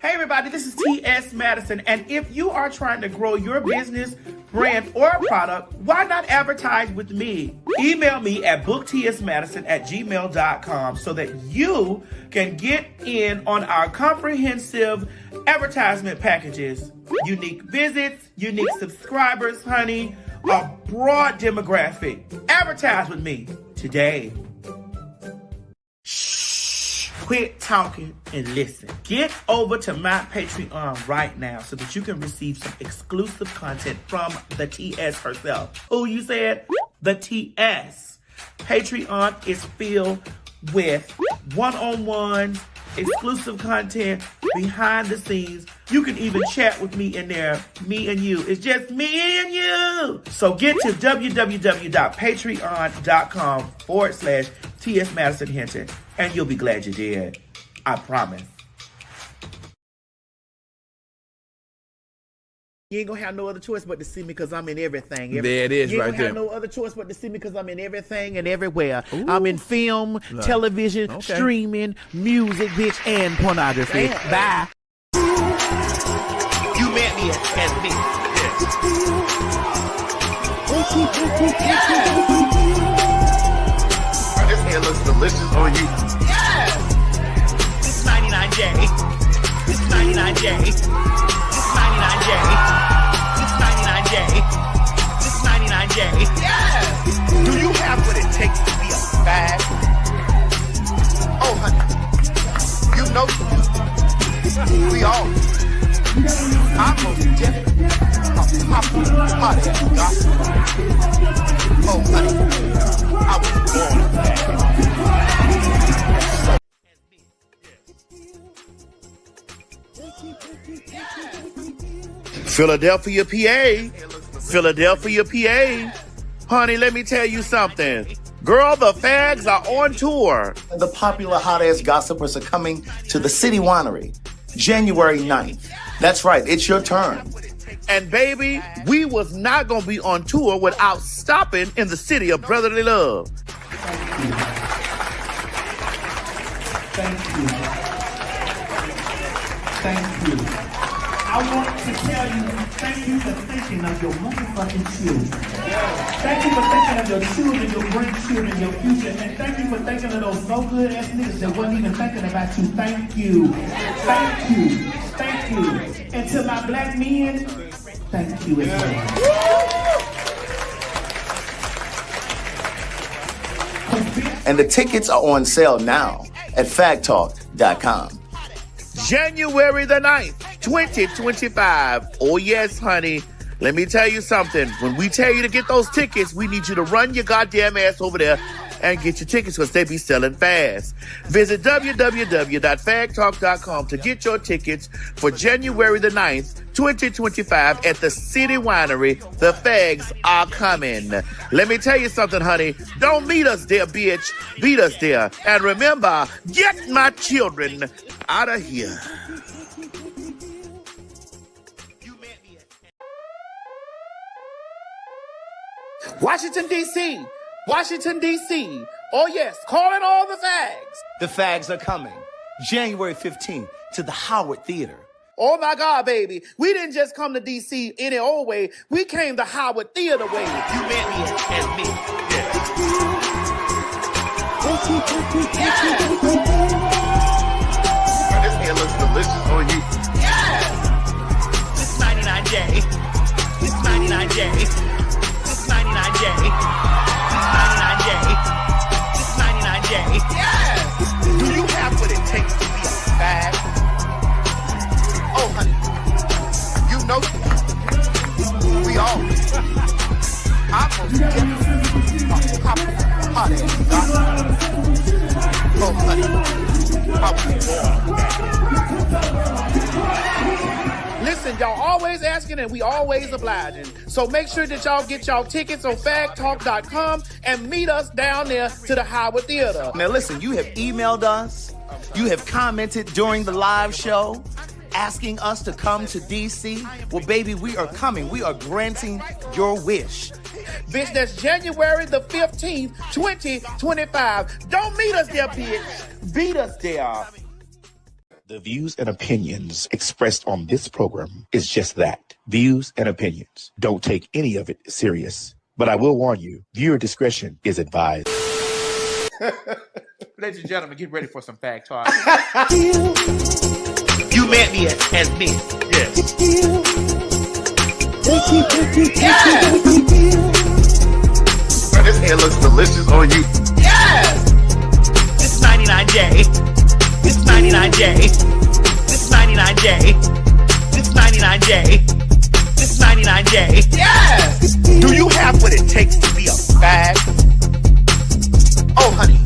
Hey everybody, this is T.S. Madison, and if you are trying to grow your business, brand, or product, why not advertise with me? Email me at booktsmadison@gmail.com so that you can get in on our comprehensive advertisement packages. Unique visits, unique subscribers, honey, a broad demographic. Advertise with me today. Quit talking and listen. Get over to my Patreon right now so that you can receive some exclusive content from the TS herself. Who you said? The TS. Patreon is filled with one-on-ones, exclusive content, behind the scenes. You can even chat with me in there, me and you. It's just me and you. So get to www.patreon.com/TS Madison Hinton, and you'll be glad you did. I promise. You ain't gonna have no other choice but to see me because I'm in everything. There it is, you ain't right gonna there. have no other choice but to see me because I'm in everything and everywhere. Ooh. I'm in film, television, Okay. streaming, music, bitch, and pornography. Damn. Bye. You met me as me. This hair looks delicious on you. It's 99J. It's 99J. It's 99J. It's 99J. It's 99J. Do you have what it takes to be a fag? Oh, honey, you know you do. We all do. I'm most definitely a popular hot-ass gospel. Oh, honey, I was born a fag. Philadelphia, PA. Philadelphia, PA. Honey, let me tell you something. Girl, the Phags are on tour. The popular hot-ass gossipers are coming to the City Winery, January 9th. That's right, it's your turn. And baby, we was not going to be on tour without stopping in the city of brotherly love. Thank you. Thank you. I want to tell you, thank you for thinking of your motherfucking children. Thank you for thinking of your children, your grandchildren, your future, and thank you for thinking of those no good ass niggas that wasn't even thinking about you. Thank you. Thank you. Thank you. And to my black men, thank you as well. And the tickets are on sale now at PhagTawlk.com. January the 9th, 2025. Oh, yes, honey. Let me tell you something. When we tell you to get those tickets, we need you to run your goddamn ass over there and get your tickets because they be selling fast. Visit www.PhagTawlk.com to get your tickets for January the 9th, 2025 at the City Winery. The Phags are coming. Let me tell you something, honey. Don't meet us there, bitch. Beat us there. And remember, get my children out of here. Washington, D.C. Washington, D.C. Oh, yes. Calling all the Phags. The Phags are coming January 15th to the Howard Theater. Oh, my God, baby. We didn't just come to D.C. any old way. We came the Howard Theater way. You met me as me. This hair looks delicious on you. It's 99J. It's 99J. It's 99J. It's 99J. It's 99J. Do you have what it takes to be a fag? Oh, honey, you know you do. We all do. I'm most definitely a popular hot-ass gospel. Oh, honey, I was born a fag. Listen, y'all always asking and we always obliging. So make sure that y'all get y'all tickets on PhagTawlk.com and meet us down there to the Howard Theater. Now listen, you have emailed us, you have commented during the live show, asking us to come to DC. Well, baby, we are coming. We are granting your wish. Bitch, that's January the 15th, 2025. Don't meet us there, bitch. Beat us there. The views and opinions expressed on this program is just that, views and opinions. Don't take any of it serious. But I will warn you, viewer discretion is advised. Ladies and gentlemen, get ready for some Phag Talk. You met me as me. Yes. Man, this hair looks delicious on you. Yes! It's 99J. It's 99J. It's 99J. It's 99J. It's 99J. Yes! Do you have what it takes to be a fag? Oh, honey,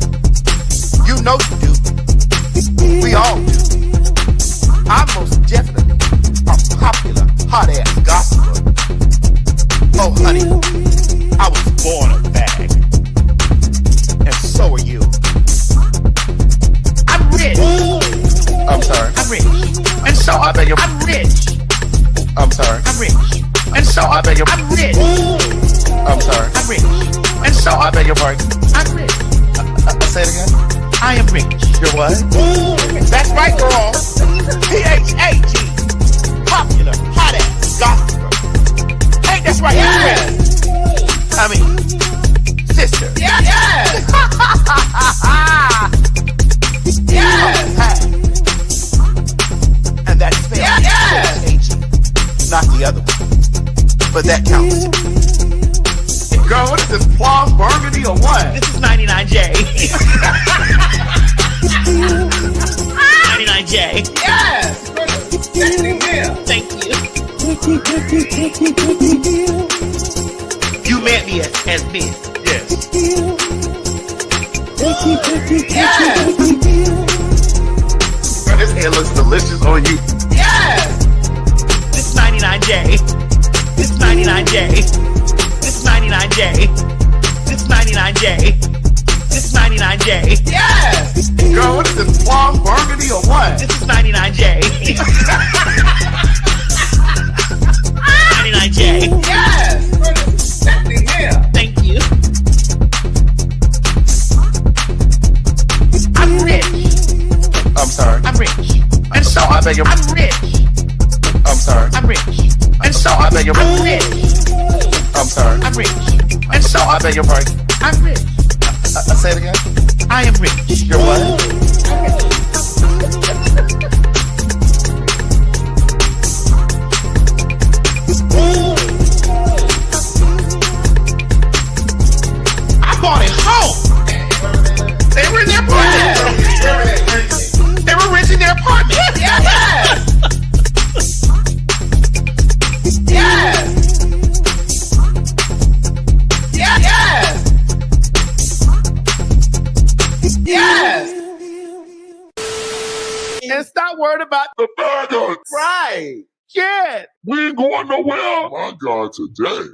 you know you do. We all do. I'm most definitely a popular, hot-ass gossiper. Oh, honey, I was born a fag. And so are you. I'm rich. I'm sorry. I'm rich. And so I beg your... I'm rich. I'm sorry. I'm rich. And so I beg your... I'm rich. I'm sorry. I'm rich. And so I beg your pardon. I'm rich. Say it again. I am rich. You're what? That's right, girl. PhagTawlk. Popular, hot-ass gossiper. Ain't that right, friend? I mean, sister. Yes. Yes. And that's spelled Yes. not the other one. But that counts. Girl, what is this, plum burgundy or what? This is 99J. 99J. Yes! Thank you. You met me as me. Yes. Yes. Man, this hair looks delicious on you. Yes. This 99J. This 99J. This 99J. This 99J. This 99J. Yes. Girl, what is this, plum burgundy or what? This is 99J. 99J. Yes. Thank you. I'm rich. I'm sorry. I'm rich. And so I beg your... I'm rich. I'm sorry. I'm rich. And so I beg your... I'm rich. I'm sorry. I'm rich. And so I beg your pardon. I'm rich. Say it again. I am rich. You're what? I bought it home. They were in their apartment. They were rich in their apartment. Yes. Yes. Yes. Yes. And stop worrying about The faggots! right. Yeah. We ain't going nowhere! Oh my God, today.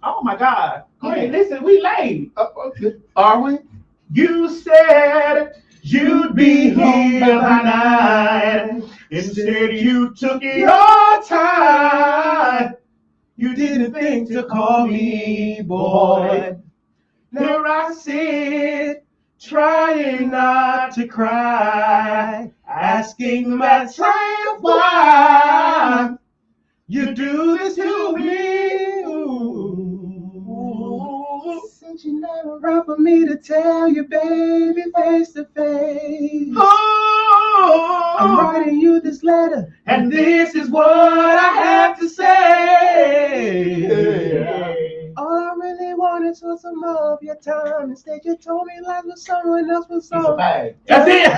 Oh my God. Hey, listen, we late. Are we? You said you'd be here by night. Instead, you took your time. You didn't think to call me, boy. There I sit, trying not to cry, asking myself why you do this to me. Ooh. Since you never around for me to tell you, baby, face to face. Oh, I'm writing you this letter, and this is what I have to say. All I really wanted was some more of your time. Instead, you told me life was someone else was so bad. That's it.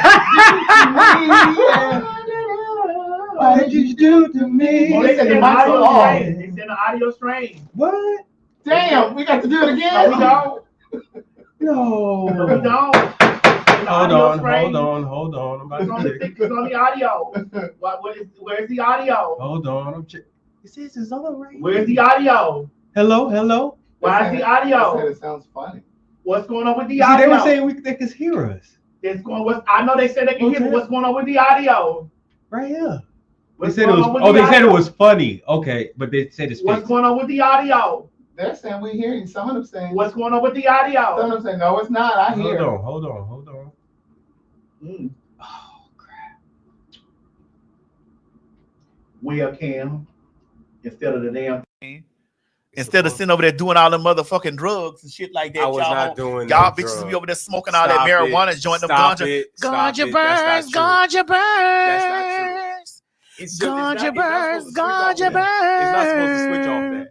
What did you do to me? Oh, they said the audio strain. They said the audio strain. What? Damn, we got to do it again? No, we don't. No. No, we don't. Hold on. I'm about to check. It's on the audio. Where's the audio? Hold on, I'm checking. It says it's on right. Where's the audio? Hello? Where's the audio? It sounds funny. What's going on with the See, audio? they were saying they could hear us. It's going. I know they said they can hear, but what's going on with the audio? Right here. They What's said it going was. on with Oh, the they said it audio? was funny. Okay, but they said it's What's fixed. going on with the audio? They're saying we're hearing. Some of them saying. What's going on with the audio? Some of them saying no, it's not. I hear. Hold on. Mm. Oh crap. Well, Cam, instead of the damn. Instead of sitting over there doing all the motherfucking drugs and shit like that, I was not doing y'all no bitches drugs. be over there smoking all that marijuana, jointing them ganja. Ganja burns, ganja burns. Ganja burns, ganja burns. It's not supposed to switch off that.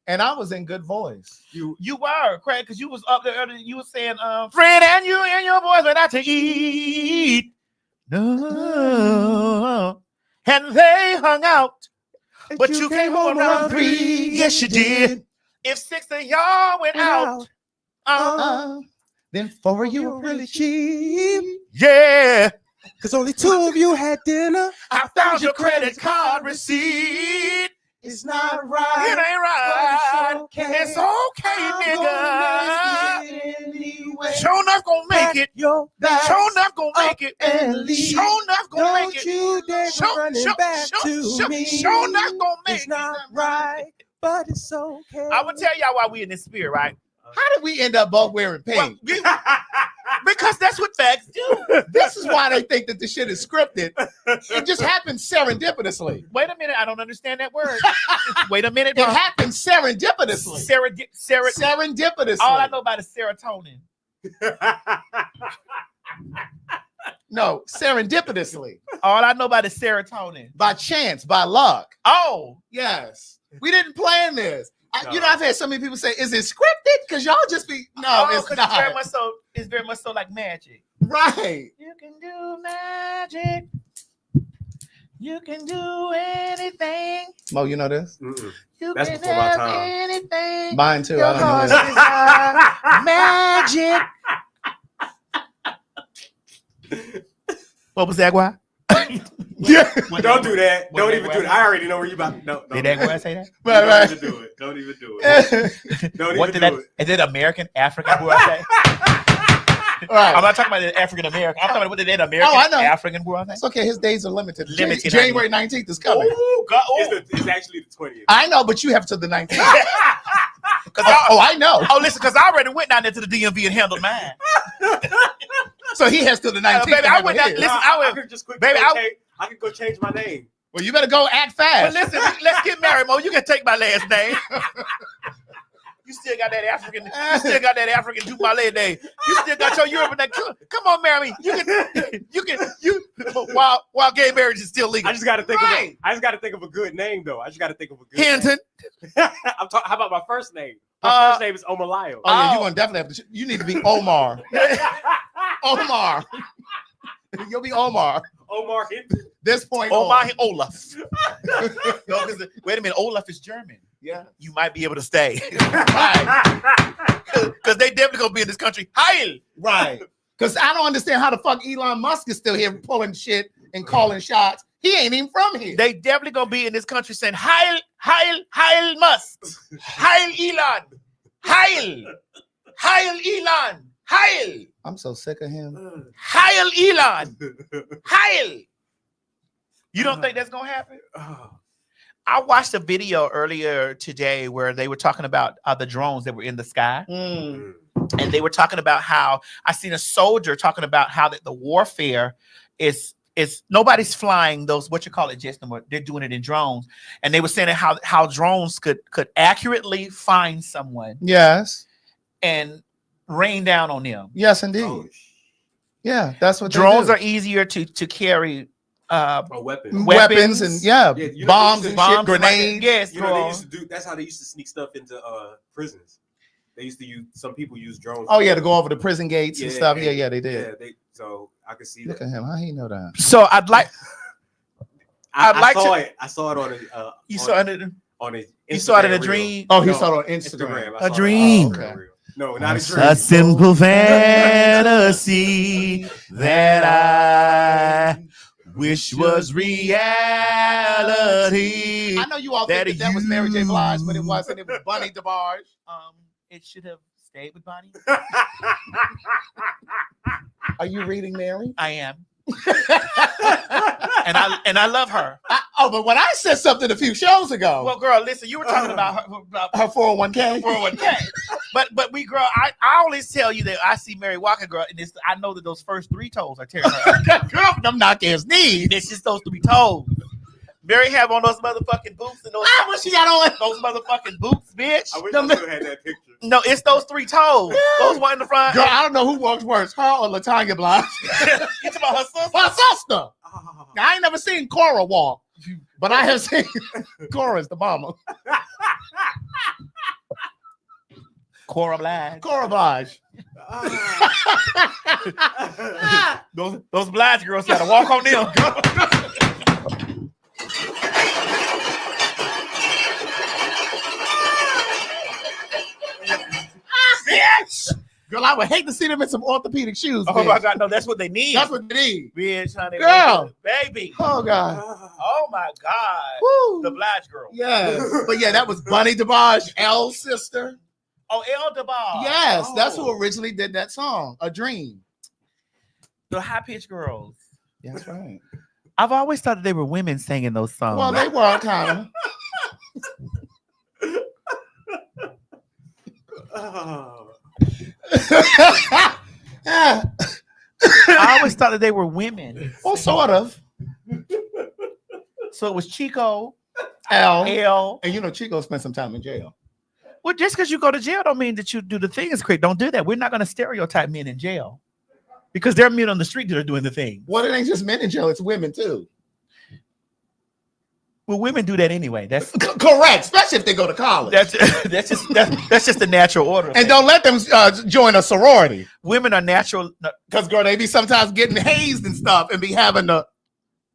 And I was in good voice. You were, Craig, because you was up there earlier. You were saying, friend, and you and your boys went out to eat. No. And they hung out. But you came home around 3. Yes, you did. If 6 of y'all went out, Then 4 of you were really cheap. yeah. Cause only 2 of you had dinner. I found your credit card receipt. It's not It right. ain't right. But it's okay. It's okay, nigga. Anyway. Sure enough gonna make it. Your back Sure enough gonna make it. and leave. Sure enough gonna make Don't it. you dare Sure enough gonna make It's it. not right, but it's okay. I will tell y'all why we in this spirit, right? How did we end up both wearing pink? Well, because that's what facts do. This is why they think that the shit is scripted. It just happened serendipitously. Wait a minute, I don't understand that word. Wait a minute, It bro. happened serendipitously. Serendipitously. All I know about is serotonin. No, serendipitously. All I know about is serotonin. By chance, by luck. Oh, Yes. We didn't plan this. You know, I've had so many people say, is it scripted? Because y'all just be, no, oh, it's 'cause not. It's very much so like magic. Right. You can do magic. You can do anything. Mo, you know this? Mm-mm. You That's can before my have time. anything. Mine too. Your I don't know heart's this. desire. Magic. What was that, Guy? Yeah. Don't do that. What Don't that even guy do it. say? I already know where you about. No, Did that Guy say that? Right, right. Don't even do it. Don't even do it. Don't What even did do that? it. Is it American, African? Who I say? Right. I'm not talking about the African American. I'm talking about what did that American, Oh, I know. African? Who I say? It's okay. His days are limited. Limited, January 19th is coming. Ooh, God, ooh. It's actually the 20th. I know, but you have to the 19th. 'Cause I know. Oh, listen, because I already went down there to the DMV and handled mine. So he has to the 19th. Baby, to I handle went down. his. Listen, I could just quickly baby, I could go change my name. Well, you better go act But fast. listen, let's get married, Mo. You can take my last name. You still got that African. You still got that African do my last name. You still got your European name. Come on, marry me. While gay marriage is still legal. I just got to think Right. of a good name though. I just got to think of a good Hinton. name. How about my first name? My first name is Omalayo. Oh, yeah, you're going to definitely have to. You need to be Omar. Omar. You'll be Omar. Omar Hinton. This point Omar on. Olaf. No, 'cause wait a minute. Olaf is German. Yeah. You might be able to stay. Right. Because they definitely going to be in this country. Heil. Right. Because I don't understand how the fuck Elon Musk is still here pulling shit and calling shots. He ain't even from here. They definitely going to be in this country saying, Heil, Heil, Heil Musk. Heil Elon. Heil. Heil Elon. Heil. I'm so sick of him. Heil Elon. Heil. You don't think that's going to happen? I watched a video earlier today where they were talking about the drones that were in the sky. And they were talking about how I seen a soldier talking about how that the warfare is nobody's flying those, what you call it, just they're doing it in drones. And they were saying how drones could accurately find someone Yes. and rain down on them. Yes, indeed. Oh, Yeah, that's what Drones they are easier to carry weapons. do. Weapons and Yeah, you know, bombs they and used to- shit, grenades. Yes, You know, they bro. used to do. That's how they used to sneak stuff into prisons. They used to use. Some people use drones. Oh yeah, to go over the prison gates and stuff. Yeah, they did. Yeah, so I could see Look that. at him. How he know that? So I'd like I saw it. I saw it on a. you saw it. on a. You saw it in a Instagram reel. dream. Oh, he No, saw it on Instagram. I saw it. dream. Oh, okay. No, not a A dream. simple fantasy that I wish was reality. I know you all That think that was Mary J. you- Blige, but it wasn't. It was Bunny DeBarge. It should have stayed with Bonnie. Are you reading Mary? I am. and I love her. But when I said something a few shows ago, Well, girl, listen, you were talking about her 401k. 401k. But we, girl, I always tell you that I see Mary Walker, girl, and I know that those first 3 toes are tearing her up. Girl, them knock his knees. It's just those 3 toes. Mary have on those motherfucking boots and those. What she got on? Those motherfucking boots, bitch. I wish I still had that picture. No, it's those 3 toes. Those one in the front. Girl, I don't know who walks worse, her or LaTanya Blanche. You talking about her sister? My sister. Oh. Now, I ain't never seen Cora walk, but I have seen Cora's the mama. Cora Blige. Cora Blige. Those Blige girls gotta walk on them. Bitch! Girl, I would hate to see them in some orthopedic shoes. Oh bitch. my God, no, that's what they need. That's what they need. Bitch, honey. Girl. Baby. Oh, God. Oh my God. Woo. The Blige girl. Yes. But yeah, that was Bunny DeBarge, L's sister. Oh, El DeBarge. Yes, that's Oh. who originally did that song, A Dream. The high pitched girls. That's right. I've always thought that they were women singing those songs. Well, they were kind of. I always thought that they were women. Well, sort of. So it was Chico, L. L. And you know, Chico spent some time in jail. Well, just because you go to jail don't mean that you do the things quick. Don't do that. We're not going to stereotype men in jail because they're men on the street that are doing the thing. Well, it ain't just men in jail; it's women too. Well, women do that anyway. That's correct, especially if they go to college. that's just the natural order. And don't let them join a sorority. Women are natural. Because, girl, they be sometimes getting hazed and stuff and be having the...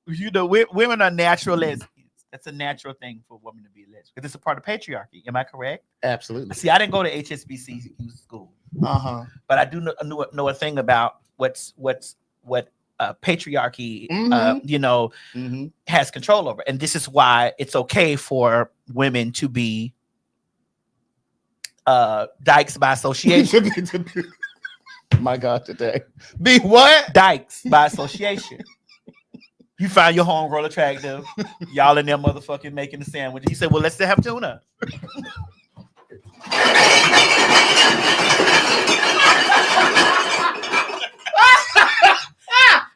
You know, women are natural lesbians. That's a natural thing for a woman to be a lesbian. Because it's a part of patriarchy. Am I correct? Absolutely. See, I didn't go to HSBC school. Uh-huh. But I do know a thing about what patriarchy, has control over. And this is why it's okay for women to be dykes by association. My God, today. Be what? Dykes by association. You find your homegirl attractive. Y'all in there motherfucking making a sandwich. He said, well, let's have tuna.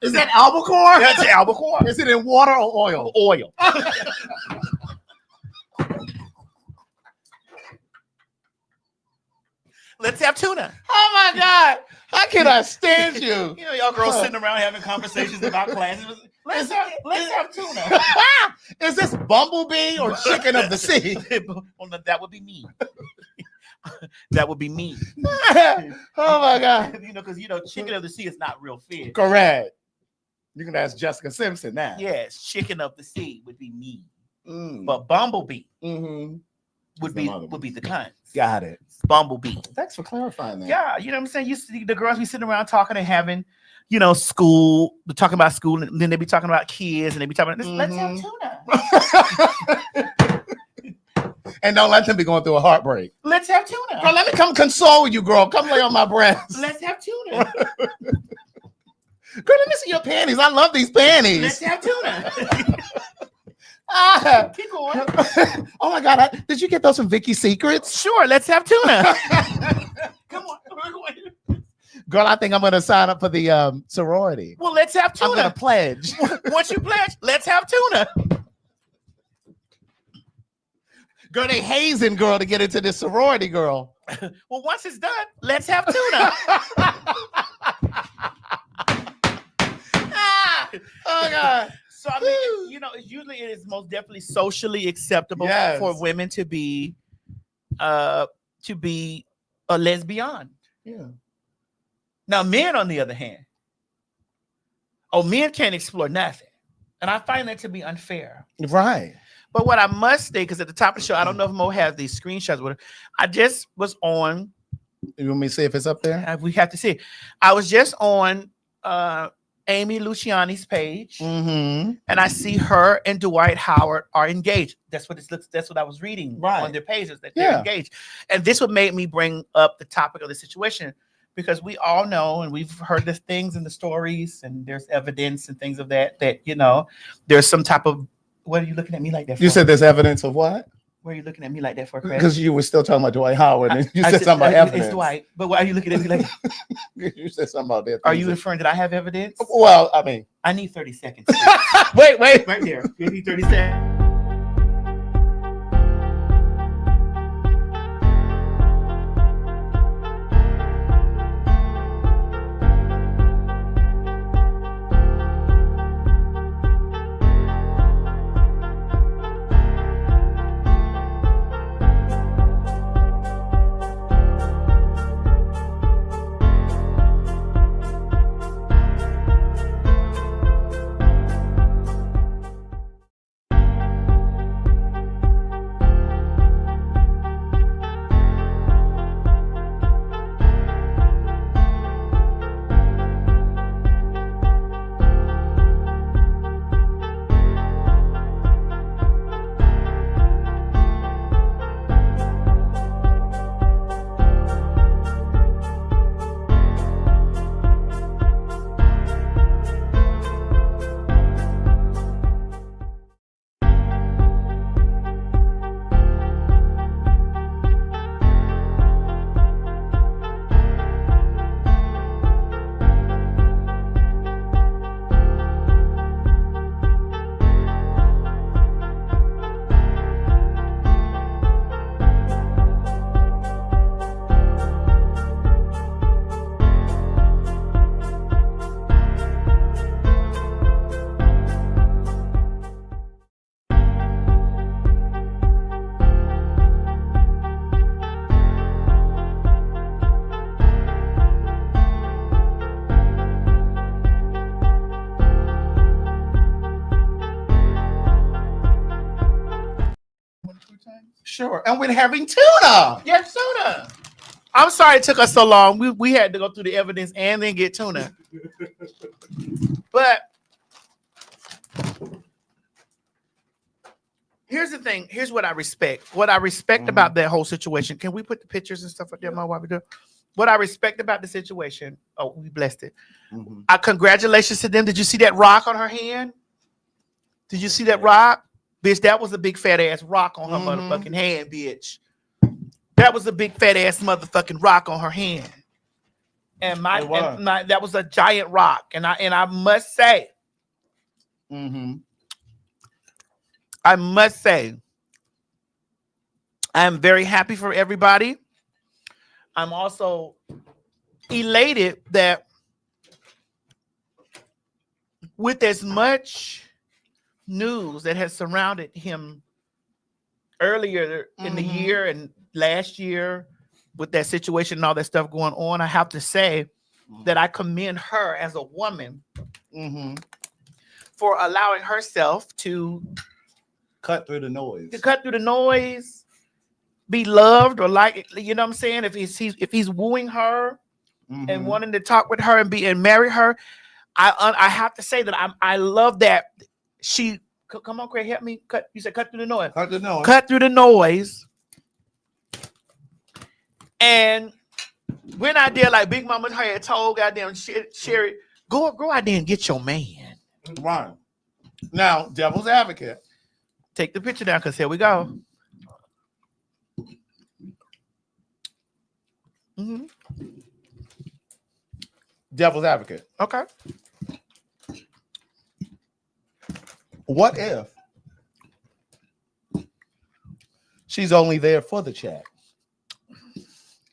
Is that albacore? That's albacore. Is it in water or oil? Oil. Let's have tuna. Oh my God. How can I stand you? You know, y'all girls sitting around having conversations about classes. Let's have tuna. Is this bumblebee or chicken of the sea? Well, no, that would be me. That would be me. Oh my God. You know, because chicken of the sea is not real fish. Correct. You can ask Jessica Simpson now. Yes, chicken of the sea would be me. Mm. But bumblebee Mm-hmm. would be the cunt. Got it. Bumblebee. Thanks for clarifying that. Yeah, you know what I'm saying? You see the girls be sitting around talking and having, school, talking about school, and then they be talking about kids, and they be talking about this. Let's have tuna. And don't let them be going through a heartbreak. Let's have tuna. Girl, let me come console you, girl. Come lay on my breast. Let's have tuna. Girl, let me see your panties. I love these panties. Let's have tuna. Keep going. Oh my God. Did you get those from Vicky's Secrets? Sure, let's have tuna. Come on. Girl, I think I'm going to sign up for the sorority. Well, let's have tuna. I'm going to pledge. Once you pledge, let's have tuna. Girl, they hazing girl to get into this sorority, girl. Well, once it's done, let's have tuna. Oh God. So I mean, usually it is most definitely socially acceptable for women to be a lesbian. Yeah. Now, men, on the other hand, men can't explore nothing. And I find that to be unfair. Right. But what I must say, because at the top of the show, I don't know if Mo has these screenshots with her. I just was on. You want me to see if it's up there? We have to see it. I was just on Amy Luciani's page, and I see her and Dwight Howard are engaged. That's what it looks. That's what I was reading on their pages, that they're engaged. And this would make me bring up the topic of the situation because we all know, and we've heard the things in the stories, and there's evidence and things of that there's some type of. What are you looking at me like that for? You said there's evidence of what? Why are you looking at me like that for, Chris? Because you were still talking about Dwight Howard, and you I said something about evidence. It's Dwight, but why are you looking at me like that? You said something about that. Are you inferring that I have evidence? Well, I mean, I need 30 seconds. wait. Right there. You need 30 seconds. sure. And we're having tuna. Yes, tuna. I'm sorry it took us so long. We had to go through the evidence and then get tuna. But here's the thing. Here's what I respect. What I respect about that whole situation. Can we put the pictures and stuff up there, my wife? What I respect about the situation. Oh, we blessed it. Congratulations to them. Did you see that rock on her hand? Did you see that rock? Bitch, that was a big fat ass rock on her motherfucking hand, bitch. That was a big fat ass motherfucking rock on her hand. And that was a giant rock. And I must say, I must say, I'm very happy for everybody. I'm also elated that with as much news that has surrounded him earlier in the year and last year with that situation and all that stuff going on, I have to say that I commend her as a woman for allowing herself to cut through the noise. Be loved or like, you know what I'm saying? If he's wooing her and wanting to talk with her and marry her, I have to say that I love that she. Come on, Craig, help me. You said cut through the noise. Cut through the noise. And we're not there like Big Mama had told goddamn Sherry, go out there and get your man. Right. Now, devil's advocate. Take the picture down because here we go. Devil's advocate. Okay. What if she's only there for the chat,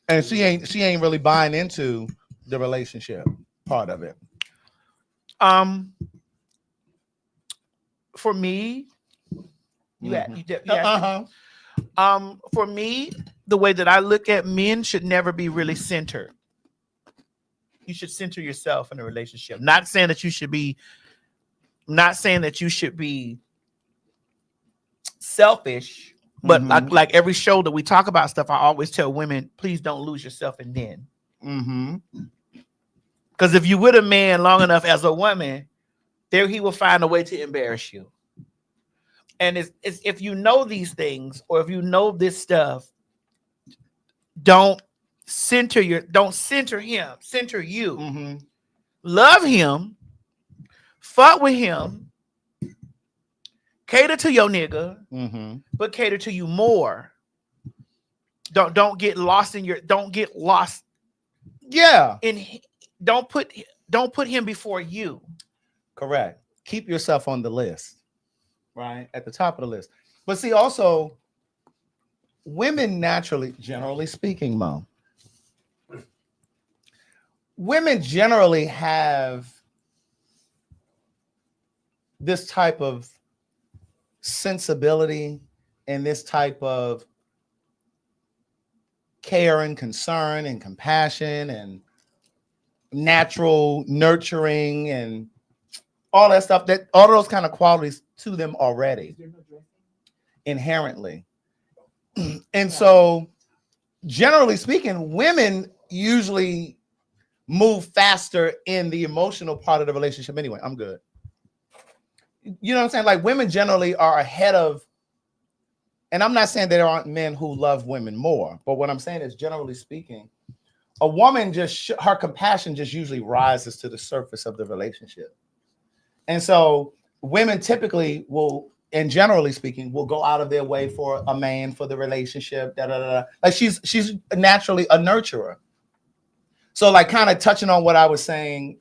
and she ain't really buying into the relationship part of it? For me, for me, the way that I look at men should never be really centered. You should center yourself in a relationship. Not saying that you should be selfish, but like every show that we talk about stuff, I always tell women, please don't lose yourself in men. Because if you with a man long enough as a woman, there he will find a way to embarrass you. And it's if you know these things or if you know this stuff, don't don't center him, center you. Mm-hmm. Love him, fuck with him, cater to your nigga, Mm-hmm. but cater to you more. Don't get lost in Yeah. don't put him before you. Correct. Keep yourself on the list, right? At the top of the list. But see, also, women naturally, generally speaking, Mom, women generally have this type of sensibility and this type of care and concern and compassion and natural nurturing and all that stuff, that all those kind of qualities to them already inherently. And so generally speaking, women usually move faster in the emotional part of the relationship anyway. I'm good. You know what I'm saying? Like, women generally are ahead of, and I'm not saying there aren't men who love women more, but what I'm saying is, generally speaking, a woman her compassion just usually rises to the surface of the relationship. And so women typically will, and generally speaking, will go out of their way for a man, for the relationship, Like, she's naturally a nurturer. So, like, kind of touching on what I was saying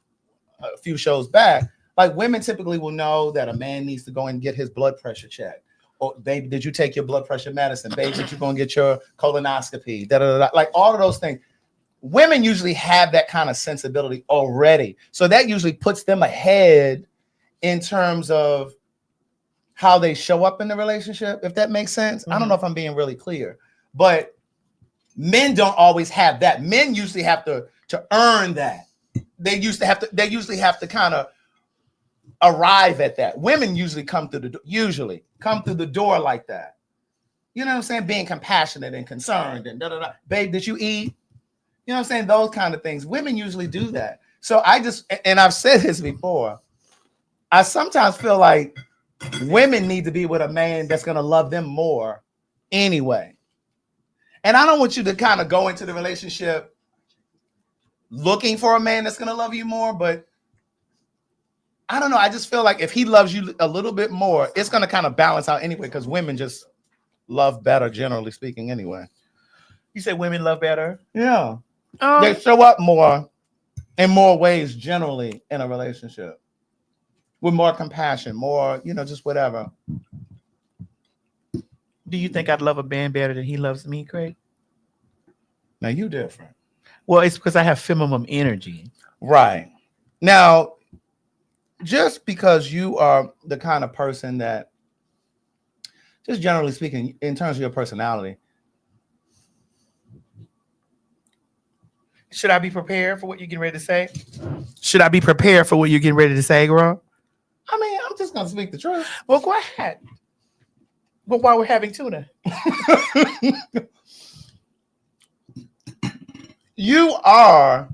a few shows back, like, women typically will know that a man needs to go and get his blood pressure checked. Or, baby, did you take your blood pressure medicine? Baby, did you go and get your colonoscopy? Like, all of those things. Women usually have that kind of sensibility already. So that usually puts them ahead in terms of how they show up in the relationship, if that makes sense. I don't know if I'm being really clear, but men don't always have that. Men usually have to earn that. They usually have to kind of arrive at that. Women usually come through the door like that. You know what I'm saying? Being compassionate and concerned and Babe, did you eat? You know what I'm saying? Those kind of things. Women usually do that. So and I've said this before, I sometimes feel like women need to be with a man that's going to love them more anyway. And I don't want you to kind of go into the relationship looking for a man that's going to love you more, but I don't know. I just feel like if he loves you a little bit more, it's going to kind of balance out anyway, because women just love better, generally speaking, anyway. You say women love better? Yeah. They show up more in more ways generally in a relationship with more compassion, more, just whatever. Do you think I'd love a man better than he loves me, Craig? Now, you different. Well, it's because I have feminine energy. Right. Now, just because you are the kind of person that, just generally speaking, in terms of your personality, should I be prepared for what you're getting ready to say? Should I be prepared for what you're getting ready to say, girl? I mean, I'm just going to speak the truth. Well, go ahead. But while we're having tuna. You are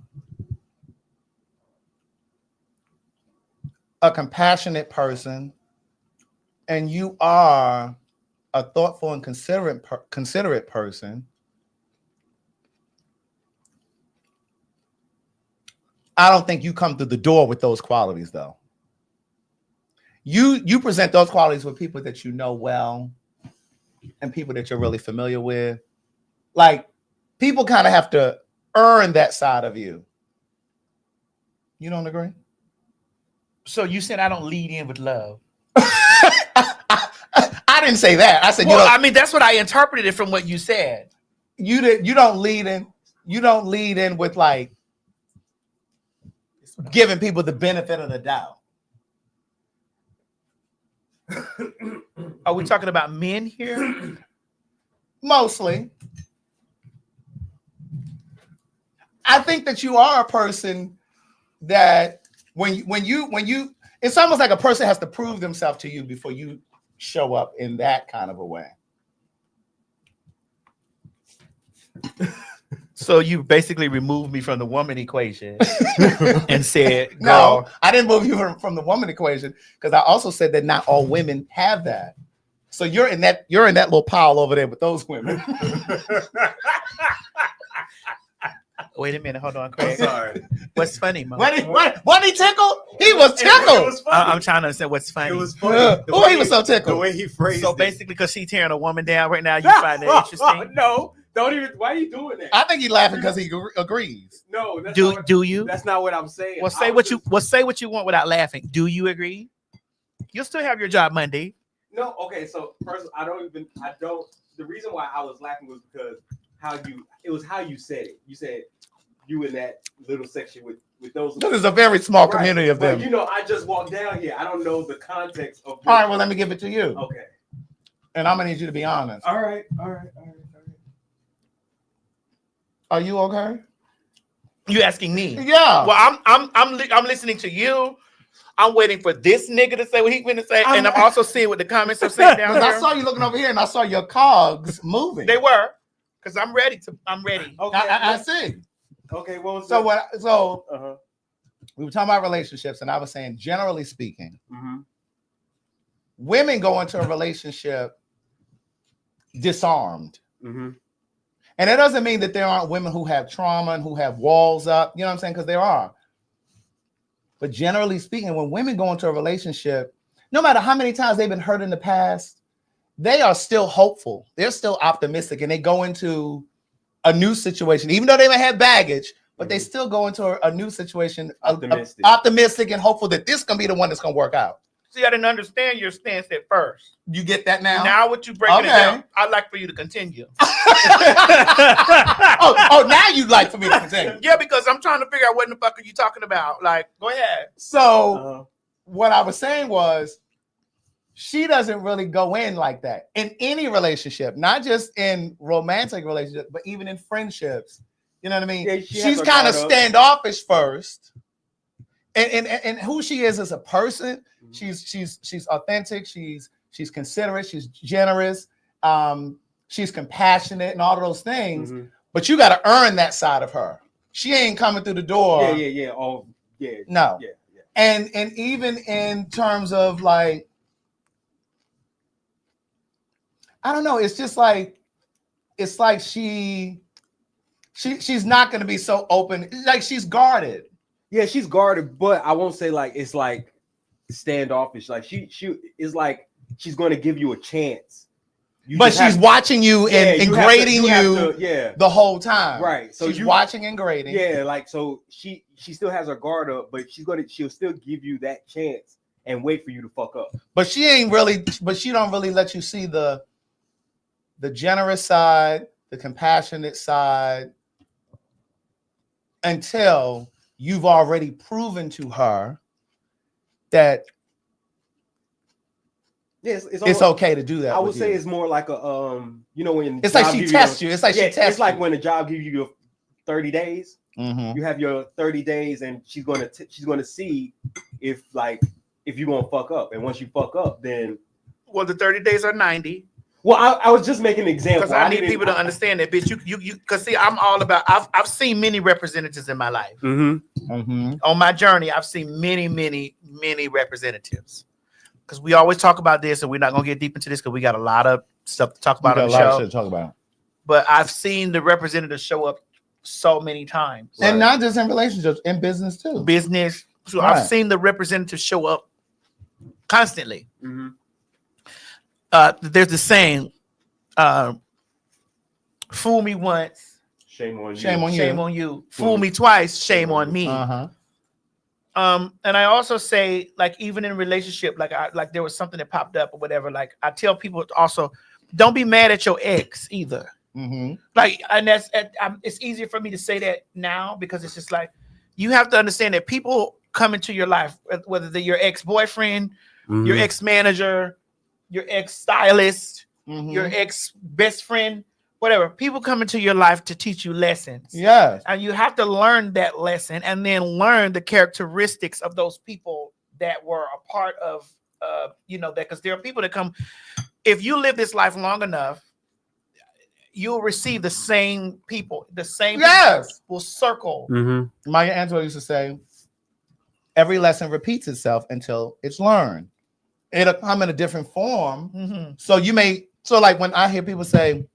a compassionate person, and you are a thoughtful and considerate person. I don't think you come through the door with those qualities, though. You present those qualities with people that you know well and people that you're really familiar with. Like, people kind of have to earn that side of you. You don't agree? So you said I don't lead in with love. I didn't say that. I said, I mean, that's what I interpreted it from what you said. You don't lead in. You don't lead in with, like, giving people the benefit of the doubt. Are we talking about men here? Mostly. I think that you are a person that when you it's almost like a person has to prove themselves to you before you show up in that kind of a way. So you basically removed me from the woman equation and said, no, I didn't move you from the woman equation, because I also said that not all women have that. So you're in that little pile over there with those women. Wait a minute, hold on, Craig. Sorry. What's funny, Mo? What he tickled? He was It tickled. was funny. I'm trying to understand what's funny. It was funny. Yeah. The Oh, way he was so tickled. The way he phrased So it. basically, because she's tearing a woman down right now, you find that interesting. No, don't even. Why are you doing that? I think he's laughing because he agrees. No, that's Do not what, do you? That's not what I'm saying. Well, say what you want without laughing. Do you agree? You'll still have your job Monday. No, okay. So first, I don't. The reason why I was laughing was because it was how you said it. You said you in that little section with those. This is a very small Right. community of them. But, you know, I just walked down here. I don't know the context of. All right, well, let me give it to you. Okay. And I'm gonna need you to be honest. All right. Are you okay? You asking me? Yeah. Well, I'm listening to you. I'm waiting for this nigga to say what he's going to say, and I'm also seeing what the comments are saying down Because I there. saw you looking over here and I saw your cogs moving. They were, because I'm ready. Okay. I see. Okay. What was So that? so we were talking about relationships, and I was saying, generally speaking, women go into a relationship disarmed. And it doesn't mean that there aren't women who have trauma and who have walls up, you know what I'm saying? Because there are. But generally speaking, when women go into a relationship, no matter how many times they've been hurt in the past, they are still hopeful. They're still optimistic, and they go into a new situation, even though they may have baggage, but they still go into a new situation optimistic and hopeful that this is going to be the one that's going to work out. See, I didn't understand your stance at first. You get that now? Now, what you breaking it down, I'd like for you to continue. Now you'd like for me to continue. Yeah, because I'm trying to figure out what in the fuck are you talking about. Like, go ahead. So what I was saying was, she doesn't really go in like that in any relationship, not just in romantic relationships, but even in friendships. You know what I mean? Yeah, she's kind of standoffish first. And who she is as a person, she's authentic, she's considerate, she's generous, she's compassionate, and all of those things. But you got to earn that side of her. She ain't coming through the door. Yeah. Oh, yeah. No. Yeah. And even in terms of like, I don't know. It's just like, it's like she's not going to be so open. Like she's guarded. Yeah, she's guarded, but I won't say like it's like standoffish. Like she is like she's going to give you a chance. But she's watching you and grading you the whole time. Right. So she's watching and grading. Yeah, like so she still has her guard up, but she'll still give you that chance and wait for you to fuck up. But she don't really let you see the generous side, the compassionate side, until you've already proven to her that it's okay to do that. I would say it's more like a when it's like she tests you. It's like she tests. It's like when a job gives you your 30 days. Mm-hmm. You have your 30 days, and she's gonna see if you're gonna fuck up. And once you fuck up, then the 30 days are 90. Well, I was just making an example. Because I need people to understand that, bitch. You because see, I'm all about. I've seen many representatives in my life. On my journey, I've seen many representatives. Because we always talk about this, and we're not gonna get deep into this because we got a lot of stuff to talk about on the show. A lot of shit to talk about. But I've seen the representatives show up so many times, and not just in relationships, in business too. Business. So I've seen the representatives show up constantly. There's the saying, fool me once, shame on you. Shame on you. Fool me twice, shame on me. And I also say, like, even in relationship, like there was something that popped up or whatever. Like I tell people also, don't be mad at your ex either. Like, and it's easier for me to say that now because it's just like you have to understand that people come into your life, whether they're your ex-boyfriend, your ex-manager, your ex-stylist, your ex-best friend, whatever. People come into your life to teach you lessons. Yes. And you have to learn that lesson and then learn the characteristics of those people that were a part of, that, because there are people that come, if you live this life long enough, you'll receive the same people, people will circle. Maya Angelou used to say, every lesson repeats itself until it's learned. It'll come in a different form. So like when I hear people say,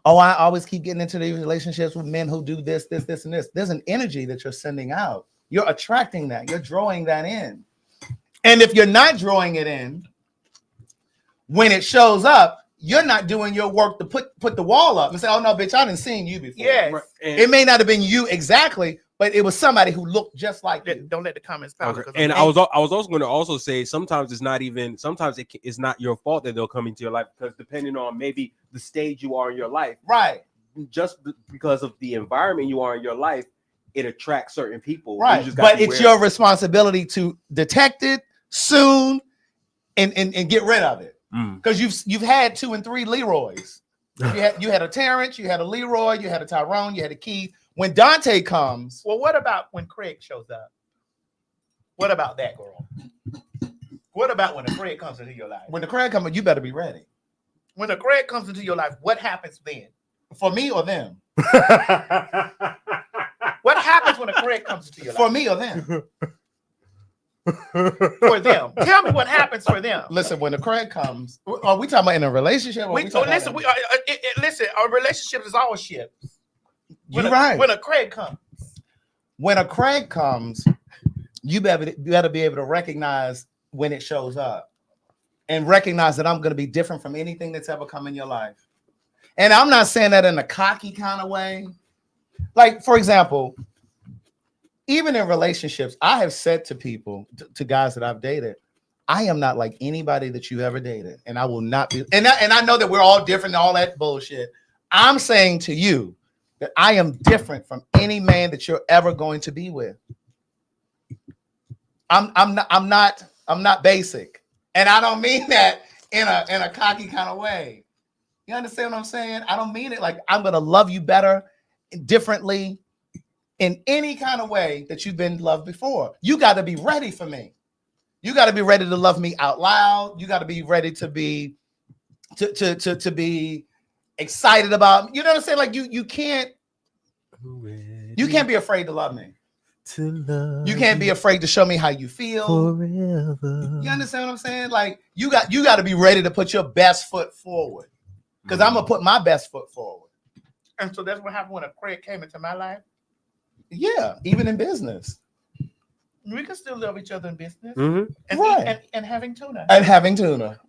oh, I always keep getting into these relationships with men who do this, and this. There's an energy that you're sending out. You're attracting that. You're drawing that in. And if you're not drawing it in, when it shows up, you're not doing your work to put the wall up and say, oh, no, bitch, I didn't seen you before. Yes. Right. It may not have been you exactly, but it was somebody who looked just like you. Don't let the comments pound. Okay. And I was also going to also say sometimes it's not your fault that they'll come into your life, because depending on maybe the stage you are in your life, Right. just because of the environment you are in your life, it attracts certain people. Right. But it's your responsibility to detect it soon and get rid of it. Because you've had 2 and 3 Leroys. You had a Terrence, you had a Leroy, you had a Tyrone, you had a Keith. When Dante comes, Well, what about when Craig shows up? What about that, girl? What about when a Craig comes into your life? when the Craig comes, you better be ready. When a Craig comes into your life, what happens then? For me or them? What happens when a Craig comes into your life? For me or them? For them. Tell me what happens for them. Listen, when the Craig comes, are we talking about in a relationship? Or Listen, our relationship is all shit. You're right. When a Craig comes. When a Craig comes, you better be able to recognize when it shows up and recognize that I'm going to be different from anything that's ever come in your life. And I'm not saying that in a cocky kind of way. Like, for example, even in relationships, I have said to people, to guys that I've dated, I am not like anybody that you ever dated, and I will not be. And I know that we're all different and all that bullshit. I'm saying to you that I am different from any man that you're ever going to be with. I'm not basic, and I don't mean that in a cocky kind of way. You understand what I'm saying? I don't mean it like I'm gonna love you better, differently, in any kind of way that you've been loved before. You got to be ready for me. You got to be ready to love me out loud. You got to be ready to be excited about. You know what I'm saying? Like you can't be afraid to love me. You can't be afraid to show me how you feel. Forever. You understand what I'm saying? Like you got to be ready to put your best foot forward. Because I'm gonna put my best foot forward. And so that's what happened when a Craig came into my life. Yeah, even in business. We can still love each other in business. Mm-hmm. Right. And having tuna. And having tuna.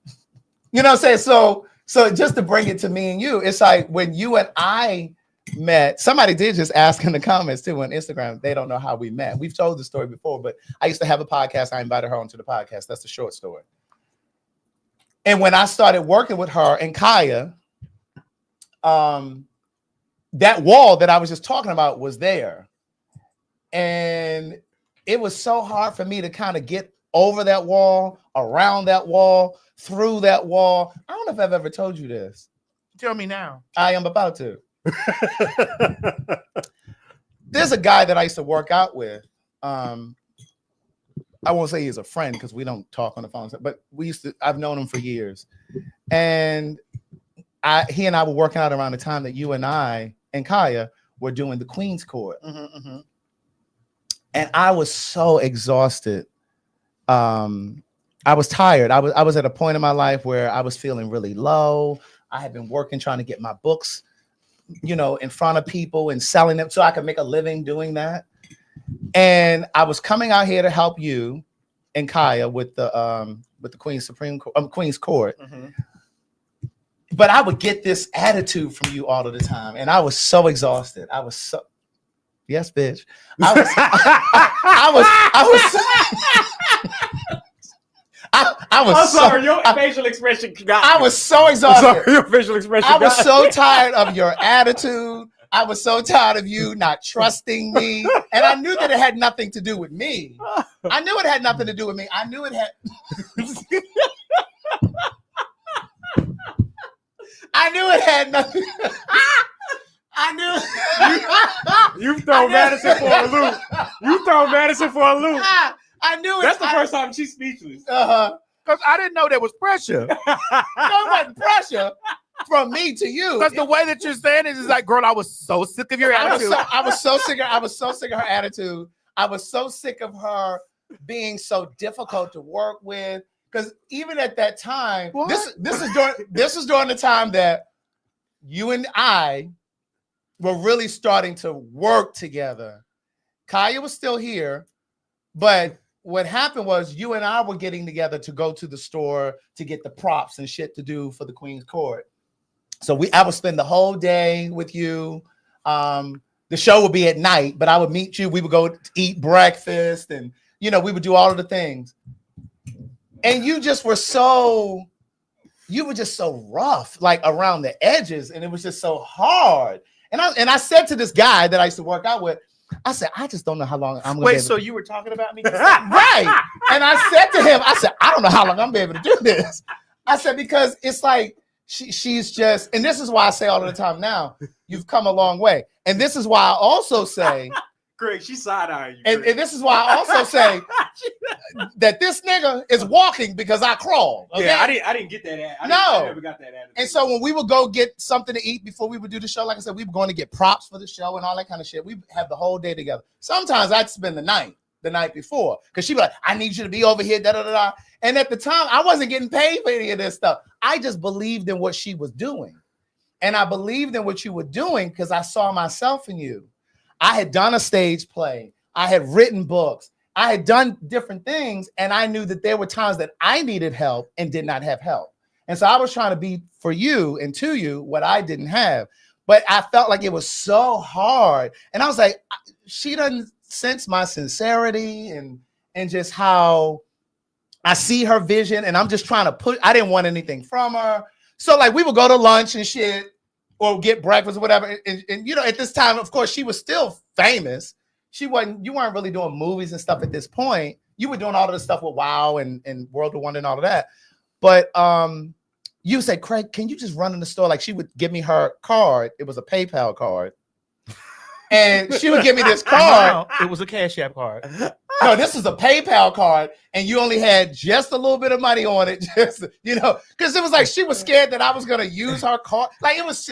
You know what I'm saying? So just to bring it to me and you, it's like when you and I met, somebody did just ask in the comments too on Instagram, they don't know how we met. We've told the story before, but I used to have a podcast. I invited her onto the podcast. That's the short story. And when I started working with her and Kaya, that wall that I was just talking about was there. And it was so hard for me to kind of get over that wall, around that wall, through that wall. I don't know if I've ever told you this. Tell me now. I am about to. There's a guy that I used to work out with. I won't say he's a friend because we don't talk on the phone, but I've known him for years. And he and I were working out around the time that you and I and Kaya were doing the Queen's Court. Mm-hmm, mm-hmm. And I was so exhausted. I was tired. I was at a point in my life where I was feeling really low. I had been working, trying to get my books, in front of people and selling them so I could make a living doing that. And I was coming out here to help you and Kaya with the Queen's Court. Mm-hmm. But I would get this attitude from you all of the time, and I was so exhausted. Yes, bitch. I was sorry, your facial expression got I was so exhausted. I'm sorry, your facial expression I was so tired of your attitude. I was so tired of you not trusting me. And I knew that it had nothing to do with me. I knew it had nothing to do with me. I knew it had I knew it had nothing. I knew You've thrown Madison for a loop. You thrown Madison for a loop. I knew it. That's the first time she's speechless. Because I didn't know there was pressure. No, it wasn't pressure from me to you. Because the way that you're saying it is like, girl, I was so sick of your attitude. I was so sick of her attitude. I was so sick of her being so difficult to work with. Because even at that time, this is during the time that you and I were really starting to work together. Kaya was still here, but what happened was you and I were getting together to go to the store to get the props and shit to do for the Queen's Court. So I would spend the whole day with you. The show would be at night, but I would meet you. We would go eat breakfast and, we would do all of the things. And you were just so rough, like around the edges. And it was just so hard. And I said to this guy that I used to work out with, I said, I just don't know how long I'm going to Wait, so you were talking about me? Right. And I said to him, I said, I don't know how long I'm going to be able to do this. I said, because it's like, she's just, and this is why I say all of the time now, you've come a long way. And this is why I also say, Greg, she's side-eyeing you. and this is why I also say that this nigga is walking because I crawled. Okay? Yeah, I didn't get that. I never got that attitude. And so when we would go get something to eat before we would do the show, like I said, we were going to get props for the show and all that kind of shit. We have the whole day together. Sometimes I'd spend the night before, because she'd be like, I need you to be over here, da-da-da-da. And at the time, I wasn't getting paid for any of this stuff. I just believed in what she was doing. And I believed in what you were doing because I saw myself in you. I had done a stage play. I had written books. I had done different things. And I knew that there were times that I needed help and did not have help. And so I was trying to be for you and to you what I didn't have. But I felt like it was so hard. And I was like, she doesn't sense my sincerity and just how I see her vision. And I'm just trying to I didn't want anything from her. So like we would go to lunch and shit or get breakfast or whatever. And at this time, of course, she was still famous. You weren't really doing movies and stuff at this point. You were doing all of the stuff with WoW and World of Wonder and all of that. But you said, Craig, can you just run in the store? Like she would give me her card. It was a PayPal card. And she would give me this card. It was a Cash App card. No, this is a PayPal card, and you only had just a little bit of money on it, just because it was like she was scared that I was gonna use her card. Like it was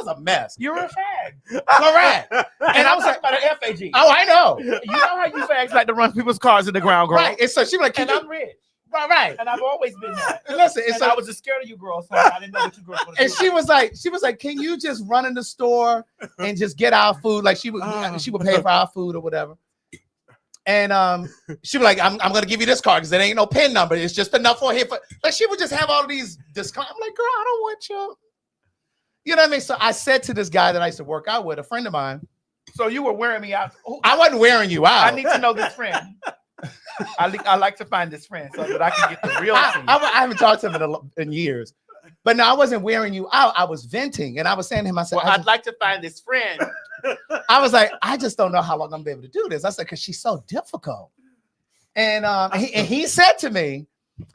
a mess. You're a fag. Correct. And I was talking about an FAG. Oh, I know. You know how you fags like to run people's cars in the ground, girl. Right. And so she was like, I'm rich. Right. And I've always been that. Listen, and I was just scared of you girls, so I didn't know what you girls were and she was like, can you just run in the store and just get our food? Like she would pay for our food or whatever. And she was like, I'm gonna give you this card because there ain't no PIN number. It's just enough for here. Like she would just have all of these discounts. I'm like, girl, I don't want you. You know what I mean? So I said to this guy that I used to work out with, a friend of mine. So you were wearing me out. I wasn't wearing you out. I need to know this friend. I like to find this friend so that I can get the real thing. I haven't talked to him in years. But no, I wasn't wearing you out. I was venting. And I was saying to him, I said, I'd like to find this friend. I was like, I just don't know how long I'm going to be able to do this. I said, because she's so difficult. And he said to me,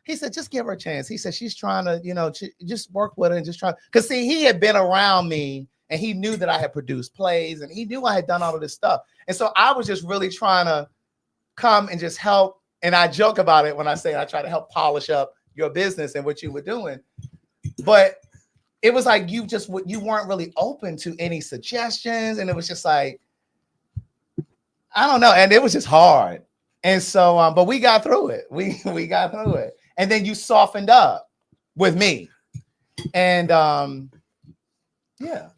he said, just give her a chance. He said, she's trying to, just work with her and just try. Because see, he had been around me and he knew that I had produced plays and he knew I had done all of this stuff. And so I was just really trying to come and just help. And I joke about it when I say I try to help polish up your business and what you were doing. But it was like you weren't really open to any suggestions. And it was just like, I don't know. And it was just hard. And so, but we got through it. We got through it. And then you softened up with me. And yeah.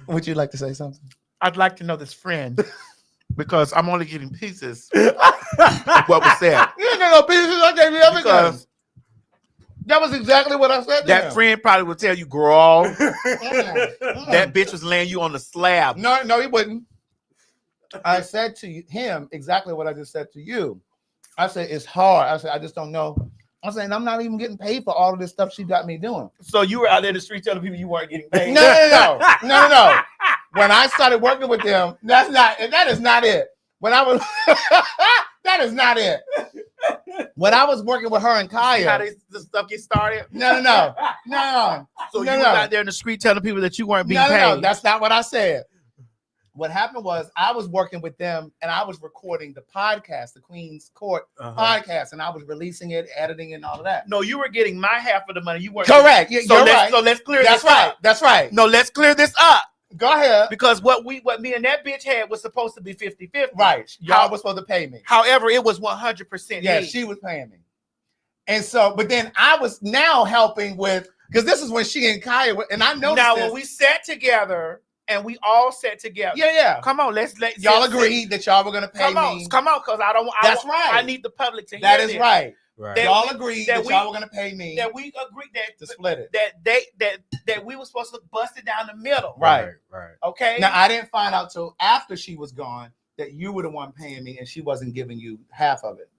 Would you like to say something? I'd like to know this friend because I'm only getting pieces of what was said. You ain't got no pieces. I gave you everything. That was exactly what I said to That him. friend probably would tell you, girl, that bitch was laying you on the slab. No, he wouldn't. I said to him exactly what I just said to you. I said, it's hard. I said, I just don't know. I'm saying I'm not even getting paid for all of this stuff she got me doing. So you were out there in the street telling people you weren't getting paid? No. When I started working with them, that is not it. When I was that is not it. When I was working with her and Kaya, how the stuff get started? No. So you were out there in the street telling people that you weren't being paid? No, that's not what I said. What happened was I was working with them and I was recording the podcast, the Queen's Court podcast, and I was releasing it, editing it, and all of that. No, you were getting my half of the money. You weren't. Correct. You're right. So let's clear this up. That's right. No, let's clear this up. Go ahead. Because what me and that bitch had was supposed to be 50-50. Right. Y'all was supposed to pay me. However, it was 100%. Yeah, she was paying me. And so, but then I was now helping with, because this is when she and Kaya were, and I noticed Now, this. when we sat together and we all sat together. Yeah. Come on, let's Y'all agreed that y'all were going to pay me. Come on, because I don't. That's right. I need the public to hear That is this. right. Right. Y'all agreed that y'all were going to pay me. That we agreed to split it. That we were supposed to bust it down the middle. Right. Okay. Now I didn't find out till after she was gone that you were the one paying me and she wasn't giving you half of it.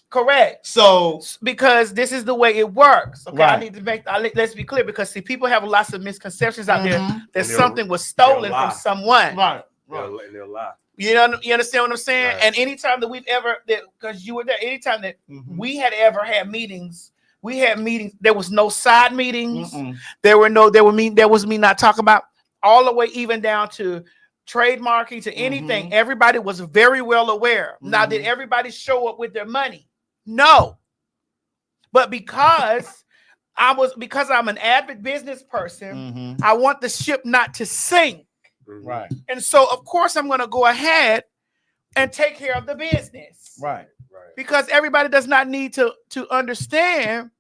Correct. So because this is the way it works. Okay. Right. I need to make. Let's be clear, because see, people have lots of misconceptions out there that And something was stolen from someone. Right. They'll lie. You know, you understand what I'm saying? Right. And anytime that we've ever, because you were there, anytime that we had ever had meetings, there was no side meetings. There was me not talking about, all the way even down to trademarking, to anything. Everybody was very well aware. Now, did everybody show up with their money? No. But because I'm an avid business person, I want the ship not to sink. Right. And so, of course, I'm going to go ahead and take care of the business. Right. Because everybody does not need to understand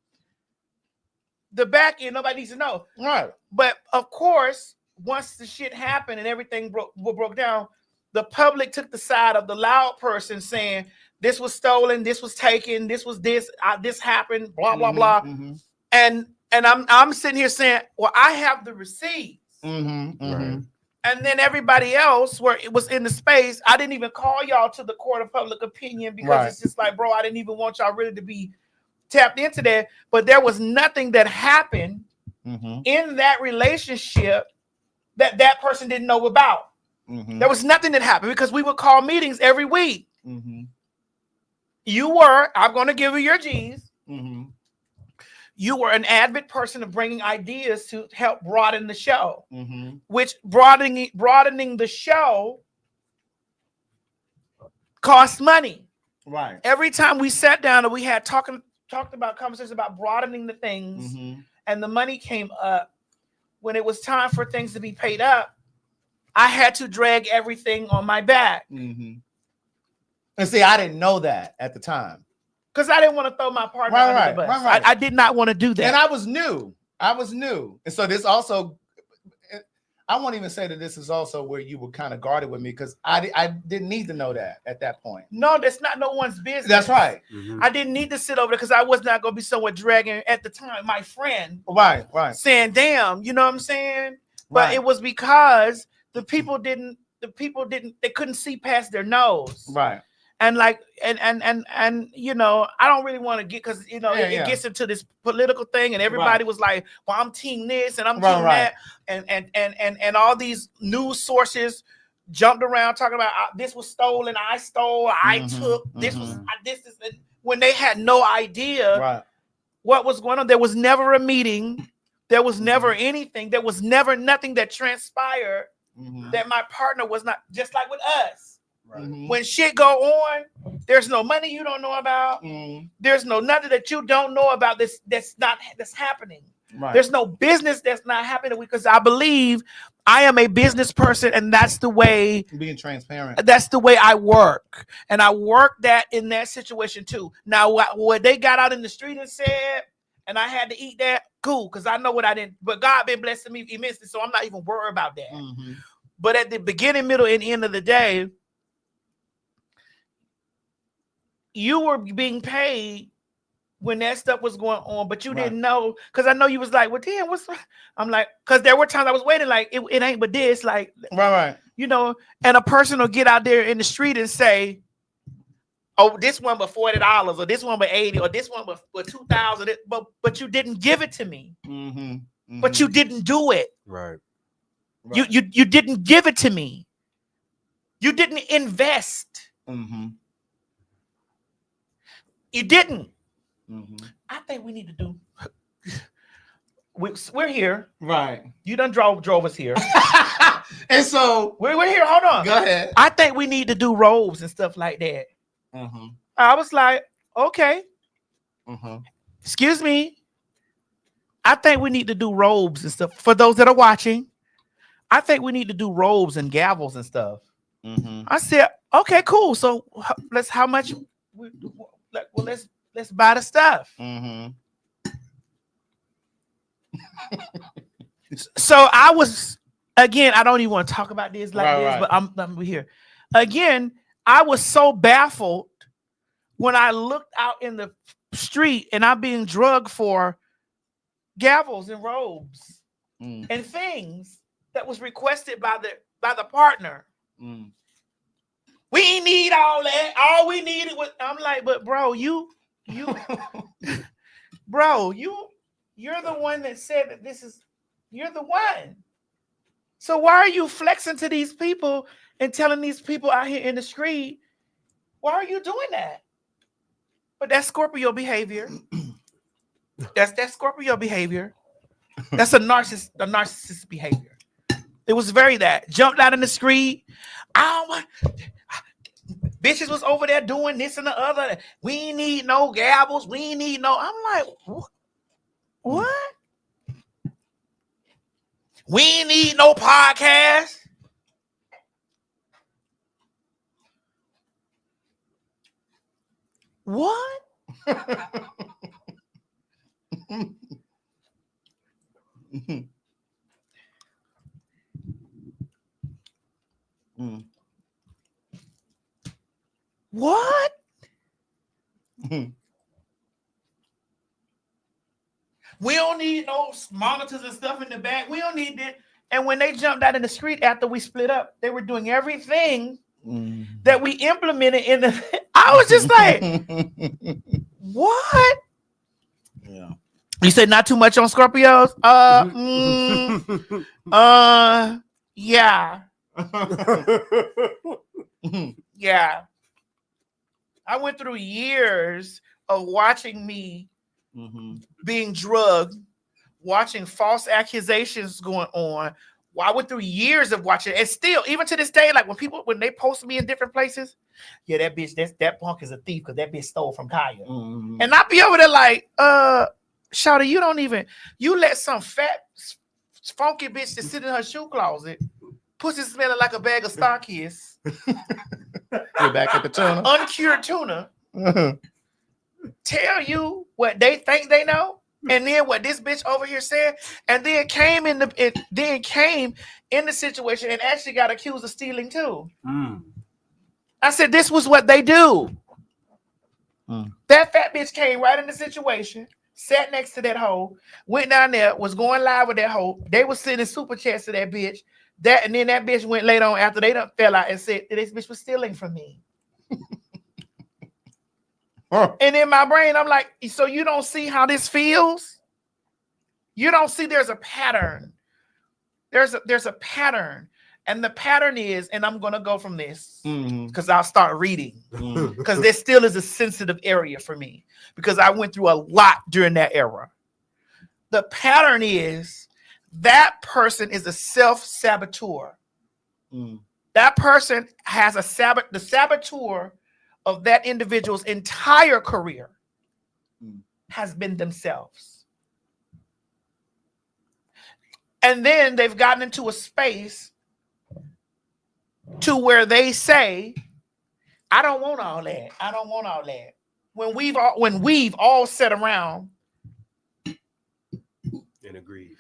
the back end. Nobody needs to know. Right. But, of course, once the shit happened and everything broke down, the public took the side of the loud person saying, this was stolen, this was taken, this happened, blah, blah, blah. And I'm sitting here saying, well, I have the receipts. Right. And then everybody else, where it was in the space, I didn't even call y'all to the court of public opinion because it's just like, bro, I didn't even want y'all really to be tapped into that. But there was nothing that happened in that relationship that person didn't know about. There was nothing that happened because we would call meetings every week. I'm going to give you your G's. You were an avid person of bringing ideas to help broaden the show, which broadening the show costs money. Right. Every time we sat down and we had talked about conversations about broadening the things, and the money came up, when it was time for things to be paid up, I had to drag everything on my back. And see, I didn't know that at the time. Because I didn't want to throw my partner under the bus. I did not want to do that. And I was new. And so this also, I won't even say that this is also where you were kind of guarded with me, because I didn't need to know that at that point. No, that's not no one's business. That's right. I didn't need to sit over there because I was not going to be someone dragging, at the time, my friend. Right. Saying, damn, you know what I'm saying? But it was because the people they couldn't see past their nose. Right. And like, and you know, I don't really want to get, because you know, it gets into this political thing, and everybody was like, well, I'm team this and I'm team that, and all these news sources jumped around talking about this was stolen, I stole, I took, this is when they had no idea what was going on. There was never a meeting, there was never anything, there was never nothing that transpired that my partner was not, just like with us. When shit go on, there's no money you don't know about. There's no nothing that you don't know about that's happening. There's no business that's not happening, because I believe I am a business person, and that's the way, being transparent. That's the way I work, and I work that in that situation too. Now, what they got out in the street and said, and I had to eat that, cool, because I know what I didn't. But God been blessing me immensely, so I'm not even worried about that. But at the beginning, middle, and end of the day, you were being paid when that stuff was going on, but you didn't know, because I know you was like, well, damn, I'm like, because there were times I was waiting, like, it ain't but this, like, you know, and a person will get out there in the street and say, oh, this one but $40, or this one but $80, or this one but $2,000, but you didn't give it to me. But you didn't do it. You didn't give it to me. You didn't invest. You didn't. I think we need to do. We're here, right? You done drove us here, and so we're here. Hold on, go ahead. I think we need to do robes and stuff like that. I was like, okay, excuse me. I think we need to do robes and stuff for those that are watching. I think we need to do robes and gavels and stuff. I said, okay, cool. So how much? Well, let's Let's buy the stuff. So I was, again, I don't even want to talk about this like this, but I'm here. Again, I was so baffled when I looked out in the street and I'm being drugged for gavels and robes and things that was requested by the partner. We need all that. All we needed was, I'm like, but bro, you bro, you're the one that said that you're the one. So why are you flexing to these people and telling these people out here in the street, why are you doing that? But that's Scorpio behavior. That's Scorpio behavior. That's a narcissist behavior. It was very that. Jumped out in the street. Bitches was over there doing this and the other. We ain't need no gavels. We ain't need no. I'm like, what? We ain't need no podcast. What? What? We don't need no monitors and stuff in the back. We don't need that. And when they jumped out in the street after we split up, they were doing everything that we implemented in the. I was just like, what? Yeah. You said not too much on Scorpios? Yeah. Yeah. I went through years of watching me being drugged, watching false accusations going on. I went through years of watching, and still, even to this day, like when they post me in different places, yeah, that bitch, that punk is a thief because that bitch stole from Kaya. And I be over there like, Shawty, you let some fat, funky bitch that sit in her shoe closet, pussy smelling like a bag of Star Kiss. You're back at the tuna. Uncured tuna. Tell you what they think they know, and then what this bitch over here said, and then came in the situation and actually got accused of stealing too. I said this was what they do. That fat bitch came right in the situation, sat next to that hoe, went down there, was going live with that hoe. They was sending super chats to that bitch. And then that bitch went later on after they done fell out and said this bitch was stealing from me. And in my brain, I'm like, so you don't see how this feels? You don't see there's a pattern. There's a pattern. And the pattern is, and I'm going to go from this because I'll start reading because there still is a sensitive area for me because I went through a lot during that era. The pattern is that person is a self-saboteur. That person has the saboteur of that individual's entire career has been themselves. And then they've gotten into a space to where they say, I don't want all that. I don't want all that. When we've all sat around and agreed.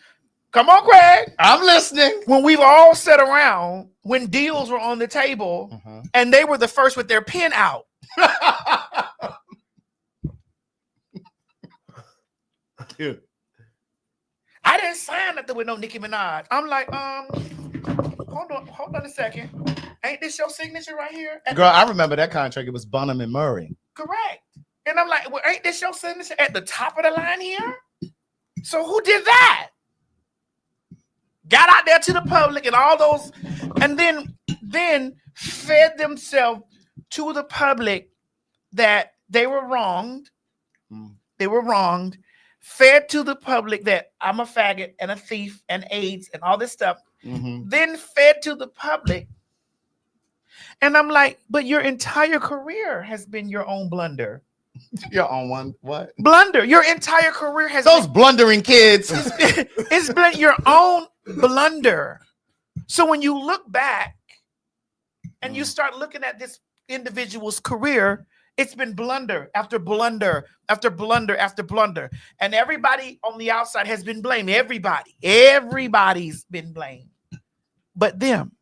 Come on, Craig. I'm listening. When we've all sat around, when deals were on the table, and they were the first with their pen out. Dude. I didn't sign nothing with no Nicki Minaj. I'm like, hold on a second. Ain't this your signature right here? Girl, I remember that contract. It was Bonham and Murray. Correct. And I'm like, well, ain't this your signature at the top of the line here? So who did that? Got out there to the public and all those, and then fed themselves to the public that they were wronged. They were wronged. Fed to the public that I'm a faggot and a thief and AIDS and all this stuff. Then fed to the public. And I'm like, but your entire career has been your own blunder. Your own one, what? Blunder. Your entire career has those blundering kids. It's been your own blunder. So when you look back and you start looking at this individual's career, It's been blunder after blunder after blunder after blunder. And everybody on the outside has been blamed. Everybody. Everybody's been blamed. But them.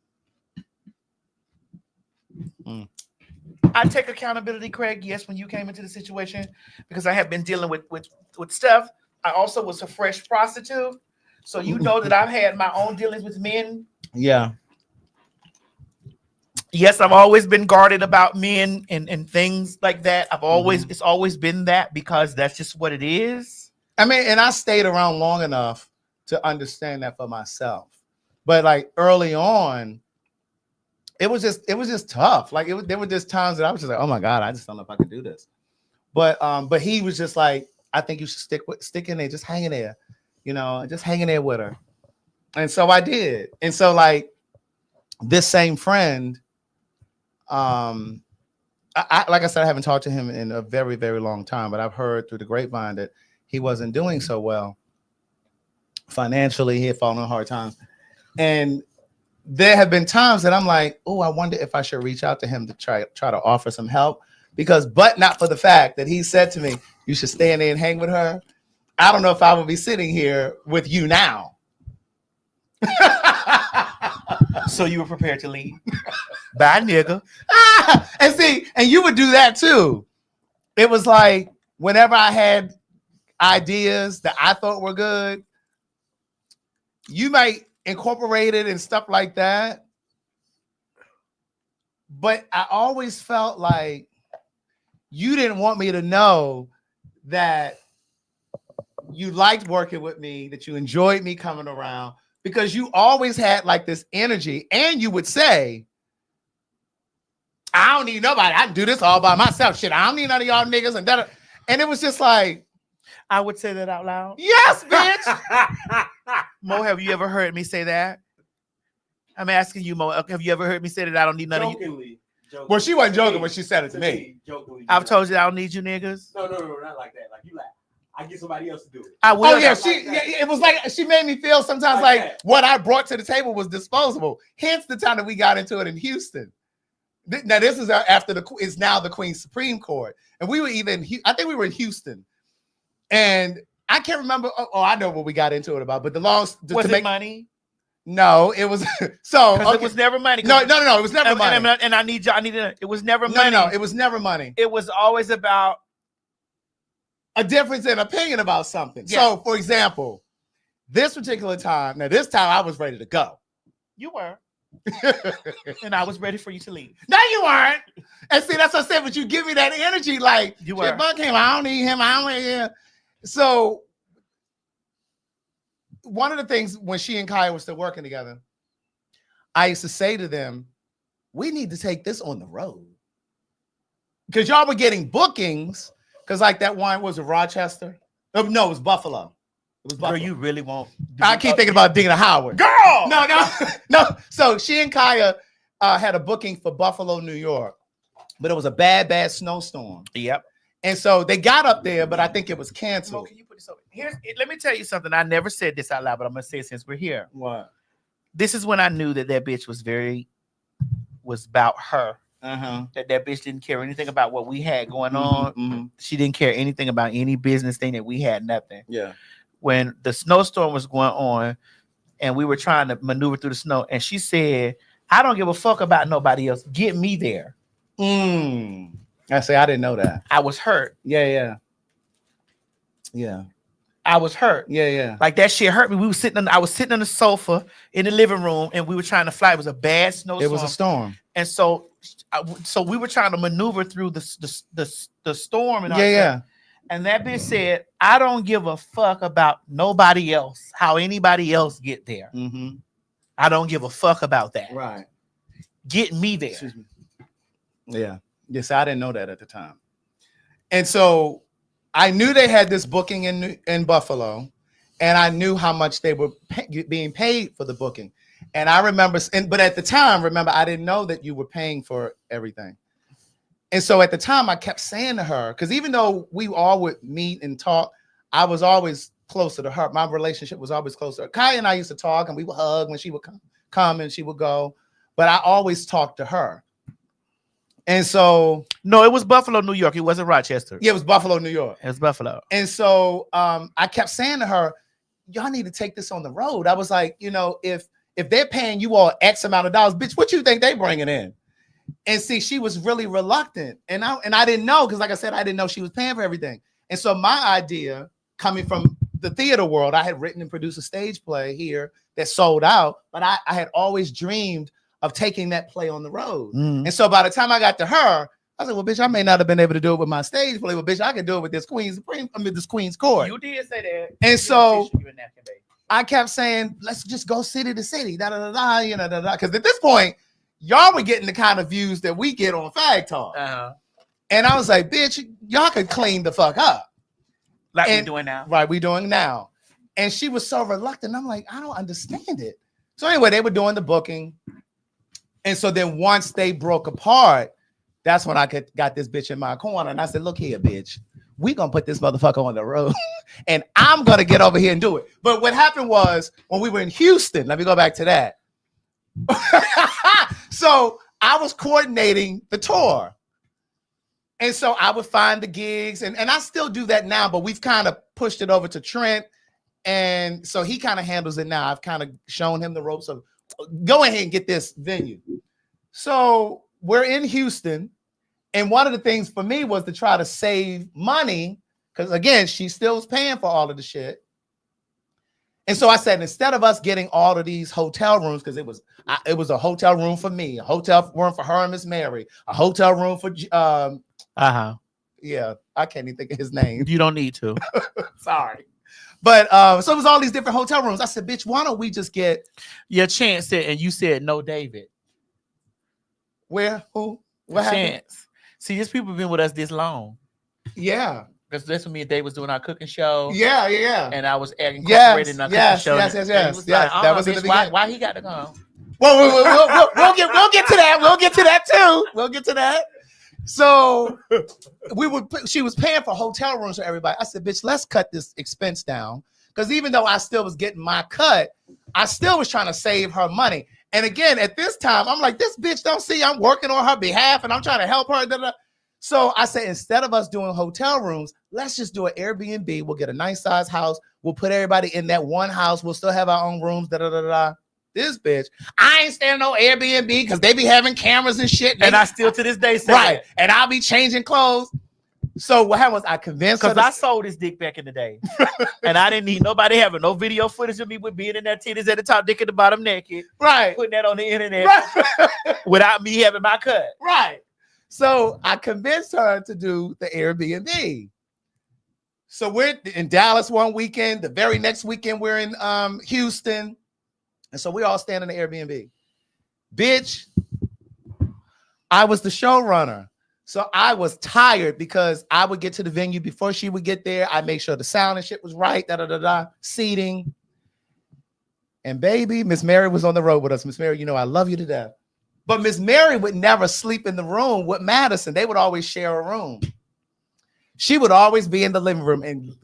I take accountability, Craig. Yes, when you came into the situation, because I have been dealing with stuff. I also was a fresh prostitute. So you know that I've had my own dealings with men. Yeah. Yes, I've always been guarded about men and things like that. I've always, it's always been that because that's just what it is. I mean, and I stayed around long enough to understand that for myself. But like early on, it was just tough. Like there were just times that I was just like, oh my God, I just don't know if I could do this. But he was just like, I think you should stick in there, just hang in there, you know, just hanging there with her. And so I did. And so like this same friend, like I said, I haven't talked to him in a very, very long time, but I've heard through the grapevine that he wasn't doing so well financially. He had fallen on hard times. And there have been times that I'm like, oh, I wonder if I should reach out to him to try to offer some help, but not for the fact that he said to me, you should stay in there and hang with her. I don't know if I would be sitting here with you now. So you were prepared to leave. Bye, nigga. And see, and you would do that too. It was like whenever I had ideas that I thought were good, you might incorporate it and stuff like that. But I always felt like you didn't want me to know that you liked working with me, that you enjoyed me coming around, because you always had like this energy, and you would say, I don't need nobody. I can do this all by myself. Shit, I don't need none of y'all niggas. And it was just like, I would say that out loud. Yes, bitch. Mo, have you ever heard me say that? I'm asking you, Mo, have you ever heard me say that I don't need none of you? Well, she wasn't joking when she said it to me. I've told you I don't need you niggas. No, not like that. Like you laugh. I get somebody else to do it. I will. Oh yeah, it was like she made me feel sometimes like what I brought to the table was disposable. Hence the time that we got into it in Houston. Now this is after it's now the Queen's Supreme Court, and we were I think we were in Houston, and I can't remember. Oh, I know what we got into it about, but was it money? No, it was so. Okay. It was never money. No, it was never money. And I need it. It was never money. No, it was never money. It was always about a difference in opinion about something. Yeah. So, for example, this particular time, now this time I was ready to go. You were. And I was ready for you to leave. No, you weren't. And see, that's what I said, but you give me that energy like, you were. Fuck him, I don't need him, I don't need him. So, one of the things when she and Kaya were still working together, I used to say to them, we need to take this on the road. Because y'all were getting bookings. Because like that one was Rochester. No, it was Buffalo. It was Buffalo. Girl, you really won't. I keep thinking about Dionne Howard. Girl! No. So she and Kaya had a booking for Buffalo, New York. But it was a bad snowstorm. Yep. And so they got up there, but I think it was canceled. Mo, can you put this over? Let me tell you something. I never said this out loud, but I'm going to say it since we're here. What? This is when I knew that bitch was about her. Uh-huh. That bitch didn't care anything about what we had going on. Mm-hmm. She didn't care anything about any business thing that we had, nothing. Yeah. When the snowstorm was going on and we were trying to maneuver through the snow, and she said, I don't give a fuck about nobody else. Get me there. I say I didn't know that. I was hurt. Yeah. I was hurt. Yeah. Like that shit hurt me. I was sitting on the sofa in the living room, and we were trying to fly. It was a bad snowstorm. It was a storm. And so we were trying to maneuver through the storm. And yeah. And that bitch said, I don't give a fuck about nobody else, how anybody else get there. Mm-hmm. I don't give a fuck about that. Right. Get me there. Excuse me. Yeah. Yes, I didn't know that at the time. And so I knew they had this booking in Buffalo, and I knew how much they were being paid for the booking. And I remember, but at the time, I didn't know that you were paying for everything. And so at the time, I kept saying to her, because even though we all would meet and talk, I was always closer to her. My relationship was always closer. Kaya and I used to talk, and we would hug when she would come and she would go. But I always talked to her. And so, No, it was Buffalo, New York. It wasn't Rochester. yeah, it was Buffalo, New York. It was Buffalo. And so I kept saying to her, y'all need to take this on the road. I was like, you know, if they're paying you all X amount of dollars, bitch, what you think they bringing in? And see, she was really reluctant. And I didn't know, because like I said, I didn't know she was paying for everything. And so my idea, coming from the theater world, I had written and produced a stage play here that sold out, but I had always dreamed of taking that play on the road. And so by the time I got to her, I said, well, bitch, I may not have been able to do it with my stage play, but bitch, I can do it with this Queen's Court. You did say that. And so I kept saying, let's just go city to city, you know, because at this point, y'all were getting the kind of views that we get on PhagTawlk. And I was like, bitch, y'all could clean the fuck up. Like we're doing now. Right, we're doing now. And she was so reluctant. I'm like, I don't understand it. So anyway, they were doing the booking. And so then once they broke apart, that's when I got this bitch in my corner. And I said, look here, bitch, we gonna put this motherfucker on the road and I'm gonna get over here and do it. But what happened was when we were in Houston, let me go back to that. So I was coordinating the tour. And so I would find the gigs, and I still do that now, but we've kind of pushed it over to Trent. And so he kind of handles it now. I've kind of shown him the ropes of go ahead and get this venue. So we're in Houston. And one of the things for me was to try to save money, because again, she still was paying for all of the shit. And so I said, instead of us getting all of these hotel rooms, because it was a hotel room for me, a hotel room for her and Miss Mary, a hotel room for yeah, I can't even think of his name. You don't need to. Sorry. But so it was all these different hotel rooms. I said, bitch, why don't we just get your Chance said, and you said no, David. Where? Who? What happened? Chance. See, these people been with us this long. Yeah. That's when me and Dave was doing our cooking show. Yeah. And I was incorporating our cooking show. Yes. That was in the beginning. Why he got to come? Well, we'll get to that. We'll get to that too. We'll get to that. So she was paying for hotel rooms for everybody. I said, bitch, let's cut this expense down. Because even though I still was getting my cut, I still was trying to save her money. And again, at this time, I'm like, this bitch don't see I'm working on her behalf and I'm trying to help her. So I said, instead of us doing hotel rooms, let's just do an Airbnb. We'll get a nice size house. We'll put everybody in that one house. We'll still have our own rooms. This bitch, I ain't staying no Airbnb because they be having cameras and shit. And I still to this day say right. That. And I'll be changing clothes. So what happened was I convinced her. Because I sold this dick back in the day. And I didn't need nobody having no video footage of me with being in that titties at the top, dick at the bottom naked. Right. Putting that on the internet without me having my cut. Right. So I convinced her to do the Airbnb. So we're in Dallas one weekend. The very next weekend, we're in Houston. And so we all stand in the Airbnb. Bitch, I was the showrunner. So I was tired because I would get to the venue before she would get there. I make sure the sound and shit was right, seating. And baby, Miss Mary was on the road with us. Miss Mary, you know, I love you to death. But Miss Mary would never sleep in the room with Madison. They would always share a room. She would always be in the living room. And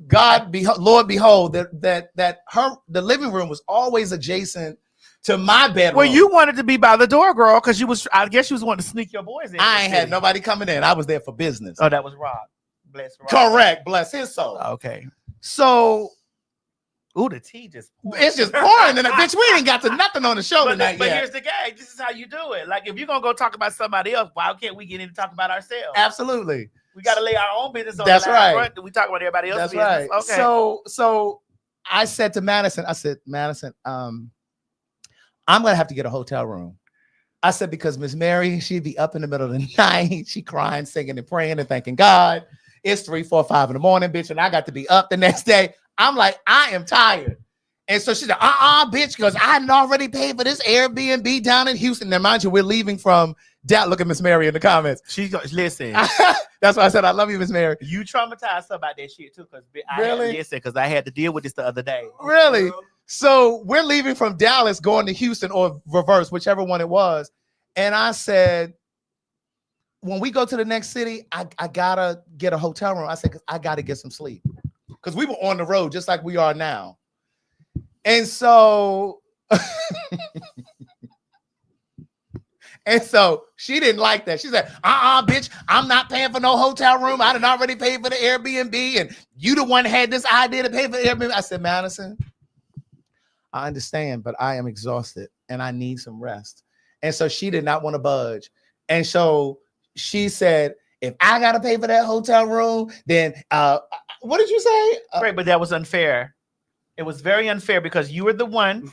Lord behold, the living room was always adjacent to my bedroom. Well, you wanted to be by the door, girl, because I guess you was wanting to sneak your boys in. I ain't had nobody coming in. I was there for business. Oh, that was Rob. Bless Rob. Correct. Bless his soul. Okay. So, ooh, the tea just pouring. It's just pouring. And bitch, we ain't got to nothing on the show tonight. But here's the game. This is how you do it. Like, if you're going to go talk about somebody else, why can't we get in and talk about ourselves? Absolutely. We got to lay our own business on That's the right. front. We talk about everybody else's business. Right. Okay. So I said to Madison, Madison, I'm going to have to get a hotel room. I said, because Miss Mary, she'd be up in the middle of the night. She crying, singing and praying and thanking God. It's 3, 4, 5 in the morning, bitch. And I got to be up the next day. I'm like, I am tired. And so she said, bitch, because I hadn't already paid for this Airbnb down in Houston. Now, mind you, we're leaving from Dallas. Look at Miss Mary in the comments. She goes, listen. That's why I said, I love you, Miss Mary. You traumatized her about that shit, too. Really? Because I had to deal with this the other day. Really? So we're leaving from Dallas, going to Houston, or reverse, whichever one it was. And I said, when we go to the next city, I gotta get a hotel room. I said, because I gotta get some sleep. Because we were on the road just like we are now. And so And so she didn't like that. She said, bitch, I'm not paying for no hotel room. I done already paid for the Airbnb, and you the one had this idea to pay for the Airbnb. I said, Madison, I understand, but I am exhausted and I need some rest. And so she did not want to budge. And so she said, if I got to pay for that hotel room, then what did you say? Right, but that was unfair. It was very unfair because you were the one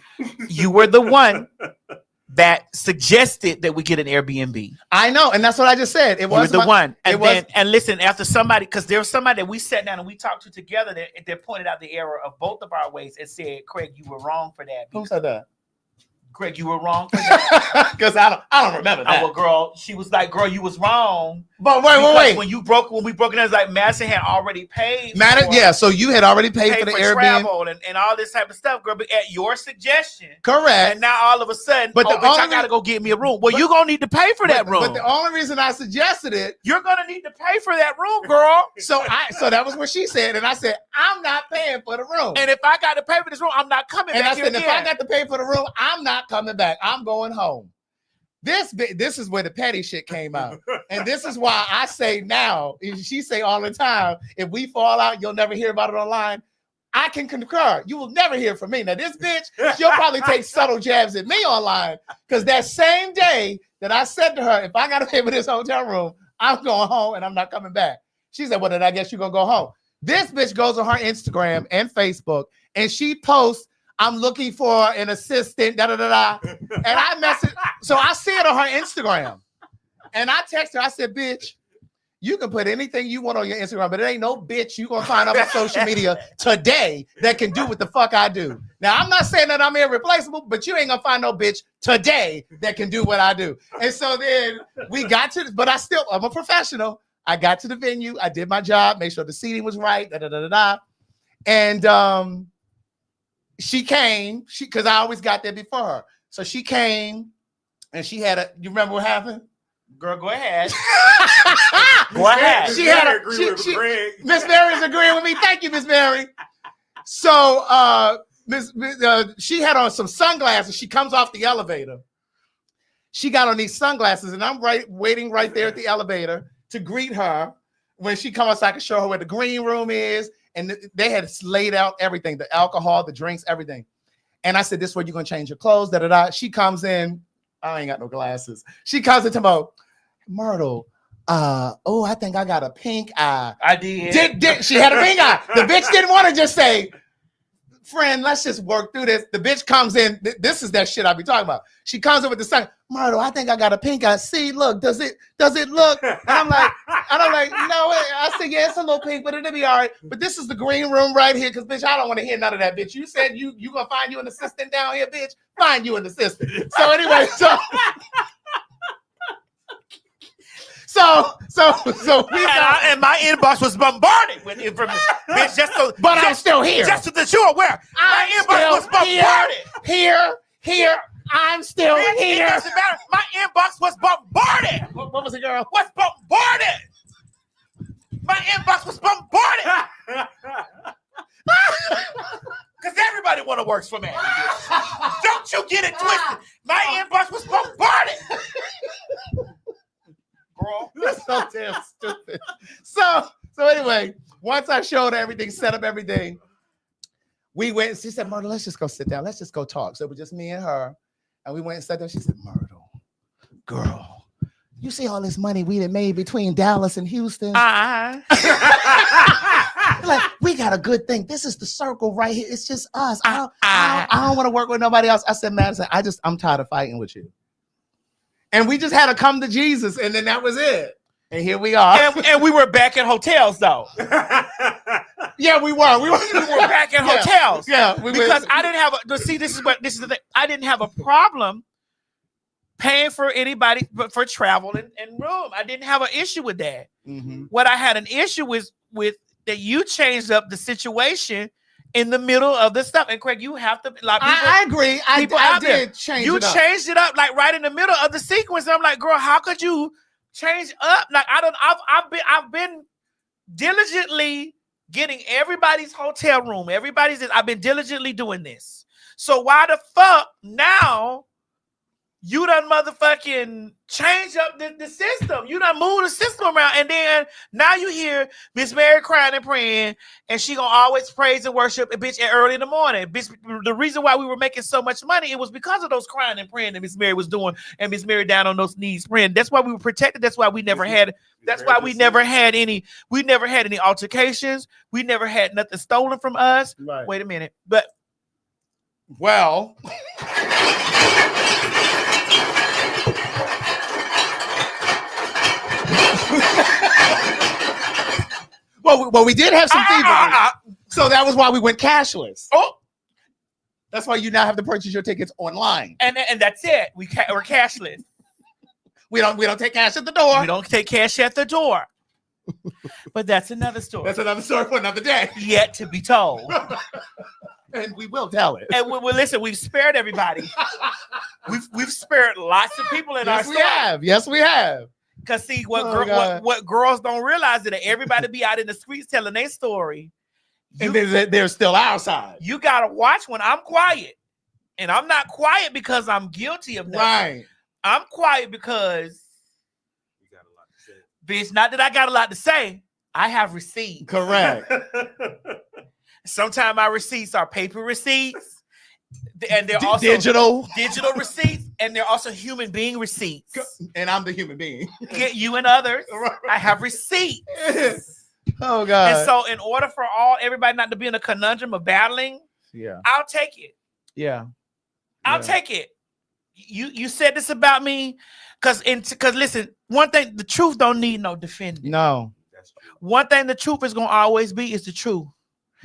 that suggested that we get an Airbnb. I know, and that's what I just said. It was the one. And listen, after somebody, because there was somebody that we sat down and we talked to together that pointed out the error of both of our ways and said, Craig, you were wrong for that. Who said that? Craig, you were wrong for that. Because I don't remember that. Well, girl, she was like, girl, you was wrong. But wait. When we broke it down, it's like Madison had already paid. So you had already paid for the Airbnb travel and all this type of stuff, girl. But at your suggestion, correct. And now all of a sudden, I gotta go get me a room. Well, you're gonna need to pay for that room. But the only reason I suggested it, you're gonna need to pay for that room, girl. So that was what she said, and I said, I'm not paying for the room. And if I got to pay for this room, I'm not coming back. And I said, if I got to pay for the room, I'm not coming back. I'm going home. This is where the petty shit came out. And this is why I say now, she say all the time, if we fall out, you'll never hear about it online. I can concur. You will never hear from me. Now, this bitch, she'll probably take subtle jabs at me online because that same day that I said to her, if I got to pay for this hotel room, I'm going home and I'm not coming back. She said, well, then I guess you're going to go home. This bitch goes on her Instagram and Facebook and she posts, I'm looking for an assistant, And I message, so I see it on her Instagram. And I text her, I said, bitch, you can put anything you want on your Instagram, but it ain't no bitch you gonna find on social media today that can do what the fuck I do. Now, I'm not saying that I'm irreplaceable, but you ain't gonna find no bitch today that can do what I do. And so then we got to, but I'm a professional. I got to the venue, I did my job, made sure the seating was right, And she came, because I always got there before her. So she came and she had you remember what happened? Girl, go ahead. Go ahead. Miss Mary's agreeing with me. Thank you, Miss Mary. So she had on some sunglasses. She comes off the elevator. She got on these sunglasses, and I'm waiting right there at the elevator to greet her when she comes so I can show her where the green room is. And they had laid out everything, the alcohol, the drinks, everything. And I said, this is where you're going to change your clothes. She comes in. I ain't got no glasses. She comes into Myrtle. I think I got a pink eye. I did. She had a pink eye. The bitch didn't want to just say, friend, let's just work through this. The bitch comes in. This is that shit I be talking about. She comes in with the sun. Myrtle, I think I got a pink eye. See, look, does it look? And I'm like, no. I said, yeah, it's a little pink, but it'll be all right. But this is the green room right here, because bitch, I don't want to hear none of that, bitch. You said you gonna find you an assistant down here, bitch. Find you an assistant. So anyway, So and my inbox was bombarded with information. Bitch, I'm still here. Just so that you're aware, my inbox was bombarded. Here. I'm still here. It doesn't matter. My inbox was bombarded. What was it, girl? Was bombarded. My inbox was bombarded. Because everybody want to work for me. Don't you get it twisted. My inbox was bombarded. Girl, you're so damn stupid. So anyway, once I showed her everything, set up everything, we went. She said, Myrtle, let's just go sit down. Let's just go talk. So it was just me and her. And we went and sat down. She said, Myrtle, girl, you see all this money we done made between Dallas and Houston? Like, we got a good thing. This is the circle right here. It's just us. I don't want to work with nobody else. I said, Madison, I'm tired of fighting with you. And we just had to come to Jesus, and then that was it. And here we are. And we were back at hotels, though. Yeah, we were. We were back at hotels. Yeah, because I didn't have this is the thing. I didn't have a problem paying for anybody for travel and room. I didn't have an issue with that. Mm-hmm. What I had an issue with that you changed up the situation in the middle of the stuff. And Craig, you have to like people, I agree. I did change you it up. changed it up like right in the middle of the sequence. I'm like, girl, how could you change up? Like I've been diligently getting everybody's hotel room. I've been diligently doing this. So why the fuck now you done motherfucking change up the system. You done move the system around. And then now you hear Miss Mary crying and praying, and she gonna always praise and worship a bitch early in the morning. Bitch, the reason why we were making so much money, it was because of those crying and praying that Miss Mary was doing, and Miss Mary down on those knees praying. That's why we were protected. That's why we never had any altercations. We never had nothing stolen from us. Right. Wait a minute. But well, well, we did have some thievery, so that was why we went cashless. Oh, that's why you now have to purchase your tickets online, and that's it. We're cashless. We don't take cash at the door. We don't take cash at the door. But that's another story. That's another story for another day. Yet to be told. And we will tell it. And listen, we've spared everybody. we've spared lots of people in our story. Yes, we have. Because see, what girls don't realize is that everybody be out in the streets telling their story. And they're still outside. You gotta watch when I'm quiet. And I'm not quiet because I'm guilty of nothing. Right. I'm quiet because you got a lot to say. Bitch, not that I got a lot to say. I have receipts. Correct. Sometimes my receipts are paper receipts, and they're also digital receipts, and they're also human being receipts. And I'm the human being. Get you and others. I have receipts. Oh God. And so, in order for everybody not to be in a conundrum of battling, I'll take it. Yeah, I'll take it. You said this about me, because listen, one thing, the truth don't need no defending. No. One thing the truth is gonna always be is the truth.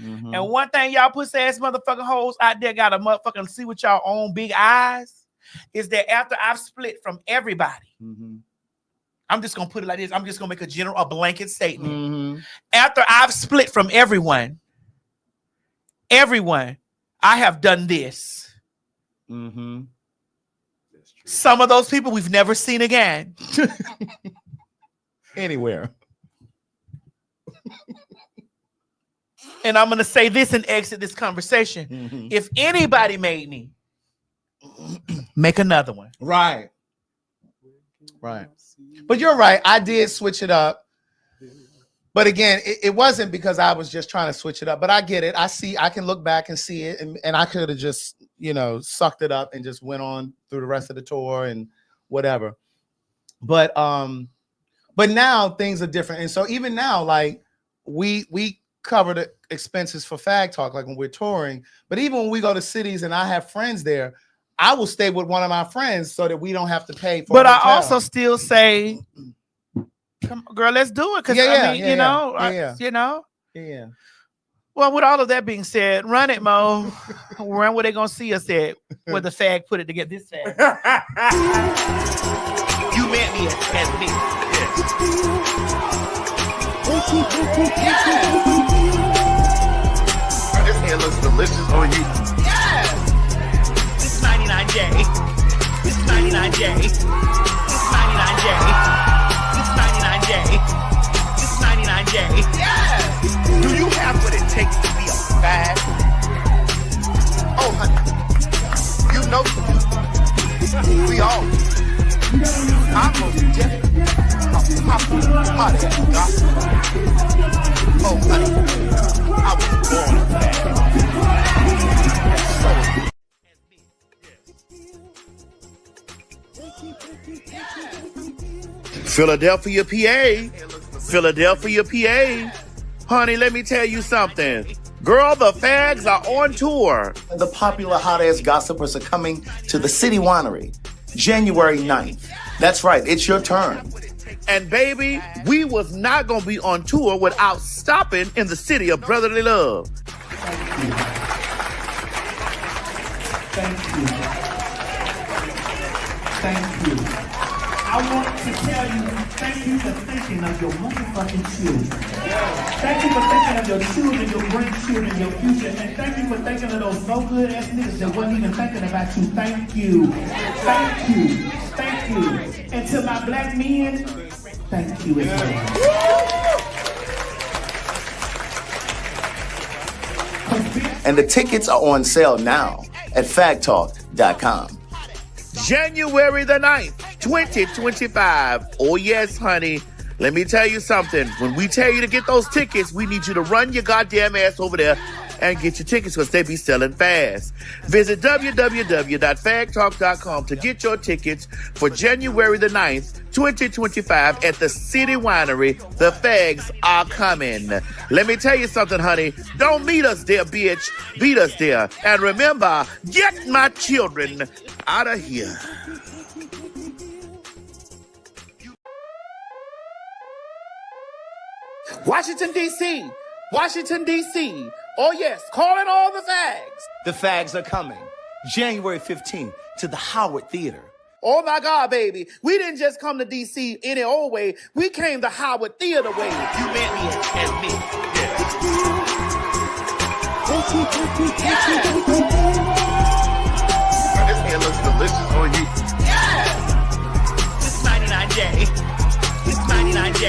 Mm-hmm. And one thing y'all pussy ass motherfucking hoes out there gotta motherfucking see with y'all own big eyes is that after I've split from everybody, I'm just gonna put it like this. I'm just gonna make a blanket statement. After I've split from everyone, I have done this. Some of those people we've never seen again. Anywhere. And I'm going to say this and exit this conversation. If anybody made me, make another one. Right. But you're right. I did switch it up. But again, it wasn't because I was just trying to switch it up. But I get it. I can look back and see it. And I could have just, sucked it up and just went on through the rest of the tour and whatever. But now things are different. And so even now, like we cover the expenses for PhagTawlk, like when we're touring. But even when we go to cities and I have friends there, I will stay with one of my friends so that we don't have to pay for. But I also still say, come on, girl, let's do it. Because you know. Well, with all of that being said, run it, Mo. Run where they gonna see us at. Where the Phag put it to get this Phag. You met me at me. This hair looks delicious on you. Yes. This 99J. This 99J. This 99J. This 99J. This 99J. Yes. Do you have what it takes to be a fag? Oh, honey. You know you. We all do. I'm most definitely a hot gospel. Oh, honey. I was born a fag. Philadelphia, PA. Philadelphia, PA. Honey, let me tell you something. Girl, the Phags are on tour. The popular hot-ass gossipers are coming to the City Winery, January 9th. That's right, it's your turn. And baby, we was not going to be on tour without stopping in the city of brotherly love. Thank you. I want to tell you, thank you for thinking of your motherfucking children. Thank you for thinking of your children, your grandchildren, your future. And thank you for thinking of those no good ass niggas that wasn't even thinking about you. Thank you. Thank you. Thank you. And to my black men, thank you as well. And the tickets are on sale now at PhagTawlk.com. January the 9th, 2025. Oh, yes, honey. Let me tell you something. When we tell you to get those tickets, we need you to run your goddamn ass over there and get your tickets because they be selling fast. Visit www.PhagTawlk.com to get your tickets for January the 9th, 2025 at the City Winery. The Phags are coming. Let me tell you something, honey. Don't meet us there, bitch. Beat us there. And remember, get my children out of here. Washington, D.C. Washington, D.C. Oh, yes. Calling all the Phags. The Phags are coming January 15th to the Howard Theater. Oh, my God, baby. We didn't just come to D.C. any old way. We came the Howard Theater way. You met me as me. This man looks delicious on you. This 99J. This 99J.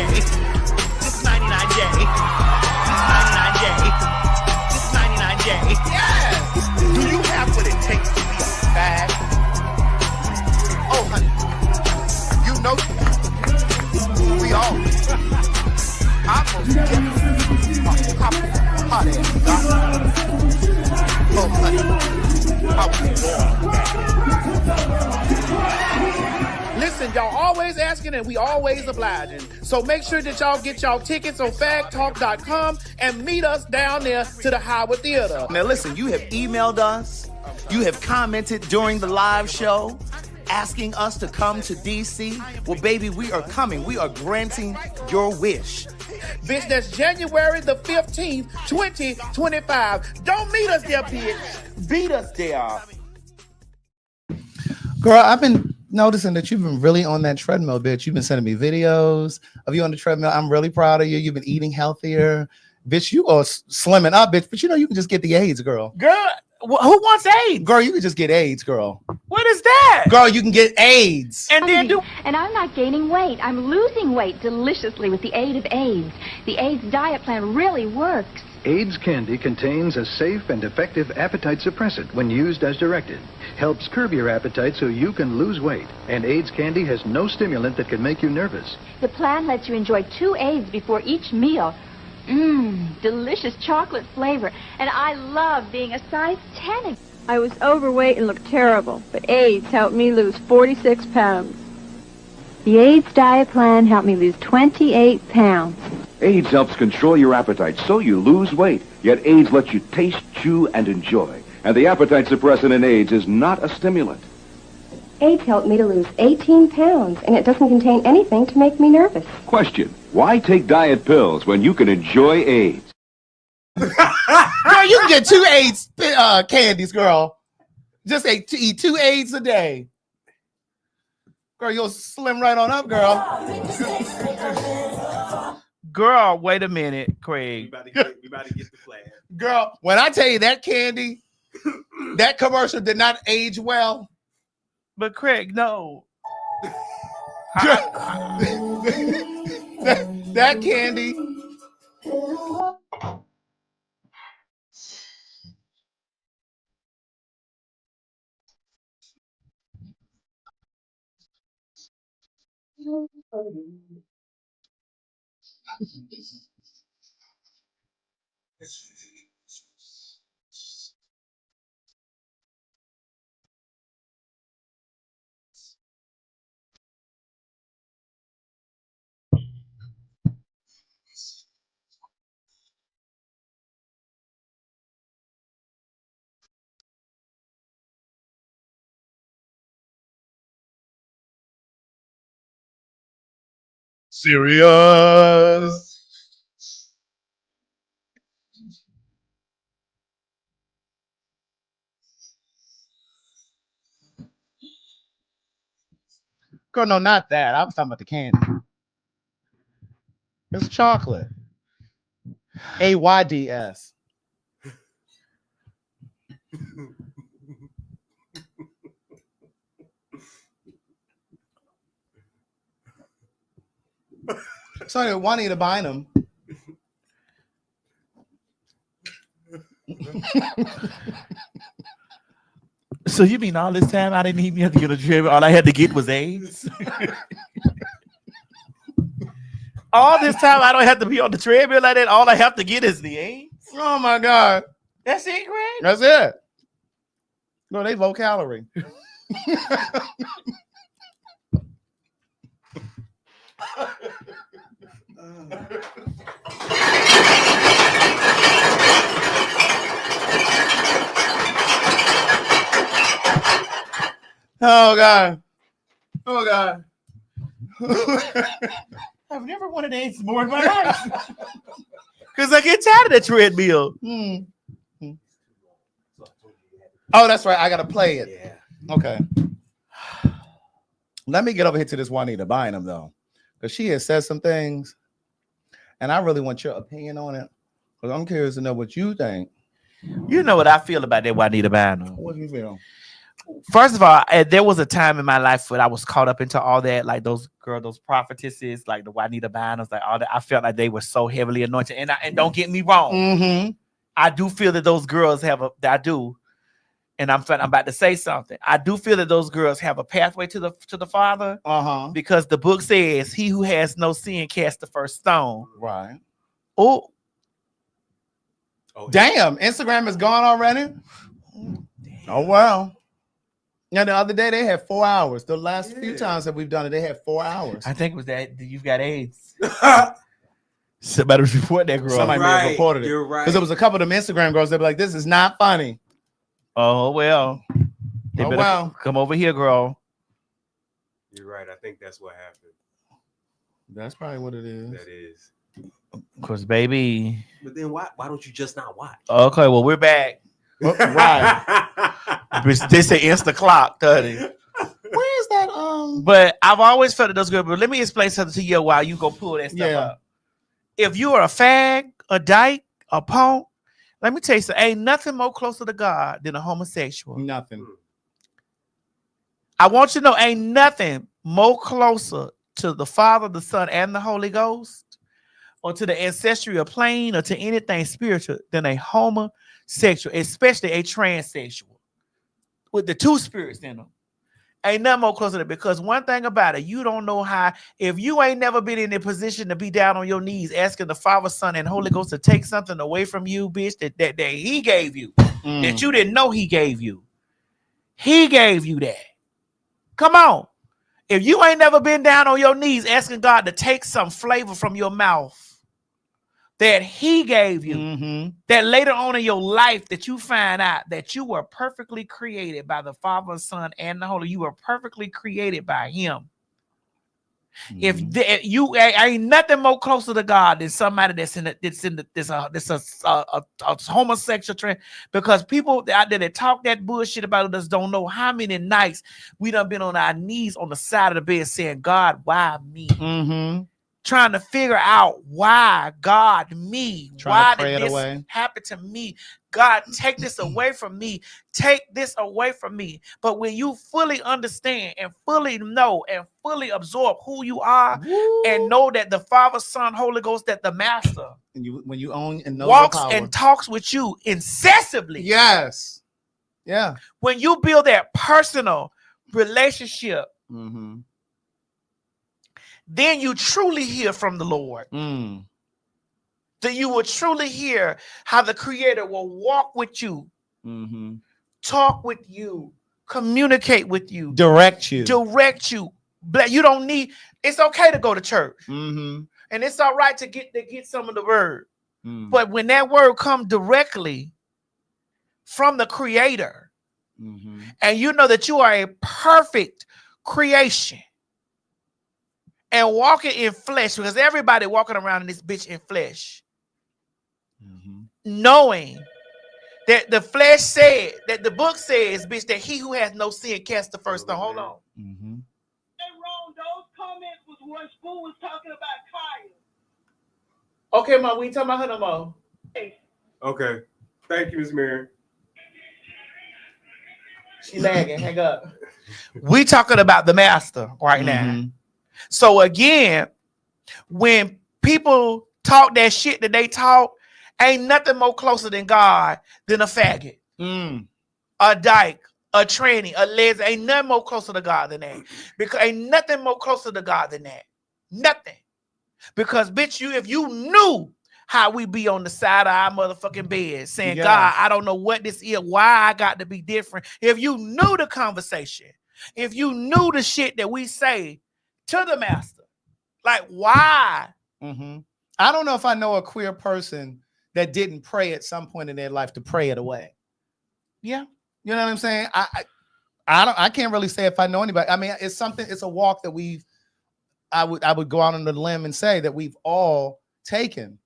This 99J. This 99J. This 99J. Yes! Do you have what it takes to be a fag? Oh, honey. You know we all. I'm most definitely hot ass. Oh, honey. I was born. Listen, y'all always asking and we always obliging. So make sure that y'all get y'all tickets on PhagTawlk.com and meet us down there to the Howard Theater. Now listen, you have emailed us, you have commented during the live show, asking us to come to DC. Well, baby, we are coming. We are granting your wish. Bitch, that's January the 15th, 2025. Don't meet us there, bitch. Beat us there. Girl, I've been noticing that you've been really on that treadmill, bitch. You've been sending me videos of you on the treadmill. I'm really proud of you. You've been eating healthier. Bitch, you are slimming up, bitch. But you know you can just get the AIDS, girl. Girl, who wants AIDS? Girl, you can just get AIDS, girl. What is that? Girl, you can get AIDS. And then do... And I'm not gaining weight. I'm losing weight deliciously with the aid of AIDS. The AIDS diet plan really works. AIDS candy contains a safe and effective appetite suppressant when used as directed. Helps curb your appetite so you can lose weight. And AIDS candy has no stimulant that can make you nervous. The plan lets you enjoy 2 AIDS before each meal. Delicious chocolate flavor. And I love being a size 10. I was overweight and looked terrible, but AIDS helped me lose 46 pounds. The AIDS diet plan helped me lose 28 pounds. AIDS helps control your appetite so you lose weight. Yet AIDS lets you taste, chew, and enjoy. And the appetite suppressant in AIDS is not a stimulant. AIDS helped me to lose 18 pounds, and it doesn't contain anything to make me nervous. Question: why take diet pills when you can enjoy AIDS? Girl, you can get 2 AIDS candies, girl. Just eat 2 AIDS a day. Girl, you'll slim right on up, girl. Girl, wait a minute, Craig. We about to get the flag. Girl, when I tell you that candy, that commercial did not age well. But Craig, no. that candy. Serious. Girl, no, not that. I was talking about the candy. It's chocolate. AIDS. So Juanita buying them. So you mean all this time I didn't even have to get a treadmill? All I had to get was AIDS? All this time I don't have to be on the treadmill like that. All I have to get is the AIDS. Oh my God. That's it, Greg? That's it. No, they vote calorie. Oh God. Oh God. I've never wanted AIDS more in my life. Because I get tired of that treadmill. Oh, that's right. I gotta play it. Yeah. Okay. Let me get over here to this Juanita Bynum though, because she has said some things, and I really want your opinion on it. Because I'm curious to know what you think. You know what I feel about that Juanita Bynum. What do you feel? First of all, there was a time in my life when I was caught up into all that, like those prophetesses, like the Juanita Bynums, like all that. I felt like they were so heavily anointed. And don't get me wrong, I do feel that those girls I do. And I'm about to say something. I do feel that those girls have a pathway to the Father, because the book says, "He who has no sin cast the first stone." Right. Oh, damn! Instagram is gone already. Oh wow! Yeah, the other day they had 4 hours. The last few times that we've done it, they had 4 hours. I think it was that you've got AIDS. Somebody was reporting that girl. Somebody may have reported it. You're right. Because there was a couple of them Instagram girls that be like, "This is not funny." Oh well. They better come over here, girl. You're right. I think that's what happened. That's probably what it is. That is. Because baby. But then why don't you just not watch? Okay, well we're back. Right. They say Insta clock 30. Where is that? But I've always felt that those good. But let me explain something to you while you go pull that stuff up. If you are a fag, a dyke, a punk, let me tell you something. Ain't nothing more closer to God than a homosexual. Nothing. I want you to know, ain't nothing more closer to the Father, the Son, and the Holy Ghost, or to the ancestral plane, or to anything spiritual than a homosexual, especially a transsexual, with the two spirits in them. Ain't nothing more closer to that, because one thing about it, you don't know how, if you ain't never been in a position to be down on your knees asking the Father, Son, and Holy Ghost to take something away from you, bitch, that he gave you, that you didn't know he gave you. He gave you that. Come on. If you ain't never been down on your knees asking God to take some flavor from your mouth that he gave you, that later on in your life that you find out that you were perfectly created by the Father, Son, and the Holy, you were perfectly created by him. If you ain't nothing more closer to God than somebody that's a homosexual trend, because people out there that talk that bullshit about us don't know how many nights we done been on our knees on the side of the bed saying, "God, why me?" Trying to figure out why God me, why did this happen to me? God, take this away from me. Take this away from me. But when you fully understand and fully know and fully absorb who you are, and know that the Father, Son, Holy Ghost, that the Master, and when you own and know walks the power and talks with you incessantly. Yes. Yeah. When you build that personal relationship, then you truly hear from the Lord. Then you will truly hear how the Creator will walk with you, talk with you, communicate with you, direct you. You don't need. It's okay to go to church, and it's all right to get some of the word. But when that word comes directly from the Creator, and you know that you are a perfect creation, and walking in flesh, because everybody walking around in this bitch in flesh, knowing that the flesh said, that the book says, bitch, that he who has no sin cast the first stone. Hold on. wrong. Those comments was when school was talking about Kaya. Okay, Mom, we ain't talking about her no more. Okay. Thank you, Ms. Mary. She lagging. Hang up. We talking about the Master right now. So again, when people talk that shit that they talk, ain't nothing more closer than God than a faggot, a dyke, a tranny, a lesbian. Ain't nothing more closer to God than that. Because ain't nothing more closer to God than that. Nothing. Because bitch, if you knew how we be on the side of our motherfucking bed saying, Yes. God, I don't know what this is, why I got to be different. If you knew the conversation, if you knew the shit that we say to the master, like why? Mm-hmm. I don't know if I know a queer person that didn't pray at some point in their life to pray it away. Yeah. You know what I'm saying? I can't really say if I know anybody. I mean, it's a walk that I would go out on the limb and say that we've all taken,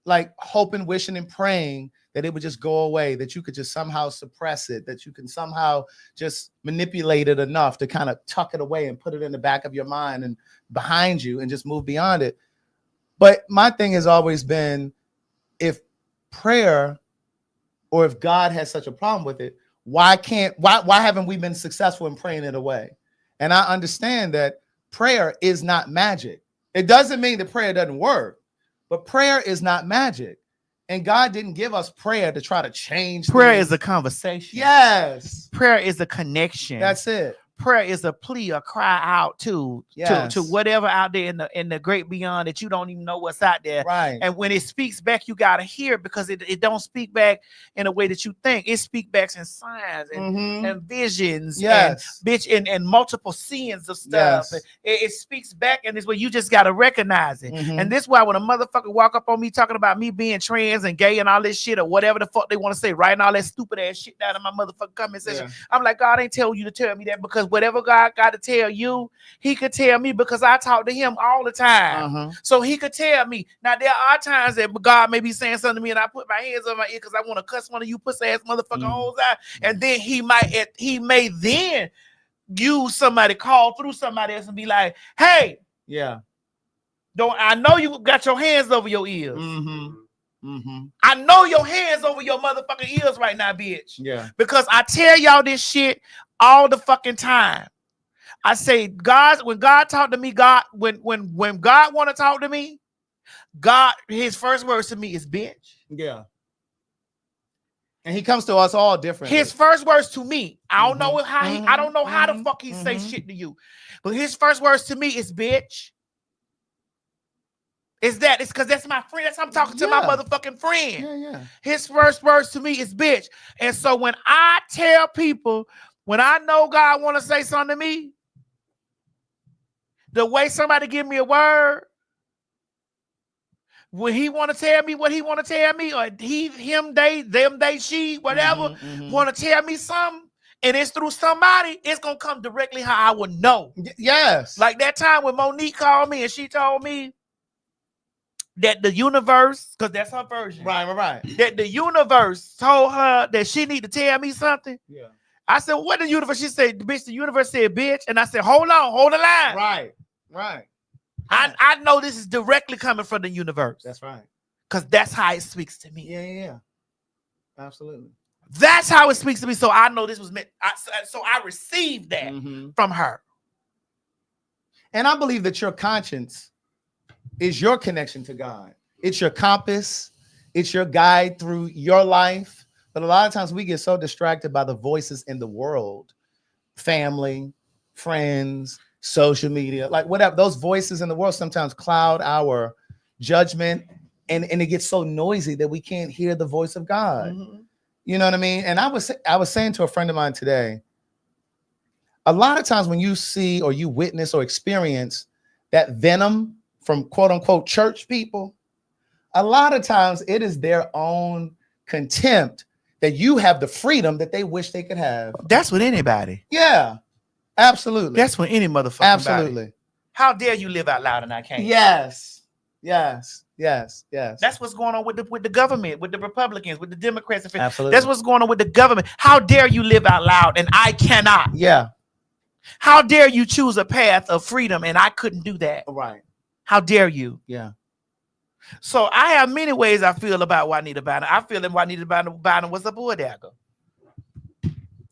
like hoping, wishing, and praying that it would just go away, that you could just somehow suppress it, that you can somehow just manipulate it enough to kind of tuck it away and put it in the back of your mind and behind you and just move beyond it. But my thing has always been, if prayer, or if God has such a problem with it, why haven't we been successful in praying it away? And I understand that prayer is not magic. It doesn't mean that prayer doesn't work, but prayer is not magic. And God didn't give us prayer to try to change Prayer things. is a conversation. Yes. Prayer is a connection. That's it. Prayer is a plea, a cry out to whatever out there in the great beyond that you don't even know what's out there. Right. And when it speaks back, you gotta hear it, because it don't speak back in a way that you think. It speaks back in signs and visions, Yes. and multiple scenes of stuff. Yes. It speaks back, and it's where you just gotta recognize it. Mhm. And this is why when a motherfucker walk up on me talking about me being trans and gay and all this shit or whatever the fuck they want to say, writing all that stupid ass shit down in my motherfucking comment section, I'm like, God ain't telling you to tell me that, because whatever God got to tell you, he could tell me, because I talk to him all the time. So he could tell me. Now, there are times that God may be saying something to me and I put my hands on my ear because I want to cuss one of you pussy ass motherfucking hoes out. And then he may then use somebody, call through somebody else and be like, hey, I know you got your hands over your ears. I know your hands over your motherfucking ears right now, bitch. Yeah. Because I tell y'all this shit all the fucking time. I say, when God talk to me, when God want to talk to me, God, his first words to me is bitch. Yeah. And he comes to us all different. His first words to me, I don't know how I don't know how the fuck he say shit to you, but his first words to me is bitch. It's because that's my friend. That's I'm talking to my motherfucking friend. Yeah. His first words to me is bitch. And so when I tell people, when I know God want to say something to me, the way somebody give me a word, when he want to tell me what he want to tell me, or he, him, they, them, they, she, whatever, want to tell me something, and it's through somebody, it's going to come directly how I would know. Yes. Like that time when Monique called me and she told me that the universe, because that's her version. Right. That the universe told her that she need to tell me something. Yeah. I said, what the universe? She said, bitch, the universe said, bitch. And I said, hold on, hold the line. Right. I know this is directly coming from the universe. That's right. Because that's how it speaks to me. Yeah. Absolutely. That's how it speaks to me. So I know this was meant. So I received that from her. And I believe that your conscience is your connection to God. It's your compass. It's your guide through your life. But a lot of times we get so distracted by the voices in the world, family, friends, social media, like whatever. Those voices in the world sometimes cloud our judgment, and it gets so noisy that we can't hear the voice of God. You know what I mean? And I was saying to a friend of mine today, a lot of times when you see or you witness or experience that venom from quote unquote church people, a lot of times it is their own contempt that you have the freedom that they wish they could have. That's with anybody. Yeah, absolutely. That's with any motherfucker. Absolutely. Body. How dare you live out loud and I can't? Yes. That's what's going on with the government, with the Republicans, with the Democrats. Absolutely. That's what's going on with the government. How dare you live out loud and I cannot? Yeah. How dare you choose a path of freedom and I couldn't do that? Right. How dare you? Yeah. So I have many ways I feel about Juanita Bynum. I feel that Juanita Bynum was a bulldagger.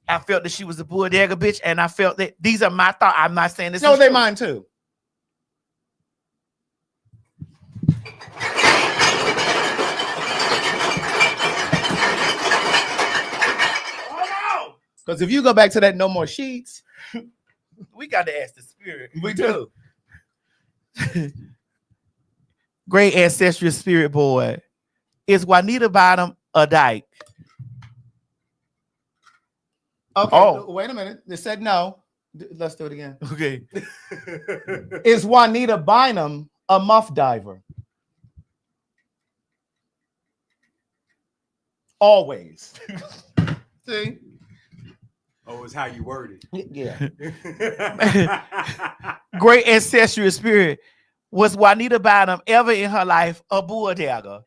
I felt that she was a bulldagger bitch, and I felt that these are my thoughts. I'm not saying this. No, is they true. mine too. Because if you go back to that no more sheets, We got to ask the spirit. we do. Great ancestral spirit boy. Is Juanita Bottom a dyke? Okay, Oh. wait a minute. They said no. Let's do it again. Okay. Is Juanita Bynum a muff diver? Always. See? Oh, it's how you word Yeah. Great ancestral spirit. Was Juanita Bottom ever in her life a bull dagger?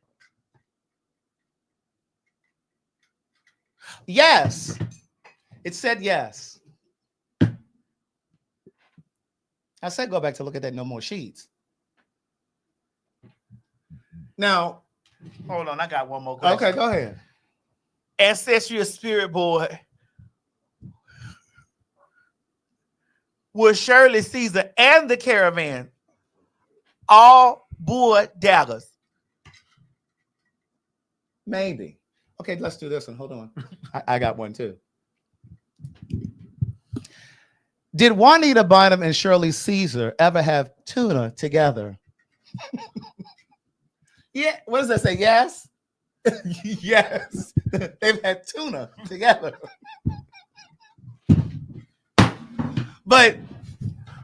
Yes. It said yes. I said go back to look at that no more sheets. Now, Hold on, I got one more question. okay, go ahead. Ancestral spirit boy. Was Shirley Caesar and the caravan all bull daggers? Maybe. Okay, let's do this one. Hold on. I got one too. Did Juanita Bynum and Shirley Caesar ever have tuna together? Yeah. What does that say? Yes. Yes. They've had tuna together. But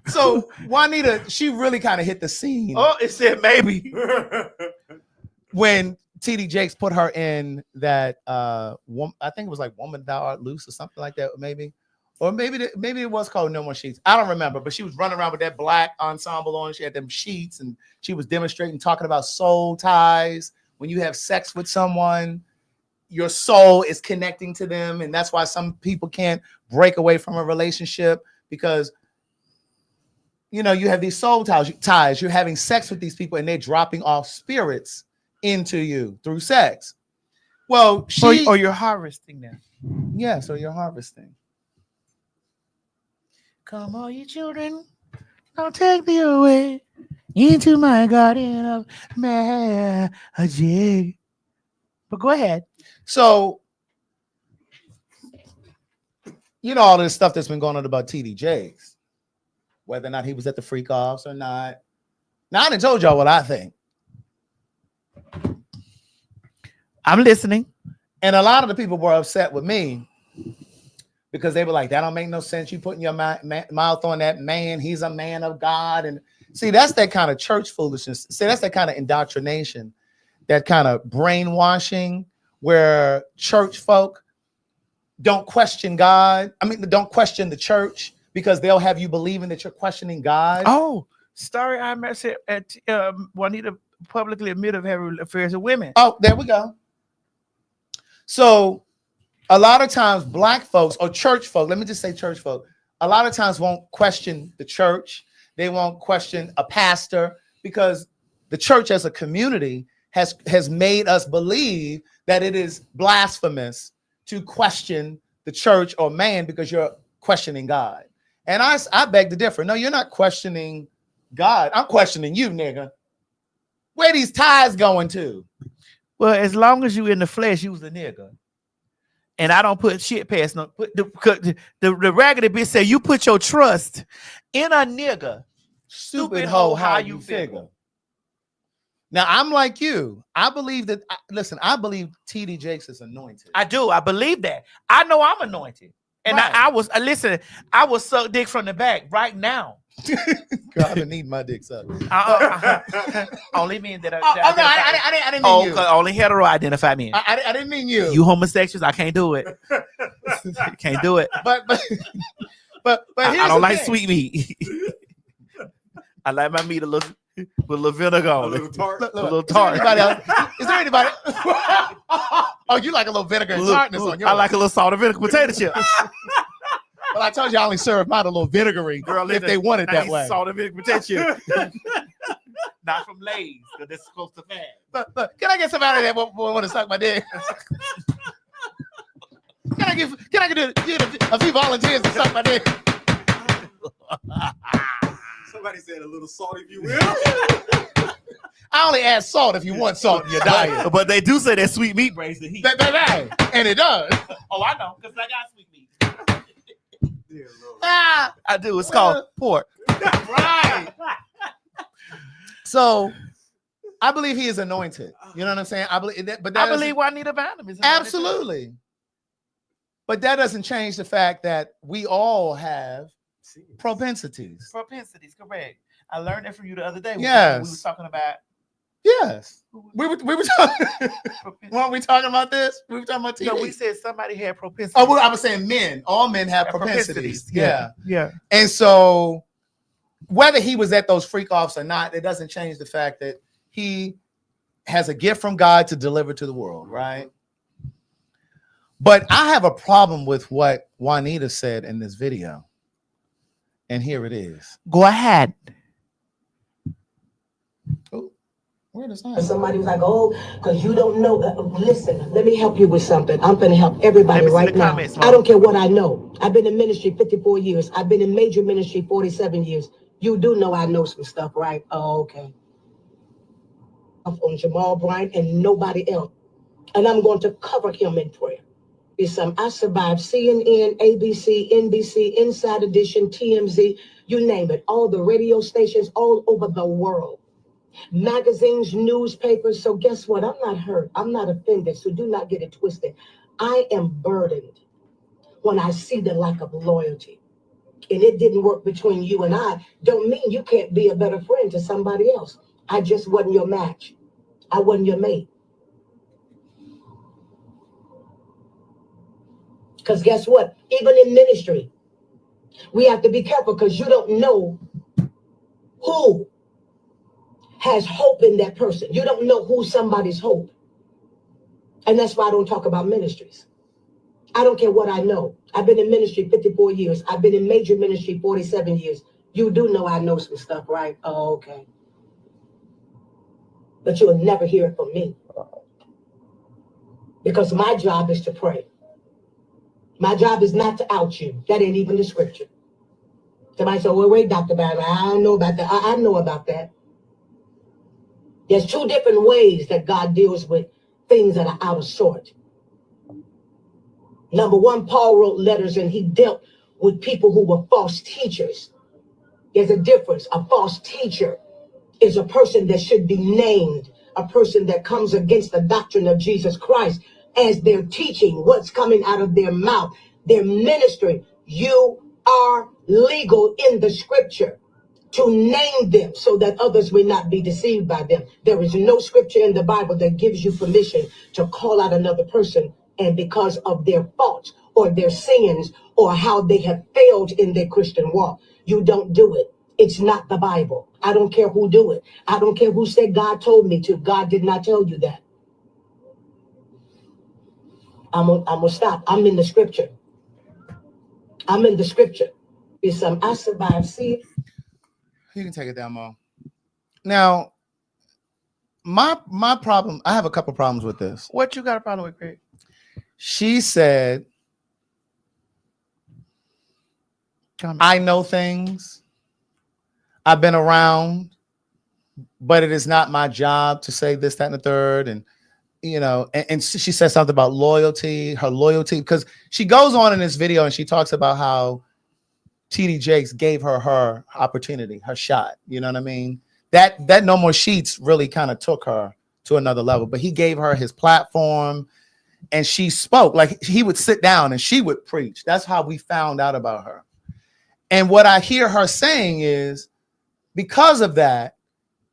so Juanita, she really kind of hit the scene. Oh, it said maybe. When TD Jakes put her in that I think it was like Woman Thou Art Loose or something like that, maybe. Or maybe it was called No More Sheets. I don't remember, but she was running around with that black ensemble on. She had them sheets and she was demonstrating, talking about soul ties. When you have sex with someone, your soul is connecting to them. And that's why some people can't break away from a relationship because, you know, you have these soul ties. You're having sex with these people and they're dropping off spirits into you through sex. Well, or you're harvesting them. Yeah, so you're harvesting. Come on, you children, don't take me away into my garden of magic. But go ahead. So, you know all this stuff that's been going on about TD Jakes, whether or not he was at the freak offs or not. Now, I done told y'all what I think. I'm listening. And a lot of the people were upset with me because they were like, that don't make no sense. You putting your mouth on that man. He's a man of God. And see, that's that kind of church foolishness. See, that's that kind of indoctrination, that kind of brainwashing where church folk don't question God. I mean, don't question the church because they'll have you believing that you're questioning God. Oh, sorry, I messed at Juanita publicly admitted having affairs with women. Oh, there we go. So a lot of times black folks or church folk, let me just say church folk, a lot of times won't question the church. They won't question a pastor because the church as a community has made us believe that it is blasphemous to question the church or man because you're questioning God. And I beg to differ. No, you're not questioning God. I'm questioning you, nigga. Where these ties going to? Well, as long as you in the flesh, you's a nigga. And I don't put shit past no. The raggedy bitch say you put your trust in a nigga. Stupid hoe, how you figure. Now, I'm like you. I believe that, listen, I believe TD Jakes is anointed. I do. I believe that. I know I'm anointed. And right. I was, listen, I will suck dick from the back right now. God, I need my dick sucked. Only men that are. I didn't mean you. Only hetero identify men. I didn't mean you. You homosexuals, I can't do it. Can't do it. But I don't like sweet meat. I like my meat a little with a little vinegar on it. A little tart. A little tart. Is there anybody? Oh, you like a little vinegar and tartness on yours. I like a little salt and vinegar potato chip. Well, I told you I only serve mine a little vinegary if they want it that way. Salt and vinegar potato chip. Not from Lay's, because this is close to Phag. But can I get somebody that want to suck my dick? Can I get a few volunteers to suck my dick? Somebody said a little salt, if you will. I only add salt if you want salt in your diet. But they do say that sweet meat brings the heat. And it does. Oh, I know, because I got sweet meat. I do. It's called pork. Right. So I believe he is anointed. You know what I'm saying? I believe that, but I believe Juanita Bynum is anointed. absolutely. But that doesn't change the fact that we all have propensities. Propensities, correct. I learned that from you the other day. Yes. We were talking about. Yes. We were talking. Weren't we talking about this? We were talking about TV. No, we said somebody had propensities. Oh, well, I was saying men. All men have propensities. Yeah. Yeah. And so whether he was at those freak offs or not, it doesn't change the fact that he has a gift from God to deliver to the world, right? But I have a problem with what Juanita said in this video. And here it is. Go ahead. Oh, where does that? Somebody was like, oh, because you don't know. Listen, let me help you with something. I'm going to help everybody right now. I don't care what I know. I've been in ministry 54 years. I've been in major ministry 47 years. You do know I know some stuff, right? Oh, okay. On Jamal Bryant and nobody else. And I'm going to cover him in prayer. I survived CNN, ABC, NBC, Inside Edition, TMZ, you name it. All the radio stations all over the world. Magazines, newspapers. So guess what? I'm not hurt. I'm not offended. So do not get it twisted. I am burdened when I see the lack of loyalty. And it didn't work between you and I. Don't mean you can't be a better friend to somebody else. I just wasn't your match. I wasn't your mate. Because guess what? Even in ministry, we have to be careful because you don't know who has hope in that person. You don't know who's somebody's hope. And that's why I don't talk about ministries. I don't care what I know. I've been in ministry 54 years. I've been in major ministry 47 years. You do know I know some stuff, right? Oh, okay. But you will never hear it from me. Because my job is to pray. My job is not to out you. That ain't even the scripture. Somebody said, well, wait, Dr. Barry, I don't know about that. I know about that. There's two different ways that God deals with things that are out of sort. Number one, Paul wrote letters and he dealt with people who were false teachers. There's a difference. A false teacher is a person that should be named, a person that comes against the doctrine of Jesus Christ as they're teaching what's coming out of their mouth. They're ministering. You are legal in the scripture to name them so that others will not be deceived by them. There is no scripture in the Bible that gives you permission to call out another person and because of their faults or their sins or how they have failed in their Christian walk. You don't do it. It's not the Bible. I don't care who do it. I don't care who said God told me to. God did not tell you that. I'm gonna stop. I'm in the scripture. I'm in the scripture. It's I survived. See, you can take it down, Mo. Now, my problem. I have a couple problems with this. What you got a problem with, Craig? She said, "I know things. I've been around, but it is not my job to say this, that, and the third." And you know, and she said something about loyalty, her loyalty, because she goes on in this video and she talks about how TD Jakes gave her opportunity, her shot. You know what I mean? That No More Sheets really kind of took her to another level, but he gave her his platform and she spoke. Like he would sit down and she would preach. That's how we found out about her. And what I hear her saying is because of that,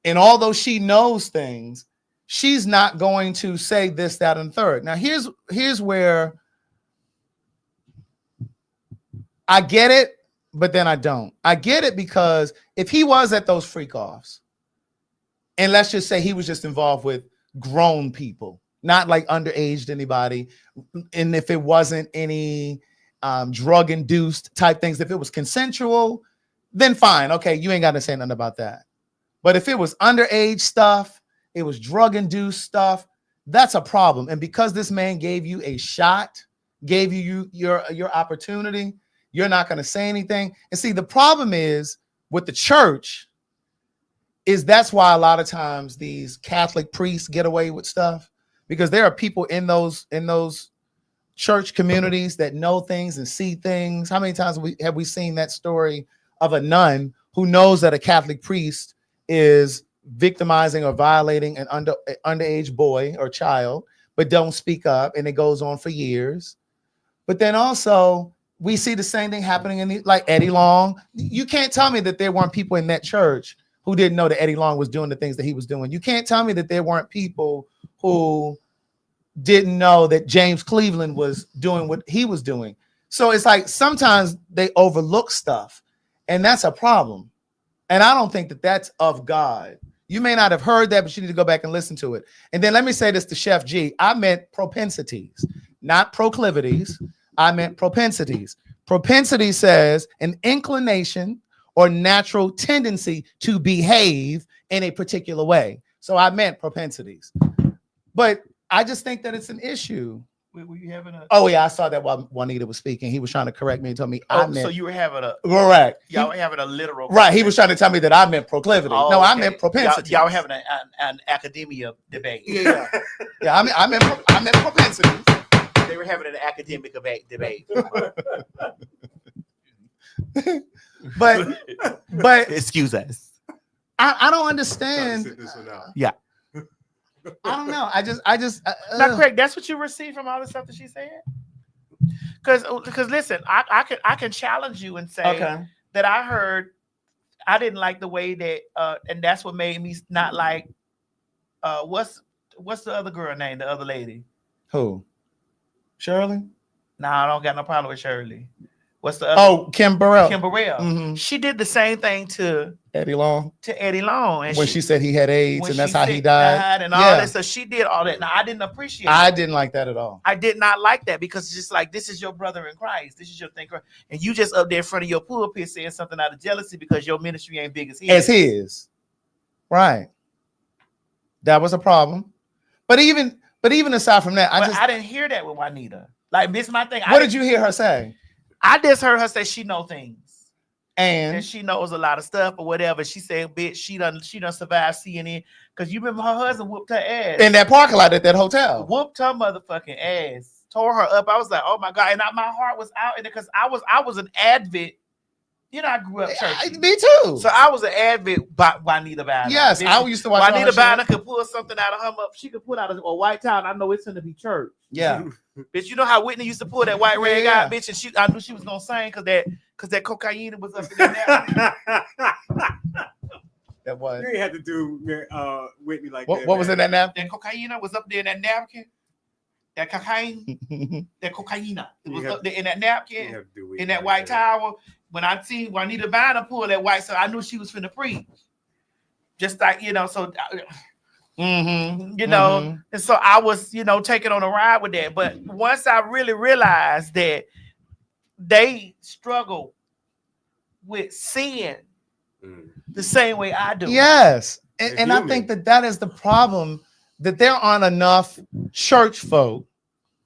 and although she knows things, she's not going to say this, that, and third. Now, here's where I get it, but then I don't. I get it because if he was at those freak offs, and let's just say he was just involved with grown people, not like underaged anybody, and if it wasn't any drug-induced type things, if it was consensual, then fine. Okay, you ain't got to say nothing about that. But if it was underage stuff, it was drug-induced stuff, that's a problem. And because this man gave you a shot, gave you your opportunity, you're not going to say anything. And see, the problem is with the church is that's why a lot of times these Catholic priests get away with stuff, because there are people in those church communities that know things and see things. How many times have we seen that story of a nun who knows that a Catholic priest is victimizing or violating an underage boy or child, but don't speak up, and it goes on for years. But then also we see the same thing happening in like Eddie Long. You can't tell me that there weren't people in that church who didn't know that Eddie Long was doing the things that he was doing. You can't tell me that there weren't people who didn't know that James Cleveland was doing what he was doing. So it's like sometimes they overlook stuff, and that's a problem. And I don't think that that's of God. You may not have heard that, but you need to go back and listen to it. And then let me say this to Chef G. I meant propensities, not proclivities. I meant propensities. Propensity says an inclination or natural tendency to behave in a particular way. So I meant propensities. But I just think that it's an issue. Were you having a? Oh yeah, I saw that while Juanita was speaking. He was trying to correct me and tell me I meant. So you were having a correct. Y'all were having a literal. Right. He was trying to tell me that I meant proclivity. Oh, no, okay. I meant propensity. Y'all were having an academia debate. Yeah. Yeah. I meant propensity. They were having an academic debate. but excuse us. I don't understand. Yeah. I don't know. I just Now, Craig, that's what you received from all the stuff that she said. Because listen, I can challenge you and say that I didn't like the way that and that's what made me not like what's the other girl name, the other lady? Who? Shirley? No, I don't got no problem with Shirley. What's the other? Oh, Kim Burrell. Kim Burrell. Mm-hmm. She did the same thing to Eddie Long. And when she said he had AIDS and that's how he died. And all that. So she did all that. Now I didn't appreciate I it. didn't like that at all. I did not like that because it's just like, this is your brother in Christ. This is your thing. And you just up there in front of your pulpit saying something out of jealousy because your ministry ain't big as his. As his. Right. That was a problem. But even aside from that, I didn't hear that with Juanita. Like, this is my thing. What did you hear her say? I just heard her say she know things. And she knows a lot of stuff or whatever. She said, bitch, she done survived CNN. Because you remember her husband whooped her ass. In that parking lot at that hotel. Whooped her motherfucking ass. Tore her up. I was like, oh my God. And my heart was out in it because I was an advocate. You know, I grew up church. Me too. So I was an advocate by Juanita Bynum. Yes, I used to watch Juanita Bynum could pull something out of her up. She could pull out a white towel. I know it's going to be church. Yeah. Bitch, you know how Whitney used to pull that white rag out, bitch, and I knew she was gonna sing because that cocaine was up in there. That was. You ain't had to do Whitney like that. What was in that napkin? That cocaine was up there in that napkin. That cocaine, that cocaine, it was up there in that napkin, in that white towel. When I see Juanita Bynum pull that white, so I knew she was finna preach. Just like, you know, so. You know, and so I was, you know, taking on a ride with that. But once I really realized that they struggle with sin the same way I do. Yes. And I think that is the problem, that there aren't enough church folk,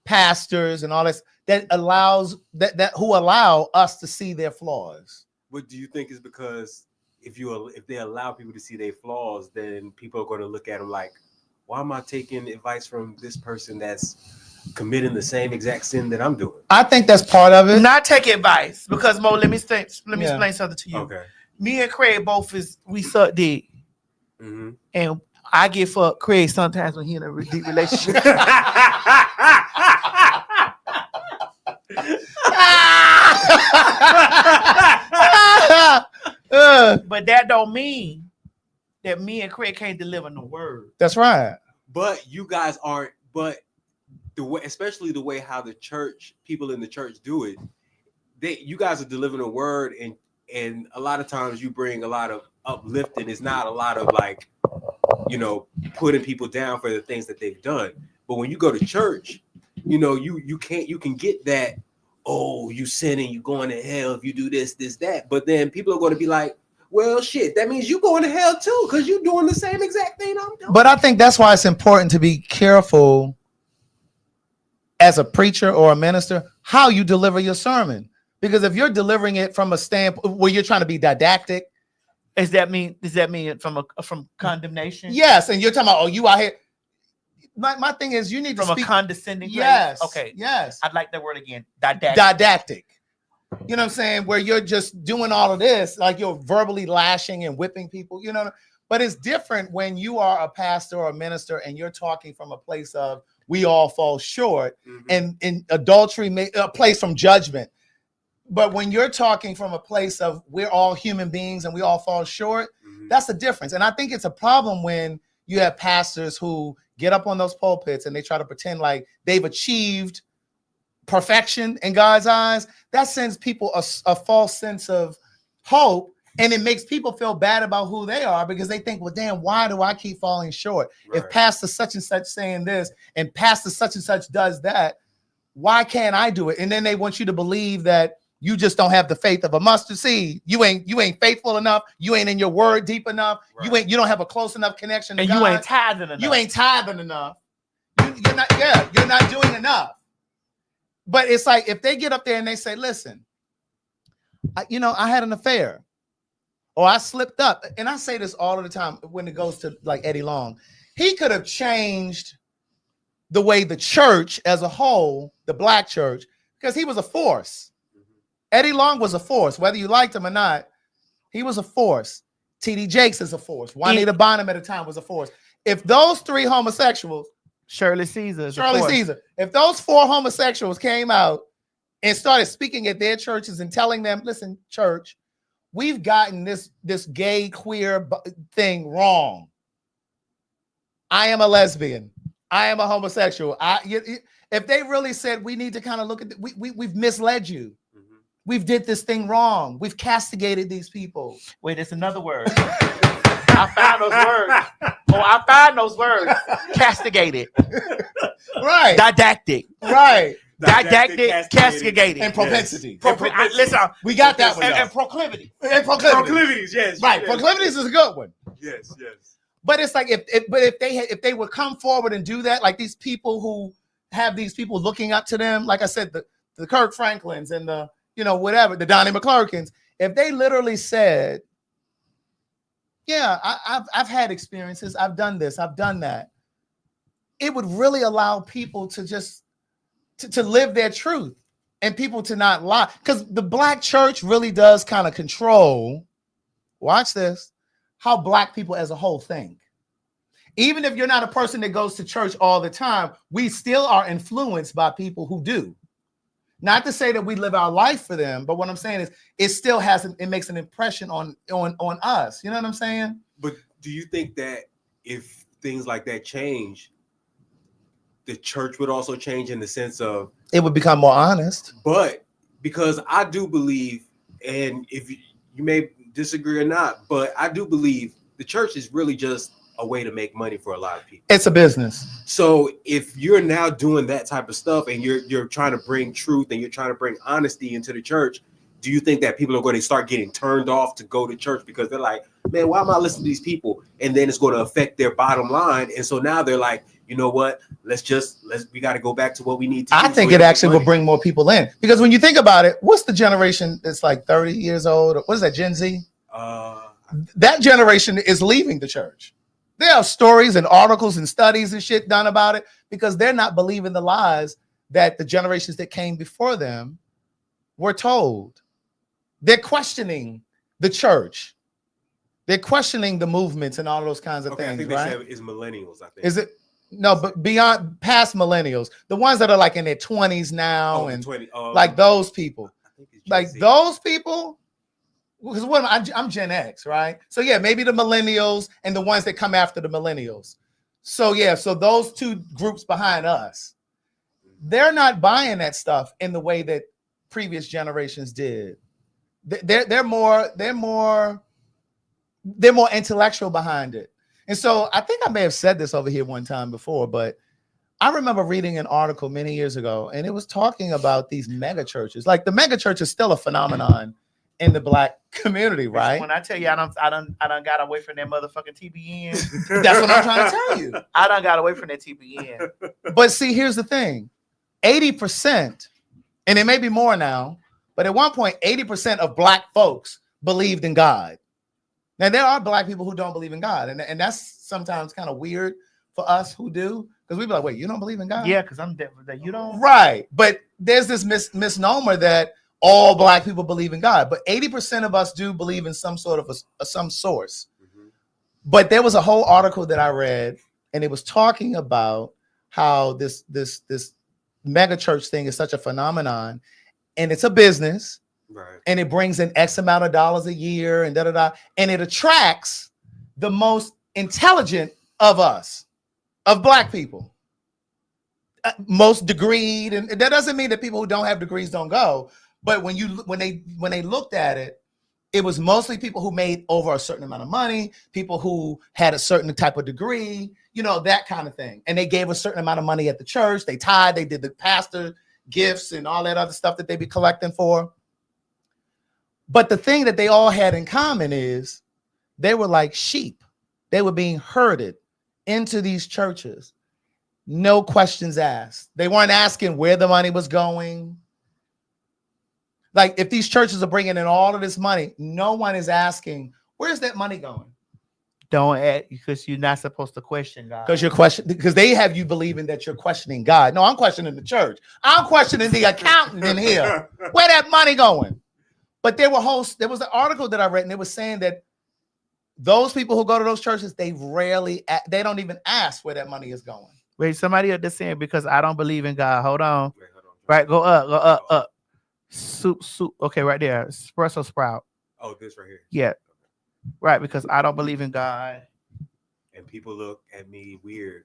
pastors and all this that allows that who allow us to see their flaws. What do you think is because if they allow people to see their flaws, then people are going to look at them like, why am I taking advice from this person that's committing the same exact sin that I'm doing? I think that's part of it. Not take advice, because Mo, let me explain something to you. Okay. Me and Craig we suck dick, and I get fucked Craig sometimes when he in a deep relationship. But that don't mean that me and Craig can't deliver no word. That's right. But you guys aren't. But the way, especially the way how the church people in the church do it, you guys are delivering a word, and a lot of times you bring a lot of uplifting. It's not a lot of like, you know, putting people down for the things that they've done. But when you go to church, you know, you can get that. Oh, you sinning, you going to hell if you do this, that. But then people are going to be like, well, shit, that means you going to hell too, because you're doing the same exact thing I'm doing. But I think that's why it's important to be careful as a preacher or a minister, how you deliver your sermon. Because if you're delivering it from a standpoint where you're trying to be didactic. Does that mean from condemnation? Yes, and you're talking about, oh, you out here. my thing is you need to from speak a condescending place. Yes. Okay. Yes. I'd like that word again. Didactic. Didactic. You know what I'm saying? Where you're just doing all of this, like you're verbally lashing and whipping people, you know. But it's different when you are a pastor or a minister and you're talking from a place of we all fall short, and in adultery, a place from judgment. But when you're talking from a place of we're all human beings and we all fall short, that's the difference. And I think it's a problem when you have pastors who get up on those pulpits and they try to pretend like they've achieved perfection in God's eyes. That sends people a false sense of hope, and it makes people feel bad about who they are because they think, well, damn, why do I keep falling short? Right. If pastor such and such saying this and pastor such and such does that, why can't I do it? And then they want you to believe that you just don't have the faith of a mustard seed. You ain't faithful enough. You ain't in your word deep enough. Right. You don't have a close enough connection to and God. You ain't tithing enough. You ain't tithing enough. You're not doing enough. But it's like if they get up there and they say, listen, I had an affair or I slipped up. And I say this all of the time when it goes to like Eddie Long. He could have changed the way the church as a whole, the black church, because he was a force. Eddie Long was a force, whether you liked him or not. He was a force. T.D. Jakes is a force. Juanita Bonham at the time was a force. If those three homosexuals, Shirley Caesar, if those four homosexuals came out and started speaking at their churches and telling them, listen, church, we've gotten this gay, queer thing wrong. I am a lesbian. I am a homosexual. If they really said we need to kind of look at we've misled you. We've did this thing wrong. We've castigated these people. Wait, it's another word. I found those words. I found those words. Castigated. Right. Didactic. Right. Didactic, castigated. And propensity. Yes. Listen, we got that one. And proclivity. And proclivities, yes. Right. Proclivities is a good one. Yes. But it's like if they would come forward and do that, like these people who have these people looking up to them, like I said, the Kirk Franklins and the whatever, the Donnie McClurkins, if they literally said, yeah, I've had experiences, I've done this, I've done that, it would really allow people to just to live their truth and people to not lie. Because the black church really does kind of control, watch this, how black people as a whole think. Even if you're not a person that goes to church all the time, we still are influenced by people who do. Not to say that we live our life for them, but what I'm saying is it still it makes an impression on us. You know what I'm saying? But do you think that if things like that change, the church would also change in the sense of it would become more honest? But because I do believe, and if you may disagree or not, but I do believe the church is really just a way to make money for a lot of people. It's a business. So if you're now doing that type of stuff and you're trying to bring truth and you're trying to bring honesty into the church, do you think that people are going to start getting turned off to go to church because they're like, man, why am I listening to these people? And then it's going to affect their bottom line. And so now they're like, you know what? We got to go back to what we need to do. I think it actually will bring more people in, because when you think about it, what's the generation that's like 30 years old? What is that, Gen Z? That generation is leaving the church. There are stories and articles and studies and shit done about it because they're not believing the lies that the generations that came before them were told. They're questioning the church. They're questioning the movements and all those kinds of things. I think right? they said it's millennials. I think. Is it? No, but past millennials, the ones that are like in their 20s now, like those people, those people. Because I'm Gen X, right? So yeah, maybe the millennials and the ones that come after the millennials. So yeah, so those two groups behind us, they're not buying that stuff in the way that previous generations did. They're more intellectual behind it. And so I think I may have said this over here one time before, but I remember reading an article many years ago, and it was talking about these mega churches. Like the mega church is still a phenomenon in the black community, right? When I tell you I done got away from that motherfucking TBN. That's what I'm trying to tell you. I done got away from that TBN. But see, here's the thing. 80%, and it may be more now, but at one point, 80% of black folks believed in God. Now, there are black people who don't believe in God, and that's sometimes kind of weird for us who do, Because we be like, wait, you don't believe in God? Yeah, because I'm that you don't. Right. But there's this misnomer that all black people believe in God, but 80% of us do believe in some sort of some source. But there was a whole article that I read, and it was talking about how this mega church thing is such a phenomenon, and it's a business, right? And it brings in X amount of dollars a year, and and it attracts the most intelligent of us, of black people, most degreed, and that doesn't mean that people who don't have degrees don't go. But when they looked at it, it was mostly people who made over a certain amount of money, people who had a certain type of degree, that kind of thing. And they gave a certain amount of money at the church. They tithed, they did the pastor gifts and all that other stuff that they be collecting for. But the thing that they all had in common is they were like sheep. They were being herded into these churches. No questions asked. They weren't asking where the money was going. Like, if these churches are bringing in all of this money, no one is asking, where's that money going? Don't ask, because you're not supposed to question God. Because they have you believing that you're questioning God. No, I'm questioning the church. I'm questioning the accountant in here. Where that money going? But there was an article that I read, and it was saying that those people who go to those churches, they don't even ask where that money is going. Wait, somebody up there saying, because I don't believe in God. Hold on. Right, go up. Soup. Okay, right there. Espresso sprout. Oh, this right here. Yeah. Right, because I don't believe in God. And people look at me weird.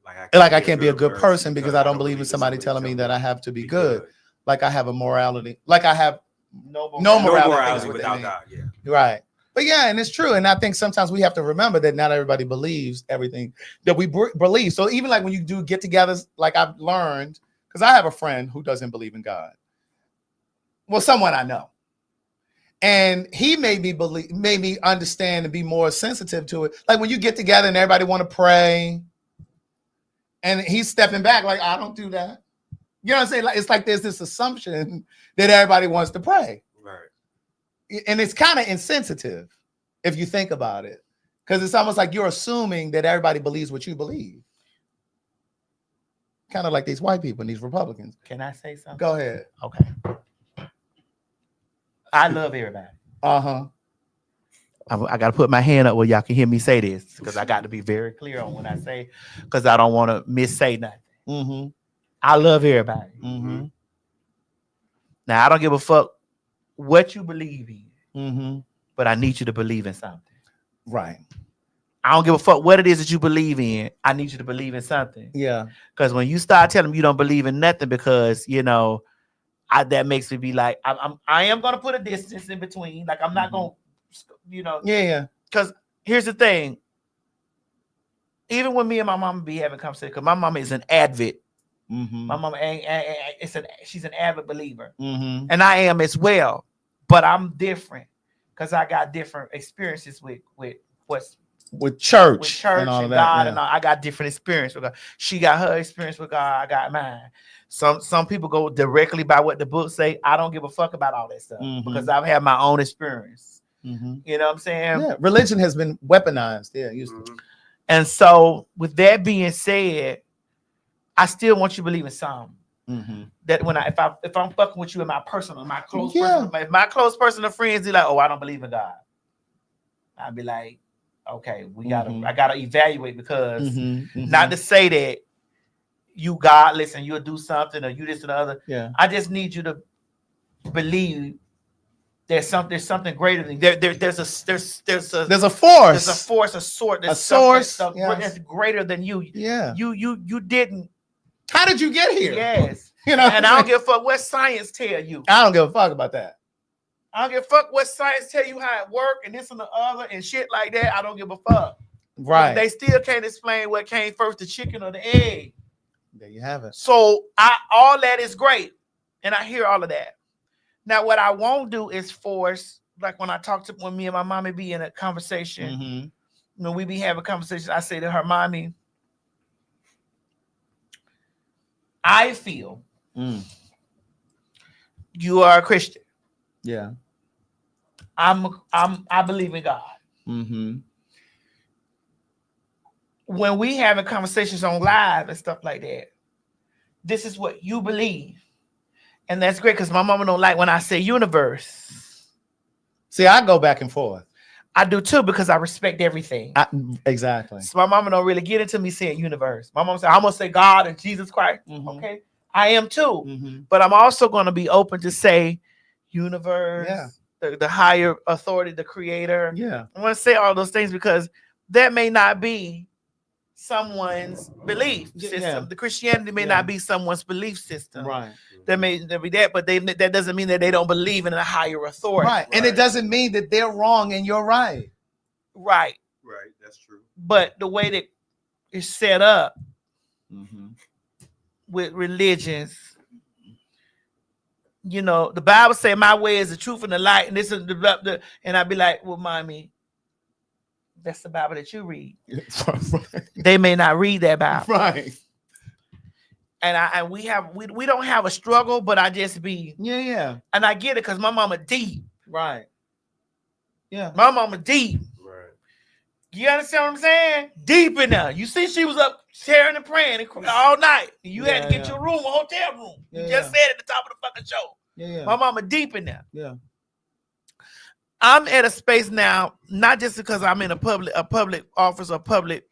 Like I can't be a good person because I don't believe in somebody telling me that I have to be good. Like I have a morality. Like I have no morality without God. Yeah. Right. But yeah, and it's true. And I think sometimes we have to remember that not everybody believes everything that we believe. So even like when you do get-togethers, like I've learned, because I have a friend who doesn't believe in God. Well, someone I know. And he made me understand and be more sensitive to it. Like when you get together and everybody want to pray, and he's stepping back like, I don't do that. You know what I'm saying? Like, it's like there's this assumption that everybody wants to pray. Right. And it's kind of insensitive if you think about it. Because it's almost like you're assuming that everybody believes what you believe. Kind of like these white people and these Republicans. Can I say something? Go ahead. Okay. I love everybody. Uh-huh. I got to put my hand up where y'all can hear me say this, because I got to be very clear on what I say, because I don't want to missay nothing. Mm-hmm. I love everybody. Mm-hmm. Now, I don't give a fuck what you believe in, mm-hmm. but I need you to believe in something. Right. I don't give a fuck what it is that you believe in. I need you to believe in something. Yeah. Because when you start telling me you don't believe in nothing, because, that makes me be like, I am going to put a distance in between. Like, I'm not going to, Yeah. Because here's the thing. Even when me and my mama be having conversation, because my mama is an avid. Mm-hmm. My mama she's an avid believer. Mm-hmm. And I am as well. But I'm different because I got different experiences with church and all God, and I got different experience with God. She got her experience with God. I got mine. Some people go directly by what the book say. I don't give a fuck about all that stuff because I've had my own experience. Mm-hmm. You know what I'm saying? Yeah, religion has been weaponized. Yeah, used to. And so, with that being said, I still want you to believe in something. Mm-hmm. That if I'm fucking with you in my personal, my close person, if my close personal friends be like, oh, I don't believe in God, I'd be like, okay, I gotta evaluate, because not to say that you godless and you'll do something or you this and the other. Yeah. I just need you to believe there's something greater than there's a force. There's a force, a sort. A source that's greater than you. Yeah. You didn't. How did you get here? Yes. And I don't give a fuck what science tell you. I don't give a fuck about that. I don't give a fuck what science tell you how it work and this and the other and shit like that. I don't give a fuck. Right. But they still can't explain what came first, the chicken or the egg. There you have it. So all that is great. And I hear all of that. Now, what I won't do is force, like when me and my mommy be in a conversation, when we be having conversations, I say to her, Mommy, I feel you are a Christian. Yeah. I believe in God. Mm-hmm. when we having conversations on live and stuff like that, this is what you believe. And that's great because my mama don't like when I say universe. See, I go back and forth. I do too because I respect everything. Exactly. So my mama don't really get into me saying universe. My mama said, I'm going to say God and Jesus Christ. Okay. I am too. But I'm also going to be open to say universe, the higher authority, the creator. Yeah. I want to say all those things because that may not be someone's belief system. Yeah. The Christianity may not be someone's belief system. Right. That may be that, but that doesn't mean that they don't believe in a higher authority. Right. And it doesn't mean that they're wrong and you're right. Right. Right. That's true. But the way that it's set up with religions, you know, the Bible say my way is the truth and the light, and this is the and I'd be like, well, mommy, that's the Bible that you read. They may not read that Bible. Right. And we don't have a struggle, but I just be yeah. And I get it because my mama deep. Right. Yeah. My mama deep. Right. You understand what I'm saying? Deep in there. You see, she was up sharing and praying all night. You had to get your room, a hotel room. You just said at the top of the fucking show. Yeah. My mama deep in there. Yeah. I'm at a space now, not just because I'm in a public office or public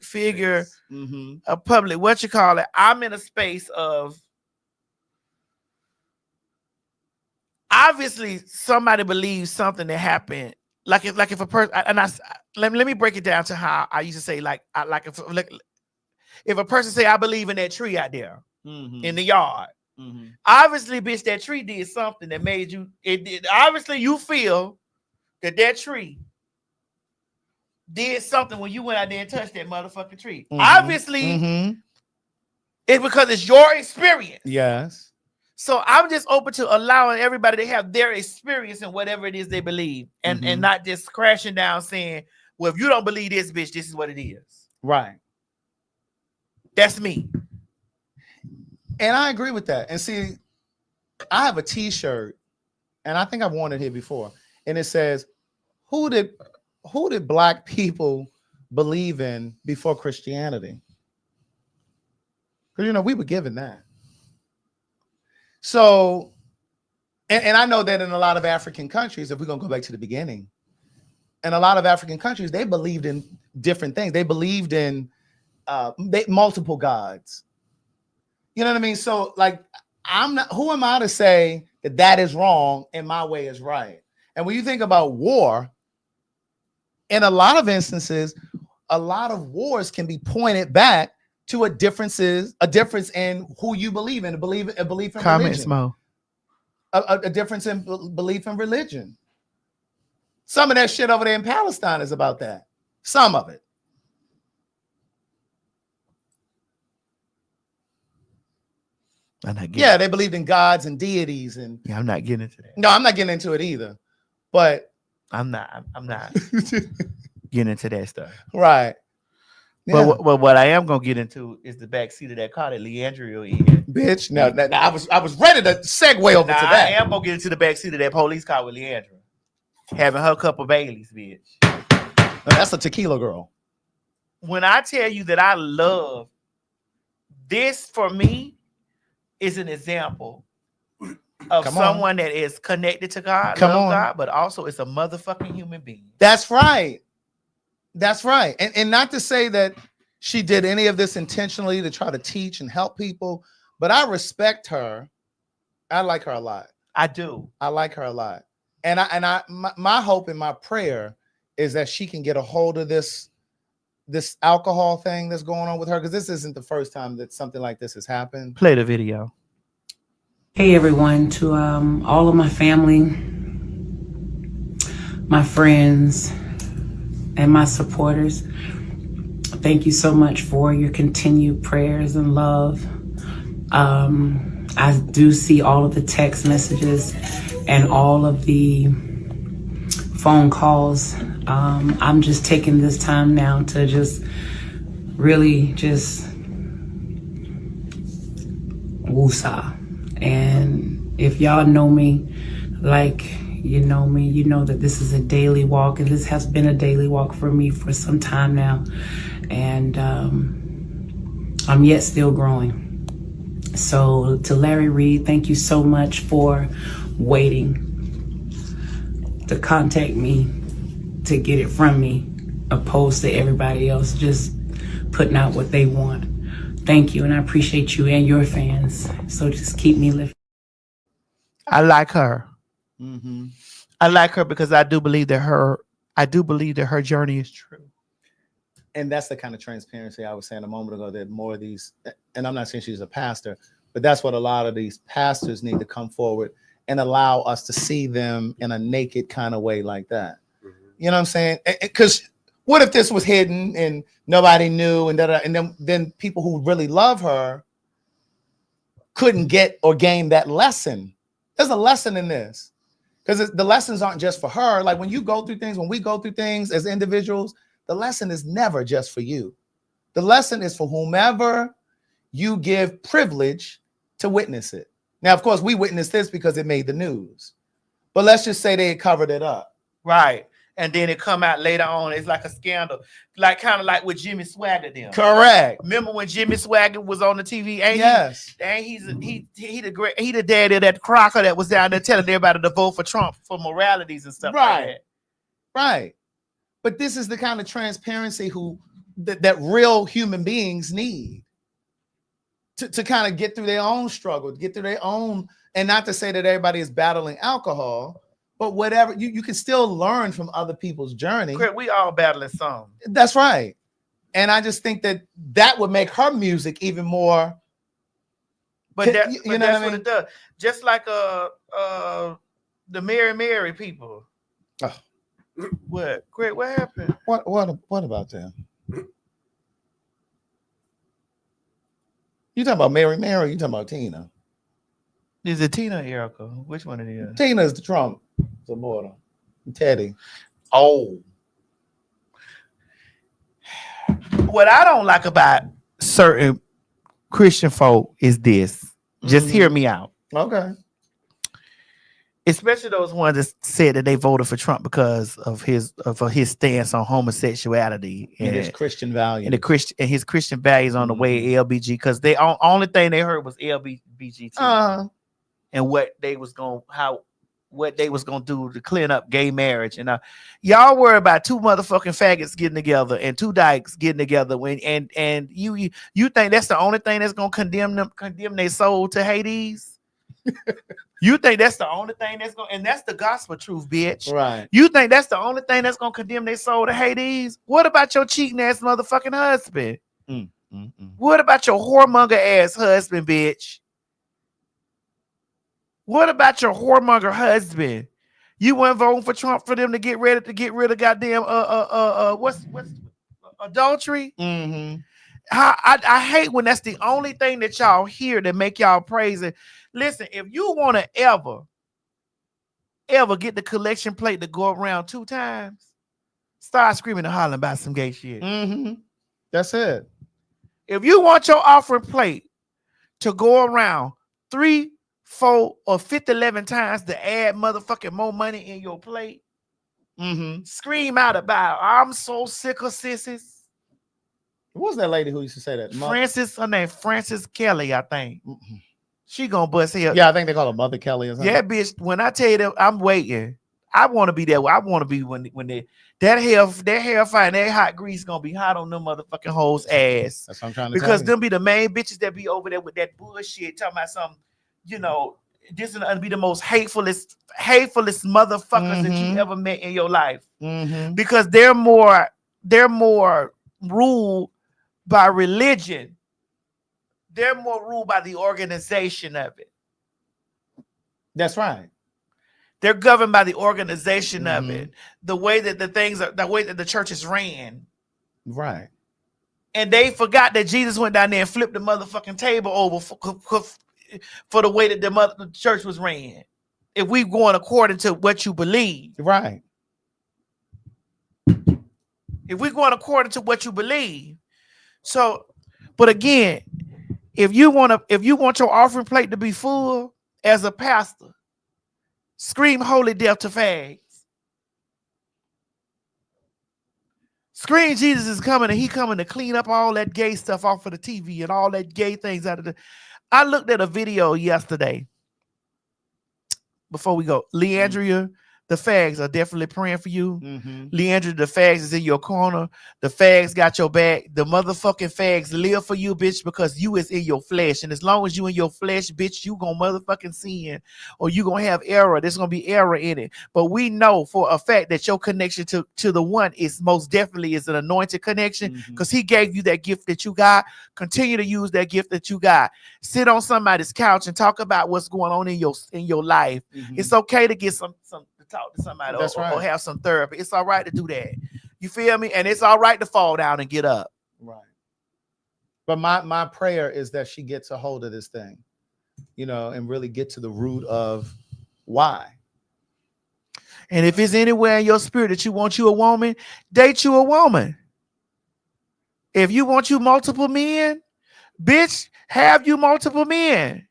figure, a public I'm in a space of obviously somebody believes something that happened. Like if a person, and let me break it down to how I used to say if a person say I believe in that tree out there in the yard. Obviously, bitch, that tree did something that made you. It did. Obviously, you feel that tree did something when you went out there and touched that motherfucking tree. Obviously, it's because it's your experience. Yes. So I'm just open to allowing everybody to have their experience in whatever it is they believe, and not just crashing down saying, "Well, if you don't believe this, bitch, this is what it is." Right. That's me. And I agree with that. And see, I have a t-shirt, and I think I've worn it here before. And it says, who did Black people believe in before Christianity? Because, you know, we were given that. So, and I know that in a lot of African countries, if we're going to go back to the beginning, in a lot of African countries, they believed in different things. They believed in multiple gods. You know what I mean? So, like, who am I to say that is wrong and my way is right? And when you think about war, in a lot of instances, a lot of wars can be pointed back to a difference in who you believe in, a belief in Comments, religion. Mo. A difference in belief in religion. Some of that shit over there in Palestine is about that. Some of it. Yeah, they believed in gods and deities, and I'm not getting into that. No, I'm not getting into it either. But I'm not getting into that stuff. Right. Yeah. But what I am gonna get into is the back seat of that car that Leandria in. Bitch, no, I was ready to segue over to that. I am gonna get into the back seat of that police car with Leandria, having her cup of Baileys, bitch. That's a tequila girl. When I tell you that I love this, for me, is an example of someone that is connected to God, God, but also is a motherfucking human being. That's right. That's right. And not to say that she did any of this intentionally to try to teach and help people, but I respect her. I like her a lot. I do. I like her a lot. And my hope and my prayer is that she can get a hold of this alcohol thing that's going on with her, because this isn't the first time that something like this has happened. Play the video. Hey everyone, to all of my family, my friends, and my supporters, thank you so much for your continued prayers and love. I do see all of the text messages and all of the phone calls. I'm just taking this time now to just really just woosah. And if y'all know me, like you know me, you know that this is a daily walk, and this has been a daily walk for me for some time now. And I'm yet still growing. So to Larry Reed, thank you so much for waiting to contact me to get it from me, opposed to everybody else just putting out what they want. Thank you, and I appreciate you and your fans. So just keep me lifted. I like her. Mm-hmm. I like her because I do believe that her journey is true. And that's the kind of transparency I was saying a moment ago, that more of these, and I'm not saying she's a pastor, but that's what a lot of these pastors need to come forward and allow us to see them in a naked kind of way like that. Mm-hmm. You know what I'm saying? Because what if this was hidden and nobody knew, and then people who really love her couldn't get or gain that lesson? There's a lesson in this, because the lessons aren't just for her. Like when you go through things, when we go through things as individuals, the lesson is never just for you. The lesson is for whomever you give privilege to witness it. Now, of course, we witnessed this because it made the news, but let's just say they had covered it up. Right. And then it come out later on. It's like a scandal, like kind of like with Jimmy Swaggart them. Correct. Remember when Jimmy Swaggart was on the TV? Yes. He the daddy of that crocker that was down there telling everybody to vote for Trump for moralities and stuff like that. Right. But this is the kind of transparency that real human beings need to kind of get through their own struggle, get through their own, and not to say that everybody is battling alcohol, but whatever, you can still learn from other people's journey. We all battling some. That's right. And I just think that would make her music even more. But that's what it does. Just like the Mary people. Oh. What? Great, what happened? What about them? You talking about Mary? You talking about Tina? Is it Tina or Erica? Which one it is? Tina is the Trump supporter. Teddy. Oh. What I don't like about certain Christian folk is this. Just hear me out. Okay. Especially those ones that said that they voted for Trump because of his stance on homosexuality and his Christian values, and his Christian values on the way LBG, because they only thing they heard was LBGT and what they was gonna do to clean up gay marriage. And y'all worry about two motherfucking faggots getting together and two dykes getting together and you think that's the only thing that's gonna condemn their soul to Hades? You think that's the only thing that's going, and that's the gospel truth, bitch. Right. You think that's the only thing that's going to condemn their soul to Hades? What about your cheating ass motherfucking husband? What about your whoremonger ass husband, bitch? What about your whoremonger husband? You weren't voting for Trump for them to get rid of goddamn what's adultery? Mm-hmm. I hate when that's the only thing that y'all hear that make y'all praise it. Listen, if you want to ever get the collection plate to go around 2 times, start screaming and hollering about some gay shit. Mm-hmm. That's it. If you want your offering plate to go around 3, 4, or 50, 11 times to add motherfucking more money in your plate, scream out about, I'm so sick of sissies. What was that lady who used to say that? Her name Frances Kelly, I think. She gonna bust here. Yeah, I think they call her Mother Kelly or something. Yeah, bitch. When I tell you that I'm waiting, I want to be there. I want to be when that hair fire and that hot grease gonna be hot on them motherfucking hoes' ass. That's what I'm trying to because tell you. them be the main bitches that be over there with that bullshit talking about some, this is gonna be the most hatefulest motherfuckers that you ever met in your life. Because they're more ruled by religion. They're more ruled by the organization of it. That's right. They're governed by the organization of it. The way that the way that the church is ran. Right. And they forgot that Jesus went down there and flipped the motherfucking table over for the way that the church was ran. If we going according to what you believe. Right. If we going according to what you believe. So, but again, if you want your offering plate to be full as a pastor, Scream holy death to fags. Scream Jesus is coming and he coming to clean up all that gay stuff off of the TV and all that gay things out of the. I looked at a video yesterday. Before we go, Leandria, the fags are definitely praying for you. Leandria, the fags is in your corner. The fags got your back. The motherfucking fags live for you, bitch, because you is in your flesh. And as long as you in your flesh, bitch, you gonna motherfucking sin or you gonna have error. There's gonna be error in it. But we know for a fact that your connection to the one is most definitely is an anointed connection because he gave you that gift that you got. Continue to use that gift that you got. Sit on somebody's couch and talk about what's going on in your life. It's okay to get some talk to somebody or have some therapy. It's all right to do that. You feel me? And it's all right to fall down and get up. Right. But my prayer is that she gets a hold of this thing, you know, and really get to the root of why. And if it's anywhere in your spirit that you want you a woman, date you a woman. If you want you multiple men, bitch, have you multiple men.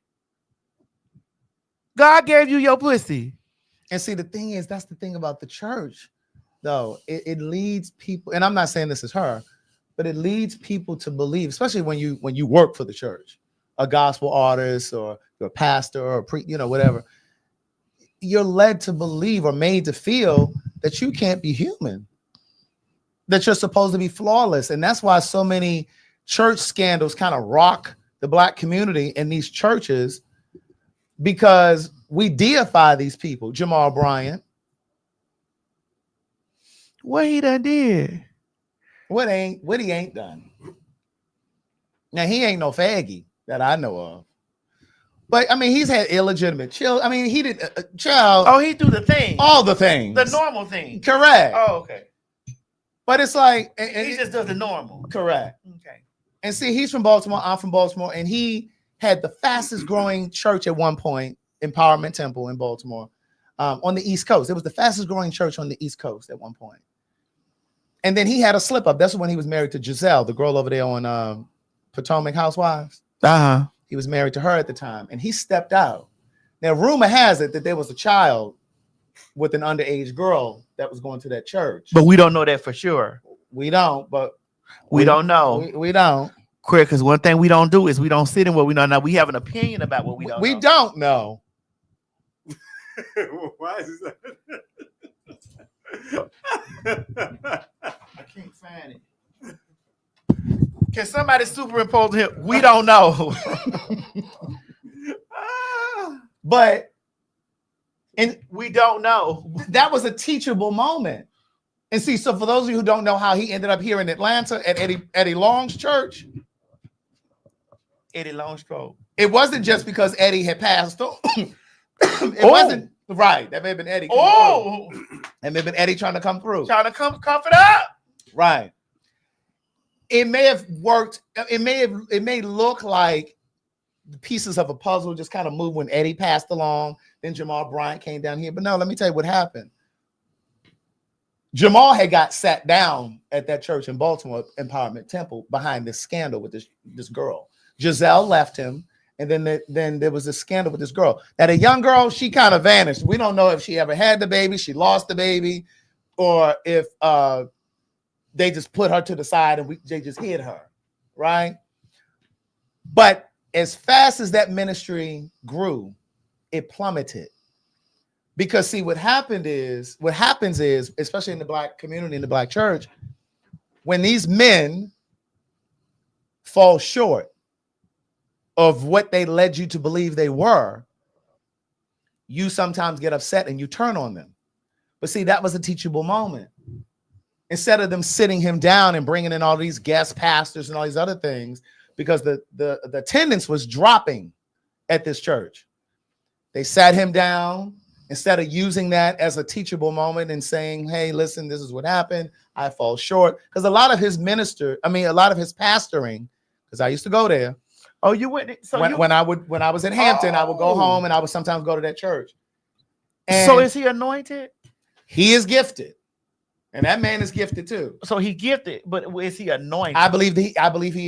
God gave you your pussy. And see, the thing is, that's the thing about the church, though. It leads people, and I'm not saying this is her, but it leads people to believe, especially when you work for the church, a gospel artist or you're a pastor or whatever. You're led to believe or made to feel that you can't be human, that you're supposed to be flawless. And that's why so many church scandals kind of rock the Black community in these churches, because we deify these people. Jamal Bryant. What he done did? What he ain't done. Now, he ain't no faggy that I know of. But I mean, he's had illegitimate children. I mean, he did child. Oh, he do the thing. All the things. The normal thing. Correct. Oh, okay. But it's like he just does the normal. Correct. Okay. And see, he's from Baltimore. I'm from Baltimore, and he had the fastest growing church at one point, Empowerment Temple in Baltimore, on the East Coast. It was the fastest growing church on the East Coast at one point. And then he had a slip up. That's when he was married to Giselle, the girl over there on Potomac Housewives. He was married to her at the time, and he stepped out. Now, rumor has it that there was a child with an underage girl that was going to that church. But we don't know that for sure. We don't, but we don't know. We don't. Quick, because one thing we don't do is we don't sit in what we know. Now we have an opinion about what we don't know. We don't know. Why is that? I can't find it. Can somebody superimpose here? We don't know. But and we don't know. That was a teachable moment. And see, so for those of you who don't know how he ended up here in Atlanta at Eddie Long's church. Eddie Longstrode. It wasn't just because Eddie had passed on. It wasn't right. That may have been Eddie. That may have been Eddie trying to come through. Trying to comfort up. Right. It may have worked. It may look like the pieces of a puzzle just kind of moved when Eddie passed along. Then Jamal Bryant came down here. But no, let me tell you what happened. Jamal had got sat down at that church in Baltimore, Empowerment Temple, behind this scandal with this girl. Giselle left him, and then there was a scandal with this girl. Now, the young girl, she kind of vanished. We don't know if she ever had the baby, she lost the baby, or if they just put her to the side and they just hid her, right? But as fast as that ministry grew, it plummeted. Because see, what happens is, especially in the Black community, in the Black church, when these men fall short of what they led you to believe they were, you sometimes get upset and you turn on them. But see, that was a teachable moment. Instead of them sitting him down and bringing in all these guest pastors and all these other things, because the attendance was dropping at this church. They sat him down instead of using that as a teachable moment and saying, hey, listen, this is what happened. I fall short. Because a lot of his pastoring, because I used to go there. Oh, you went. So when I was in Hampton, I would go home and I would sometimes go to that church. And so is he anointed? He is gifted. And that man is gifted too. So he gifted, but is he anointed? I believe he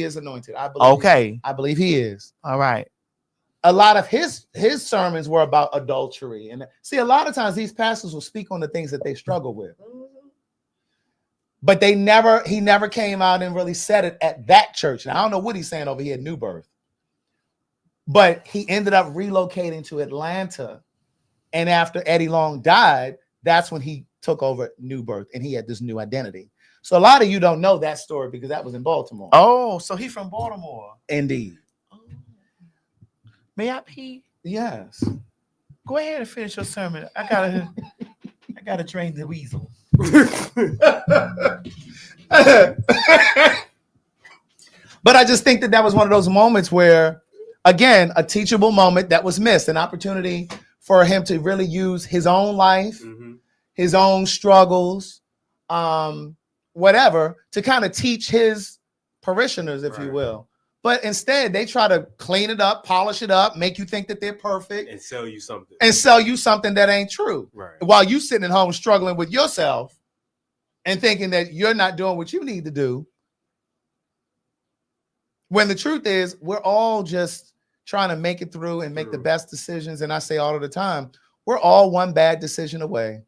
is anointed. I believe he is. All right. a lot of his sermons were about adultery. And see, a lot of times these pastors will speak on the things that they struggle with. But he never came out and really said it at that church. And I don't know what he's saying over here at New Birth. But he ended up relocating to Atlanta. And after Eddie Long died, that's when he took over New Birth and he had this new identity. So a lot of you don't know that story because that was in Baltimore. Oh, so he's from Baltimore. Indeed. May I pee? Yes. Go ahead and finish your sermon. I gotta drain the weasel. But I just think that was one of those moments where, again, a teachable moment that was missed, an opportunity for him to really use his own life, his own struggles, whatever, to kind of teach his parishioners, if you will. But instead, they try to clean it up, polish it up, make you think that they're perfect. And sell you something. And sell you something that ain't true. Right. While you sitting at home struggling with yourself and thinking that you're not doing what you need to do. When the truth is, we're all just trying to make it through and make the best decisions. And I say all of the time, we're all one bad decision away.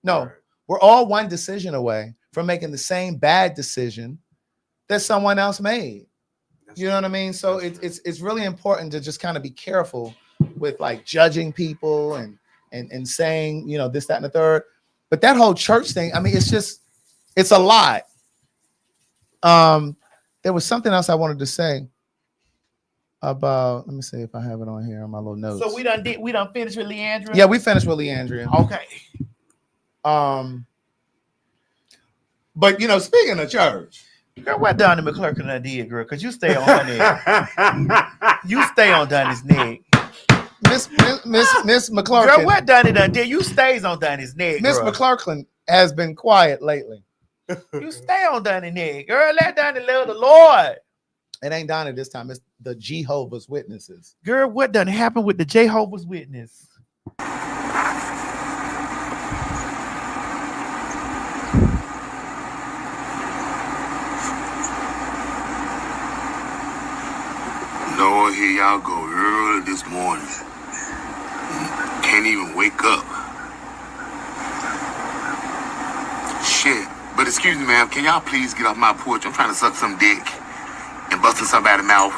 No, we're all one decision away from making the same bad decision that someone else made. You know what I mean? So it's really important to just kind of be careful with like judging people and saying, you know, this, that, and the third. But that whole church thing, I mean, it's a lot. There was something else I wanted to say about, let me see if I have it on here on my little notes. So we done finished with Leandria? Yeah, we finished with Leandria. Okay. But you know, speaking of church, girl, what Donnie McClurkin done did, girl? Because you stay on her neck. You stay on Donnie's neck. Miss McClurkin. Girl, what Donnie done did? You stays on Donnie's neck, Miss girl. McClurkin has been quiet lately. You stay on Donnie's neck. Girl, let Donnie love the Lord. It ain't Donnie this time. It's the Jehovah's Witnesses. Girl, what done happened with the Jehovah's Witness? Lord, here y'all go early this morning. Can't even wake up. Shit. But excuse me, ma'am, can y'all please get off my porch? I'm trying to suck some dick and busting somebody's mouth.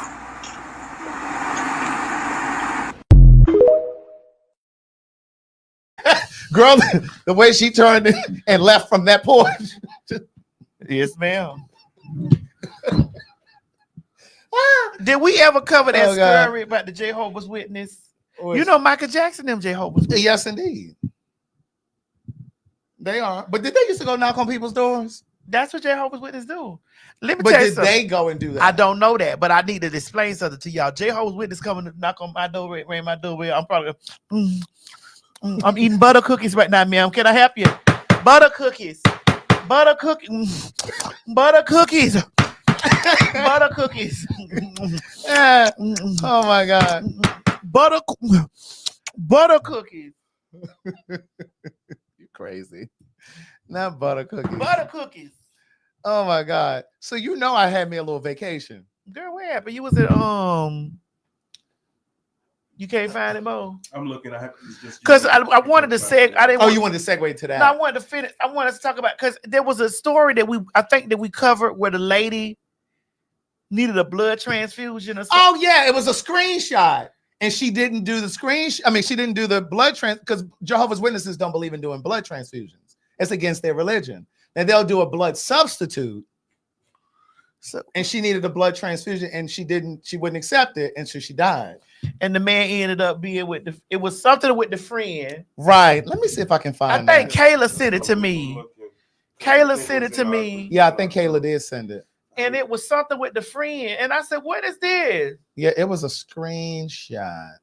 Girl, the way she turned and left from that porch. Yes, ma'am. Did we ever cover that story about the Jehovah's Witness? You know Michael Jackson, them Jehovah's Witness. Yes, indeed. They are. But did they used to go knock on people's doors? That's what Jehovah's Witnesses do. Let me But tell you did something. they go and do that? I don't know that, but I need to explain something to y'all. Jehovah's Witness coming to knock on my door, ring my doorbell. I'm probably, I'm eating butter cookies right now, ma'am. Can I help you? Butter cookies. Butter cookies. Butter cookies. Butter cookies. Oh my God. Butter cookies. You crazy. Not butter cookies. Butter cookies. Oh my God. So you know I had me a little vacation. Girl, where happened? You was at you can't find it, Mo? I'm looking. I have because I wanted to say I didn't. Oh, you wanted to segue to that? No, I wanted to finish. I wanted to talk about because there was a story that I think that we covered where the lady needed a blood transfusion or something. Oh yeah, it was a screenshot, and she didn't do the she didn't do the blood because Jehovah's Witnesses don't believe in doing blood transfusions. It's against their religion. And they'll do a blood substitute. And she needed a blood transfusion, and she wouldn't accept it, and so she died. And the man ended up being it was something with the friend. Right. Let me see if I can find I think Kayla sent it to me. Kayla sent it to me. Yeah, I think Kayla did send it. And it was something with the friend. And I said, what is this? Yeah, it was a screenshot.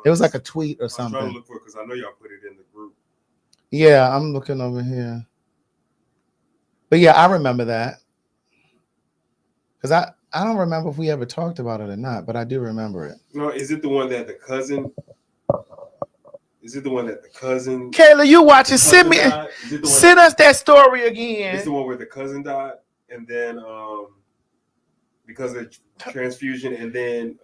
It was like a tweet or something. I'm trying to look for it because I know y'all put it in the group. Yeah, I'm looking over here. But yeah, I remember that. Because I don't remember if we ever talked about it or not, but I do remember it. No, is it the one that the cousin? Is it the one that the cousin? Kayla, you watching? Send us that story again. It's the one where the cousin died, and then because of transfusion, and then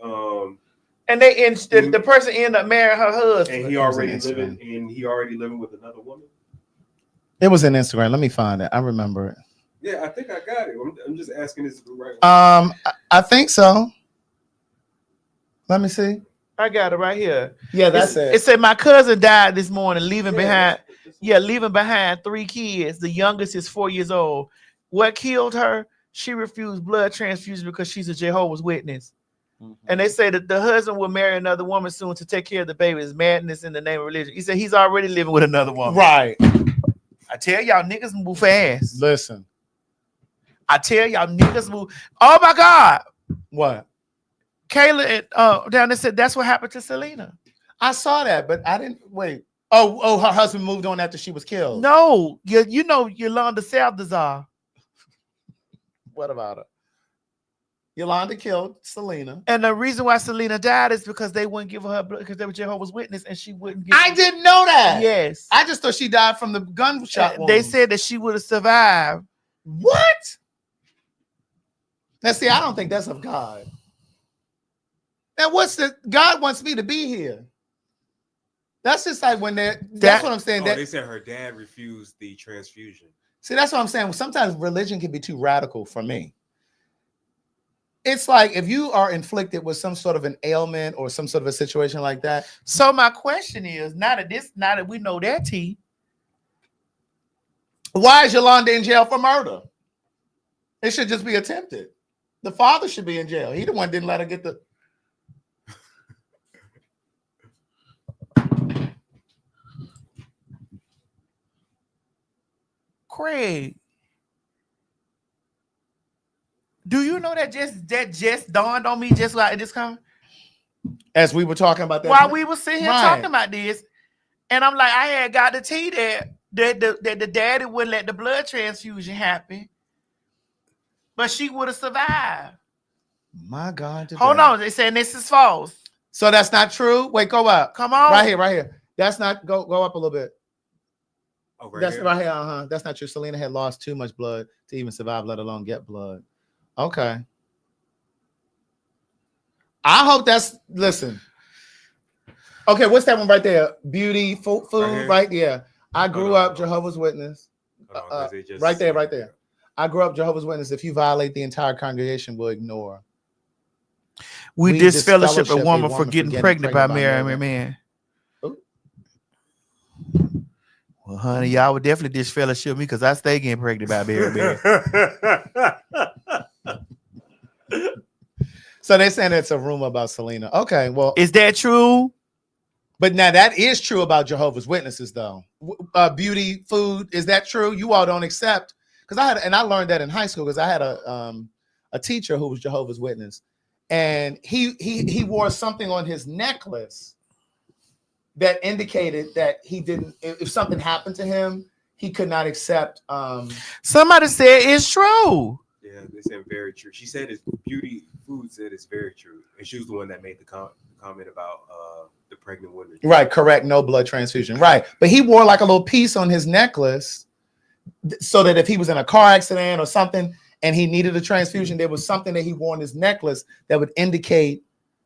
And the person ended up marrying her husband. And he already living with another woman. It was in Instagram. Let me find it. I remember it. Yeah, I think I got it. I'm just asking this the right one. I think so. Let me see. I got it right here. Yeah, that's it. It said my cousin died this morning, leaving behind 3 kids. The youngest is 4 years old. What killed her? She refused blood transfusion because she's a Jehovah's Witness. And they say that the husband will marry another woman soon to take care of the baby. It's madness in the name of religion. He said he's already living with another woman. Right. I tell y'all, niggas move fast. Listen. I tell y'all, niggas move. Oh my God. What? Kayla down there said that's what happened to Selena. I saw that, but I didn't wait. Oh, her husband moved on after she was killed. No, you know Yolanda Salazar. What about her? Yolanda killed Selena. And the reason why Selena died is because they wouldn't give her blood because they were Jehovah's Witness and she wouldn't give I didn't know that. Yes. I just thought she died from the gunshot wound. They said that she would have survived. What? Now see, I don't think that's of God. Now God wants me to be here. That's just like when that's what I'm saying. They said her dad refused the transfusion. See, that's what I'm saying. Sometimes religion can be too radical for me. It's like if you are inflicted with some sort of an ailment or some sort of a situation like that. So my question is, now that we know that T, why is Yolanda in jail for murder? It should just be attempted. The father should be in jail. He the one didn't let her get the. Craig, do you know that just dawned on me just like this comment? As we were talking about that. While we were sitting here talking about this, and I'm like, I had got the tea that the daddy wouldn't let the blood transfusion happen, but she would have survived. My God. Hold on, they saying this is false. So that's not true? Wait, go up. Come on. Right here. That's not, go up a little bit. Oh, that's here? Right here, That's not true. Selena had lost too much blood to even survive, let alone get blood. Okay. I hope listen. Okay, what's that one right there? Beauty, food, right? Yeah. I grew up Jehovah's Witness. Right there. I grew up Jehovah's Witness. If you violate, the entire congregation will ignore. We disfellowship a woman for getting pregnant by marrying man. Well, honey, y'all would definitely disfellowship me because I stay getting pregnant by Mary. So they're saying it's a rumor about Selena. Okay, well. Is that true? But now that is true about Jehovah's Witnesses, though. Beauty, food, is that true? You all don't accept. Because I learned that in high school because I had a teacher who was Jehovah's Witness. And he wore something on his necklace that indicated that he didn't, if something happened to him, he could not accept. Somebody said it's true. Yeah, they said very true. She said it's beauty food said it's very true. And she was the one that made the comment about the pregnant woman. Right, correct. No blood transfusion. Right. But he wore like a little piece on his necklace so that if he was in a car accident or something and he needed a transfusion, there was something that he wore on his necklace that would indicate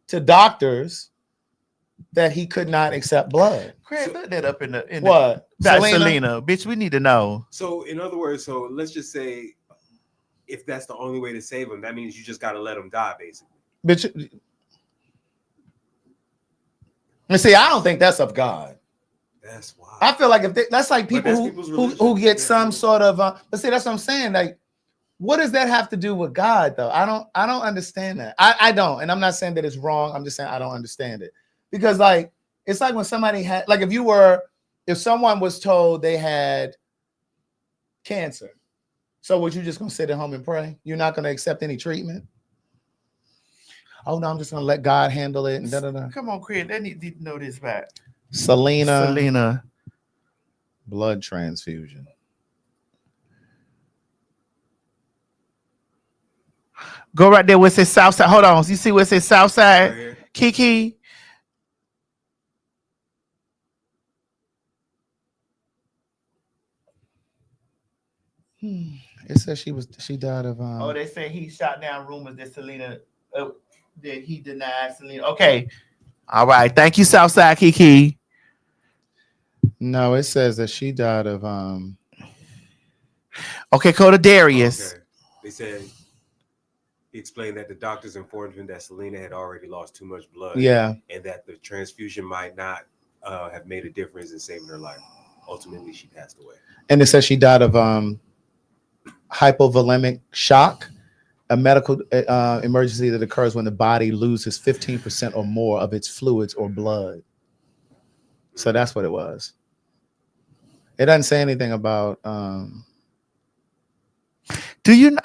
to doctors that he could not accept blood. Craig, look that up in what? Selena, bitch, we need to know. So in other words, so let's just say if that's the only way to save him, that means you just got to let him die, basically. Bitch. And see, I don't think that's of God. That's why. I feel like that's like people who get some sort of but see, that's what I'm saying. Like, what does that have to do with God, though? I don't understand that. I don't, and I'm not saying that it's wrong. I'm just saying I don't understand it. Because like it's like when somebody had like if someone was told they had cancer, so would you just gonna sit at home and pray? You're not gonna accept any treatment? Oh no, I'm just gonna let God handle it and da da da. Come on, Craig, they need to know this back. Selena blood transfusion. Go right there where it says South Side. Hold on. You see where it says South Side? Right, Kiki. It says she died of they say he shot down rumors that Selena that he denied Selena. Okay. All right. Thank you, Southside Kiki. No, it says that she died of Okay, go to Darius. Okay. They said he explained that the doctors informed him that Selena had already lost too much blood. Yeah. And that the transfusion might not have made a difference in saving her life. Ultimately, she passed away. And it says she died of hypovolemic shock, a medical emergency that occurs when the body loses 15% or more of its fluids or blood. So that's what it was. It doesn't say anything about. Do you?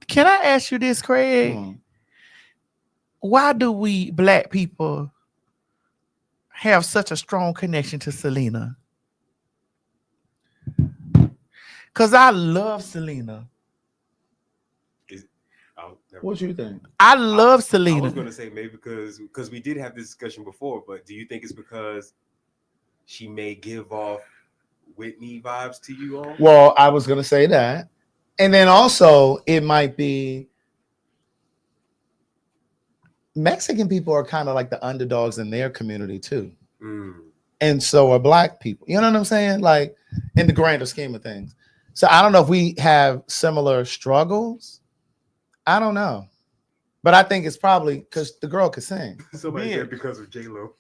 Can I ask you this, Craig? Why do we black people have such a strong connection to Selena? Because I love Selena. What you think? I love Selena. I was going to say maybe because we did have this discussion before, but do you think it's because she may give off Whitney vibes to you all? Well, I was going to say that. And then also it might be Mexican people are kind of like the underdogs in their community too. And so are black people. You know what I'm saying? Like in the grander scheme of things. So I don't know if we have similar struggles. I don't know. But I think it's probably because the girl could sing. Somebody said because of J-Lo.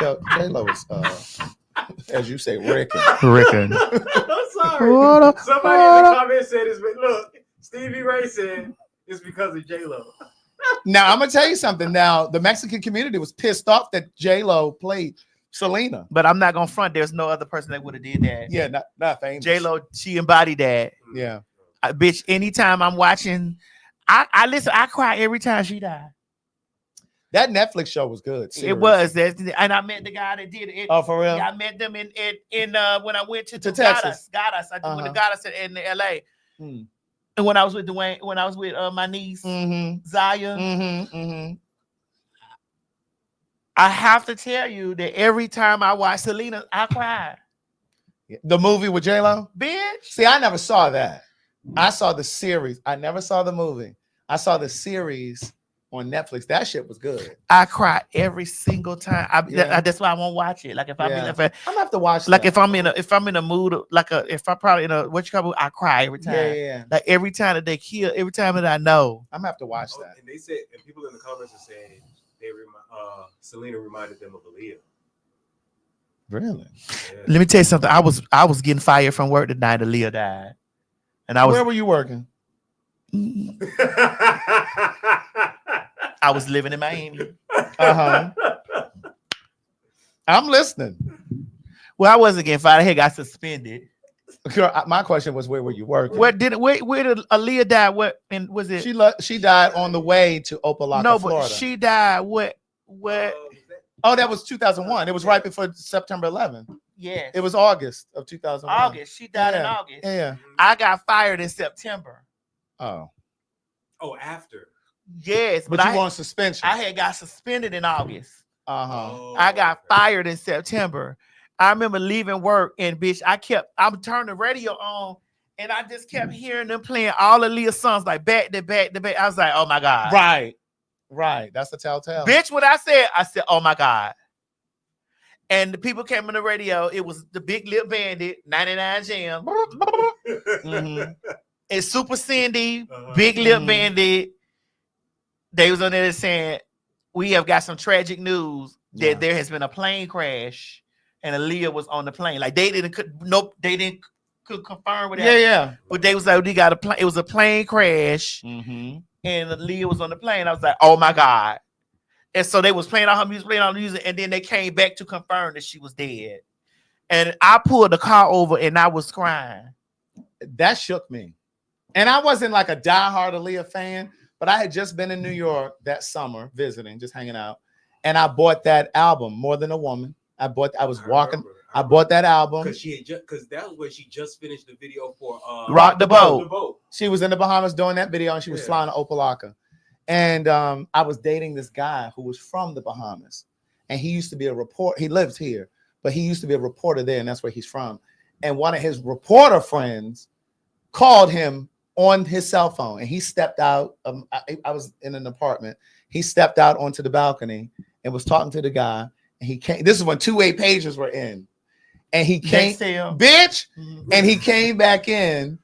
J-Lo is, as you say, Rickon. Rickon. I'm sorry. Somebody in the comments said it's, but look, Stevie Ray said it's because of J-Lo. Now, I'm going to tell you something. Now, the Mexican community was pissed off that J-Lo played Selena. But I'm not going to front. There's no other person that would have did that. Yeah, not famous. J-Lo, she embodied that. Yeah. Bitch, anytime I'm watching, I listen, I cry every time she died. That Netflix show was good. Seriously. It was. And I met the guy that did it. Oh, for real? Yeah, I met them in when I went to Texas. Goddess. I went to Goddess in LA. And when I was with Dwayne, when I was with my niece, Zaya, I have to tell you that every time I watch Selena, I cry. The movie with J-Lo? Bitch. See, I never saw that. I saw the series. I never saw the movie. I saw the series on Netflix. That shit was good. I cry every single time. That's why I won't watch it. Like if I'm I'm gonna have to watch. Like that. if I'm in a mood, if I'm probably in a I cry every time. Yeah. Like every time that they kill, every time that I know. I'm gonna have to watch that. And they said, and people in the comments are saying Selena reminded them of Aaliyah. Really? Yeah. Let me tell you something. I was getting fired from work the night Aaliyah died. And where were you working? I was living in Miami. I'm listening. Well, I wasn't getting fired. I had got suspended. My question was, where were you working? Where did Aaliyah die? What and was it? She died on the way to Opelika, Florida. But she died. What? Oh, that was 2001. It was right before September 11th. Yes. It was August of 2001. August. She died in August. Yeah. I got fired in September. Oh, after. Yes, but you were on suspension. I had got suspended in August. I got fired in September. I remember leaving work and bitch, I'm turning the radio on and I just kept hearing them playing all Aaliyah songs like back to back to back. I was like, oh my God. Right. That's the telltale. Bitch, what I said, oh my God. And the people came on the radio. It was the Big Lip Bandit, 99 Jam. And Super Cindy, Big Lip Bandit. They was on there saying, we have got some tragic news that there has been a plane crash and Aaliyah was on the plane. Like they didn't confirm with that. Yeah. But they was like, we got a plane. It was a plane crash. And Aaliyah was on the plane. I was like, oh my God. And so they was playing all her music, and then they came back to confirm that she was dead. And I pulled the car over and I was crying. That shook me. And I wasn't like a diehard Aaliyah fan, but I had just been in New York that summer visiting, just hanging out. And I bought that album, More Than a Woman. I bought that album. Because that was when she just finished the video for Rock the Boat. She was in the Bahamas doing that video and she was flying to Opelika. And I was dating this guy who was from the Bahamas. And he used to be a reporter. He lives here, but he used to be a reporter there, and that's where he's from. And one of his reporter friends called him on his cell phone, and he stepped out. I was in an apartment. He stepped out onto the balcony and was talking to the guy. And he came. This is when 2 8-pagers were in. And he came, bitch. And he came back in.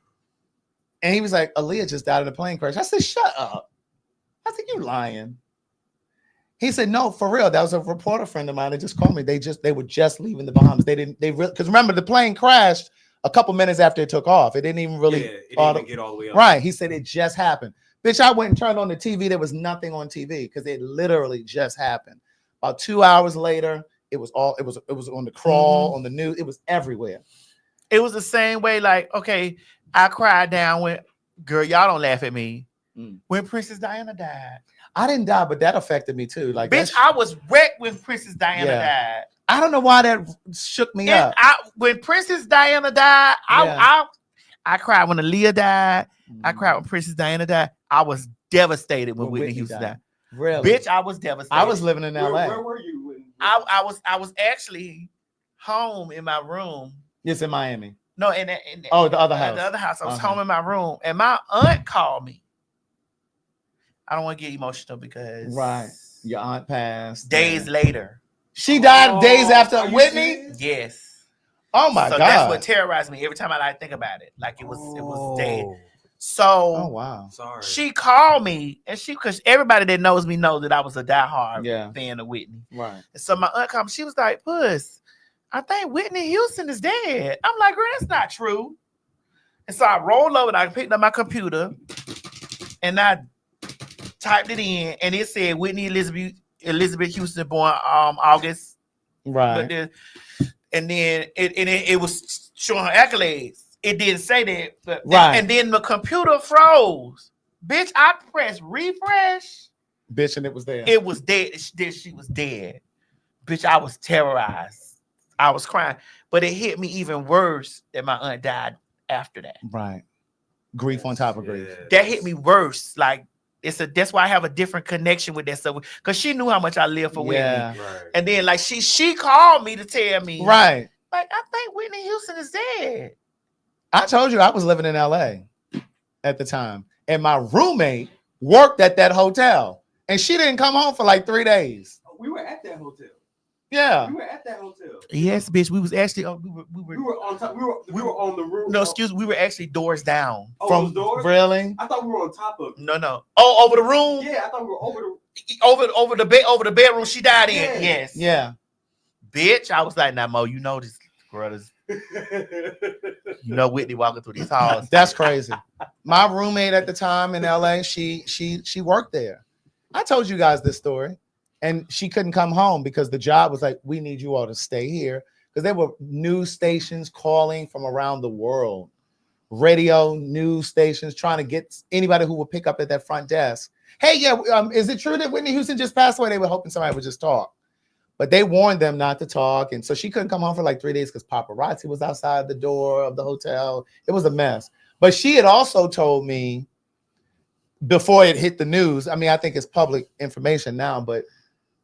And he was like, Aaliyah just died in a plane crash. I said, shut up. I said, you lying. He said, no, for real. That was a reporter friend of mine that just called me. They were just leaving the Bahamas. Because remember, the plane crashed a couple minutes after it took off. It didn't even really it didn't even get all the way up. Right. He said it just happened. Bitch, I went and turned on the TV. There was nothing on TV because it literally just happened. About 2 hours later, it was on the crawl, on the news. It was everywhere. It was the same way, like, okay, I cried down when, girl, y'all don't laugh at me. When Princess Diana died. I didn't die, but that affected me too. Like, bitch, I was wrecked when Princess Diana died. I don't know why that shook me up. When Princess Diana died, I cried when Aaliyah died. I cried when Princess Diana died. I was devastated when Whitney Houston died. Really? Bitch, I was devastated. I was living in LA. Where were you? I was actually home in my room. Yes, in Miami. No, in the other house. The other house. I was home in my room, and my aunt called me. I don't want to get emotional because your aunt passed days later. She died days after Whitney. Yes. Oh my God. That's what terrorized me every time I think about it. Like it was dead. So wow. Sorry. She called me, and because everybody that knows me knows that I was a diehard fan of Whitney. Right. And so my aunt called me. She was like, "Puss, I think Whitney Houston is dead." I'm like, "Girl, that's not true." And so I rolled over and I picked up my computer and I typed it in, and it said Whitney Elizabeth Houston, born August. Right. And then it was showing her accolades. It didn't say that, but and then the computer froze. Bitch, I pressed refresh. Bitch, and it was there. It was dead. She was dead. Bitch, I was terrorized. I was crying. But it hit me even worse that my aunt died after that. Right. Grief on top of grief. That hit me worse. Like that's why I have a different connection with that stuff. Because she knew how much I lived for Whitney. Right. And then like she called me to tell me. Right. Like, I think Whitney Houston is dead. I told you I was living in LA at the time. And my roommate worked at that hotel. And she didn't come home for like 3 days. We were at that hotel. Yeah. We were at that hotel. Yes, bitch. We was actually we were on top. We were on the roof. No, excuse me. We were actually doors down. Oh, from doors? Really? I thought we were on top of it. No. Oh, over the room? Yeah, I thought we were over the bedroom she died in. Yes. Yeah. Bitch, I was like, nah, Mo, you know this girl is you know Whitney walking through these halls. That's crazy. My roommate at the time in LA, she worked there. I told you guys this story. And she couldn't come home because the job was like, we need you all to stay here. Because there were news stations calling from around the world. Radio, news stations, trying to get anybody who would pick up at that front desk. Hey, is it true that Whitney Houston just passed away? They were hoping somebody would just talk. But they warned them not to talk. And so she couldn't come home for like 3 days because paparazzi was outside the door of the hotel. It was a mess. But she had also told me before it hit the news, I mean, I think it's public information now, but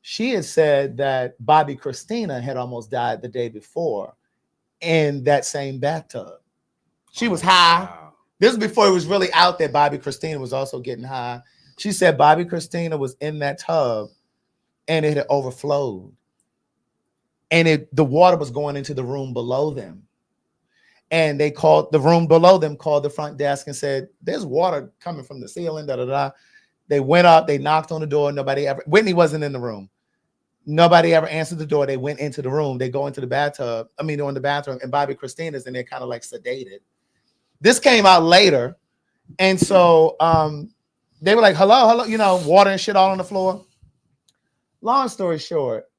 she had said that Bobby Christina had almost died the day before in that same bathtub. She was high. Wow. This was before it was really out that Bobby Christina was also getting high. She said Bobby Christina was in that tub and it had overflowed. And the water was going into the room below them. And they called the room below them, called the front desk and said, there's water coming from the ceiling, da-da-da. They went up, they knocked on the door. Whitney wasn't in the room. Nobody ever answered the door. They went into the room. They go into the bathtub. I mean, they're in the bathroom, and Bobby Christina's in there kind of like sedated. This came out later. And so they were like, hello, water and shit all on the floor. Long story short,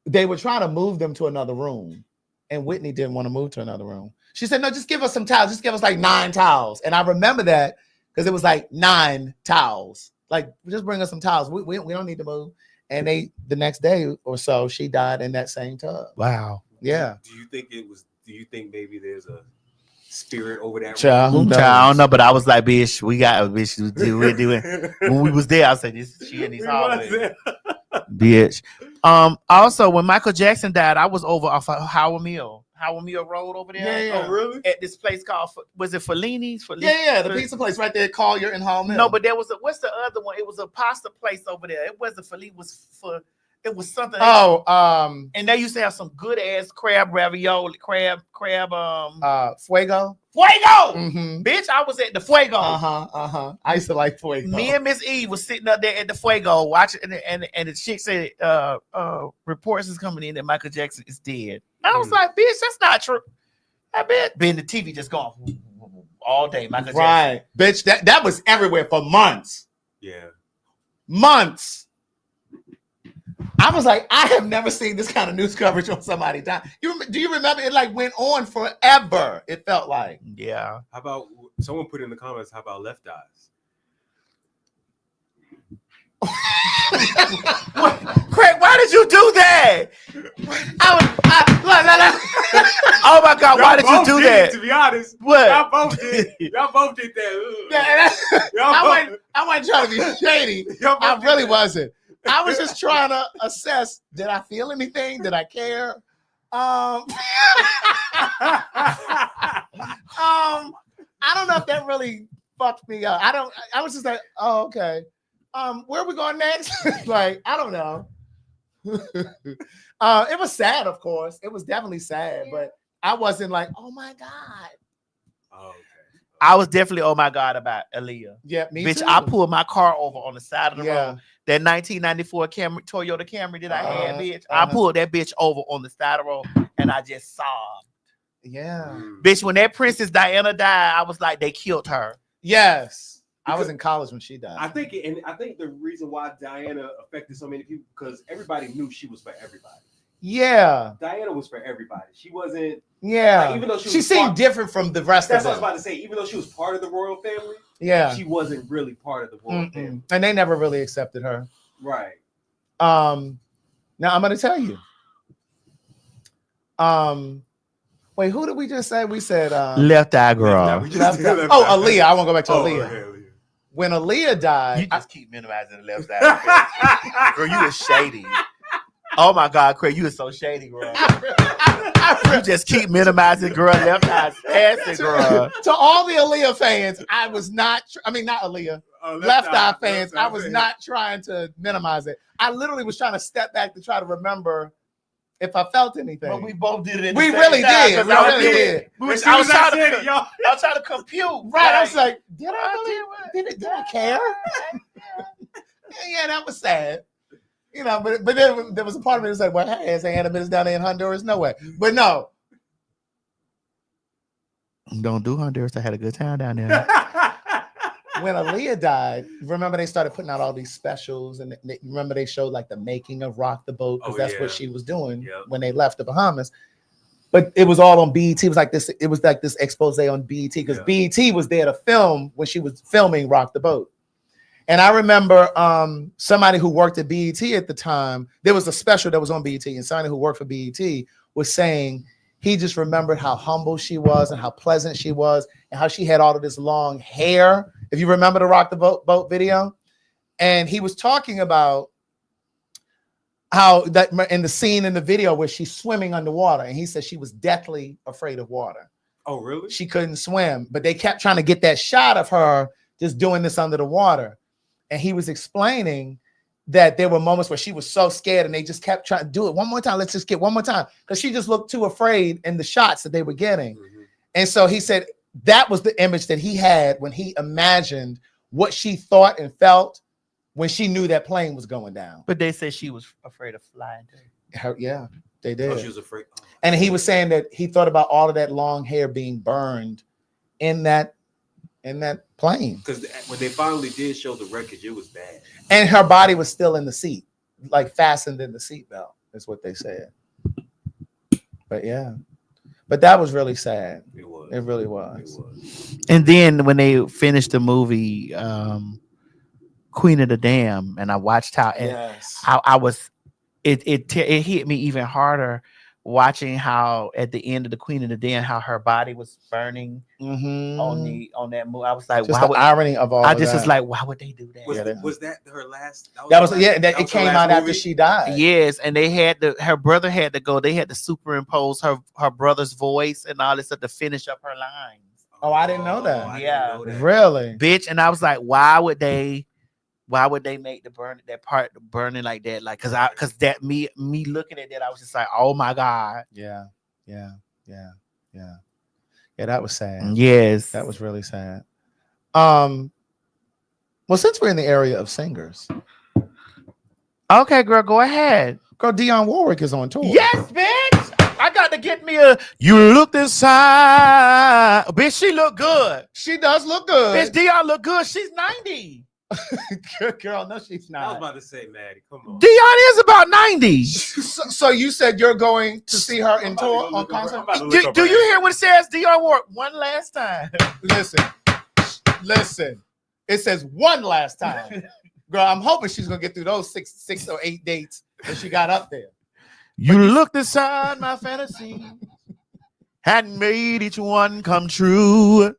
they were trying to move them to another room. And Whitney didn't want to move to another room. She said, no, just give us some towels. Just give us like 9 towels. And I remember that because it was like 9 towels. Like, just bring us some towels. We don't need to move. And the next day or so, she died in that same tub. Wow. Yeah. Do you think maybe there's a spirit over that room? I don't know, but I was like, bitch, we're doing. When we was there, I said, she in these hallways. Bitch. Also, when Michael Jackson died, I was over off of Howard Howard Mill Road over there. Yeah, yeah. Oh, really? At this place called, was it Fellini's? Yeah, the pizza place right there, Collier and Hall Mill. No, but there was what's the other one? It was a pasta place over there. It wasn't Fellini. It was something. And they used to have some good ass crab ravioli, crab. Fuego. Bitch, I was at the Fuego. I used to like Fuego. Me and Miss E was sitting up there at the Fuego watching, and the chick said, reports is coming in that Michael Jackson is dead. I was like, bitch, that's not true. I bet. Being the TV just going all day, Michael Jackson. Right, bitch. That was everywhere for months. Yeah, months. I was like, I have never seen this kind of news coverage on somebody dying. Do you remember it like went on forever? It felt like. Yeah. How about someone put in the comments? How about Left Eyes? Craig, why did you do that? Oh my God, why did you do that? To be honest, what? Y'all both did. Y'all both did that. I wasn't trying to be shady. I really wasn't. I was just trying to assess, did I feel anything? Did I care? I don't know if that really fucked me up. I was just like, oh, okay. Where are we going next? Like, I don't know. It was sad, of course. It was definitely sad, but I wasn't like, oh my God. Oh, okay. I was definitely, oh my God, about Aaliyah. Yeah, me bitch, too. I pulled my car over on the side of the road. That 1994 Toyota Camry that I had, bitch. I pulled that bitch over on the side of the road and I just sobbed. Yeah. Bitch, when that Princess Diana died, I was like, they killed her. Yes. I was in college when she died. I think the reason why Diana affected so many people because everybody knew she was for everybody. Yeah. Diana was for everybody. She wasn't. Yeah. Like, even though she seemed different from the rest of them. That's what I was about to say. Even though she was part of the royal family, yeah, she wasn't really part of the royal family. And they never really accepted her. Right. Now I'm gonna tell you. Wait, who did we just say? We said Left Eye Girl. Aaliyah. I want to go back to Aaliyah. Okay. When Aaliyah died, you just keep minimizing the left side. Girl, you was shady. Oh my God, Craig, you is so shady, girl. You just keep minimizing, girl. Left Eye's passing, girl. To all the Aaliyah fans, I was not. Not Aaliyah. Left Eye fans, I was not trying to minimize it. I literally was trying to step back to try to remember if I felt anything. But we both did it. We really did. We really did. I was trying to compute. Right. I was like, did I care? Yeah, that was sad. You know, but then there was a part of me that was like, well, hey, is Anna Mills down there in Honduras? No way. But no. Don't do Honduras. I had a good time down there. When Aaliyah died, remember they started putting out all these specials, and remember they showed like the making of Rock the Boat because that's what she was doing when they left the Bahamas. But it was all on BET. It was like this expose on BET because BET was there to film when she was filming Rock the Boat. And I remember somebody who worked at BET at the time, there was a special that was on BET, and somebody who worked for BET was saying he just remembered how humble she was and how pleasant she was and how she had all of this long hair. If you remember the Rock the Boat video, and he was talking about how that in the scene in the video where she's swimming underwater, and he said she was deathly afraid of water. Oh, really? She couldn't swim, but they kept trying to get that shot of her just doing this under the water. And he was explaining that there were moments where she was so scared and they just kept trying to do it one more time. Let's just get one more time. Because she just looked too afraid in the shots that they were getting. And so he said that was the image that he had when he imagined what she thought and felt when she knew that plane was going down. But they said she was afraid of flying. Yeah, they did. Oh, she was afraid. Oh. And he was saying that he thought about all of that long hair being burned in that plane. Because when they finally did show the wreckage, it was bad. And her body was still in the seat, like fastened in the seatbelt, is what they said. But yeah. But that was really sad. It was. It really was. And then when they finished the movie, Queen of the Dam, and I watched how I was, it hit me even harder watching how at the end of the Queen of the Den, how her body was burning on that movie. I was like, Just why the irony of all I of just that. was like, why would they do that? Was that her last? That was yeah. that It was her came last out after movie? she died. Yes, and they had her brother had to go. They had to superimpose her brother's voice and all this stuff to finish up her lines. Oh, I didn't know that. Yeah, Really, bitch. And I was like, why would they make that part burning like that? Like, cause that me looking at that, I was just like, oh my God. Yeah. That was sad. Yes, that was really sad. Well, since we're in the area of singers, okay, girl, go ahead. Girl, Dionne Warwick is on tour. Yes, bitch. I got to get me a. You look inside, bitch. She look good. She does look good. Bitch, Dionne look good. She's 90. Girl, no, she's not. I was about to say, Maddie, come on. Dionne is about 90. So you said you're going to see her in tour on concert? Do you hear what it says? Dionne Warwick one last time. Listen. It says one last time. Girl, I'm hoping she's gonna get through those six or 8 dates that she got up there. You looked inside my fantasy and made each one come true.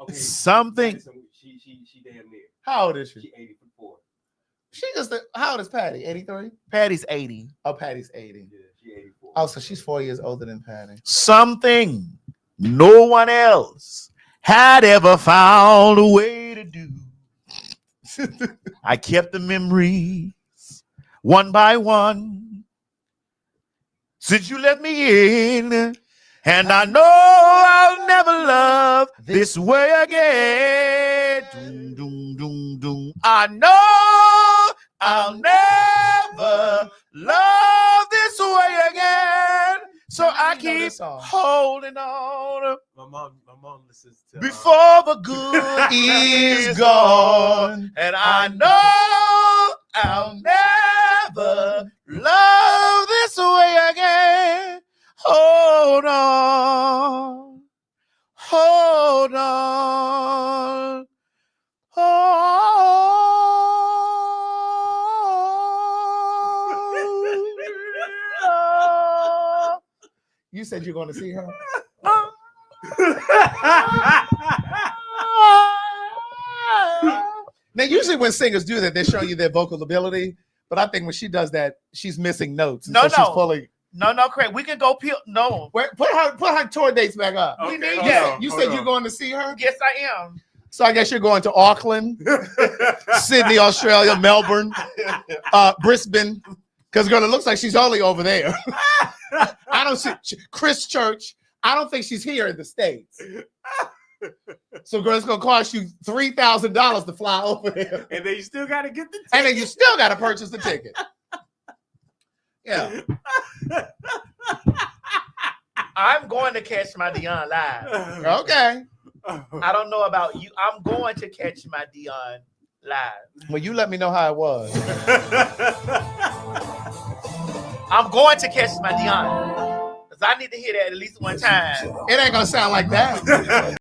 Okay, something. She damn near. How old is she? She 84. How old is Patty? 83? Patty's 80. Oh, Patty's 80. Yeah, she 84. Oh, so she's 4 years older than Patty. Something no one else had ever found a way to do. I kept the memories one by one since you let me in, and I know I'll never love this way again. Doom, doom, doom, doom. I know I'll never love this way again. So I keep holding on. My mom listens to before the good is gone, and I know I'll never love this way again. Hold on, hold on, You said you're going to see her? Now, usually when singers do that, they're showing you their vocal ability. But I think when she does that, she's missing notes. No, she's pulling. No, Craig. We can go peel. No. Put her tour dates back up. Okay, We need hold on, you hold said on. you're going to see her? Yes, I am. So I guess you're going to Auckland, Sydney, Australia, Melbourne, Brisbane. Because girl, it looks like she's only over there. I don't see Christchurch. I don't think she's here in the States. So girl, it's gonna cost you $3,000 to fly over there. And then you still gotta get the ticket. And then you still gotta purchase the ticket. Yeah. I'm going to catch my Dionne live. Okay. I don't know about you. I'm going to catch my Dionne live. Well, you let me know how it was. I'm going to catch my Dionne. Because I need to hear that at least one time. It ain't gonna sound like that.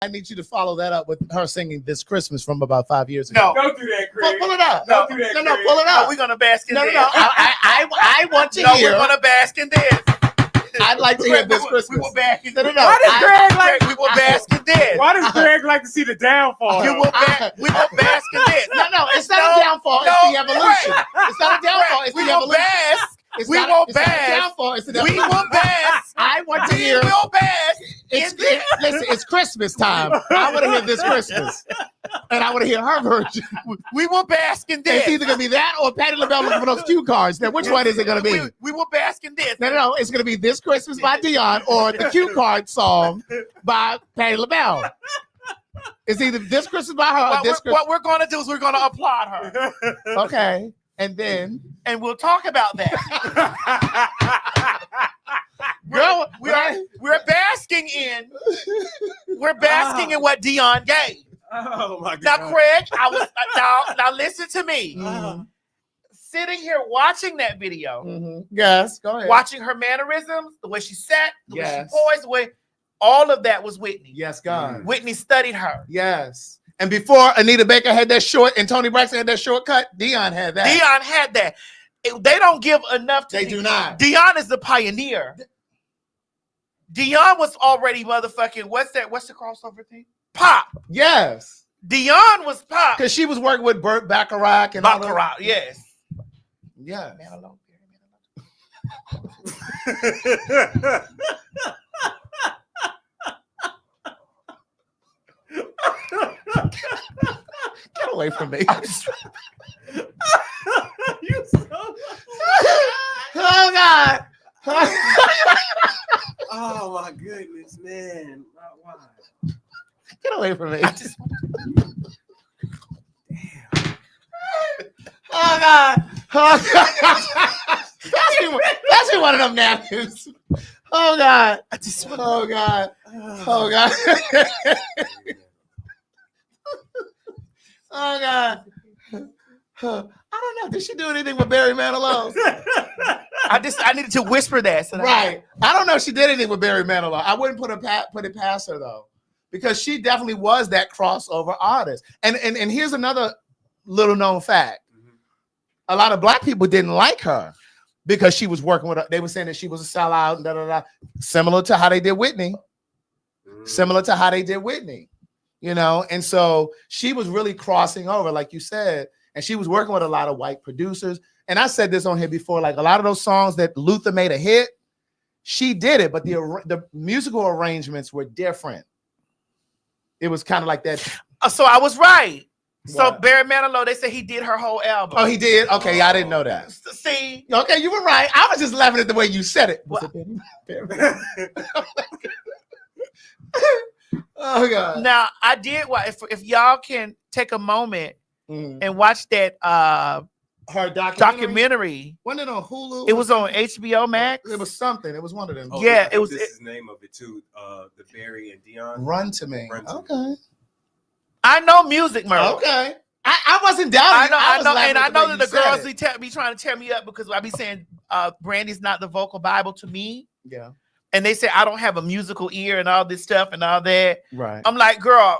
I need you to follow that up with her singing "This Christmas" from about 5 years ago. No. Don't do that, Craig. Pull it up. Don't do that, No, Craig. pull it up. No, we're gonna bask in No, this. I want to No, hear. we're gonna bask in this. I'd like to hear "This Christmas." We will bask in No. Why does Greg like? We will bask in this. Why does Greg like to see the downfall? We will bask in this. No, it's not a downfall. It's the evolution. It's not a downfall. It's We the will evolution. bask. It's We not will it's not a bask. downfall. It's the We will bask. I want to hear. We will bask. Listen, it's Christmas time. I want to hear "This Christmas," and I want to hear her version. We will bask in this. It's either gonna be that or Patti LaBelle looking for those cue cards. Now, which one is it gonna be? We will bask in this. No. It's gonna be "This Christmas" by Dionne or the cue card song by Patti LaBelle. It's either "This Christmas" by her or "This Christmas." What we're gonna do is we're gonna applaud her. Okay, and we'll talk about that. We're basking in. We're basking in what Dionne gave. Oh my God. Now, Craig, now listen to me. Sitting here watching that video, yes, go ahead. watching her mannerisms, the way she sat, the way Yes. she poised, the way all of that was Whitney. Yes, God. Whitney studied her. Yes. And before Anita Baker had that short and Toni Braxton had that shortcut, Dionne had that. Dionne had that. They don't give enough to They do not. Dionne is the pioneer. Dionne was already motherfucking, what's the crossover thing? Pop. Yes. Dionne was pop. Because she was working with Burt Bacharach and all Baccarat, yes. Yeah. Get away from me. You so Oh God. Oh my goodness, man. Why? Get away from me. Oh God. Oh God. That's me one of them napkins. Oh God. Oh God. Oh God. Oh God. I don't know. Did she do anything with Barry Manilow? I needed to whisper that. So Right. I don't know if she did anything with Barry Manilow. I wouldn't put it past her though, because she definitely was that crossover artist. And here's another little known fact. A lot of black people didn't like her because she was working with. They were saying that she was a sellout and da da da. Similar to how they did Whitney. You know, and so she was really crossing over, like you said, and she was working with a lot of white producers. And I said this on here before, like a lot of those songs that Luther made a hit, she did it, but the musical arrangements were different. It was kind of like that. So I was right. So What? Barry Manilow, they said he did her whole album. Oh, he did? Okay, I didn't know that. See? Okay, you were right. I was just laughing at the way you said it. Oh God. Now I did. If y'all can take a moment and watch that her documentary. Wasn't it on Hulu? It was on HBO Max. It was something. It was one of them. Oh, Yeah, I it was. think This is the name of it too. The Barry and Dionne. Run to Me. Okay. I know music, Merle. Okay. I wasn't doubting. I know, laughing and at I the know way that the you girls said it. be trying to tear me up because I be saying Brandy's not the vocal Bible to me. Yeah. And they say I don't have a musical ear and all this stuff and all that. Right. I'm like, girl,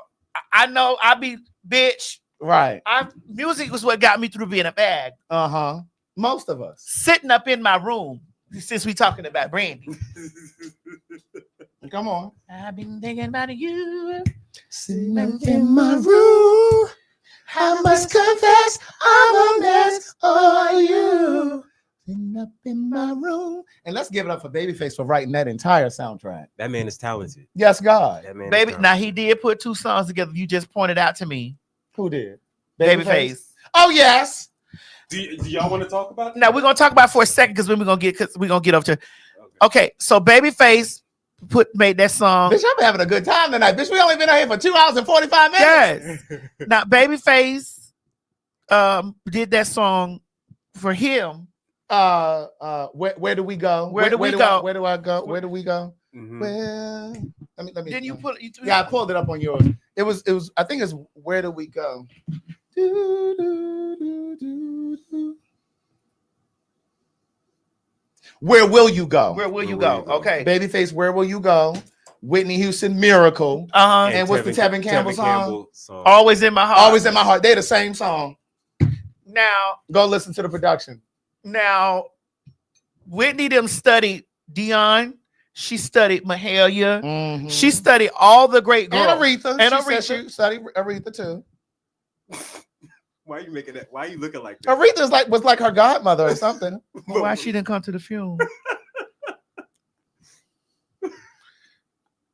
I know I be bitch. Right. Music was what got me through being a bag. Uh-huh. Most of us. Sitting up in my room, since we talking about Brandy. Come on. I've been thinking about you. Sitting up in my room. I must confess I'm a mess for you. Sitting up in my room. And let's give it up for Babyface for writing that entire soundtrack. That man is talented. Yes, God. That man Baby, now he did put 2 songs together. You just pointed out to me. Who did? Babyface. Oh, yes. Do y'all want to talk about that? Now we're gonna talk about it for a second because we're gonna get up to. Okay, so Babyface made that song. Bitch, I'm having a good time tonight. Bitch, we only been out here for 2 hours and 45 minutes. Yes. Now Babyface did that song for him. Where do we go? Where do we go? Where do I go? Where do we go? Mm-hmm. Well, let me. Didn't you put? Yeah, I pulled it up on yours. It was. I think it's Where Do We Go? Do, do, do, do, do. Where will you go? Where will you go? Okay. Babyface, Where Will You Go? Whitney Houston, Miracle. And what's the Tevin Campbell song? Always in my heart. Always in my heart. They're the same song. Now, go listen to the production. Now, Whitney them studied Dionne. She studied Mahalia. She studied all the great girls. And Aretha. And She said she studied Aretha too. Why are you making that? Why are you looking like that? Aretha's was like her godmother or something. Why she didn't come to the funeral?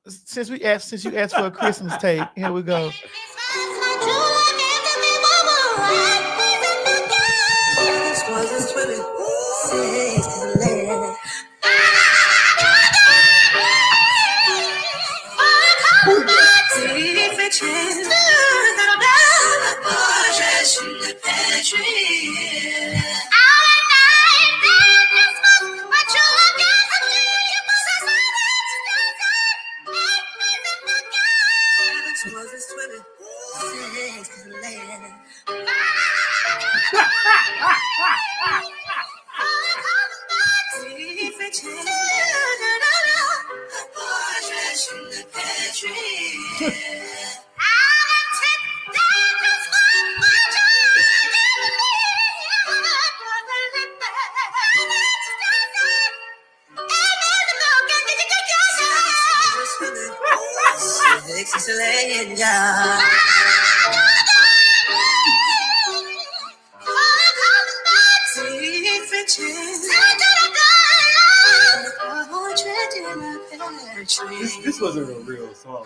Since you asked for a Christmas tape, here we go. This wasn't a real song.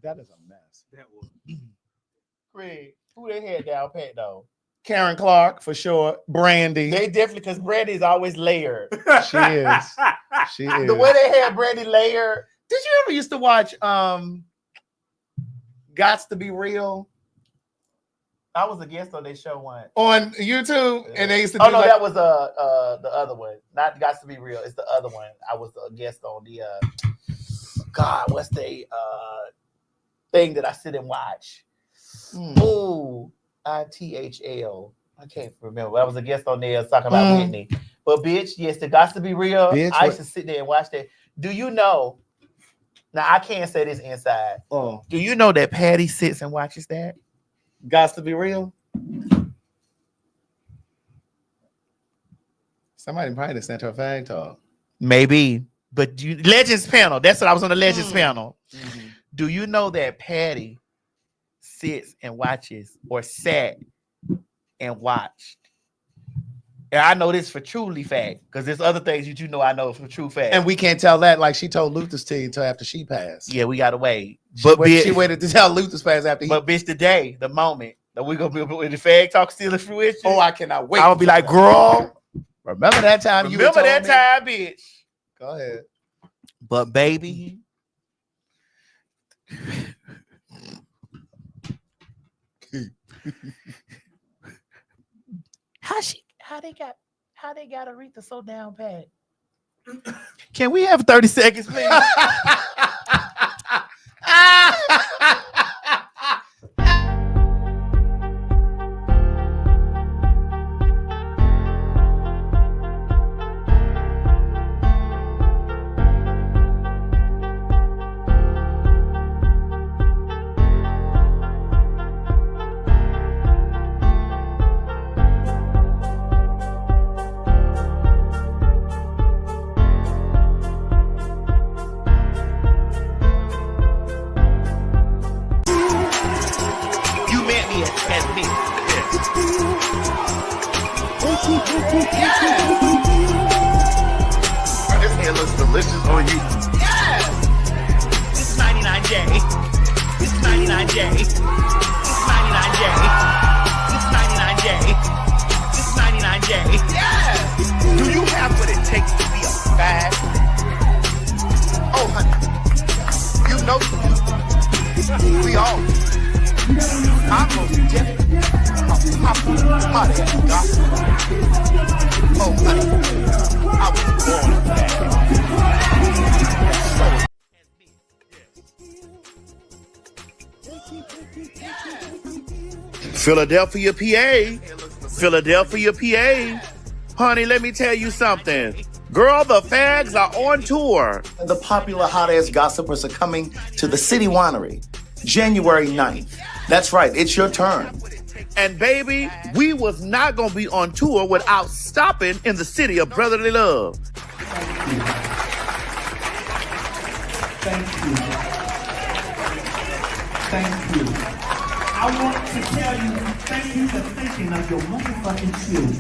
That is a mess. That was. Craig, who they had down pat though? Karen Clark for sure. Brandy. They definitely, because Brandy is always layered. She is. She is. The way they had Brandy layered. Did you ever used to watch Gots to Be Real? I was a guest on their show once. On YouTube, and they used to do that was the other one. Not Gots to Be Real. It's the other one. I was a guest on the God, what's the thing that I sit and watch? Ooh, ITHL. I can't remember. I was a guest on there talking about Whitney. But bitch, yes, the Gots to Be Real. Bitch, I used to sit there and watch that. Do you know? Now I can't say this inside. Oh, do you know that Patty sits and watches that? Gots to Be Real. Somebody probably sent her PhagTawlk. Maybe, but Legends panel. That's what I was on the Legends panel. Do you know that Patty sits and watches, or sat and watched? And I know this for truly fact, because there's other things you do know I know for true fact. And we can't tell that, like she told Luther's tea until after she passed. Yeah, we gotta wait. She waited to tell Luther's passed after. But bitch, today, the moment that we're gonna be with the PhagTawlk still in fruition. Oh, I cannot wait. I will be like, girl, remember that time? Remember that time, bitch. Go ahead. But baby. How they got Aretha so down pat? Can we have 30 seconds, please? Philadelphia, PA. Philadelphia, PA. Honey, let me tell you something. Girl, the Phags are on tour. The popular hot-ass gossipers are coming to the City Winery, January 9th. That's right, it's your turn. And baby, we was not going to be on tour without stopping in the city of brotherly love. Thank you. Thank you. I want to tell you, thank you for thinking of your motherfucking children.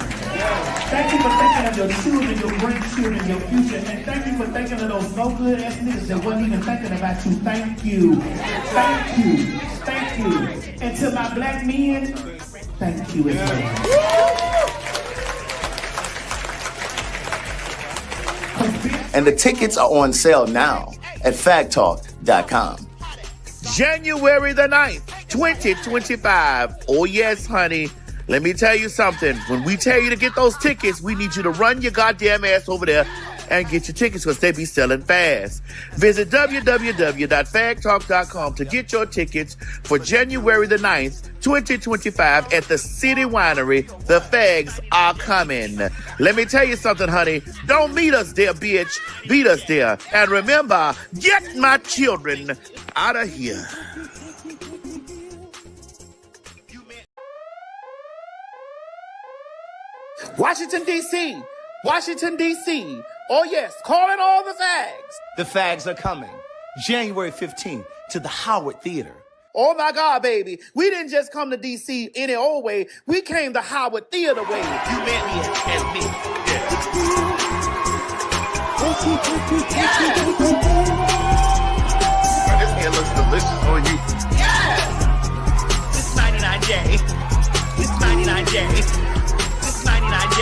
Thank you for thinking of your children, your grandchildren, your future. And thank you for thinking of those no good ass niggas that wasn't even thinking about you. Thank you. Thank you. Thank you. And to my black men, thank you as well. And the tickets are on sale now at PhagTawlk.com. January the 9th, 2025. Oh, yes, honey. Let me tell you something. When we tell you to get those tickets, we need you to run your goddamn ass over there and get your tickets because they be selling fast. Visit www.PhagTawlk.com to get your tickets for January the 9th, 2025 at the City Winery. The Phags are coming. Let me tell you something, honey. Don't meet us there, bitch. Beat us there. And remember, get my children out of here. Washington, D.C. Washington, D.C. Oh, yes. Calling all the Phags. The Phags are coming January 15th to the Howard Theater. Oh, my God, baby. We didn't just come to D.C. any old way. We came the Howard Theater way. You met me as me. Yeah. This hair looks delicious on you. Yeah. This 99J. This 99J. This 99J.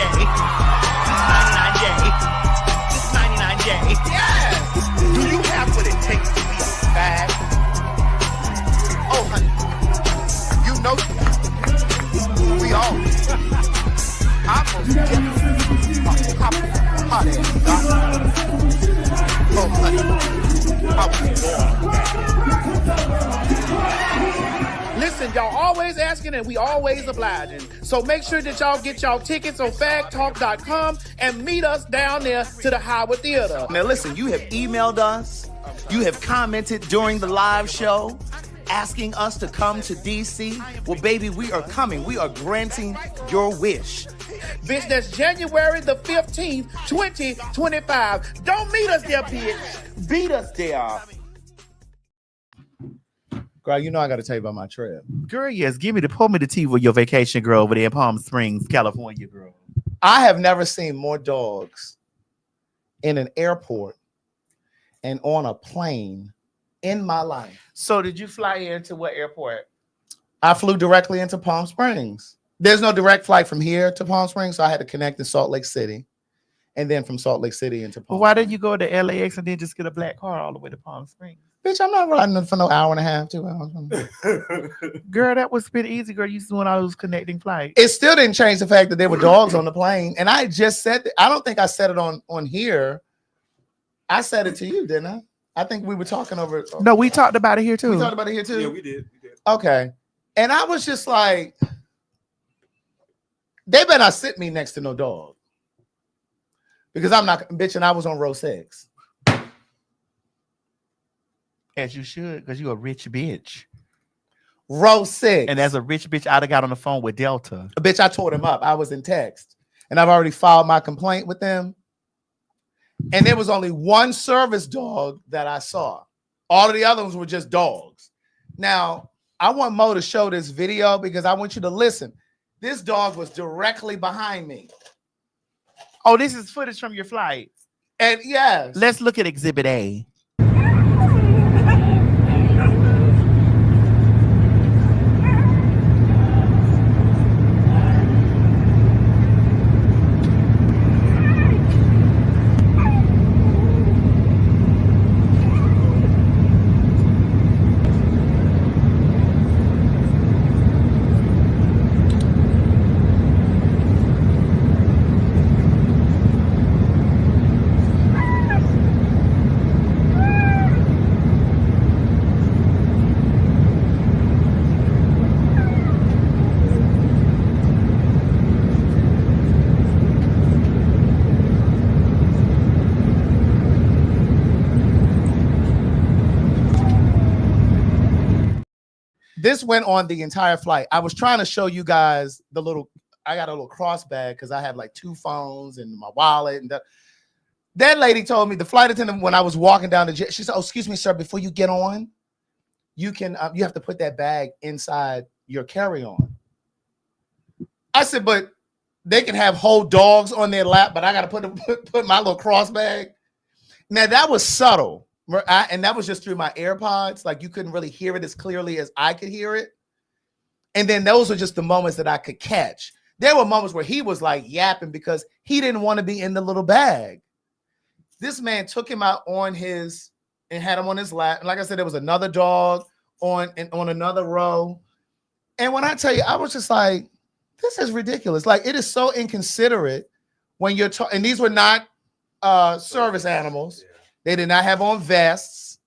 This 99J. Yes! Do you have what it takes to be a fag? Oh, honey. You know we all. I'm gonna get oh, honey. I was born. Listen, y'all always asking and we always obliging. So make sure that y'all get y'all tickets on PhagTawlk.com and meet us down there to the Howard Theater. Now listen, you have emailed us, you have commented during the live show, asking us to come to DC. Well, baby, we are coming. We are granting your wish. Bitch, that's January the 15th, 2025. Don't meet us there, bitch. Beat us there. Girl, you know I got to tell you about my trip. Girl, yes. Pull me the tea with your vacation, girl, over there in Palm Springs, California, girl. I have never seen more dogs in an airport and on a plane in my life. So did you fly here to what airport? I flew directly into Palm Springs. There's no direct flight from here to Palm Springs, so I had to connect in Salt Lake City. And then from Salt Lake City into Palm Springs. Why didn't you go to LAX and then just get a black car all the way to Palm Springs? Bitch, I'm not riding for no hour and a half, 2 hours. Girl, that was pretty easy, girl. You doing all those connecting flights. It still didn't change the fact that there were dogs on the plane. And I just said that. I don't think I said it on here. I said it to you, didn't I? I think we were talking over it. No, we talked about it here too. We talked about it here too? Yeah, we did. Okay. And I was just like, they better not sit me next to no dog. Because I'm not, bitch, and I was on row 6. As you should, because you're a rich bitch. Row 6. And as a rich bitch, I'd have got on the phone with Delta. Bitch, I tore them up. I was in text. And I've already filed my complaint with them. And there was only one service dog that I saw. All of the other ones were just dogs. Now, I want Mo to show this video because I want you to listen. This dog was directly behind me. Oh, this is footage from your flight. And yes. Let's look at Exhibit A. this went on the entire flight. I was trying to show you guys the little. I got a little cross bag because I have like 2 phones and my wallet. And that lady told me, the flight attendant, when I was walking down the jet, she said, "Oh, excuse me, sir, before you get on, you have to put that bag inside your carry-on." I said, "But they can have whole dogs on their lap, but I got to put my little cross bag." Now that was subtle, and that was just through my AirPods. Like you couldn't really hear it as clearly as I could hear it. And then those were just the moments that I could catch. There were moments where he was like yapping because he didn't want to be in the little bag. This man took him out on his and had him on his lap. And like I said, there was another dog on another row. And when I tell you, I was just like, this is ridiculous. Like, it is so inconsiderate when you're talking. And these were not service animals. They did not have on vests.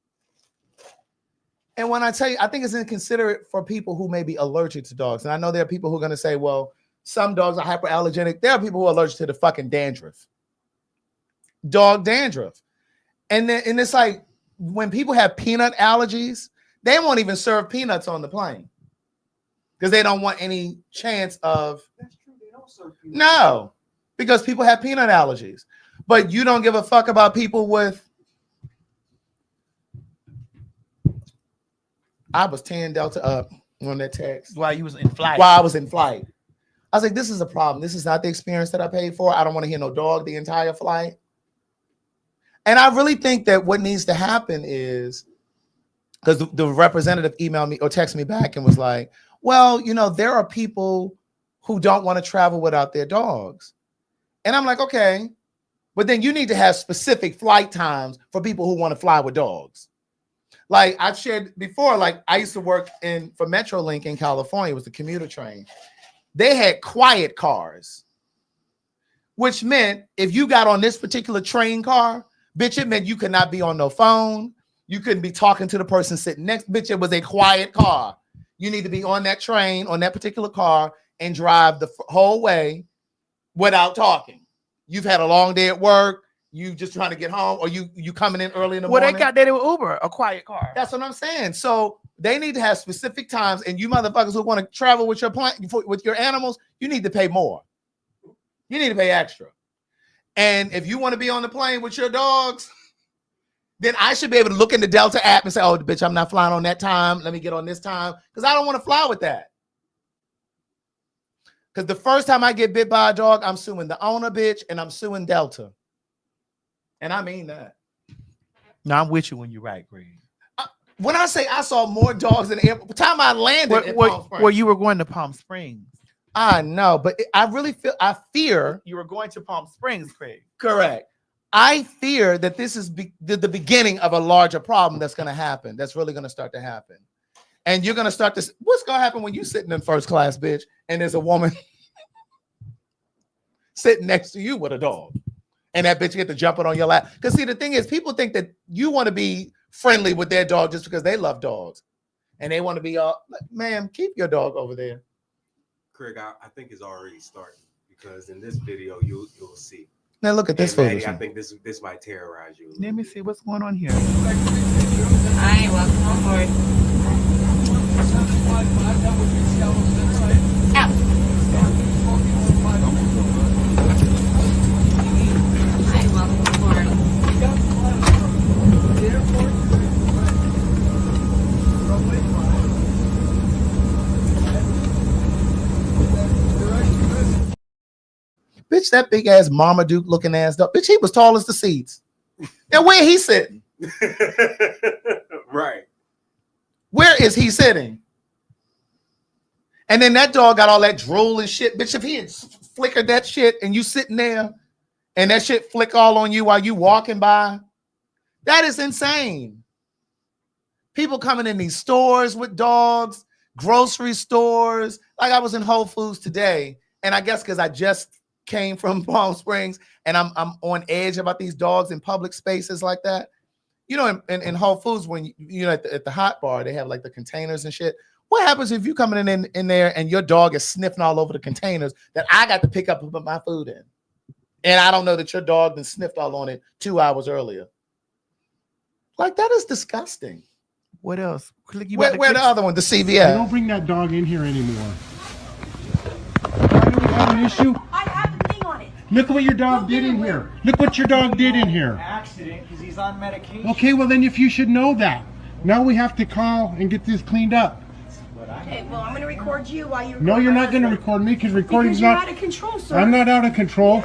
And when I tell you, I think it's inconsiderate for people who may be allergic to dogs. And I know there are people who are going to say, well, some dogs are hyperallergenic. There are people who are allergic to the fucking dandruff. Dog dandruff. And it's like, when people have peanut allergies, they won't even serve peanuts on the plane because they don't want any chance of. That's true. They don't serve peanuts. No, because people have peanut allergies. But you don't give a fuck about people with. I was 10 Delta up on that text. While you was in flight. While I was in flight. I was like, this is a problem. This is not the experience that I paid for. I don't want to hear no dog the entire flight. And I really think that what needs to happen is, because the representative emailed me or texted me back and was like, well, you know, there are people who don't want to travel without their dogs. And I'm like, okay, but then you need to have specific flight times for people who want to fly with dogs. Like I've shared before, like I used to work for Metrolink in California. It was the commuter train. They had quiet cars, which meant if you got on this particular train car, bitch, it meant you could not be on no phone. You couldn't be talking to the person sitting next. Bitch, it was a quiet car. You need to be on that train, on that particular car, and drive the whole way without talking. You've had a long day at work. You just trying to get home, or you coming in early in the morning. Well, they got that with Uber, a quiet car. That's what I'm saying. So they need to have specific times, and you motherfuckers who want to travel with your animals, you need to pay more. You need to pay extra. And if you want to be on the plane with your dogs, then I should be able to look in the Delta app and say, oh, bitch, I'm not flying on that time. Let me get on this time. Because I don't want to fly with that. Because the first time I get bit by a dog, I'm suing the owner, bitch, and I'm suing Delta. And I mean that. No, I'm with you when you're right, Greg. When I say I saw more dogs in the airport, the time I landed in Palm Springs. Where you were going to Palm Springs. I know, but I fear. You were going to Palm Springs, Craig. Correct. I fear that this is the beginning of a larger problem that's going to happen. That's really going to start to happen. And you're going to start to, what's going to happen when you're sitting in first class, bitch, and there's a woman sitting next to you with a dog, and that bitch get to jump it on your lap? Because see, the thing is, people think that you want to be friendly with their dog just because they love dogs. And they want to be all, ma'am, keep your dog over there. Craig, I think it's already starting, because in this video you'll see. Now look at this Maddie, photo. I think this might terrorize you. Let me see what's going on here. Hi, welcome on board. Out. Hi, welcome on board. Bitch, that big ass Marmaduke looking ass dog. Bitch, he was tall as the seats. Now where he sitting? Right. Where is he sitting? And then that dog got all that drool and shit. Bitch, if he had flickered that shit and you sitting there and that shit flick all on you while you walking by, that is insane. People coming in these stores with dogs, grocery stores. Like I was in Whole Foods today, and I guess because I just came from Palm Springs and I'm on edge about these dogs in public spaces like that. You know, in Whole Foods, when you know at the hot bar, they have like the containers and shit. What happens if you coming in there and your dog is sniffing all over the containers that I got to pick up and put my food in? And I don't know that your dog been sniffed all on it 2 hours earlier. Like, that is disgusting. What else? Where the other one? The CVS. You don't bring that dog in here anymore. Why do we have an issue? I have the thing on it. Look what your dog did in here. Look what your dog did in here. Accident because he's on medication. Okay, well then if you should know that. Now we have to call and get this cleaned up. Okay, well, I'm going to record you while you record No, you're my not going to husband. record me because recording's Because you're not. out of control, sir. I'm not out of control.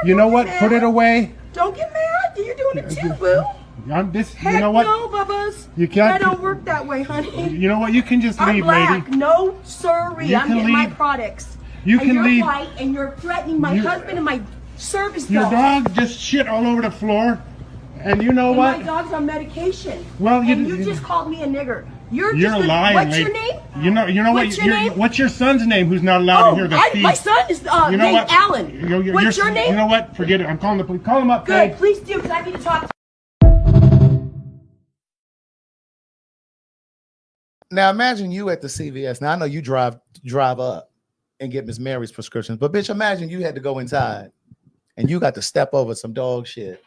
You know what? Put it away. Don't get mad. You're doing it too, boo. I'm this. Heck You know what? no, Bubbas. You can't. That don't work that way, honey. You know what? You can just I'm leave, black. lady. No, sorry. You I'm can getting my leave. products. You and can you're leave. white and you're threatening my husband and my service Your dog. dog just shit all over the floor, and you know And what? my dog's on medication. Well, and you just called me a nigger. You're just lying. What's lady. your name? You know what? What's your name? What's your son's name? Who's not allowed to hear the feed? My son is You know named what? Alan. What's your name? You know what? Forget it. I'm calling the police. Call him up. Good, Phag. please do, because I need to talk to Now imagine you at the CVS. Now I know you drive up and get Miss Mary's prescriptions, but bitch, imagine you had to go inside and you got to step over some dog shit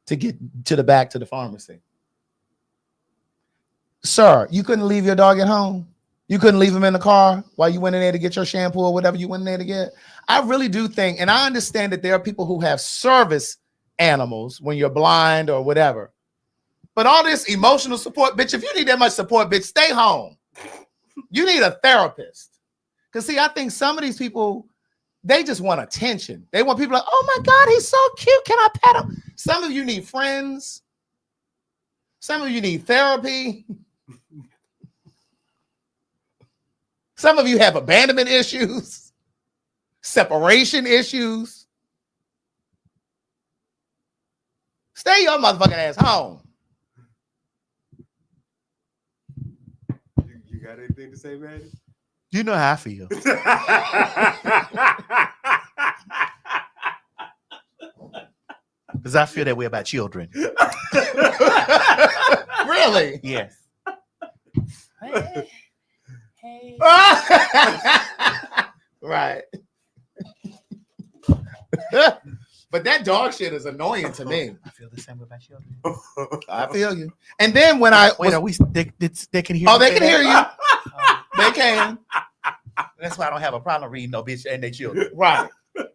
to get to the back to the pharmacy. Sir, you couldn't leave your dog at home. You couldn't leave him in the car while you went in there to get your shampoo or whatever you went in there to get. I really do think, and I understand that there are people who have service animals when you're blind or whatever. But all this emotional support, bitch, if you need that much support, bitch, stay home. You need a therapist. Because, see, I think some of these people, they just want attention. They want people like, oh, my God, he's so cute. Can I pet him? Some of you need friends. Some of you need therapy. Some of you have abandonment issues, separation issues. Stay your motherfucking ass home. You got anything to say, man? You know how I feel. Because I feel that way about children. Really? Yes. Hey. Right. But that dog shit is annoying to me. I feel the same about children. I feel you. And then when I wait, are we? They can hear. Oh, they can hear you. They can. That's why I don't have a problem reading no bitch and their children. Right.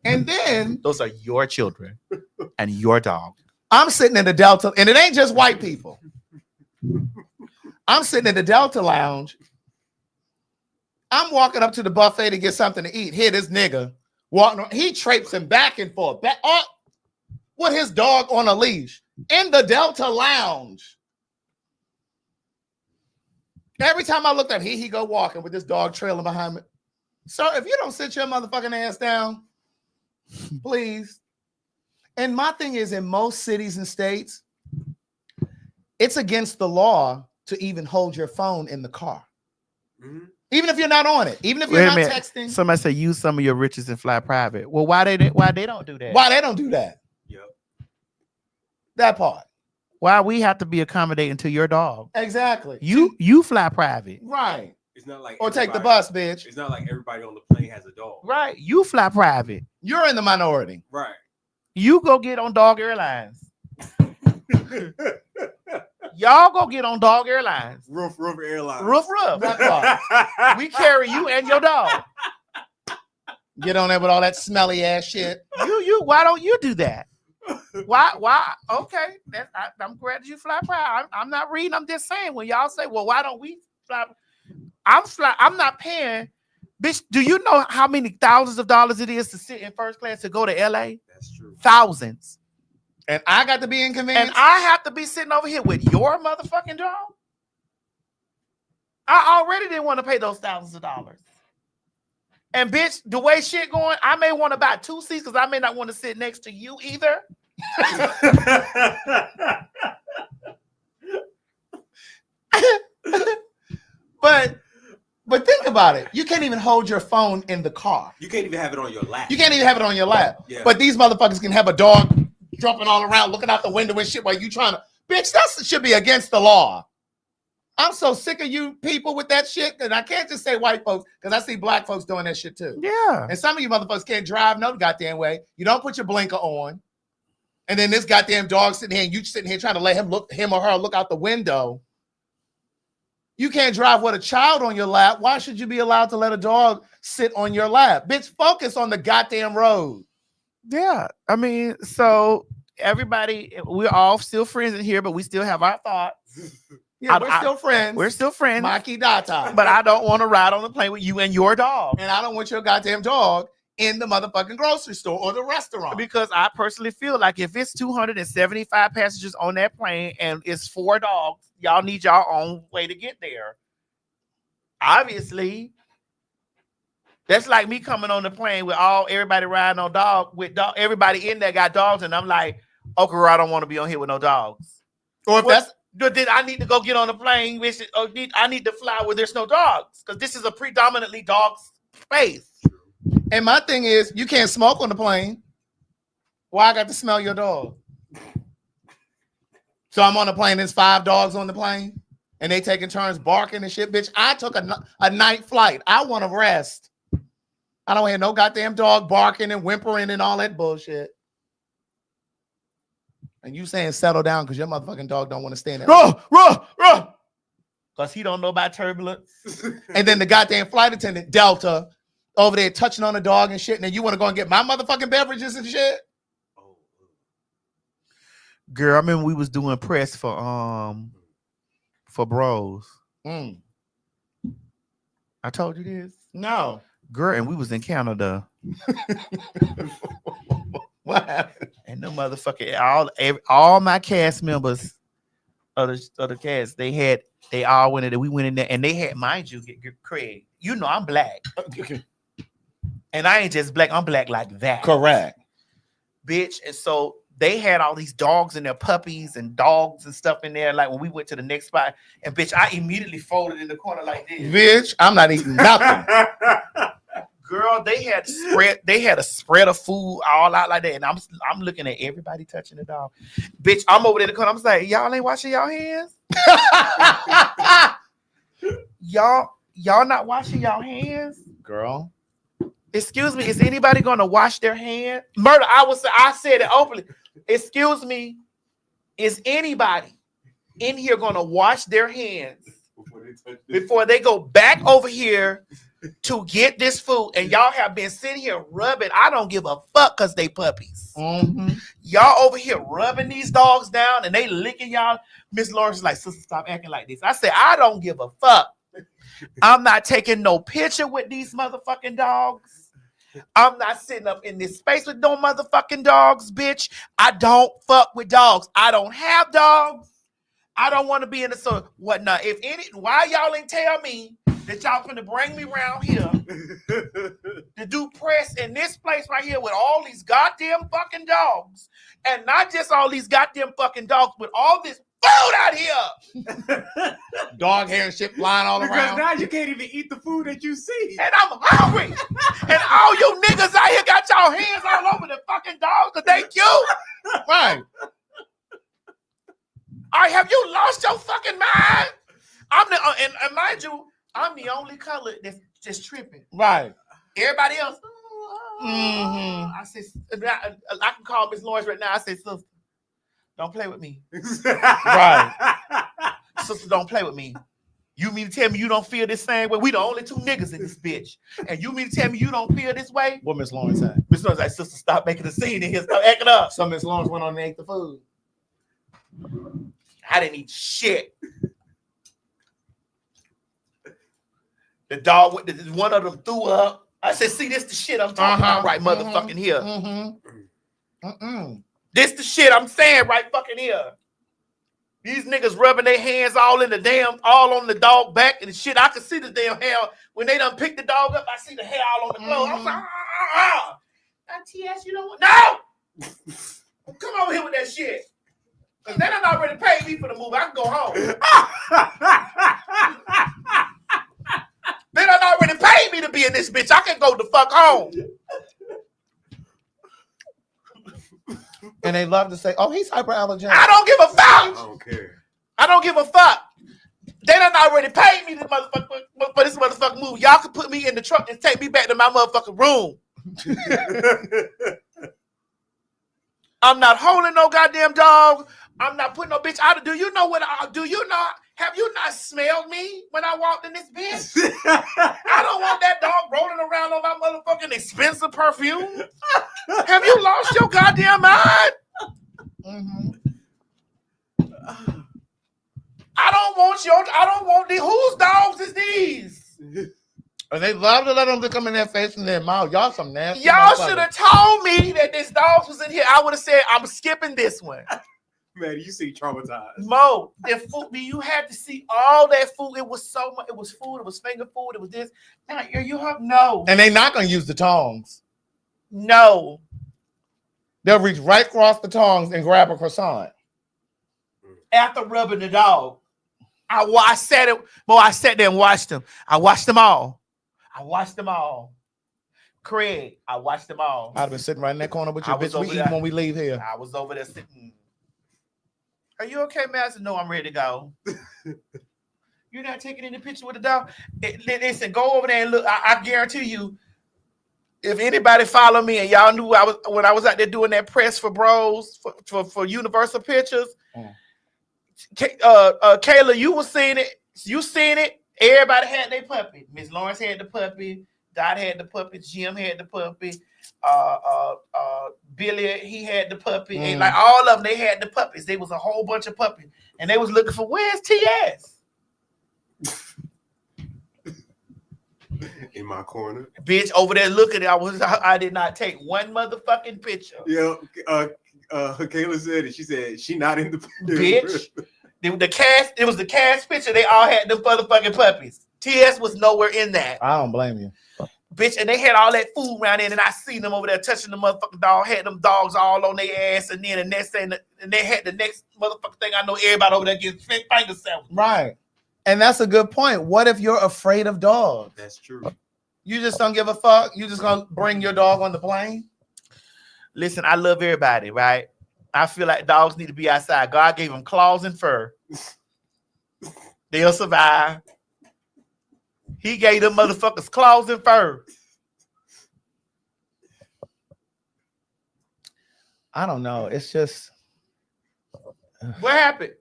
And then Those are your children and your dog. I'm sitting in the Delta, and it ain't just white people. I'm sitting in the Delta Lounge. I'm walking up to the buffet to get something to eat. Here, this nigga walking. He traipsing back and forth, back up with his dog on a leash in the Delta Lounge. Every time I looked up, here he go walking with this dog trailing behind me. Sir, if you don't sit your motherfucking ass down, please. And my thing is, in most cities and states, it's against the law to even hold your phone in the car. Mm-hmm. Even if you're not on it, even if you're not texting. Somebody say use some of your riches and fly private. Well, why they don't do that? Why they don't do that? Yep. That part. Why we have to be accommodating to your dog? Exactly. You fly private. Right. It's not like or take the bus, bitch. It's not like everybody on the plane has a dog. Right. You fly private. You're in the minority. Right. You go get on Dog Airlines. Y'all go get on Dog Airlines. Roof Airlines. Roof. We carry you and your dog. Get on there with all that smelly ass shit. Why don't you do that? Why? Okay. I'm glad you fly private. I'm not reading. I'm just saying when y'all say, well, why don't we fly? I'm not paying. Bitch, do you know how many thousands of dollars it is to sit in first class to go to LA? That's true. Thousands. And I got to be inconvenienced. And I have to be sitting over here with your motherfucking dog. I already didn't want to pay those thousands of dollars. And bitch, the way shit going, I may want to buy 2 seats because I may not want to sit next to you either. But think about it. You can't even hold your phone in the car. You can't even have it on your lap. You can't even have it on your lap. Yeah. But these motherfuckers can have a dog jumping all around, looking out the window and shit while you trying to. Bitch, that should be against the law. I'm so sick of you people with that shit. And I can't just say white folks because I see black folks doing that shit too. Yeah. And some of you motherfuckers can't drive no goddamn way. You don't put your blinker on. And then this goddamn dog sitting here and you sitting here trying to let him or her look out the window. You can't drive with a child on your lap. Why should you be allowed to let a dog sit on your lap? Bitch, focus on the goddamn road. Yeah, I mean, so everybody, we're all still friends in here, but we still have our thoughts. Yeah, we're still friends. We're still friends. Maki Data. But I don't want to ride on the plane with you and your dog. And I don't want your goddamn dog in the motherfucking grocery store or the restaurant. Because I personally feel like if it's 275 passengers on that plane and it's 4 dogs, y'all need y'all own way to get there. Obviously, that's like me coming on the plane with everybody riding on everybody in there got dogs, and I'm like, okay, girl, I don't want to be on here with no dogs. Or if then I need to go get on the plane. I need to fly where there's no dogs because this is a predominantly dog space. And my thing is, you can't smoke on the plane. Why I got to smell your dog? So I'm on the plane. There's 5 dogs on the plane, and they taking turns barking and shit. Bitch, I took a night flight. I want to rest. I don't hear no goddamn dog barking and whimpering and all that bullshit. And you saying settle down because your motherfucking dog don't want to stand there. Ruh! Because he don't know about turbulence. And then the goddamn flight attendant, Delta, over there touching on the dog and shit. And then you want to go and get my motherfucking beverages and shit? Girl, I remember we was doing press for bros. I told you this? No. Girl, and we was in Canada. What happened? And the motherfucking all my cast members of the cast, they all went in there. We went in there and they had, mind you, Craig, you know I'm black. And I ain't just black, I'm black like that. Correct. Bitch. And so they had all these dogs and their puppies and dogs and stuff in there. Like when we went to the next spot, and bitch, I immediately folded in the corner like this. Bitch, I'm not eating nothing. Girl, they had a spread of food all out like that, and I'm looking at everybody touching the dog. Bitch, I'm over there in the corner. I'm like, y'all ain't washing y'all hands? y'all not washing y'all hands? Girl. Excuse me, is anybody gonna wash their hands? Murder, I said it openly. Excuse me, is anybody in here gonna wash their hands before they go back over here to get this food? And y'all have been sitting here rubbing. I don't give a fuck because they puppies. Y'all over here rubbing these dogs down and they licking y'all. Miss Lawrence is like, sister, stop acting like this. I said, I don't give a fuck. I'm not taking no picture with these motherfucking dogs. I'm not sitting up in this space with no motherfucking dogs, bitch. I don't fuck with dogs. I don't have dogs. I don't want to be in the so whatnot. Why y'all ain't tell me that y'all gonna bring me around here to do press in this place right here with all these goddamn fucking dogs, and not just all these goddamn fucking dogs, but all this food out here. Dog hair and shit flying all because around. Because now you can't even eat the food that you see. And I'm hungry. And all you niggas out here got y'all hands all over the fucking dogs because they cute. Right. All right, have you lost your fucking mind? And mind you, I'm the only color that's just tripping. Right. Everybody else. I said, I can call Miss Lawrence right now. I say, sister, don't play with me. Right. Sister, don't play with me. You mean to tell me you don't feel this same way? We the only 2 niggas in this bitch. And you mean to tell me you don't feel this way? What Miss Lawrence said? Miss Lawrence like, sister, stop making a scene in here. Stop acting up. So Miss Lawrence went on and ate the food. I didn't eat shit. The dog, one of them threw up. I said, see, this the shit I'm talking about right motherfucking here. This the shit I'm saying right fucking here. These niggas rubbing their hands all in the all on the dog back and the shit. I can see the damn hair. When they done pick the dog up, I see the hair all on the clothes. I'm like, TS, you know what? No! Come over here with that shit. Because they done already paid me for the movie. I can go home. They done already paid me to be in this bitch. I can go the fuck home. And they love to say, oh, he's hyperallergenic. I don't give a fuck. I don't care. I don't give a fuck. They done already paid me for this motherfucking movie. Y'all can put me in the truck and take me back to my motherfucking room. I'm not holding no goddamn dog. I'm not putting no bitch out. Do you know what? Do you not? Have you not smelled me when I walked in this bitch? I don't want that dog rolling around on my motherfucking expensive perfume. Have you lost your goddamn mind? Mm-hmm. I don't want these. Whose dogs is these? And they love to let them come in their face and their mouth. Y'all some nasty. Y'all should have told me that this dog was in here. I would have said, I'm skipping this one. Man, you seem traumatized. Mo, the food, you had to see all that food. It was so much. It was food. It was finger food. It was this. Now, you have no. And they not going to use the tongs. No. They'll reach right across the tongs and grab a croissant. After rubbing the dog. I sat there and watched them. I watched them all. Craig, I watched them all. I've been sitting right in that corner with you, bitch. We eat when we leave here. I was over there sitting. Are you okay, man? I said, no, I'm ready to go. You're not taking any picture with the dog? Listen, go over there and look. I guarantee you, if anybody follow me and y'all knew when I was out there doing that press for bros for Universal Pictures, Kayla, you was seeing it. You seen it. Everybody had their puppy. Miss Lawrence had the puppy. Dot had the puppy. Jim had the puppy. Billy, he had the puppy. And like all of them, they had the puppies. There was a whole bunch of puppies. And they was looking for, where's TS? In my corner. Bitch, over there looking. I did not take one motherfucking picture. Yeah, Kayla said it. She said she not in the bitch. It was the cast picture. They all had them motherfucking puppies. TS was nowhere in that. I don't blame you. Bitch, and they had all that food around there, and I seen them over there touching the motherfucking dog, had them dogs all on their ass, and then the next thing, and they had the next motherfucking thing. I know everybody over there getting finger sandwich. Right. And that's a good point. What if you're afraid of dogs? That's true. You just don't give a fuck? You just gonna bring your dog on the plane? Listen, I love everybody, right? I feel like dogs need to be outside. God gave them claws and fur. They'll survive. He gave them motherfuckers claws and fur. I don't know. It's just... What happened?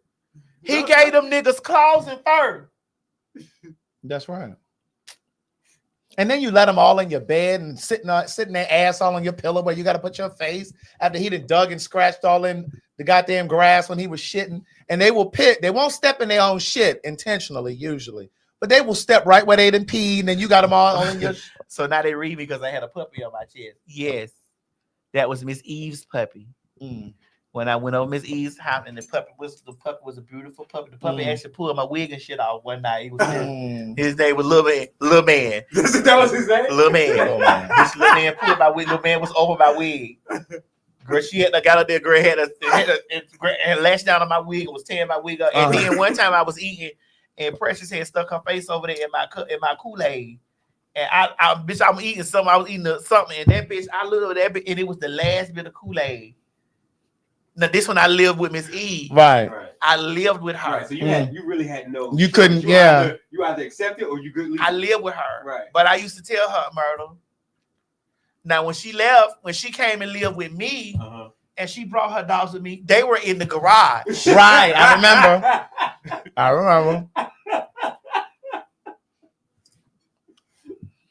He gave them niggas claws and fur. That's right. And then you let them all in your bed and sitting their ass all on your pillow where you got to put your face after he done dug and scratched all in the goddamn grass when he was shitting. And they will pit. They won't step in their own shit intentionally, usually. But they will step right where they done peed, and then you got them all in your... So now they read me because I had a puppy on my chest. Yes. That was Miss Eve's puppy. When I went over Miss Eve's house, and the puppy was a beautiful puppy. The puppy actually pulled my wig and shit off one night. It was his name was Little Man. That was his name? Little Man. This little man pulled my wig. Little man was over my wig. Girl, she had got up there, girl, had lashed down on my wig and was tearing my wig up. And then one time I was eating, and Precious had stuck her face over there in my Kool-Aid. And I'm eating something. I was eating something, and that bitch, I looked at that bitch, and it was the last bit of Kool-Aid. Now this one I lived with Miss Eve. Right. I lived with her. Right. So you really had no. You couldn't. You either accept it or you couldn't leave. I lived with her. Right. But I used to tell her, Myrtle. Now when she left, when she came and lived with me, and she brought her dogs with me, they were in the garage. Right. I remember.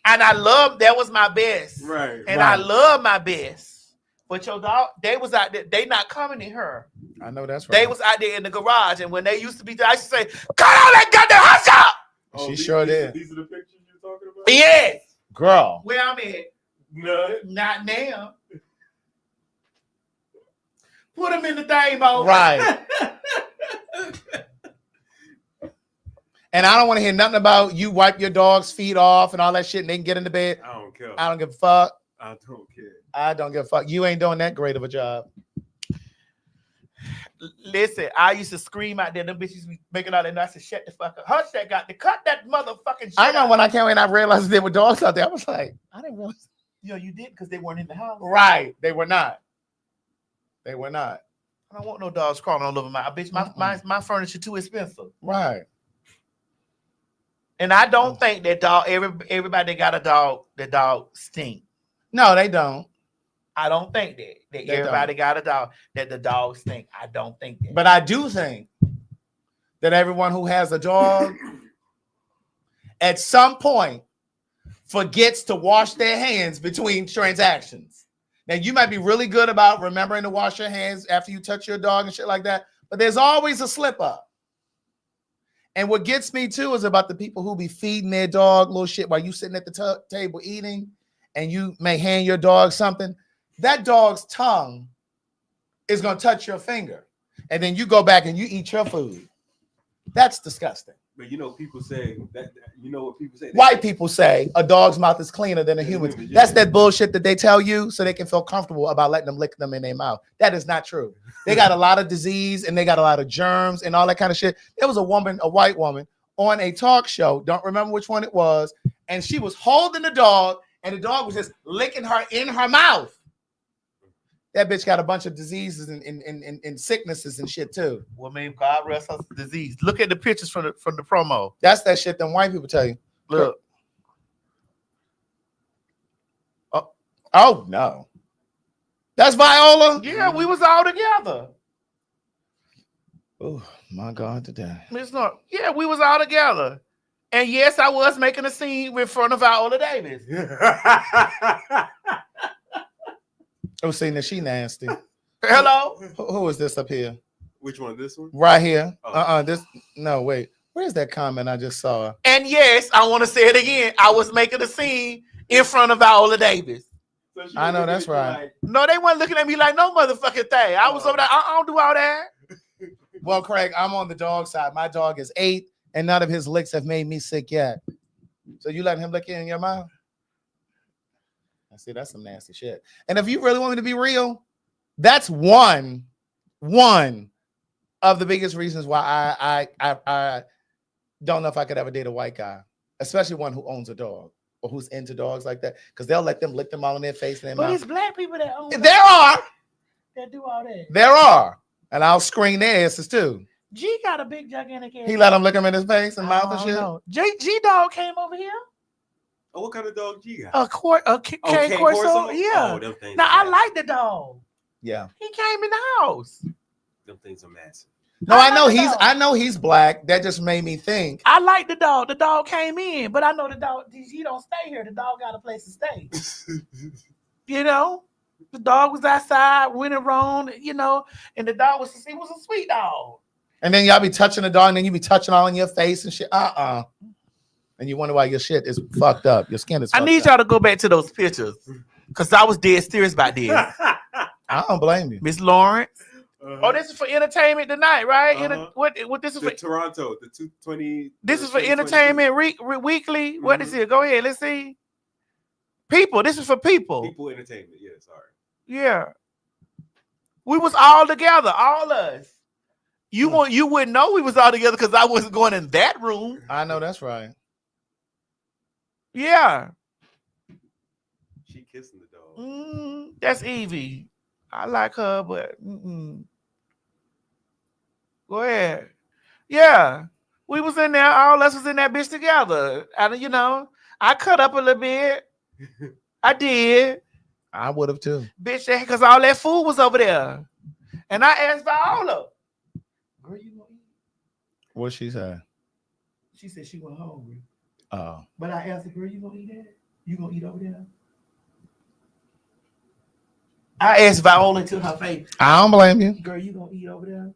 And I loved, that was my best. Right. And I love my best. But your dog, they was out there, they not coming in her. I know that's right. They was out there in the garage. And when they used to be there, I used to say, cut all that goddamn hush up! She sure did. These are the pictures you're talking about? Yes. Girl. Where I'm at? No. Not now. Put them in the thing, Mo. Right. And I don't want to hear nothing about you wipe your dog's feet off and all that shit and they can get into bed. I don't care. I don't give a fuck. I don't care. I don't give a fuck. You ain't doing that great of a job. Listen, I used to scream out there. Them bitches be making all that noise. I said, shut the fuck up. Hush that guy. Cut that motherfucking shit. I know when I came in, I realized there were dogs out there. I was like, I didn't realize. Yo, you did because they weren't in the house. Right. They were not. They were not. I don't want no dogs crawling all over my bitch. My furniture too expensive. Right. And I don't think that dog, everybody that got a dog, the dog stink. No, they don't. I don't think that They everybody got a dog. That the dogs think. I don't think that. But I do think that everyone who has a dog at some point forgets to wash their hands between transactions. Now, you might be really good about remembering to wash your hands after you touch your dog and shit like that, but there's always a slip up. And what gets me too is about the people who be feeding their dog little shit while you sitting at the table eating, and you may hand your dog something. That dog's tongue is going to touch your finger, and then you go back and you eat your food. That's disgusting. But you know, people say that. You know what people say? White people say a dog's mouth is cleaner than a human's. That's that bullshit that they tell you so they can feel comfortable about letting them lick them in their mouth. That is not true. They got a lot of disease and they got a lot of germs and all that kind of shit. There was a white woman, on a talk show. Don't remember which one it was. And she was holding the dog and the dog was just licking her in her mouth. That bitch got a bunch of diseases and sicknesses and shit too. Well, man, God rest her disease. Look at the pictures from the promo. That's that shit them white people tell you. Look. Oh no. That's Viola? Yeah, we was all together. Oh my God, today. It's not. Yeah, we was all together. And yes, I was making a scene in front of Viola Davis. I was saying that she nasty. Hello? Who is this up here? Which one? This one? Right here. Oh. No, wait. Where's that comment I just saw? And yes, I want to say it again. I was making a scene in front of Viola Davis. So I know that's right. Like, no, they weren't looking at me like no motherfucking thing. I was over there. I don't do all that. Well, Craig, I'm on the dog side. My dog is 8, and none of his licks have made me sick yet. So you letting him lick you in your mouth? I see, that's some nasty shit. And if you really want me to be real, that's one of the biggest reasons why I don't know if I could ever date a white guy, especially one who owns a dog or who's into dogs like that, because they'll let them lick them all in their face and their But mouth. it's black people that own There are. that do all that. There are. And I'll screen their asses too. G got a big gigantic ass. He let him lick him in his face and mouth and shit. No. G Dog came over here. oh, what kind of dog you got? A K Cane Corso. Corso? Yeah. Oh, them things now are I like the dog. Yeah. He came in the house. Them things are massive. No, I know he's black. That just made me think. I like the dog. The dog came in, but I know the dog. He don't stay here. The dog got a place to stay. You know, the dog was outside, went and roamed. You know, and the dog was a sweet dog. And then y'all be touching the dog, and then you be touching all in your face and shit. And you wonder why your shit is fucked up. Your skin is fucked I need up. y'all to go back to those pictures because I was dead serious about this. I don't blame you. Miss Lawrence. Oh, this is for entertainment tonight, right? What this is The for Toronto, the 220. this is for entertainment weekly. What is it? Go ahead, let's see. People, this is for people. People entertainment, yeah, sorry. Yeah. We was all together, all us. You wouldn't know we was all together because I wasn't going in that room. I know that's right. Yeah. She kissing the dog. That's Evie. I like her, but go ahead. Yeah. We was in there, all us was in that bitch together. And you know, I cut up a little bit. I did. I would have too. Bitch, because all that food was over there. And I asked Viola. Girl, you gonna eat? What she said? She said she was hungry. Oh. But I asked her, girl, you gonna eat that? You gonna eat over there? I asked Viola to her face. I don't blame you. Girl, you gonna eat over there?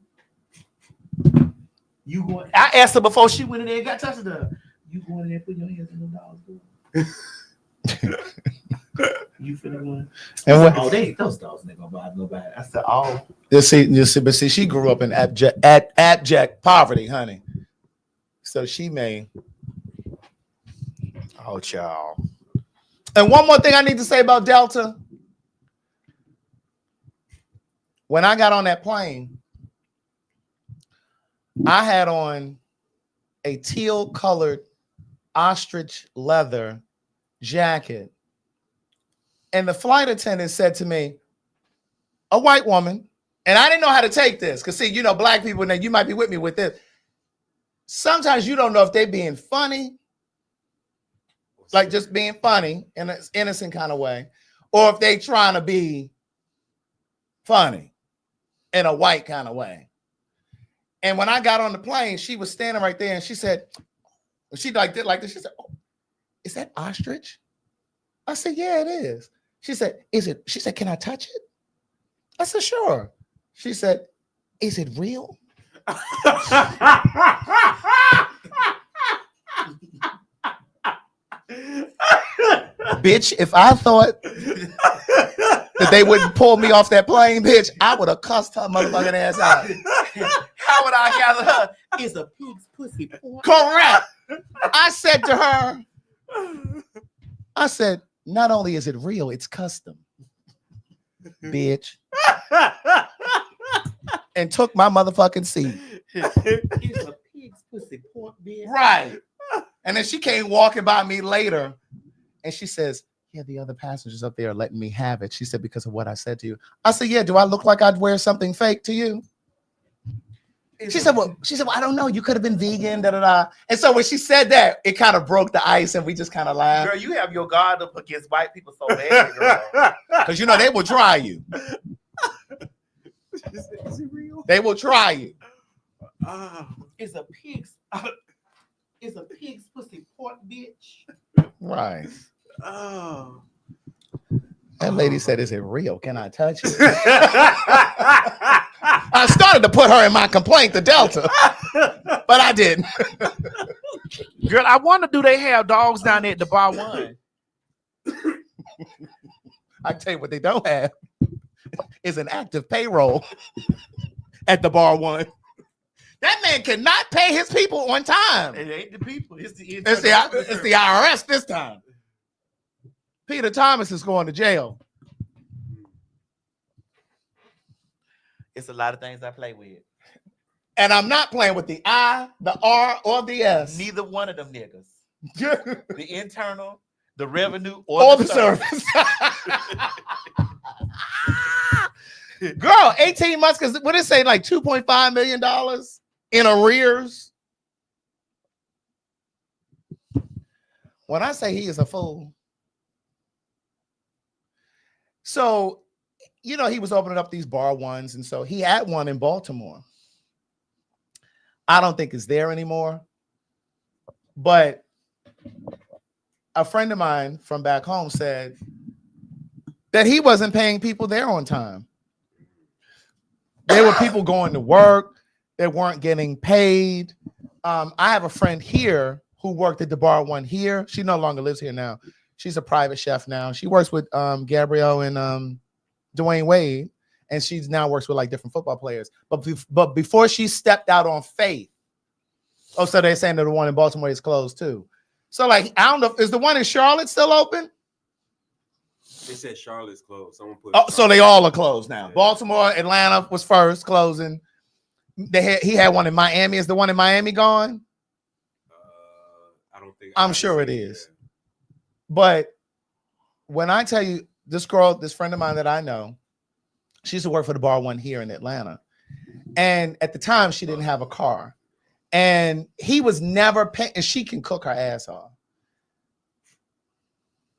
You going? I asked her before she went in there and got touched her. You going in there and put your hands in the dog's door? You finna go in? And what? Oh, those dogs ain't gonna bother nobody. I said, oh. You see, but see, she grew up in abject poverty, honey. So she may. Oh, child. And one more thing I need to say about Delta. When I got on that plane, I had on a teal-colored ostrich leather jacket. And the flight attendant said to me, a white woman, and I didn't know how to take this, because see, you know, black people, now you might be with me with this. Sometimes you don't know if they're being funny, like just being funny in an innocent kind of way, or if they trying to be funny in a white kind of way. And when I got on the plane, she was standing right there and she said, she like did like this. She said, oh, is that ostrich? I said, yeah, it is. She said, is it? She said, can I touch it? I said, sure. She said, is it real? Bitch, if I thought that they wouldn't pull me off that plane, bitch, I would have cussed her motherfucking ass out. How would I gather her? Is a pig's pussy porn? Correct. I said to her, I said, not only is it real, it's custom. Bitch. And took my motherfucking seat. Is a pig's pussy porn, bitch? Right. And then she came walking by me later and she says, yeah, the other passengers up there are letting me have it. She said, because of what I said to you. I said, yeah, do I look like I'd wear something fake to you? She said, well, I don't know. You could have been vegan, da da da. And so when she said that, it kind of broke the ice and we just kind of laughed. Girl, you have your guard up against white people so bad, girl. Because you know they will try you. Is it real? They will try you. Is a pig's pussy pork, bitch? Right. Oh. That lady said, is it real? Can I touch it? I started to put her in my complaint to Delta, but I didn't. Girl, I wonder, do they have dogs down there at the bar one? I tell you what they don't have is an active payroll at the bar one. That man cannot pay his people on time. It ain't the people. It's the IRS this time. Peter Thomas is going to jail. It's a lot of things I play with. And I'm not playing with the I, the R, or the S. Neither one of them niggas. The internal, the revenue, or the service. Girl, 18 months, because what did it say, like $2.5 million in arrears? When I say he is a fool. So, you know, he was opening up these bar ones, and so he had one in Baltimore. I don't think it's there anymore. But a friend of mine from back home said that he wasn't paying people there on time. There were people going to work that weren't getting paid. I have a friend here who worked at the bar one here. She no longer lives here now. She's a private chef now. She works with Gabrielle and Dwayne Wade, and she now works with like different football players. But before she stepped out on faith, oh, so they're saying that the one in Baltimore is closed too. So like, I don't know, is the one in Charlotte still open? They said Charlotte's closed. Someone put. Oh, so they all are closed now. Yeah. Baltimore, Atlanta was first closing. He had one in Miami. Is the one in Miami gone? I don't think. I'm sure it is. Yeah. But when I tell you, this girl, this friend of mine that I know, she used to work for the bar one here in Atlanta. And at the time, she didn't have a car. And he was never paying, and she can cook her ass off.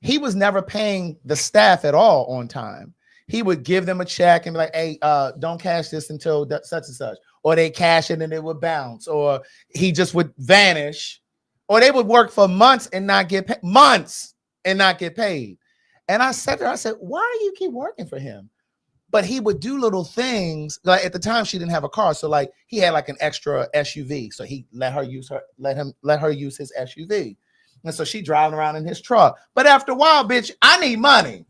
He was never paying the staff at all on time. He would give them a check and be like, hey, don't cash this until such and such. Or they cash it and it would bounce. Or he just would vanish. Or they would work for months and not get paid. Months and not get paid. And I said to her, I said, why do you keep working for him? But he would do little things. Like at the time, she didn't have a car. So like he had like an extra SUV. So he let her use his SUV. And so she driving around in his truck. But after a while, bitch, I need money.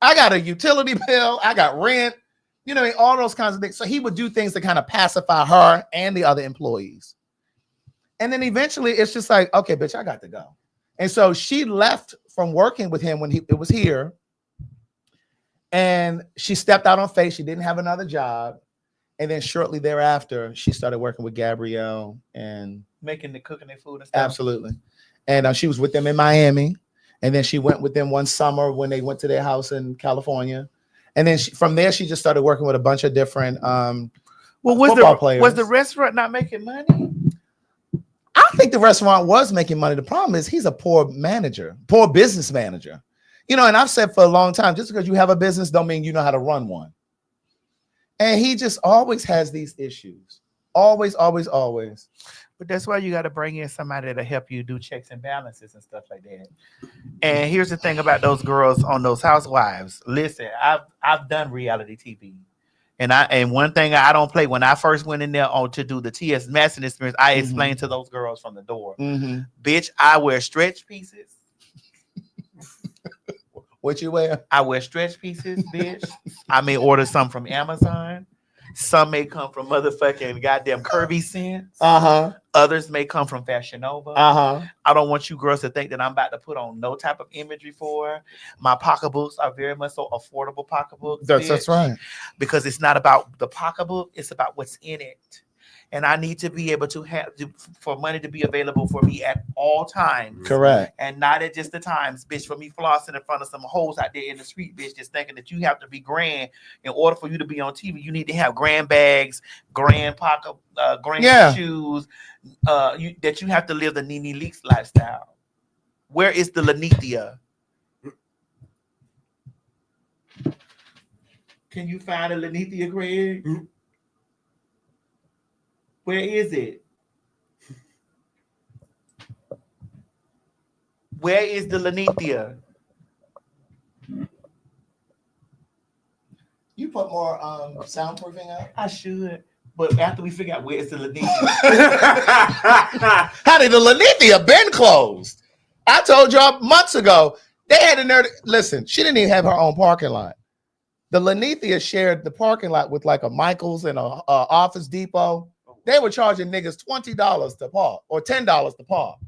I got a utility bill. I got rent. You know, all those kinds of things. So he would do things to kind of pacify her and the other employees. And then eventually it's just like, okay, bitch, I got to go. And so she left from working with him when it was here. And she stepped out on faith. She didn't have another job. And then shortly thereafter, she started working with Gabrielle and making the cooking and food and stuff. Absolutely. And she was with them in Miami. And then she went with them one summer when they went to their house in California. And then from there, she just started working with a bunch of different football players. Was the restaurant not making money? I think the restaurant was making money. The problem is he's a poor business manager. You know, and I've said for a long time, just because you have a business don't mean you know how to run one. And he just always has these issues. Always. But that's why you got to bring in somebody to help you do checks and balances and stuff like that. And here's the thing about those girls on those housewives. Listen, I've done reality TV. And one thing I don't play, when I first went in there to do the TS Massing experience, I explained to those girls from the door, bitch, I wear stretch pieces. What you wear? I wear stretch pieces, bitch. I may order some from Amazon. Some may come from motherfucking goddamn Curvy Sense. Others may come from Fashion Nova. I don't want you girls to think that I'm about to put on no type of imagery for her. My pocketbooks are very much so affordable pocketbooks. That's right. Because it's not about the pocketbook, it's about what's in it. And I need to be able to have for money to be available for me at all times. Correct. And not at just the times, bitch, for me flossing in front of some hoes out there in the street, bitch, just thinking that you have to be grand in order for you to be on TV. You need to have grand bags, grand pocket, grand shoes, that you have to live the Nene Leakes lifestyle. Where is the Lanithia? Can you find a Lanithia, Craig? Where is it? Where is the Lanithia? You put more soundproofing out? I should. But after we figure out where is the Lanithia. How did the Lanithia been closed? I told y'all months ago, they had a nerd. Listen, she didn't even have her own parking lot. The Lanithia shared the parking lot with like a Michael's and a Office Depot. They were charging niggas $20 to park or $10 to park.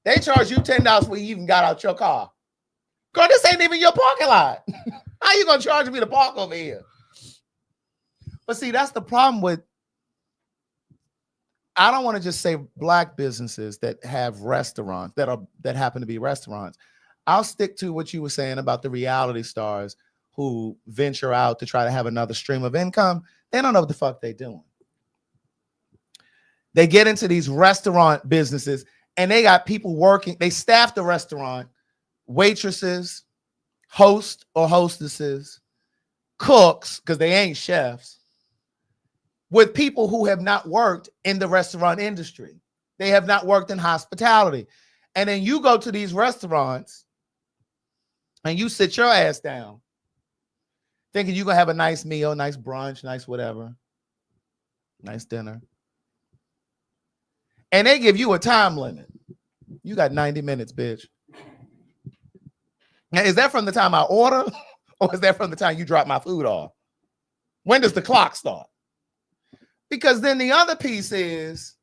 They charge you $10 when you even got out your car. Girl, this ain't even your parking lot. How you gonna charge me to park over here? But see, that's the problem with, I don't want to just say black businesses that have restaurants that happen to be restaurants. I'll stick to what you were saying about the reality stars who venture out to try to have another stream of income. They don't know what the fuck they're doing. They get into these restaurant businesses and they got people working. They staff the restaurant, waitresses, hosts or hostesses, cooks, because they ain't chefs, with people who have not worked in the restaurant industry. They have not worked in hospitality. And then you go to these restaurants and you sit your ass down thinking you're going to have a nice meal, nice brunch, nice whatever, nice dinner. And they give you a time limit. You got 90 minutes, bitch. Now, is that from the time I order or is that from the time you drop my food off? When does the clock start? Because then the other piece is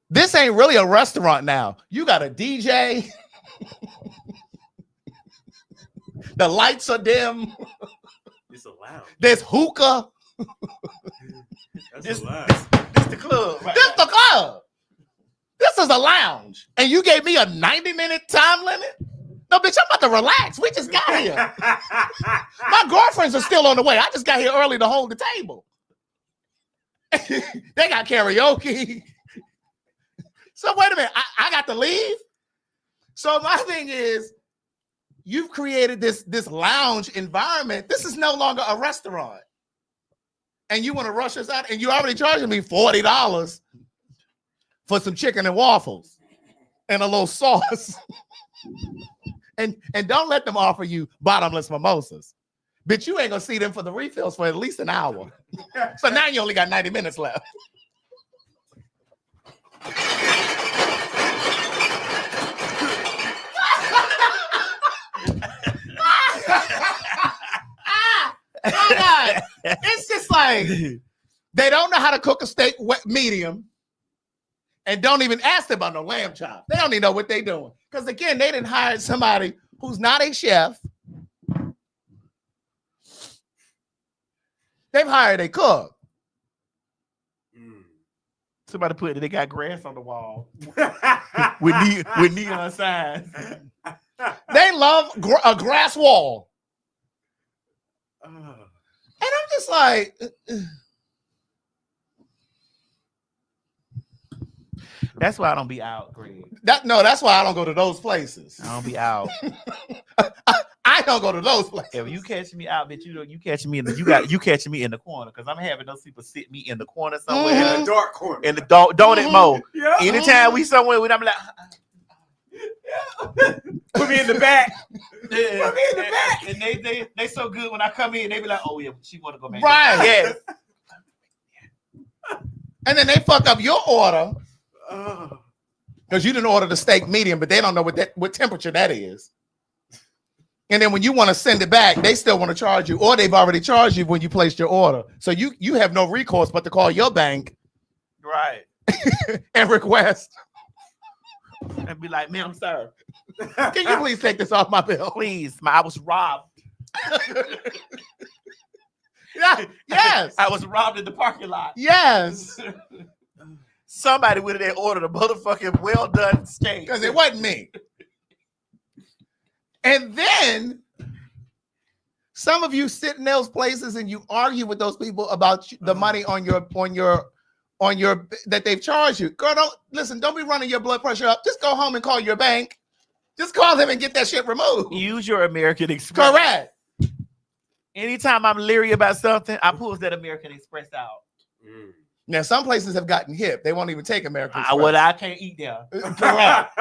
this ain't really a restaurant now. You got a DJ. The lights are dim. It's a lounge. There's hookah. That's a lounge. This the club. Right? This the club. This is a lounge. And you gave me a 90-minute time limit? No, bitch, I'm about to relax. We just got here. My girlfriends are still on the way. I just got here early to hold the table. They got karaoke. So wait a minute. I got to leave? So my thing is, you've created this lounge environment. This is no longer a restaurant. And you want to rush us out, and you already charging me $40 for some chicken and waffles and a little sauce. and don't let them offer you bottomless mimosas. Bitch, you ain't gonna see them for the refills for at least an hour. So now you only got 90 minutes left. Oh God. It's just like they don't know how to cook a steak medium and don't even ask them about no lamb chop. They don't even know what they're doing. Because again, they didn't hire somebody who's not a chef. They've hired a cook. Somebody put it, they got grass on the wall with neon signs. They love a grass wall. And I'm just like, That's why I don't be out, Greg. That's why I don't go to those places. I don't be out. I don't go to those places. If you catch me out, bitch, you catch me in the you catching me in the corner because I'm having those people sit me in the corner somewhere In the dark corner. in the donut mode. Yeah. Anytime we somewhere, I'm like, Put me in the back. yeah. Put me in the back. And they so good when I come in, they be like, oh yeah, she want to go back. Right. Yes. And then they fuck up your order because you didn't order the steak medium, but they don't know what temperature that is. And then when you want to send it back, they still want to charge you, or they've already charged you when you placed your order. So you have no recourse but to call your bank, Right. and request. And be like, ma'am, sir, Can you please take this off my bill? please, I was robbed. Yeah, yes, I was robbed in the parking lot. yes, Somebody would have ordered a motherfucking well done steak. because it wasn't me. And then some of you sit in those places and you argue with those people about the money on your that they've charged you. Girl, don't be running your blood pressure up. Just go home and call your bank. Just call them and get that shit removed. Use your American Express. Correct. Anytime I'm leery about something, I pull that American Express out. Now some places have gotten hip. They won't even take American Express. Well, I can't eat there. Correct.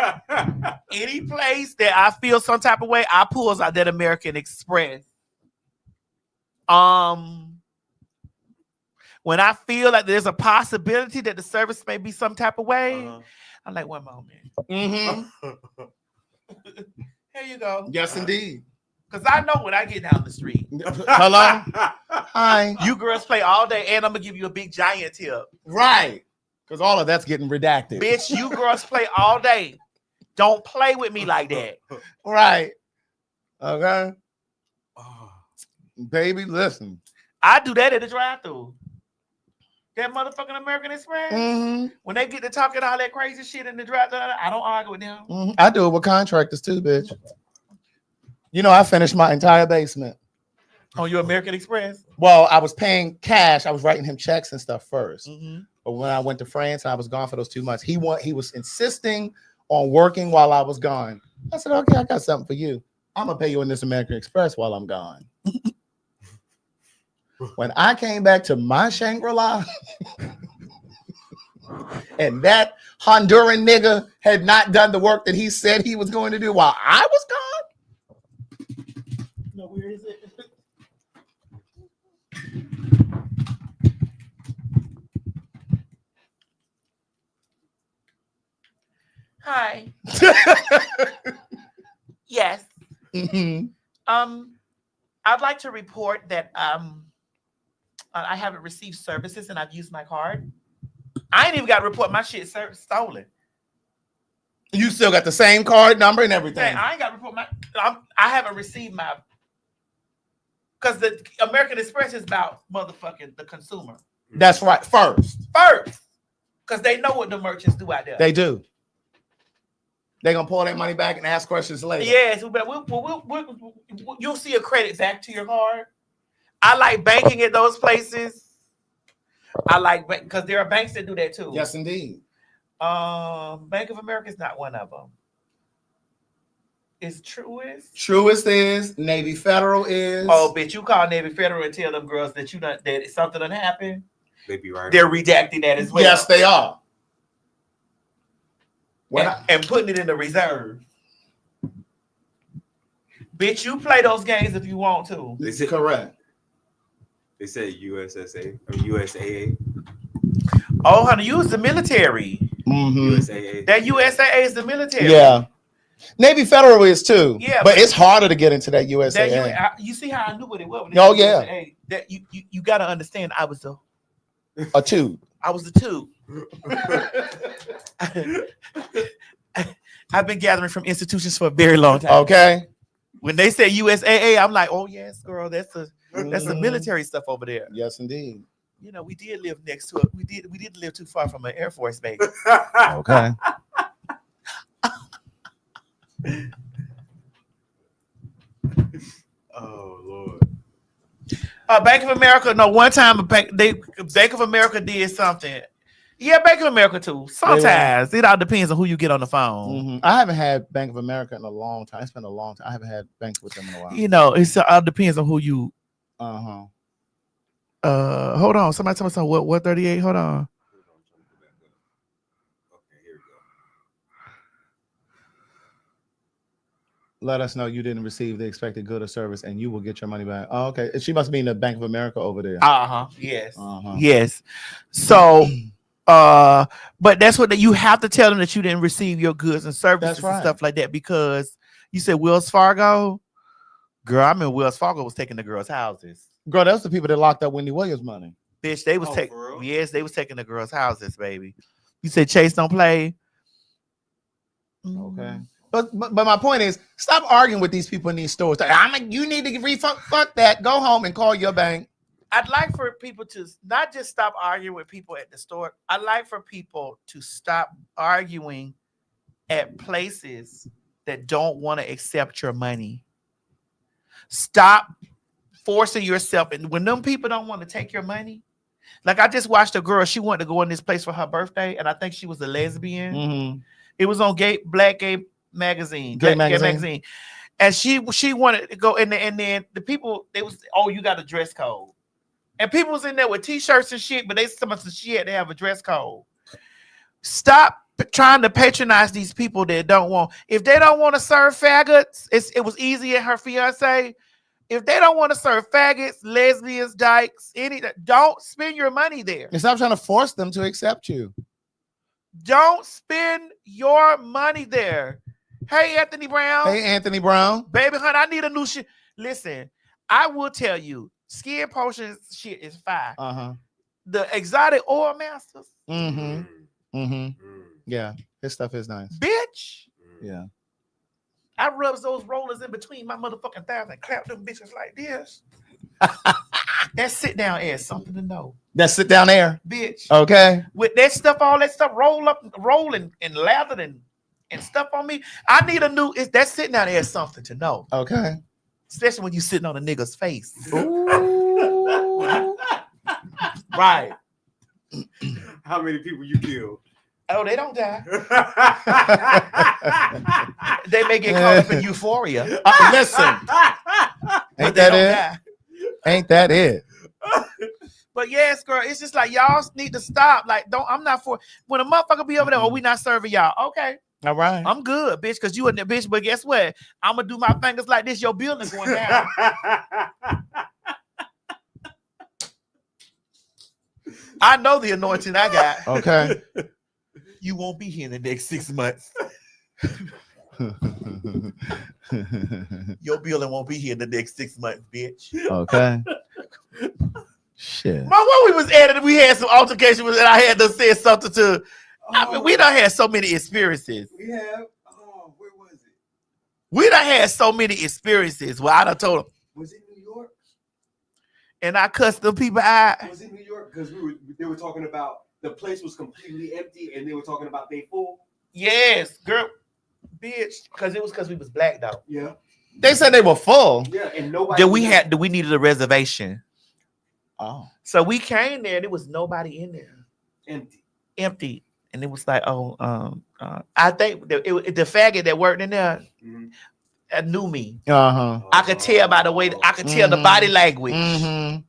Any place that I feel some type of way, I pulls out that American Express. When I feel like there's a possibility that the service may be some type of way, I'm like, one moment. Mm-hmm. Here you go. Yes, indeed. Because I know when I get down the street. Hello? Hi. You girls play all day, and I'm going to give you a big giant tip. Right. Because all of that's getting redacted. Bitch, you girls play all day. Don't play with me like that. Right. Okay. Baby, listen. I do that at the drive-thru. That motherfucking American Express. Mm-hmm. When they get to talking all that crazy shit in the drive-thru, I don't argue with them. Mm-hmm. I do it with contractors too, bitch. You know, I finished my entire basement. On your American Express? Well, I was paying cash. I was writing him checks and stuff first. Mm-hmm. But when I went to France and I was gone for those 2 months, he was insisting on working while I was gone. I said, okay, I got something for you. I'm going to pay you in this American Express while I'm gone. When I came back to my Shangri-La and that Honduran nigga had not done the work that he said he was going to do while I was gone. No, where is it? Hi. Yes. Mm-hmm. I'd like to report that I haven't received services and I've used my card. I ain't even got to report my shit stolen. You still got the same card number and everything. Hey, I ain't got to report my. I haven't received my. Because the American Express is about motherfucking the consumer. That's right. First. Because they know what the merchants do out there. They do. They're going to pull their money back and ask questions later. Yes, but you'll see a credit back to your card. I like banking at those places. I like because there are banks that do that too. Yes, indeed. Bank of America is not one of them. Is Truist? Truist is. Navy Federal is. Oh, bitch! You call Navy Federal and tell them girls that that something done happened. They be right. They're redacting that as well. Yes, they are. And putting it in the reserve. Bitch, you play those games if you want to. This is correct. They said USSA or USAA. Oh, honey, you was the military. Mm-hmm. USAA. That USAA is the military. Yeah. Navy Federal is too. Yeah, but it's harder to get into that USAA. You see how I knew what it was. Oh, yeah. USAA. That you got to understand. I was a two. I was the two. I've been gathering from institutions for a very long time. Okay. When they say USAA, I'm like, oh yes, girl, that's the military stuff over there. Yes, indeed. You know, we did live next to it. We didn't live too far from an Air Force base. Okay. Oh Lord. Bank of America. No, one time Bank of America did something. Yeah, Bank of America too. Sometimes it all depends on who you get on the phone. I haven't had Bank of America in a long time. It's been a long time. I haven't had banks with them in a while. You know, it all depends on who you. Hold on. Somebody tell me something. What 38? Hold on. Let us know you didn't receive the expected good or service, and you will get your money back. Oh, okay. She must be in the Bank of America over there. Yes. Yes. So, but that's what you have to tell them that you didn't receive your goods and services and stuff like that, because you said Wells Fargo. Girl, I mean Wells Fargo was taking the girls' houses. Girl, that's the people that locked up Wendy Williams' money. Bitch, they was taking. Yes, they was taking the girls' houses, baby. You said Chase don't play. Okay. But my point is, stop arguing with these people in these stores. You need to refund. Fuck that. Go home and call your bank. I'd like for people to not just stop arguing with people at the store. I'd like for people to stop arguing at places that don't want to accept your money. Stop forcing yourself. And when them people don't want to take your money, like I just watched a girl, she wanted to go in this place for her birthday, and I think she was a lesbian. It was on Black Gay Magazine. And she wanted to go in there, and then the people, they was, oh, you got a dress code. And people was in there with t-shirts and shit, but they said she had to have a dress code. Stop trying to patronize these people that don't want. If they don't want to serve faggots, it was easy at her fiance. If they don't want to serve faggots, lesbians, dykes, don't spend your money there. And stop trying to force them to accept you. Don't spend your money there. Hey, Anthony Brown. Hey, Anthony Brown. Baby, honey, I need a new shit. Listen, I will tell you, Skin Potions shit is fire. The exotic oil masters. Yeah, his stuff is nice. Bitch. Yeah. I rubs those rollers in between my motherfucking thighs and clap them bitches like this. That sit down air is something to know. That sit down air. Bitch. Okay. With that stuff, all that stuff rolling and lathered and stuff on me. I need a new, that sitting down there is something to know. Okay. Especially when you sitting on a nigga's face. Right. How many people you killed? Oh, they don't die. They may get caught up in euphoria. Listen. Ain't that it? Ain't that it? But yes, girl, it's just like y'all need to stop. Like, I'm not for when a motherfucker be over there, we not serving y'all. Okay. All right. I'm good, bitch, because you in there, bitch. But guess what? I'm gonna do my fingers like this. Your building going down. I know the anointing I got. Okay. You won't be here in the next 6 months. Your building won't be here in the next 6 months, bitch. Okay. Shit. When we was at it, we had some altercation and I had to say something to. I mean, we done had so many experiences. We have. Oh, where was it? We done had so many experiences where I done told them. Was it New York? And I cussed them people out. Was it New York? Because they were talking about the place was completely empty, and they were talking about they full. Yes, girl, bitch, because we was black though. Yeah. They said they were full. Yeah, and nobody. We needed a reservation. Oh. So we came there, and there was nobody in there. Empty. And it was like, I think the faggot that worked in there knew me. I could tell by the way, I could tell the body language. And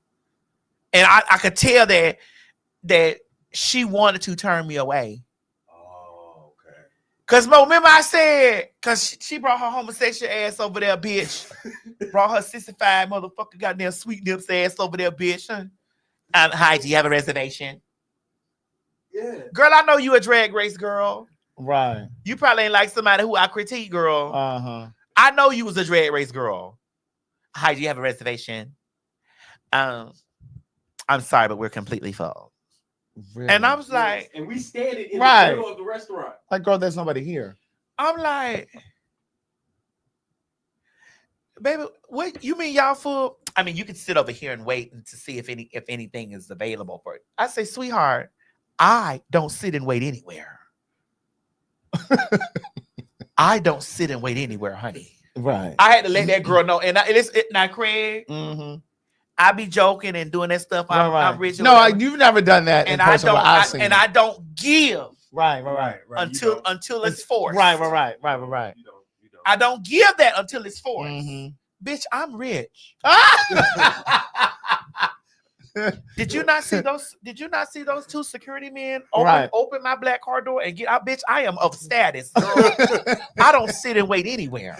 I could tell that she wanted to turn me away. Oh, okay. Because remember I said, because she brought her homosexual ass over there, bitch. Brought her 65 motherfucker goddamn sweet lips ass over there, bitch. Hi, do you have a reservation? Yeah. Girl, I know you a drag race girl. Right. You probably ain't like somebody who I critique, girl. I know you was a drag race girl. Hi, do you have a reservation? I'm sorry, but we're completely full. Really? And I was like, and we standing in the middle of the restaurant. Like, girl, there's nobody here. I'm like, baby, what you mean y'all full? I mean, you can sit over here and wait to see if anything is available for it. I say, sweetheart, I don't sit and wait anywhere. I don't sit and wait anywhere, honey. Right. I had to let that girl know. And now, Craig, I be joking and doing that stuff. I'm rich. No, you've never done that. And in person where I've seen it. I don't give. Right. Until it's forced. Right. I don't give that until it's forced. Bitch, I'm rich. Did you not see those? Did you not see those two security men open my black car door and get out? Bitch, I am of status. I don't sit and wait anywhere.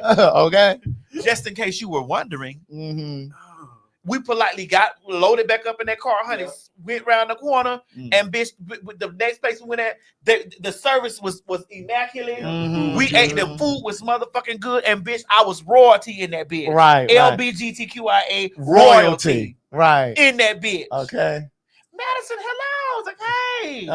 Okay. Just in case you were wondering, we politely got loaded back up in that car, honey. Went around the corner, and bitch, the next place we went at, the service was immaculate. We ate, the food was motherfucking good, and bitch, I was royalty in that bitch. Right. LBGTQIA royalty. Right. In that bitch. Okay. Madison, hello. It's okay.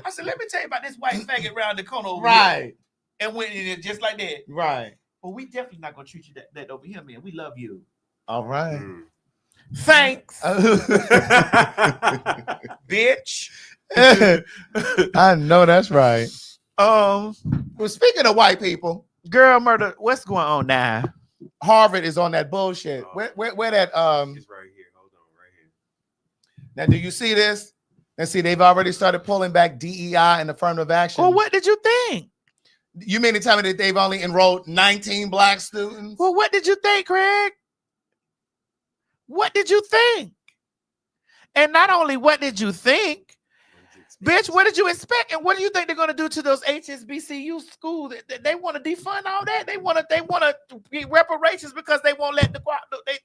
I said, let me tell you about this white faggot around the corner over here. And went in it just like that. Right. Well, we definitely not gonna treat you that over here, man. We love you. All right. Thanks. Bitch. I know that's right. Well, speaking of white people, girl murder, what's going on now? Harvard is on that bullshit. Where that It's right here. Hold on, right here. Now, do you see this? And see, they've already started pulling back DEI and affirmative action. Well, what did you think? You mean to tell me that they've only enrolled 19 black students? Well, what did you think, Craig? What did you think? And not only what did you think, bitch, what did you expect? And what do you think they're going to do to those HSBCU schools? They want to defund all that. They want to get reparations because they won't let the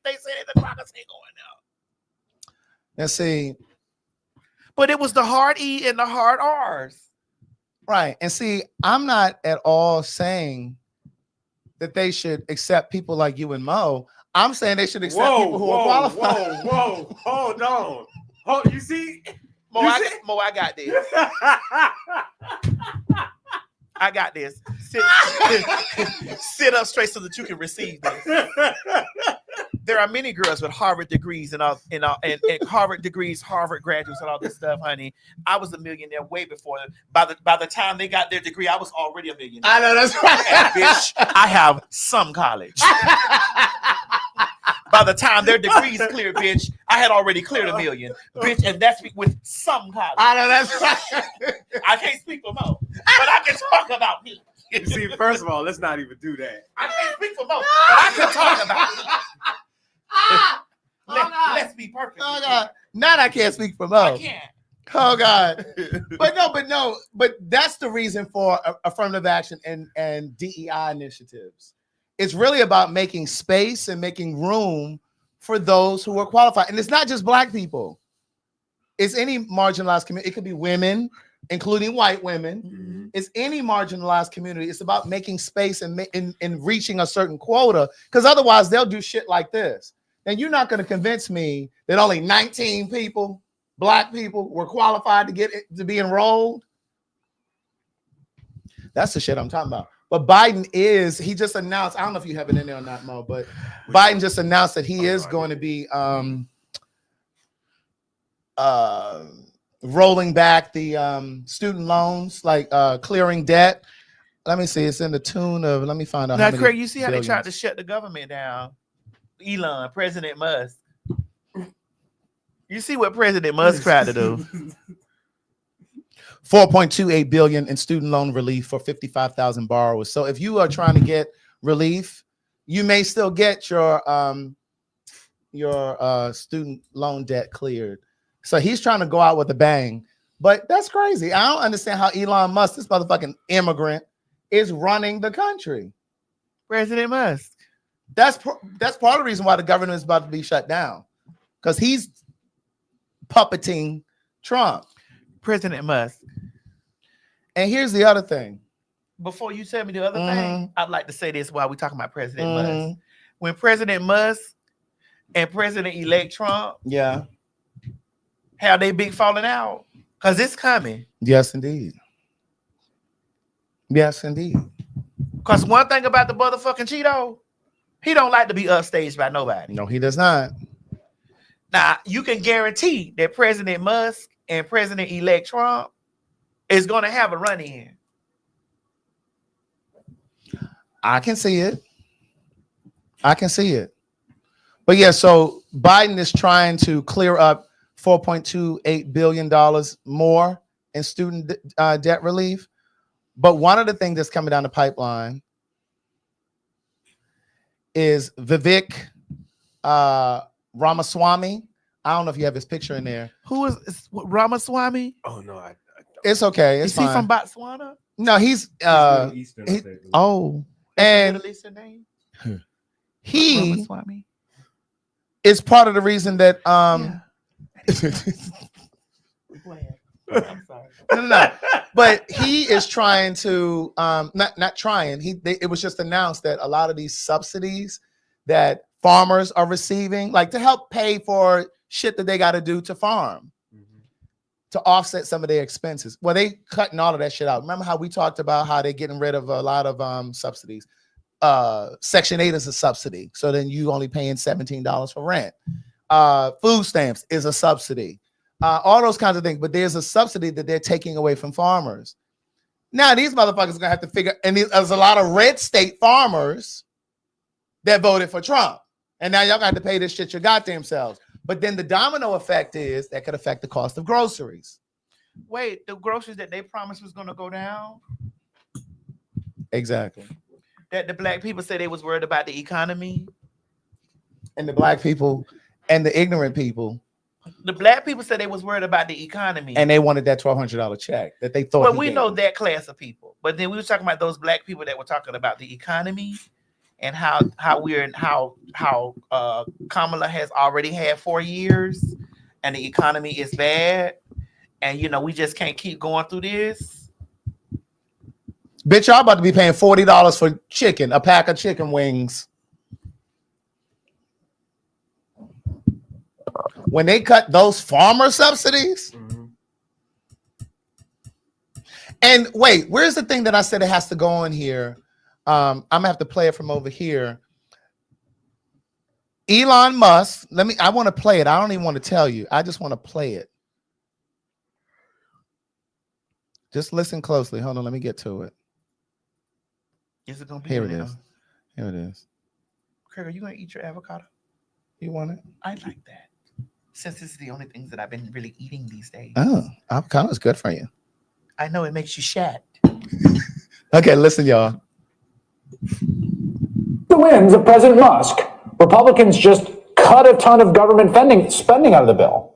they say that the clockers ain't going out. Let's see. But it was the hard E and the hard R's. Right. And see, I'm not at all saying that they should accept people like you and Mo. I'm saying they should accept people who are qualified. Whoa, hold on. You see? Mo, I got this. I got this. Sit up straight so that you can receive this. There are many girls with Harvard degrees and Harvard degrees, Harvard graduates, and all this stuff, honey. I was a millionaire way before. By the time they got their degree, I was already a millionaire. I know that's right. And bitch, I have some college. By the time their degrees cleared, bitch, I had already cleared $1 million, bitch, and that's with some college. I know that's right. I can't speak for Mo, but I can talk about me. See, first of all, let's not even do that. I can't speak for Mo, but I can talk about me. Let's be perfect. Oh God! Now I can't speak for Mo. I can't. Oh God! But that's the reason for affirmative action and DEI initiatives. It's really about making space and making room for those who are qualified, and it's not just black people. It's any marginalized community. It could be women, including white women. It's any marginalized community. It's about making space and reaching a certain quota, because otherwise they'll do shit like this. And you're not going to convince me that only 19 people, black people, were qualified to be enrolled. That's the shit I'm talking about. But Biden he just announced, I don't know if you have it in there or not, Mo, but Biden just announced that he is going to be rolling back the student loans, like clearing debt. Let me see. It's in the tune of, let me find out. Now, Craig, you see how they tried to shut the government down? Elon, President Musk. You see what President Musk tried to do? $4.28 billion in student loan relief for 55,000 borrowers. So if you are trying to get relief, you may still get your student loan debt cleared. So he's trying to go out with a bang. But that's crazy. I don't understand how Elon Musk, this motherfucking immigrant, is running the country. President Musk. That's part of the reason why the government is about to be shut down, because he's puppeting Trump. President Musk. And here's the other thing. Before you tell me the other thing, I'd like to say this while we're talking about President Musk. When President Musk and President-elect Trump have they big falling out, because it's coming. Yes, indeed. Yes, indeed. Because one thing about the motherfucking Cheeto, he don't like to be upstaged by nobody. No, he does not. Now, you can guarantee that President Musk and President-elect Trump is going to have a run-in. I can see it. I can see it. But yeah, so Biden is trying to clear up $4.28 billion more in student debt relief. But one of the things that's coming down the pipeline is Vivek Ramaswamy. I don't know if you have his picture in there. Who is Ramaswamy? Oh no, It's okay. It's Is he fine. from Botswana? No, he's Middle Eastern, I he- think. oh, That's a and Middle Eastern name? he Ramaswamy. is part of the reason that Go ahead. I'm sorry. no. But he is trying to not trying. It was just announced that a lot of these subsidies that farmers are receiving, like to help pay for shit that they got to do to farm, to offset some of their expenses. Well, they cutting all of that shit out. Remember how we talked about how they're getting rid of a lot of subsidies? Section 8 is a subsidy, so then you only paying $17 for rent. Food stamps is a subsidy. All those kinds of things, but there's a subsidy that they're taking away from farmers. Now these motherfuckers are gonna have to figure, and there's a lot of red state farmers that voted for Trump, and now y'all got to pay this shit your goddamn selves. But then the domino effect is that could affect the cost of groceries. Wait, the groceries that they promised was going to go down? Exactly. That the black people said they was worried about the economy? And the black people and the ignorant people. The black people said they was worried about the economy. And they wanted that $1,200 check that they thought. Well, he we gave know them. that class of people. But then we were talking about those black people that were talking about the economy and how Kamala has already had 4 years and the economy is bad. And, we just can't keep going through this. Bitch, y'all about to be paying $40 for chicken, a pack of chicken wings. When they cut those farmer subsidies. And wait, where's the thing that I said it has to go on here? I'm gonna have to play it from over here. Elon Musk, I want to play it. I don't even want to tell you. I just want to play it. Just listen closely. Hold on, let me get to it. Is it gonna be Here it in is. Here it is. Craig, are you gonna eat your avocado? You want it? I like that. Since this is the only things that I've been really eating these days. Oh, avocado is good for you. I know it makes you shat. Okay, listen, y'all. The wins of President Musk, Republicans just cut a ton of government spending out of the bill.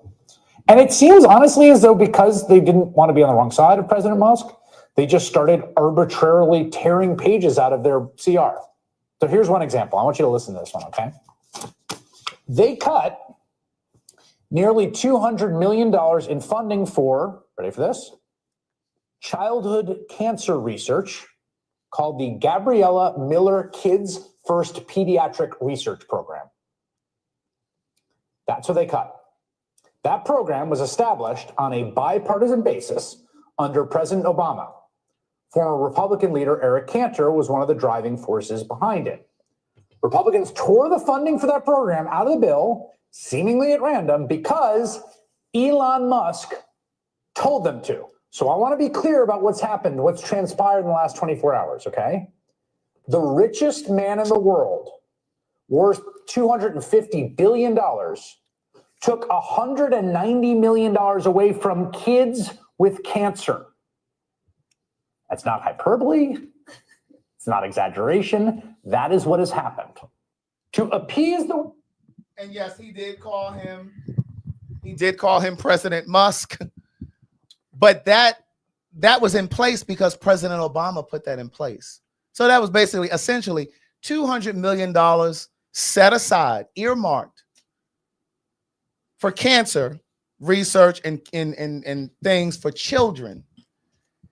And it seems honestly as though because they didn't want to be on the wrong side of President Musk, they just started arbitrarily tearing pages out of their CR. So here's one example. I want you to listen to this one, okay? They cut nearly $200 million in funding for, ready for this? Childhood cancer research called the Gabriella Miller Kids First Pediatric Research Program. That's what they cut. That program was established on a bipartisan basis under President Obama. Former Republican leader Eric Cantor was one of the driving forces behind it. Republicans tore the funding for that program out of the bill, seemingly at random, because Elon Musk told them to. So I want to be clear about what's happened, what's transpired in the last 24 hours, okay? The richest man in the world, worth $250 billion, took $190 million away from kids with cancer. That's not hyperbole. It's not exaggeration. That is what has happened. To appease the... And yes, he did call him President Musk. But that was in place because President Obama put that in place. So that was basically, essentially, $200 million set aside, earmarked for cancer research and things for children.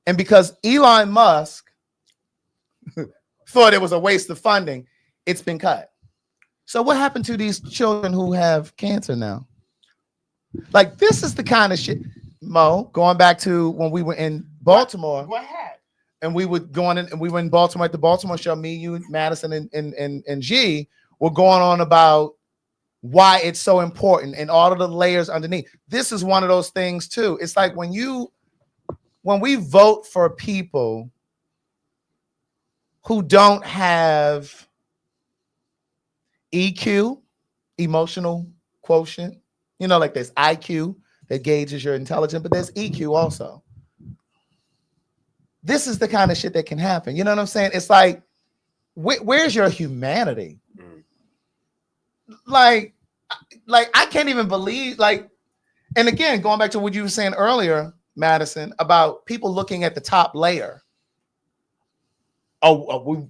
And because Elon Musk thought it was a waste of funding, it's been cut. So what happened to these children who have cancer now? Like, this is the kind of shit, Mo, going back to when we were in Baltimore. What happened? And we would go on and we were in Baltimore at the Baltimore show. Me, you, Madison, and G were going on about why it's so important and all of the layers underneath. This is one of those things too. It's like when we vote for people who don't have EQ, emotional quotient. You know, like there's IQ that gauges your intelligence, but there's EQ also. This is the kind of shit that can happen. You know what I'm saying? It's like, where's your humanity? Like I can't even believe, like, and again, going back to what you were saying earlier, Madison, about people looking at the top layer.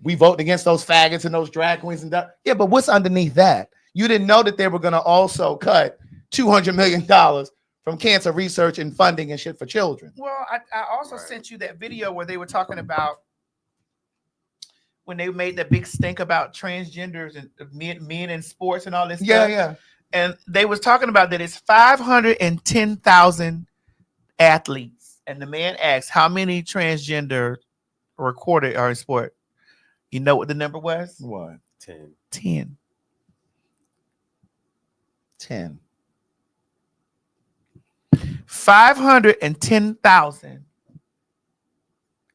We voted against those faggots and those drag queens and that. Yeah, but what's underneath that? You didn't know that they were going to also cut $200 million from cancer research and funding and shit for children. Well, I also sent you that video where they were talking about when they made the big stink about transgenders and men in sports and all this stuff. Yeah. And they was talking about that it's 510,000 athletes. And the man asked, how many transgender recorded are in sport? You know what the number was? What? 10. 510,000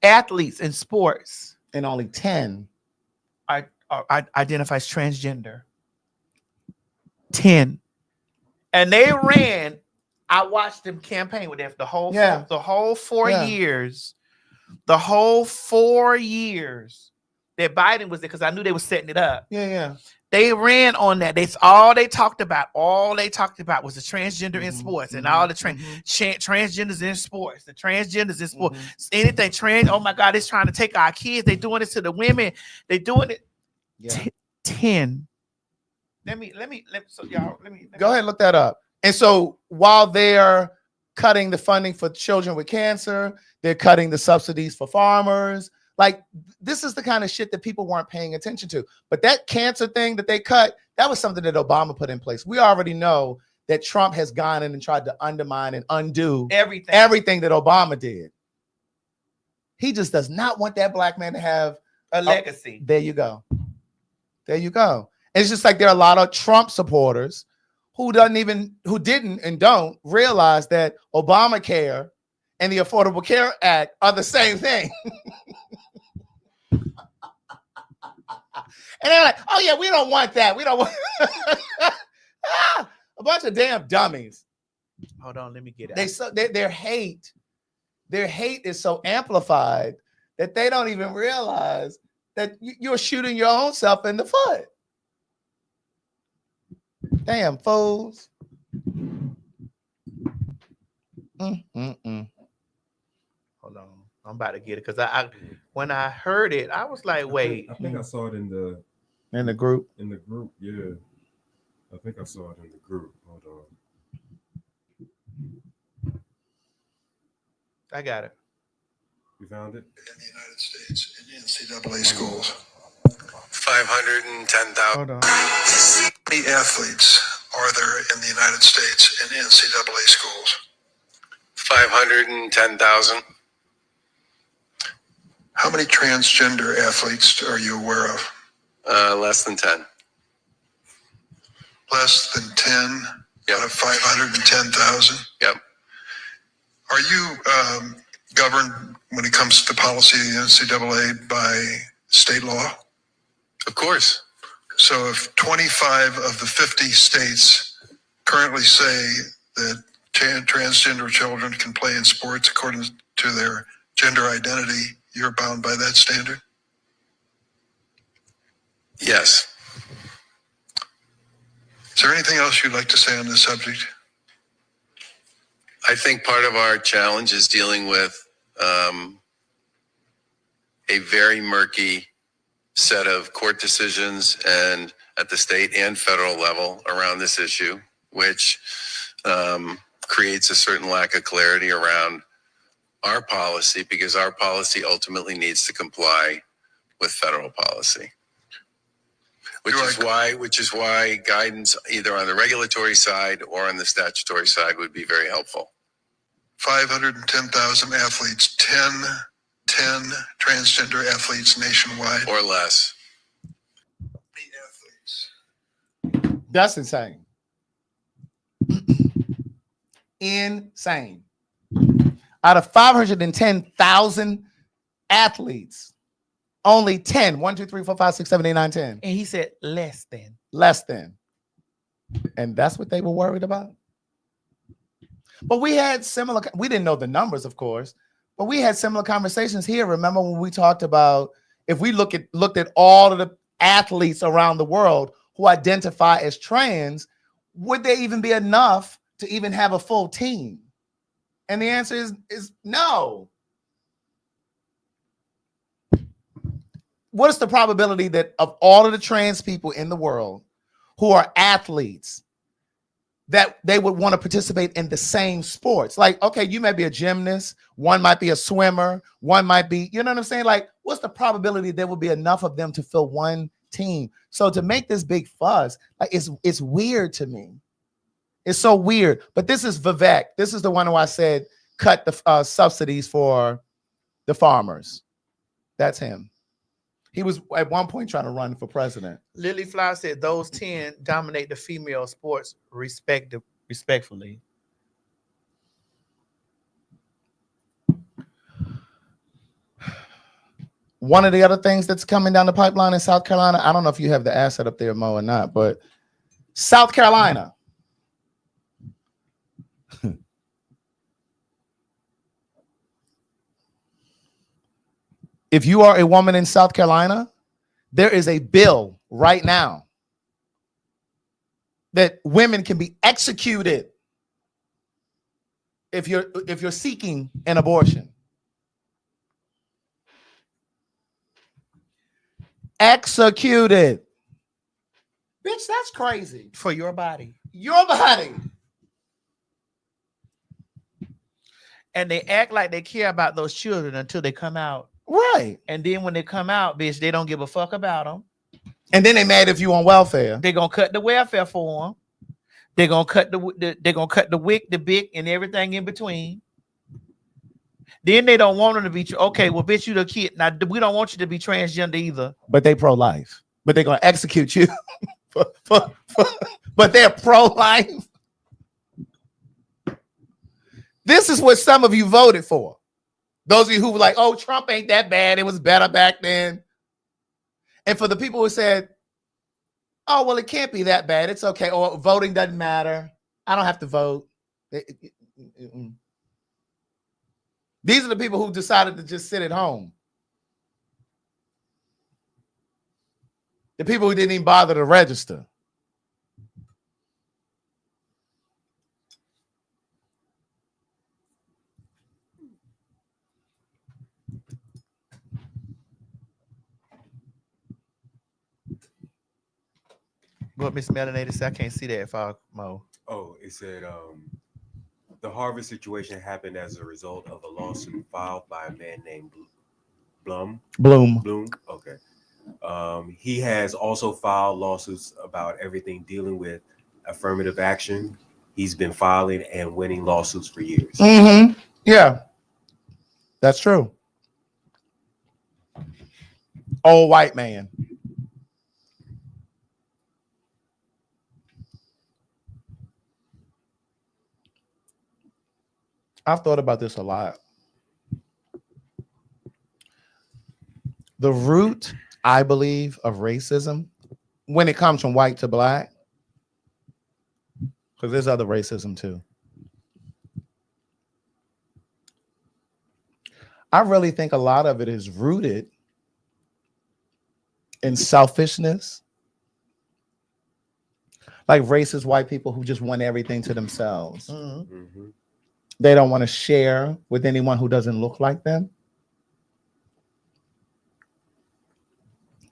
athletes in sports. And only 10 are identifies transgender. 10. And they ran, I watched them campaign with them the whole 4 years. The whole 4 years that Biden was there, because I knew they were setting it up. Yeah. They ran on that. That's all they talked about. All they talked about was the transgender in sports and all the transgenders in sports. The transgenders in sports. Anything trans. Oh my God, it's trying to take our kids. They doing it to the women. They doing it. 10. Let me go ahead and look that up. And so while they're cutting the funding for children with cancer, they're cutting the subsidies for farmers. Like, this is the kind of shit that people weren't paying attention to. But that cancer thing that they cut, that was something that Obama put in place. We already know that Trump has gone in and tried to undermine and undo everything that Obama did. He just does not want that black man to have a legacy. There you go. And it's just like there are a lot of Trump supporters who didn't and don't realize that Obamacare and the Affordable Care Act are the same thing. And they're like, oh yeah, we don't want that. We don't want a bunch of damn dummies. Hold on, let me get it. Their hate is so amplified that they don't even realize that you're shooting your own self in the foot. Damn fools. Hold on, I'm about to get it, because I when I heard it, I was like, wait. I think I saw it in the group. In the group, yeah. I think I saw it in the group. Hold on. I got it. You found it? In the United States, in NCAA schools. 510,000. Hold on. How many athletes are there in the United States in NCAA schools? 510,000. How many transgender athletes are you aware of? Less than 10. Less than 10 out of 510,000? Yep. Are you governed when it comes to policy of the NCAA by state law? Of course. So if 25 of the 50 states currently say that transgender children can play in sports according to their gender identity, you're bound by that standard? Yes. Is there anything else you'd like to say on this subject? I think part of our challenge is dealing with a very murky set of court decisions and at the state and federal level around this issue, which creates a certain lack of clarity around our policy, because our policy ultimately needs to comply with federal policy. Which is why guidance either on the regulatory side or on the statutory side would be very helpful. 510,000 athletes, 10 transgender athletes nationwide. Or less. That's insane. Insane. Out of 510,000 athletes, Only 10. 1, 2, 3, 4, 5, 6, 7, 8, 9, 10. And he said less than. Less than. And that's what they were worried about. But we had similar, we didn't know the numbers, of course, but we had similar conversations here. Remember when we talked about, if we looked at all of the athletes around the world who identify as trans, would there even be enough to even have a full team? And the answer is no. What is the probability that of all of the trans people in the world who are athletes, that they would want to participate in the same sports? Like, okay, you might be a gymnast, one might be a swimmer, one might be, you know what I'm saying? Like, what's the probability there will be enough of them to fill one team? So to make this big fuss, like, it's weird to me. It's so weird. But this is Vivek. This is the one who I said cut the subsidies for the farmers. That's him. He was at one point trying to run for president. Lily Flower said those 10 dominate the female sports respectfully. One of the other things that's coming down the pipeline in South Carolina, I don't know if you have the asset up there, Mo, or not, but South Carolina. If you are a woman in South Carolina, there is a bill right now that women can be executed if you're seeking an abortion. Executed. Bitch, that's crazy. For your body. Your body. And they act like they care about those children until they come out. Right. And then when they come out, bitch, they don't give a fuck about them. And then they mad if you on welfare. They're gonna cut the welfare for them. They're gonna cut the wick, the bick, and everything in between. Then they don't want them to be okay. Well, bitch, you the kid. Now we don't want you to be transgender either. But they pro-life. But they're gonna execute you. But they're pro-life. This is what some of you voted for. Those of you who were like, oh, Trump ain't that bad. It was better back then. And for the people who said, oh, well, it can't be that bad. It's okay. Or voting doesn't matter. I don't have to vote. These are the people who decided to just sit at home. The people who didn't even bother to register. What Miss Melanated said, I can't see that far, Mo. Oh, it said the Harvard situation happened as a result of a lawsuit filed by a man named Bloom. Okay. He has also filed lawsuits about everything dealing with affirmative action. He's been filing and winning lawsuits for years. Mm-hmm. Yeah, that's true. Old white man. I've thought about this a lot. The root, I believe, of racism, when it comes from white to black, because there's other racism too. I really think a lot of it is rooted in selfishness. Like racist white people who just want everything to themselves. Mm-hmm. They don't want to share with anyone who doesn't look like them.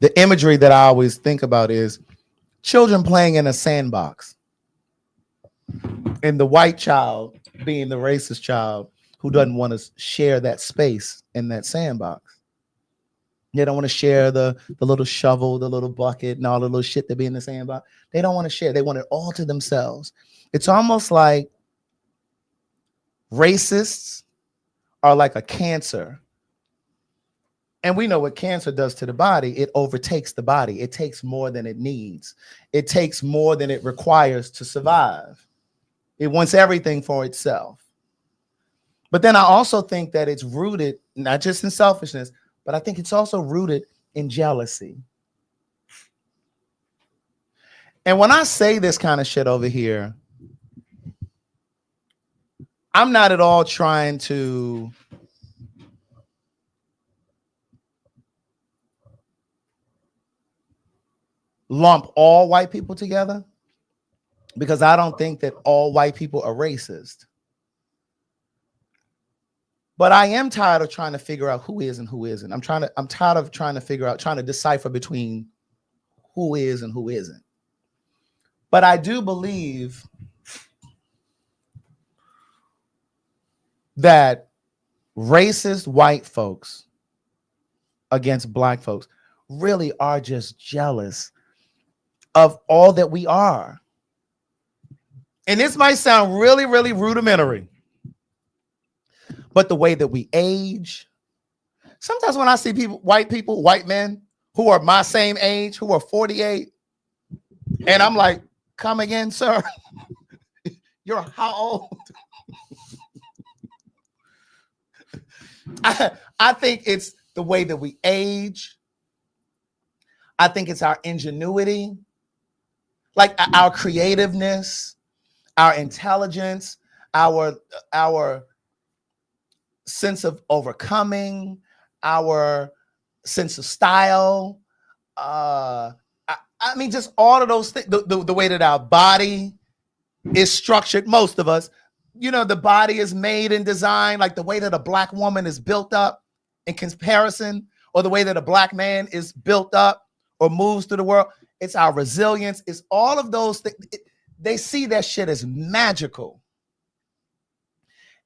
The imagery that I always think about is children playing in a sandbox. And the white child being the racist child who doesn't want to share that space in that sandbox. They don't want to share the little shovel, the little bucket, and all the little shit that be in the sandbox. They don't want to share. They want it all to themselves. It's almost like racists are like a cancer. And we know what cancer does to the body. It overtakes the body. It takes more than it needs. It takes more than it requires to survive. It wants everything for itself. But then I also think that it's rooted not just in selfishness, but I think it's also rooted in jealousy. And when I say this kind of shit over here, I'm not at all trying to lump all white people together, because I don't think that all white people are racist. But I am tired of trying to figure out who is and who isn't. I'm tired of trying to decipher between who is and who isn't. But I do believe that racist white folks against black folks really are just jealous of all that we are. And this might sound really, really rudimentary, but the way that we age, sometimes when I see white men who are my same age, who are 48, and I'm like, come again, sir? You're how old? I think it's the way that we age. I think it's our ingenuity, like our creativeness, our intelligence, our sense of overcoming, our sense of style. I mean, just all of those things, the way that our body is structured, most of us, you know, the body is made and designed, like the way that a black woman is built up in comparison, or the way that a black man is built up or moves through the world. It's our resilience. It's all of those things. They see that shit as magical.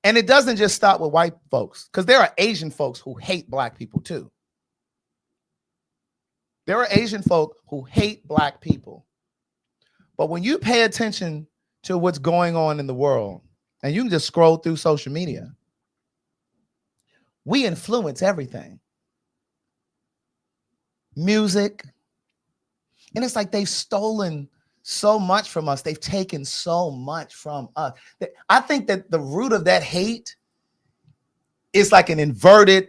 And it doesn't just stop with white folks, because there are Asian folks who hate black people too. There are Asian folk who hate black people. But when you pay attention to what's going on in the world, and you can just scroll through social media, we influence everything. Music. And it's like they've stolen so much from us. They've taken so much from us. I think that the root of that hate is like an inverted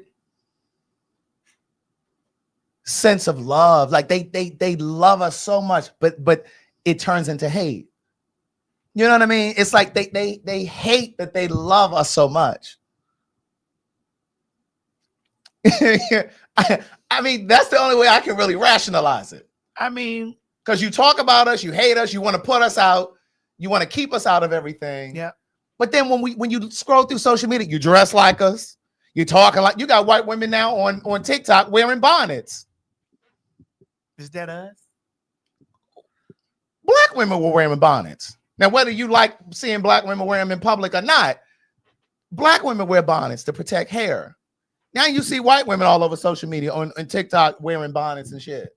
sense of love. Like they love us so much, but it turns into hate. You know what I mean? It's like they hate that they love us so much. I mean, that's the only way I can really rationalize it. I mean, because you talk about us, you hate us, you want to put us out, you want to keep us out of everything. Yeah. But then when you scroll through social media, you dress like us, you're talking like, you got white women now on TikTok wearing bonnets. Is that us? Black women were wearing bonnets. Now, whether you like seeing black women wear them in public or not, black women wear bonnets to protect hair. Now you see white women all over social media on TikTok wearing bonnets and shit.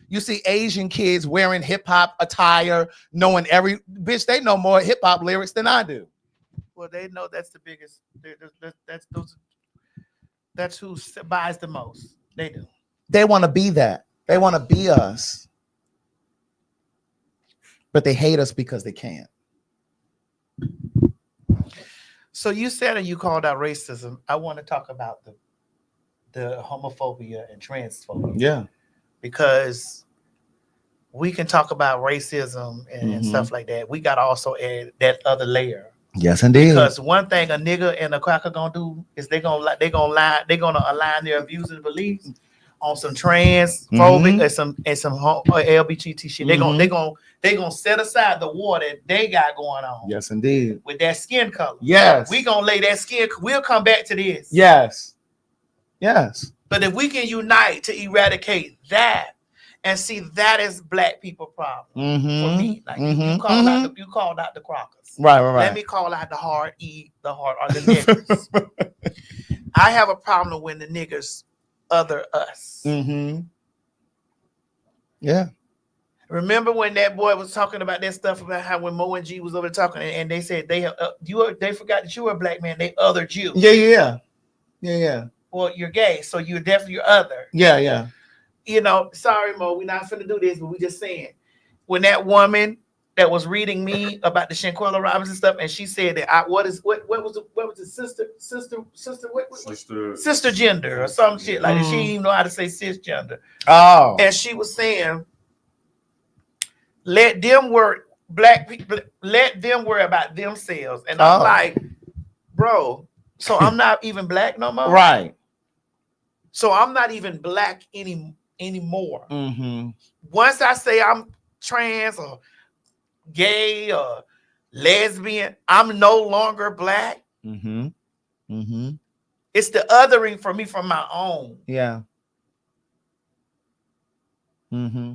You see Asian kids wearing hip hop attire, knowing every bitch. They know more hip hop lyrics than I do. Well, they know that's the biggest. That's who buys the most. They do. They want to be that. They want to be us, but they hate us because they can't. So you said, and you called out racism. I want to talk about the homophobia and transphobia. Yeah. Because we can talk about racism and stuff like that. We got to also add that other layer. Yes, indeed. Because one thing a nigga and a cracker gonna do is they're gonna align their views and beliefs on some transphobic and some LGBT shit. They gonna set aside the war that they got going on. Yes, indeed. With that skin color. Yes. We gonna lay that skin. We'll come back to this. Yes. Yes. But if we can unite to eradicate that and see that as black people problem for me, like you called out the Crockers. Right. Let me call out the hard E, the hard or the niggers. I have a problem when the niggers other us. Yeah. Remember when that boy was talking about that stuff about how when Mo and G was over talking and they said they forgot that you were a black man, they othered you. Yeah. Well, you're gay, so you're definitely your other. Yeah. You know, sorry, Mo, we're not finna do this, but we just saying when that woman that was reading me about the Shanquella Robinson stuff, and she said that what was the sister gender or some shit like that. She didn't even know how to say cisgender. Oh, and she was saying, let them work. Black people, let them worry about themselves. And I'm like, bro, so I'm not even black no more, right? So I'm not even black anymore. Mm-hmm. Once I say I'm trans or gay or lesbian, I'm no longer black. Mm-hmm. Mm-hmm. It's the othering for me from my own. Yeah. Mm-hmm.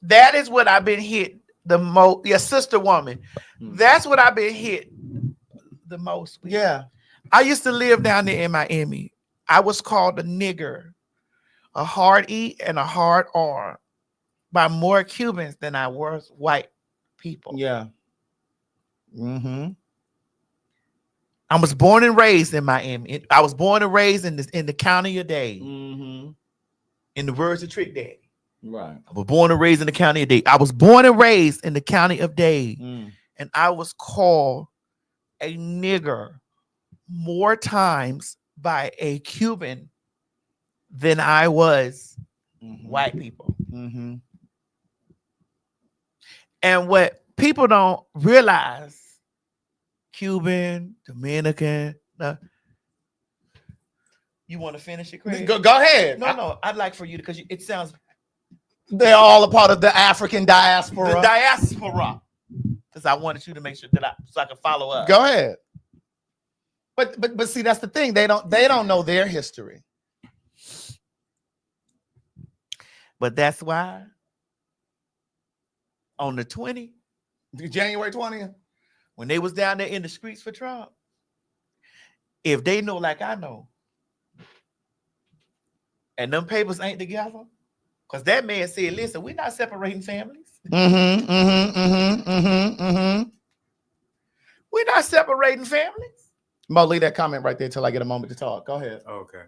That is what I've been hit the most. Your sister woman. That's what I've been hit the most with. Yeah. I used to live down there in Miami. I was called a nigger, a hard E and a hard R by more Cubans than I was white people. Yeah. Mm-hmm. I was born and raised in Miami. I was born and raised in the county of Dade. Mm-hmm. In the words of Trick Daddy. Right. I was born and raised in the county of Dade. I was born and raised in the county of Dade. And I was called a nigger more times by a Cuban than I was white people. Mm-hmm. And what people don't realize, Cuban, Dominican, you want to finish it, Craig? Go ahead. No, I'd like for you to, because it sounds they're all a part of the African diaspora. The diaspora. Because I wanted you to make sure that so I can follow up. Go ahead. But see, that's the thing. They don't know their history. But that's why on the January 20th, when they was down there in the streets for Trump, if they know like I know, and them papers ain't together, because that man said, listen, we're not separating families. Mm-hmm, mm-hmm, mm-hmm, mm-hmm, mm-hmm. We're not separating families. Mo, leave that comment right there till I get a moment to talk. Go ahead. Okay.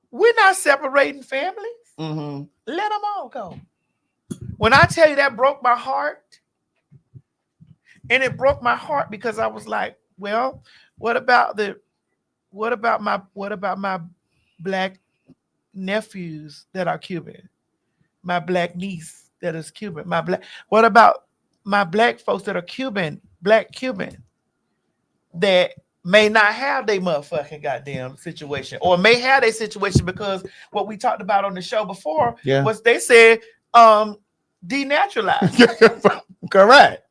We're not separating families. Mm-hmm. Let them all go. When I tell you that broke my heart, and it broke my heart because I was like, well, what about my black nephews that are Cuban, my black niece that is Cuban, what about my black folks that are Cuban, black Cuban, that may not have their motherfucking goddamn situation, or may have their situation because what we talked about on the show before was they said denaturalized. Correct.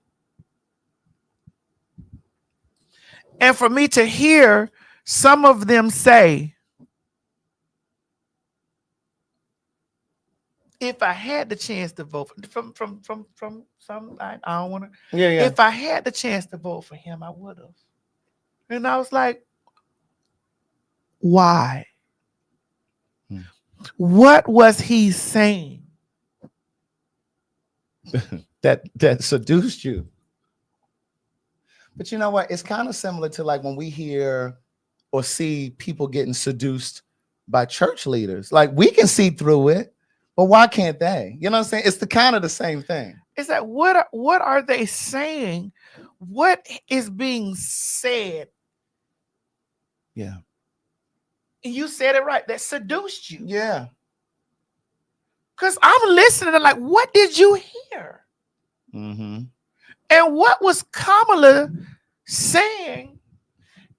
And for me to hear some of them say, if I had the chance to vote from some, I don't want to. Yeah. If I had the chance to vote for him, I would have. And I was like, why? What was he saying that seduced you? But you know what? It's kind of similar to like when we hear or see people getting seduced by church leaders. Like we can see through it, but why can't they? You know what I'm saying? It's the kind of the same thing. Is that what are they saying? What is being said? Yeah. And you said it right. That seduced you. Yeah. Because I'm listening and like, what did you hear? Mm-hmm. And what was Kamala saying,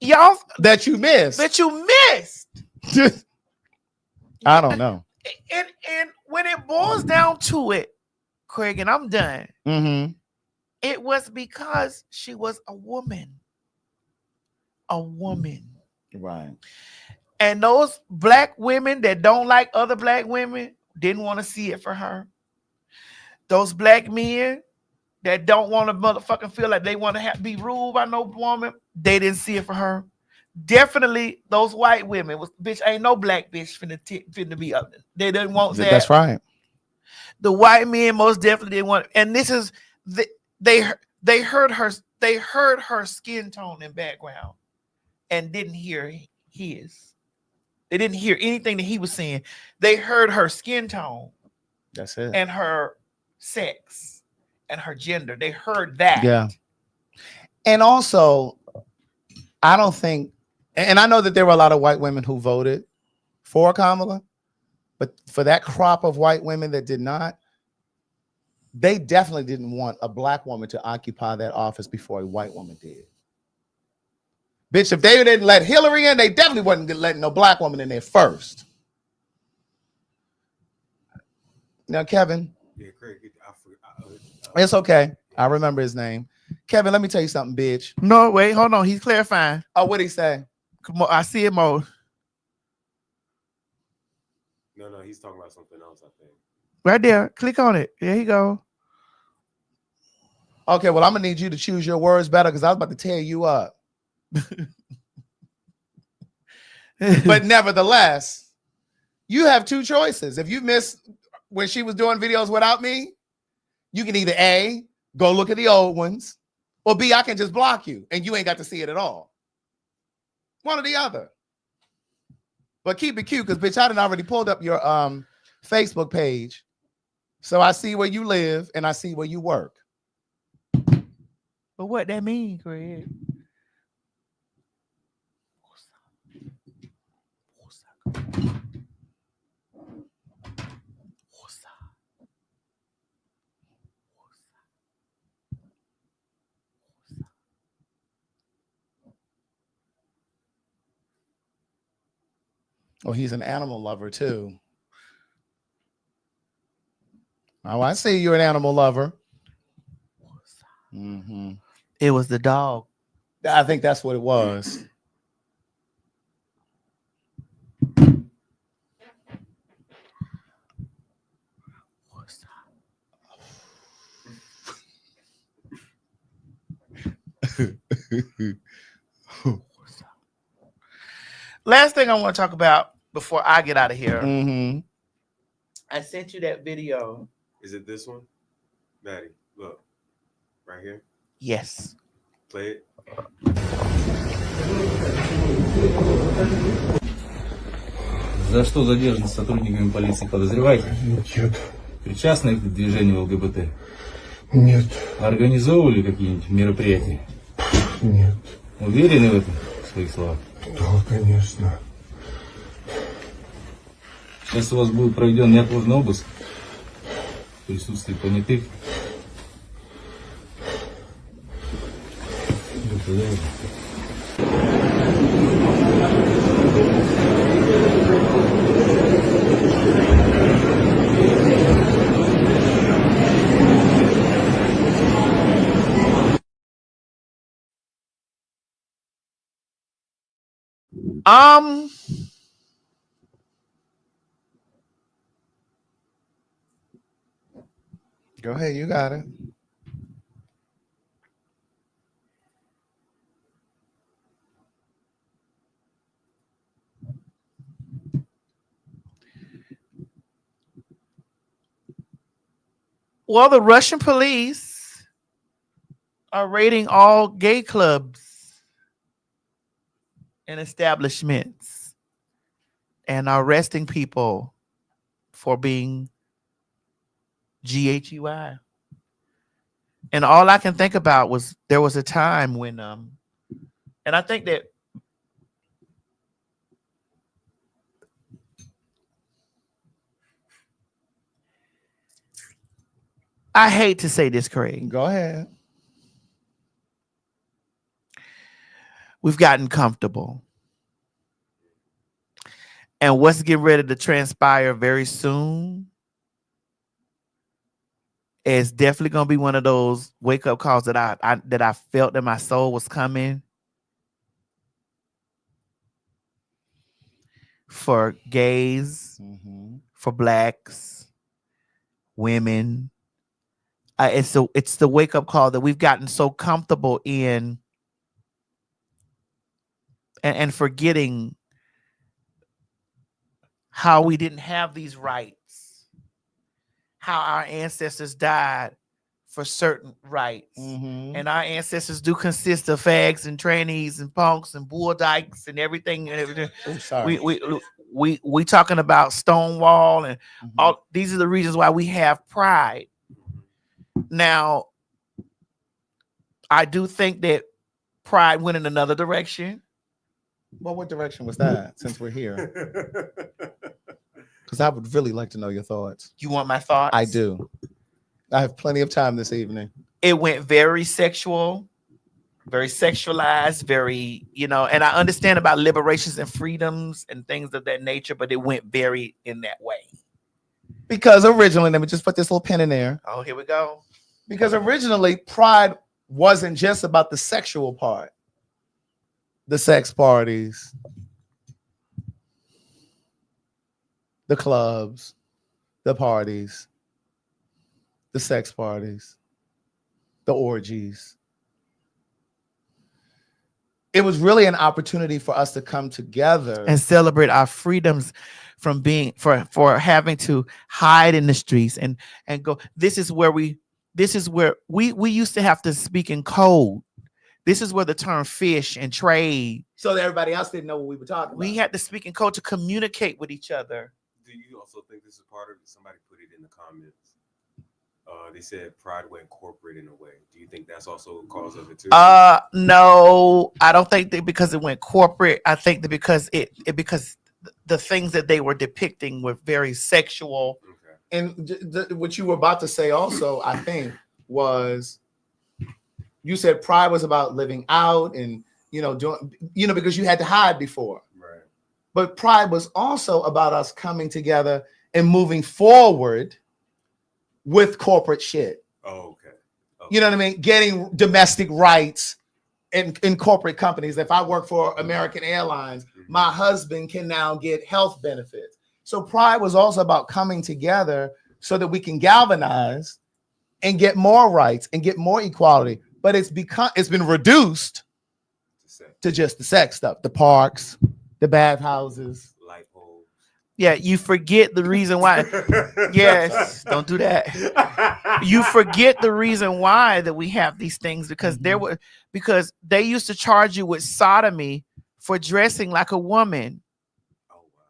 y'all, that you missed? I don't know. And when it boils down to it, Craig, and I'm done, it was because she was a woman. A woman. Right. And those black women that don't like other black women didn't want to see it for her. Those black men that don't want to motherfucking feel like they want to be ruled by no woman, they didn't see it for her. Definitely those white women was, bitch, ain't no black bitch finna be up there. They didn't want that. That's right. The white men most definitely didn't want it. And this is they heard her skin tone and background and didn't hear his. They didn't hear anything that he was saying. They heard her skin tone. That's it. And her sex. and her gender. They heard that. Yeah. And also, I don't think, and I know that there were a lot of white women who voted for Kamala, but for that crop of white women that did not, they definitely didn't want a black woman to occupy that office before a white woman did. Bitch, if they didn't let Hillary in, they definitely wasn't letting no black woman in there first. Now, Kevin. Yeah, Craig, It's okay. I remember his name. Kevin, let me tell you something, bitch. No, wait, hold on. He's clarifying. Oh, what'd he say? Come on, I see it more. No, he's talking about something else, I think. Right there. Click on it. There you go. Okay, well, I'm gonna need you to choose your words better because I was about to tear you up. But nevertheless, you have two choices. If you missed when she was doing videos without me, you can either A, go look at the old ones, or B, I can just block you and you ain't got to see it at all. One or the other. But keep it cute because, bitch, I done already pulled up your Facebook page. So I see where you live and I see where you work. But what that mean, Craig? Oh, he's an animal lover too. Oh, I see you're an animal lover. Mm-hmm. It was the dog. I think that's what it was. Last thing I want to talk about before I get out of here. Mm-hmm. I sent you that video. Is it this one? Maddie, look. Right here? Yes. Play it. За что задержан сотрудниками полиции подозреваете? Нет. Причастны к движению ЛГБТ? Нет. Организовывали какие-нибудь мероприятия? Нет. Уверены в этом, в своих словах? Да, конечно. Сейчас у вас будет проведен неотложный обыск в присутствии понятых. Go ahead, you got it. Well, the Russian police are raiding all gay clubs and establishments and are arresting people for being GHUI. And all I can think about was there was a time when and I think that I hate to say this, Craig. Go ahead. We've gotten comfortable. And what's getting ready to transpire very soon is definitely going to be one of those wake-up calls that I felt that my soul was coming for gays, for blacks, women. It's the wake-up call that we've gotten so comfortable in and forgetting how we didn't have these rights, how our ancestors died for certain rights. And our ancestors do consist of fags and trannies and punks and bull dykes and everything. Oh, sorry. We talking about Stonewall and all. These are the reasons why we have pride. Now, I do think that Pride went in another direction. Well, what direction was that? Since we're here, because I would really like to know your thoughts. You want my thoughts? I do. I have plenty of time this evening. It went very sexual, very sexualized, very, and I understand about liberations and freedoms and things of that nature, but it went very in that way. Because originally, let me just put this little pin in there. Oh, here we go. Because originally, Pride wasn't just about the sexual part, the sex parties, the clubs, the parties, the sex parties, the orgies. It was really an opportunity for us to come together and celebrate our freedoms from being for having to hide in the streets and go. This is where we used to have to speak in code. This is where the term fish and trade. So that everybody else didn't know what we were talking about. We had to speak in code to communicate with each other. Do you also think this is part of it? Somebody put it in the comments. They said Pride went corporate in a way. Do you think that's also a cause of it too? No, I don't think that because it went corporate. I think that because because the things that they were depicting were very sexual. Okay. And what you were about to say also, I think, was you said Pride was about living out and doing because you had to hide before. Right. But Pride was also about us coming together and moving forward with corporate shit. Oh, okay. You know what I mean? Getting domestic rights in corporate companies. If I work for American Airlines, my husband can now get health benefits. So Pride was also about coming together so that we can galvanize and get more rights and get more equality. But it's been reduced to just the sex stuff, the parks, the bathhouses. Yeah, you forget the reason why. Yes, don't do that. You forget the reason why that we have these things because because they used to charge you with sodomy for dressing like a woman. Oh, wow.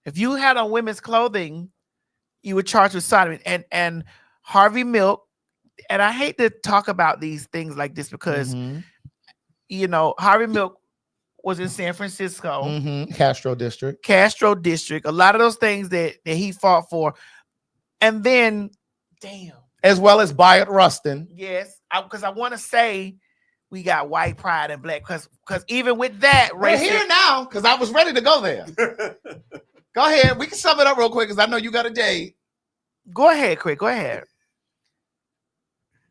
If you had on women's clothing, you were charged with sodomy. And Harvey Milk, and I hate to talk about these things like this because Harvey Milk was in San Francisco. Castro District. A lot of those things that he fought for. And then, damn. As well as Bayard Rustin. Yes, because I want to say we got white pride and black because even with that, we're here now because I was ready to go there. Go ahead. We can sum it up real quick because I know you got a date. Go ahead, quick. Go ahead.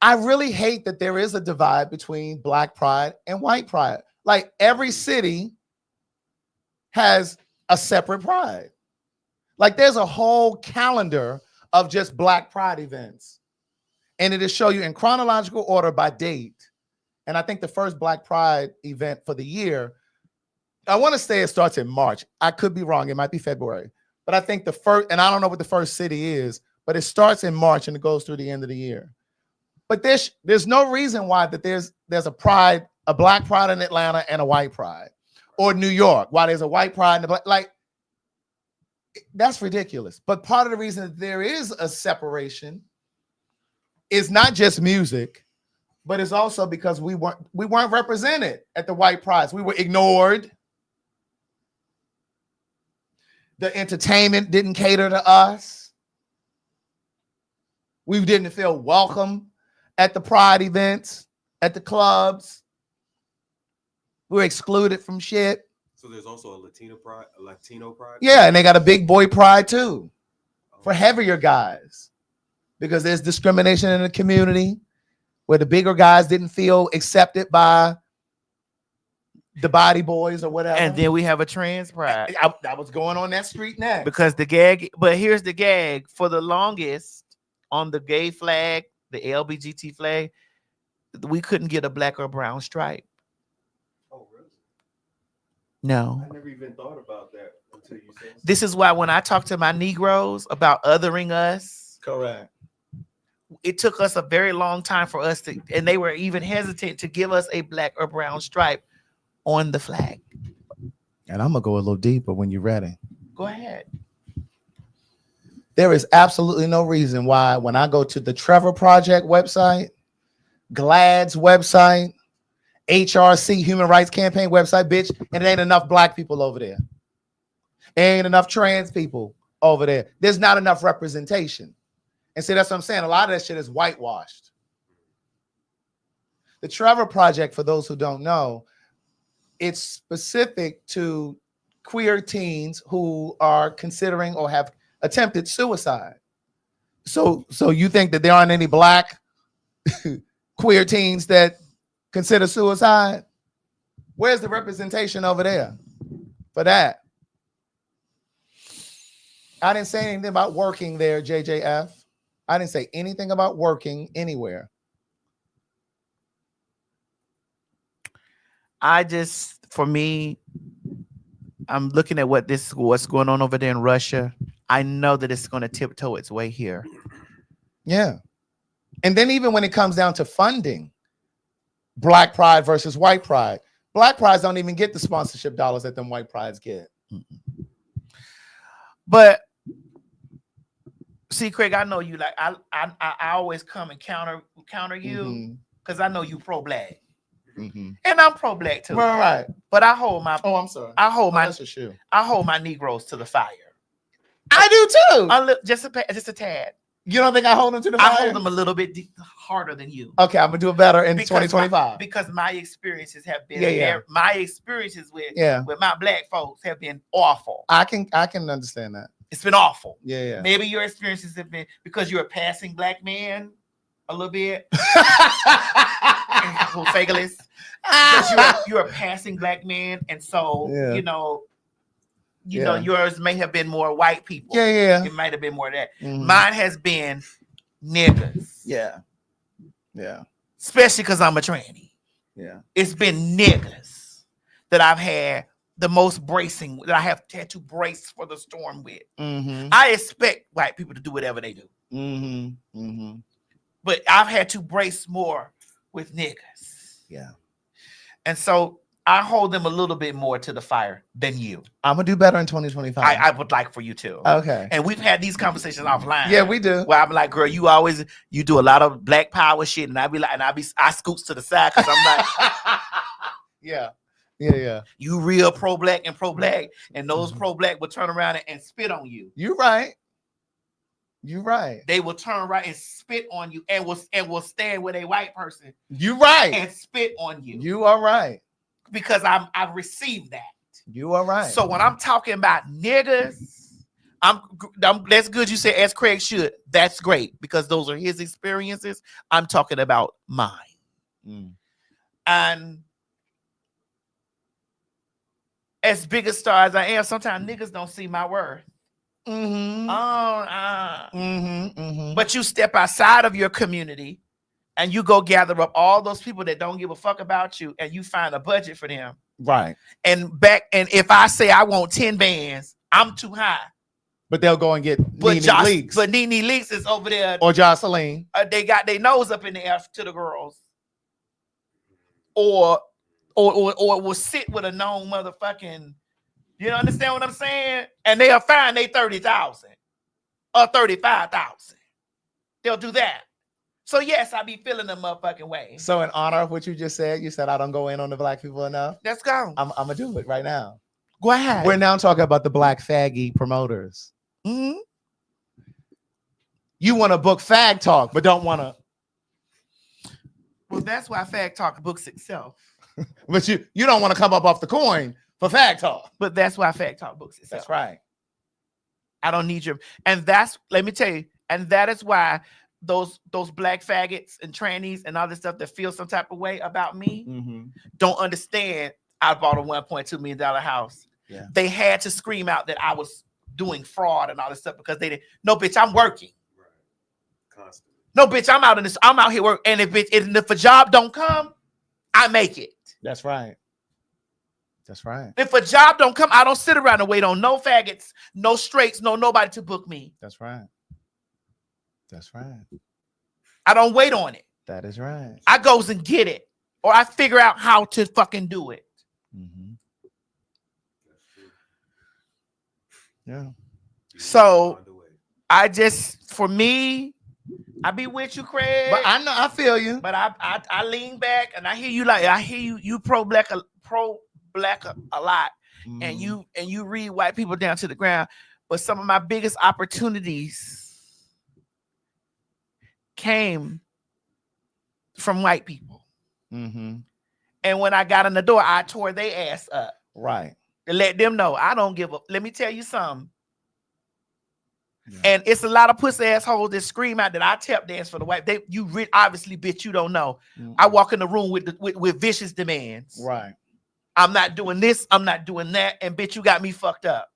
I really hate that there is a divide between black pride and white pride. Like every city has a separate pride. Like there's a whole calendar of just black pride events. And it'll show you in chronological order by date. And I think the first black pride event for the year, I want to say it starts in March. I could be wrong. It might be February. But I think the first, and I don't know what the first city is, but it starts in March and it goes through the end of the year. But there's no reason why that there's a black pride in Atlanta and a white pride, or New York, why there's a white pride and a black, like that's ridiculous. But part of the reason that there is a separation is not just music, but it's also because we weren't represented at the white prides. We were ignored. The entertainment didn't cater to us. We didn't feel welcome at the pride events, at the clubs. We were excluded from shit. So there's also a Latino pride? Yeah, and they got a big boy pride too for heavier guys because there's discrimination in the community where the bigger guys didn't feel accepted by the body boys or whatever. And then we have a trans pride. I was going on that street next. Because the gag, but here's the gag. For the longest, on the gay flag, the LBGT flag, we couldn't get a black or brown stripe. Oh, really? No. I never even thought about that until you said This is why when I talk to my Negroes about othering us, correct, it took us a very long time for us to, and they were even hesitant to give us a black or brown stripe on the flag. And I'm gonna go a little deeper when you're ready. Go ahead. There is absolutely no reason why when I go to the Trevor Project website, GLAAD's website, HRC, Human Rights Campaign website, bitch, and it ain't enough black people over there. Ain't enough trans people over there. There's not enough representation. And see, that's what I'm saying. A lot of that shit is whitewashed. The Trevor Project, for those who don't know, it's specific to queer teens who are considering or have attempted suicide. So you think that there aren't any black queer teens that consider suicide? Where's the representation over there for that? I didn't say anything about working there, JJF. I didn't say anything about working anywhere. For me, I'm looking at what's going on over there in Russia. I know that it's going to tiptoe its way here. Yeah. And then even when it comes down to funding, Black Pride versus White Pride, Black Prides don't even get the sponsorship dollars that them White Prides get. But see, Craig, I know you like I always come and counter you because I know you pro-black. And I'm pro-black too. Right. But I hold my I'm sorry. I hold my that's a shoe. I hold my Negroes to the fire. I do too. Just a tad. You don't think I hold them to the fire? I hold them a little bit harder than you. Okay, I'm gonna do it better in 2025. Because my experiences have been my experiences with my black folks have been awful. I can understand that. It's been awful. Yeah. Maybe your experiences have been because you're a passing black man a little bit. Fagalist. Because you're a passing black man, and so you know yours may have been more white people. Yeah. It might have been more of that. Mine has been niggas. Yeah. Especially because I'm a tranny. Yeah. It's been niggas that I've had the most bracing, that I have had to brace for the storm with. I expect white people to do whatever they do. But I've had to brace more with niggas. Yeah. And so I hold them a little bit more to the fire than you. I'm gonna do better in 2025. I would like for you to. Okay. And we've had these conversations offline. Yeah, we do. Where I'm like, girl, you do a lot of black power shit, and I scoots to the side because I'm like, yeah. You real pro-black, and those pro-black will turn around and spit on you. You're right. They will turn right and spit on you, and will stand with a white person. You're right. And spit on you. You are right. Because I've received that. You are right. So when I'm talking about niggas, that's good. You said as Craig should. That's great because those are his experiences. I'm talking about mine. And as big a star as I am, sometimes niggas don't see my worth. But you step outside of your community and you go gather up all those people that don't give a fuck about you, and you find a budget for them. Right. And if I say I want 10 bands, I'm too high. But they'll go and get Nene Leakes. But Nene Leakes is over there. Or Jocelyn. They got their nose up in the air to the girls. Or will sit with a known motherfucking, you understand what I'm saying? And they'll find they 30,000 or 35,000. They'll do that. So yes, I be feeling the motherfucking way. So in honor of what you just said, you said I don't go in on the black people enough. Let's go. I'm gonna do it right now. Go ahead. We're now talking about the black faggy promoters. You want to book PhagTawlk, but don't want to. Well, that's why PhagTawlk books itself. But you don't want to come up off the coin for PhagTawlk. But that's why PhagTawlk books itself. That's right. I don't need your, and let me tell you, and that is why those black faggots and trannies and all this stuff that feel some type of way about me don't understand. I bought a $1.2 million house. Yeah. They had to scream out that I was doing fraud and all this stuff because they didn't. No, bitch, I'm working. Right. Constantly. No, bitch, I'm out here working. And if a job don't come, I make it. That's right. That's right. If a job don't come, I don't sit around and wait on no faggots, no straights, nobody to book me. That's right. That's right. I don't wait on it. That is right. I goes and get it, or I figure out how to fucking do it. Yeah. So I just, for me, I be with you, Craig. But I know, I feel you. But I lean back and I hear you you pro black a lot, and you read white people down to the ground. But some of my biggest opportunities came from white people. Mm-hmm. And when I got in the door, I tore their ass up. Right. To let them know I don't give up. Let me tell you something. Yeah. And it's a lot of pussy assholes that scream out that I tap dance for the white. Obviously, bitch, you don't know. Mm-hmm. I walk in the room with vicious demands. Right. I'm not doing this. I'm not doing that. And bitch, you got me fucked up.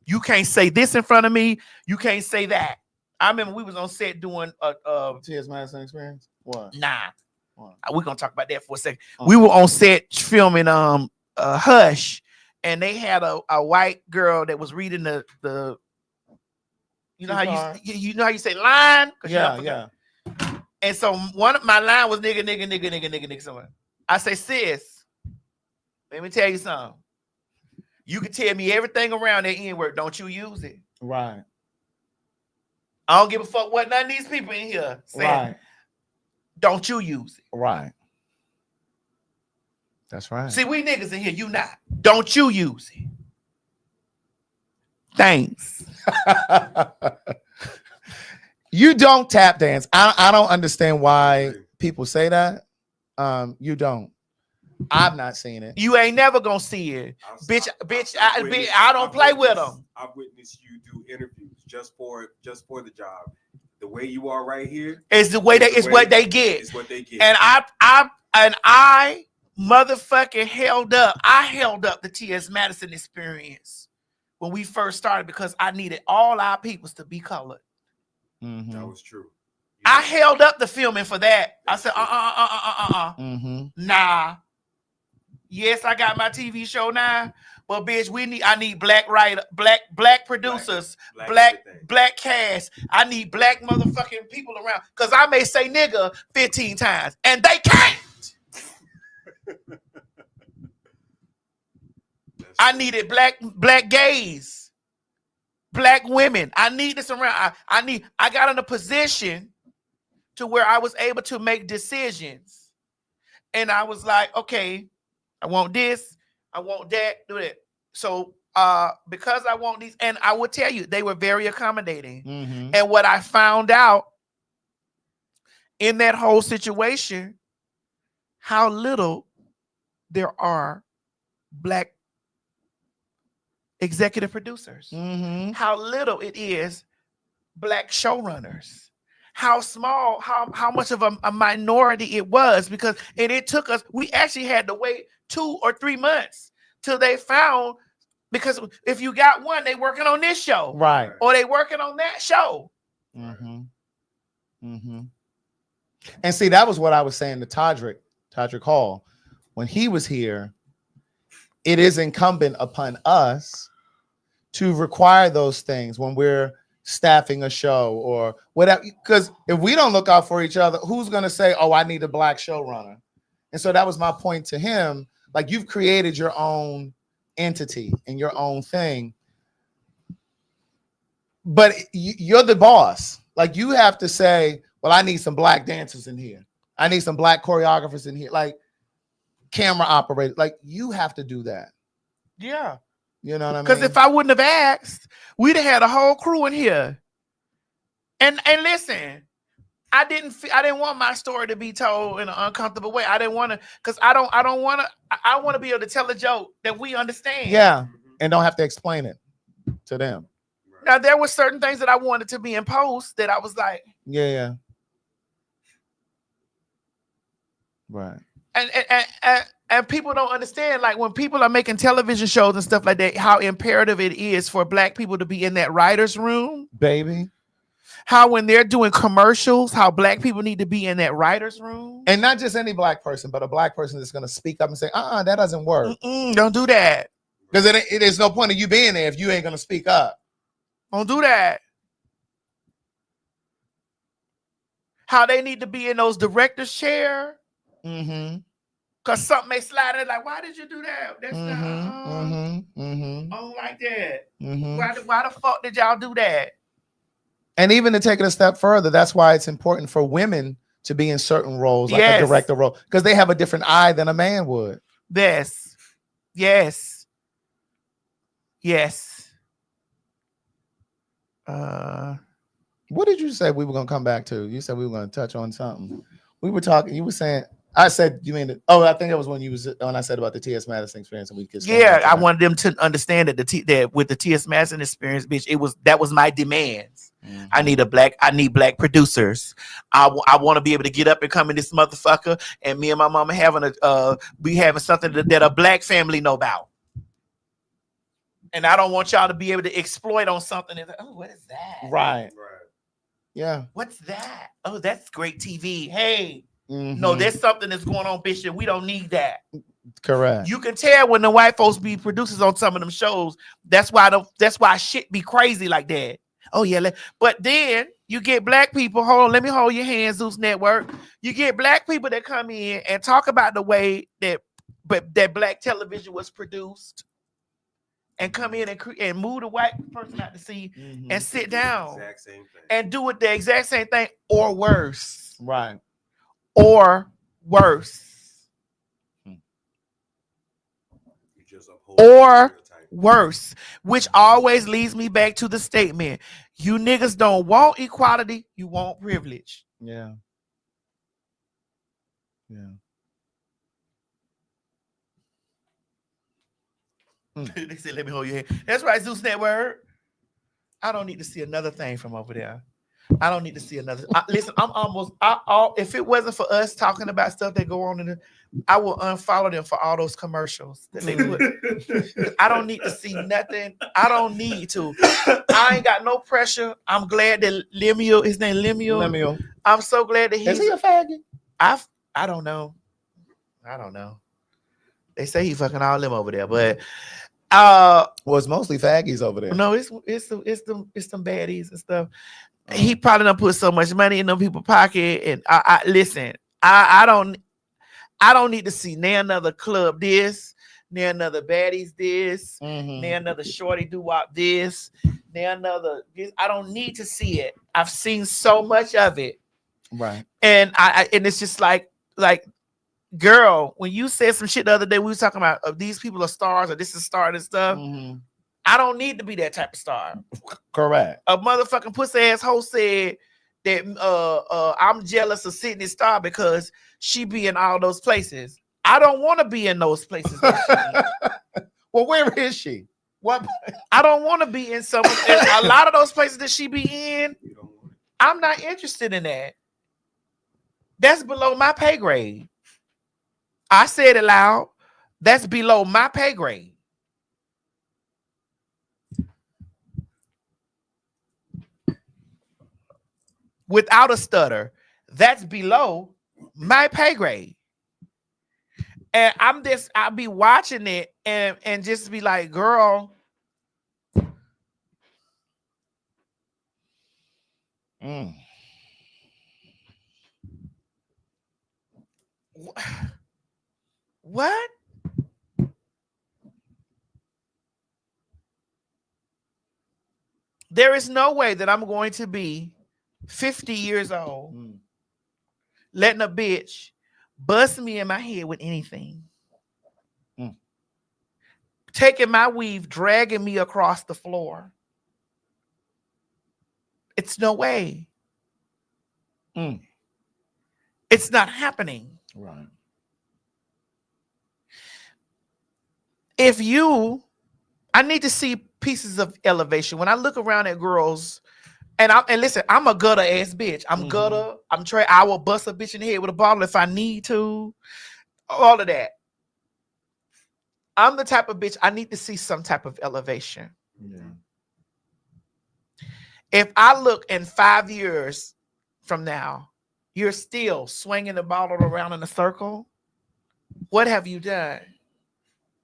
You can't say this in front of me. You can't say that. I remember we was on set doing T.S. Madison Experience. What? Nah. We're gonna talk about that for a second. We were on set filming Hush, and they had a white girl that was reading the you know how you say line? Yeah. And so one of my line was nigga somewhere. I say, sis, let me tell you something. You can tell me everything around that N-word. Don't you use it. Right. I don't give a fuck what none of these people in here saying. Right. Don't you use it. Right. That's right. See, we niggas in here, you not. Don't you use it. Thanks. You don't tap dance. I don't understand why people say that. You don't. I've not seen it. You ain't never gonna see it. I don't play with them. I've witnessed you do interviews just for the job. The way you are right here is the way what they get. It's what they get. And I motherfucking held up. I held up the T.S. Madison experience when we first started because I needed all our peoples to be colored. Mm-hmm. That was true. I held up the filming for that. I said, Mm-hmm. Nah. Yes, I got my TV show now, but bitch, I need black writer, black producers, black cast. I need black motherfucking people around. Cause I may say nigga 15 times and they can't. I needed black gays, black women. I need this around. I got in a position to where I was able to make decisions. And I was like, okay, I want this, I want that, do that. So because I want these, and I will tell you, they were very accommodating. Mm-hmm. And what I found out in that whole situation, how little there are black executive producers, mm-hmm. how little it is black showrunners. How small, how much of a minority it was, because it took us, we actually had to wait 2 or 3 months till they found, because if you got one, they working on this show, right, or they working on that show. Mm-hmm. Mm-hmm. And see, that was what I was saying to Todrick Hall when he was here. It is incumbent upon us to require those things when we're staffing a show or whatever, because if we don't look out for each other, who's going to say, oh, I need a black showrunner? And so that was my point to him. Like, you've created your own entity and your own thing, but you're the boss. Like, you have to say, well, I need some black dancers in here. I need some black choreographers in here. Like, camera operator. Like, you have to do that. Yeah. You know what I mean? Because if I wouldn't have asked, we'd have had a whole crew in here. And listen, I didn't want my story to be told in an uncomfortable way. I didn't want to, because I want to be able to tell a joke that we understand. Yeah, and don't have to explain it to them. Now, there were certain things that I wanted to be in post that I was like, yeah. Right. And people don't understand, like, when people are making television shows and stuff like that, how imperative it is for black people to be in that writer's room. Baby. How when they're doing commercials, how black people need to be in that writer's room. And not just any black person, but a black person that's going to speak up and say, that doesn't work. Don't do that. Because there's no point of you being there if you ain't going to speak up. Don't do that. How they need to be in those director's chair. Mm-hmm. Because something may slide in, like, why did you do that? That's not, mm-hmm. I don't like that. Mm-hmm. Why the fuck did y'all do that? And even to take it a step further, that's why it's important for women to be in certain roles, like a director role, because they have a different eye than a man would. Yes. Yes. Yes. What did you say we were going to come back to? You said we were going to touch on something. We were talking, you were saying, I said, you mean, I think it was when I said about the T.S. Madison experience. And we kissed. Yeah, I wanted them to understand that that with the T.S. Madison experience, bitch, that was my demands. Mm-hmm. I need black producers. I want to be able to get up and come in this motherfucker, and me and my mama having something that a black family know about. And I don't want y'all to be able to exploit on something. And oh, what is that? Right. Yeah. What's that? Oh, that's great TV. Hey, mm-hmm. No, there's something that's going on, bitch, that we don't need that. Correct. You can tell when the white folks be producers on some of them shows. That's why shit be crazy like that. Oh yeah, but then you get black people. Hold on, let me hold your hand, Zeus Network. You get black people that come in and talk about the way that black television was produced, and come in and move the white person out to sea and sit down and do it the exact same thing or worse. Right. Or worse. Or worse. Which always leads me back to the statement. You niggas don't want equality, you want privilege. Yeah. Yeah. They said, let me hold your hand. That's right, Zeus Network. I don't need to see another thing from over there. I don't need to see another. Listen, if it wasn't for us talking about stuff that go on I will unfollow them for all those commercials that they put. I don't need to see nothing. I don't need to. I ain't got no pressure. I'm glad that Lemuel, his name Lemuel. I'm so glad that is he a faggot? I don't know. They say he fucking all them over there, but well, it's mostly faggies over there. No, it's some baddies and stuff. He probably done put so much money in them people's pocket, and I don't need to see now another club this, now another baddies this, now another shorty doo-wop this, now another this. I don't need to see it. I've seen so much of it, right? And and it's just like. Girl, when you said some shit the other day, we were talking about these people are stars or this is star and stuff. I don't need to be that type of star. Correct. A motherfucking pussy ass hoe said that I'm jealous of Sydney Star because she be in all those places. I don't want to be in those places. Well, where is she? What? I don't want to be in a lot of those places that she be in. I'm not interested in that. That's below my pay grade. I said it loud. That's below my pay grade. Without a stutter, that's below my pay grade. And I'll be watching it and just be like, girl. What? There is no way that I'm going to be 50 years old letting a bitch bust me in my head with anything. Taking my weave, dragging me across the floor. It's no way. It's not happening. Right. I need to see pieces of elevation. When I look around at girls, and listen, I'm a gutter ass bitch. I'm gutter. I will bust a bitch in the head with a bottle if I need to. All of that. I'm the type of bitch, I need to see some type of elevation. Yeah. If I look in 5 years from now, you're still swinging the bottle around in a circle, what have you done?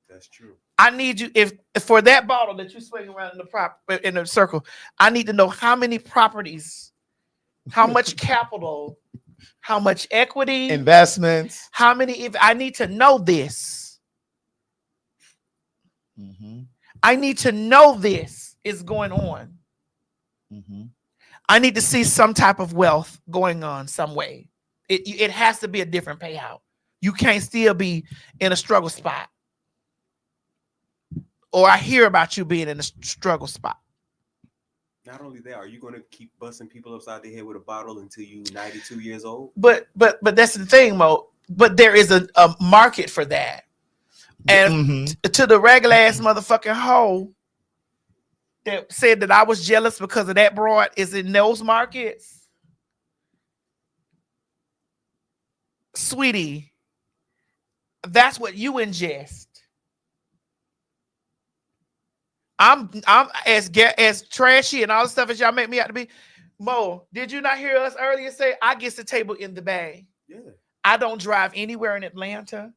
That's true. I need you, if for that bottle that you swing around in the circle, I need to know how many properties, how much capital, how much equity, investments, how many. If I need to know this, I need to know this is going on. I need to see some type of wealth going on some way. It has to be a different payout. You can't still be in a struggle spot. Or I hear about you being in a struggle spot. Not only that, are you going to keep busting people upside the head with a bottle until you 92 years old? But that's the thing, Mo. But there is a market for that. And to the regular ass motherfucking hoe that said that I was jealous because of that broad is in those markets. Sweetie, that's what you ingest. I'm as trashy and all the stuff as y'all make me out to be. Mo, did you not hear us earlier say I get the table in the bag? Yeah. I don't drive anywhere in Atlanta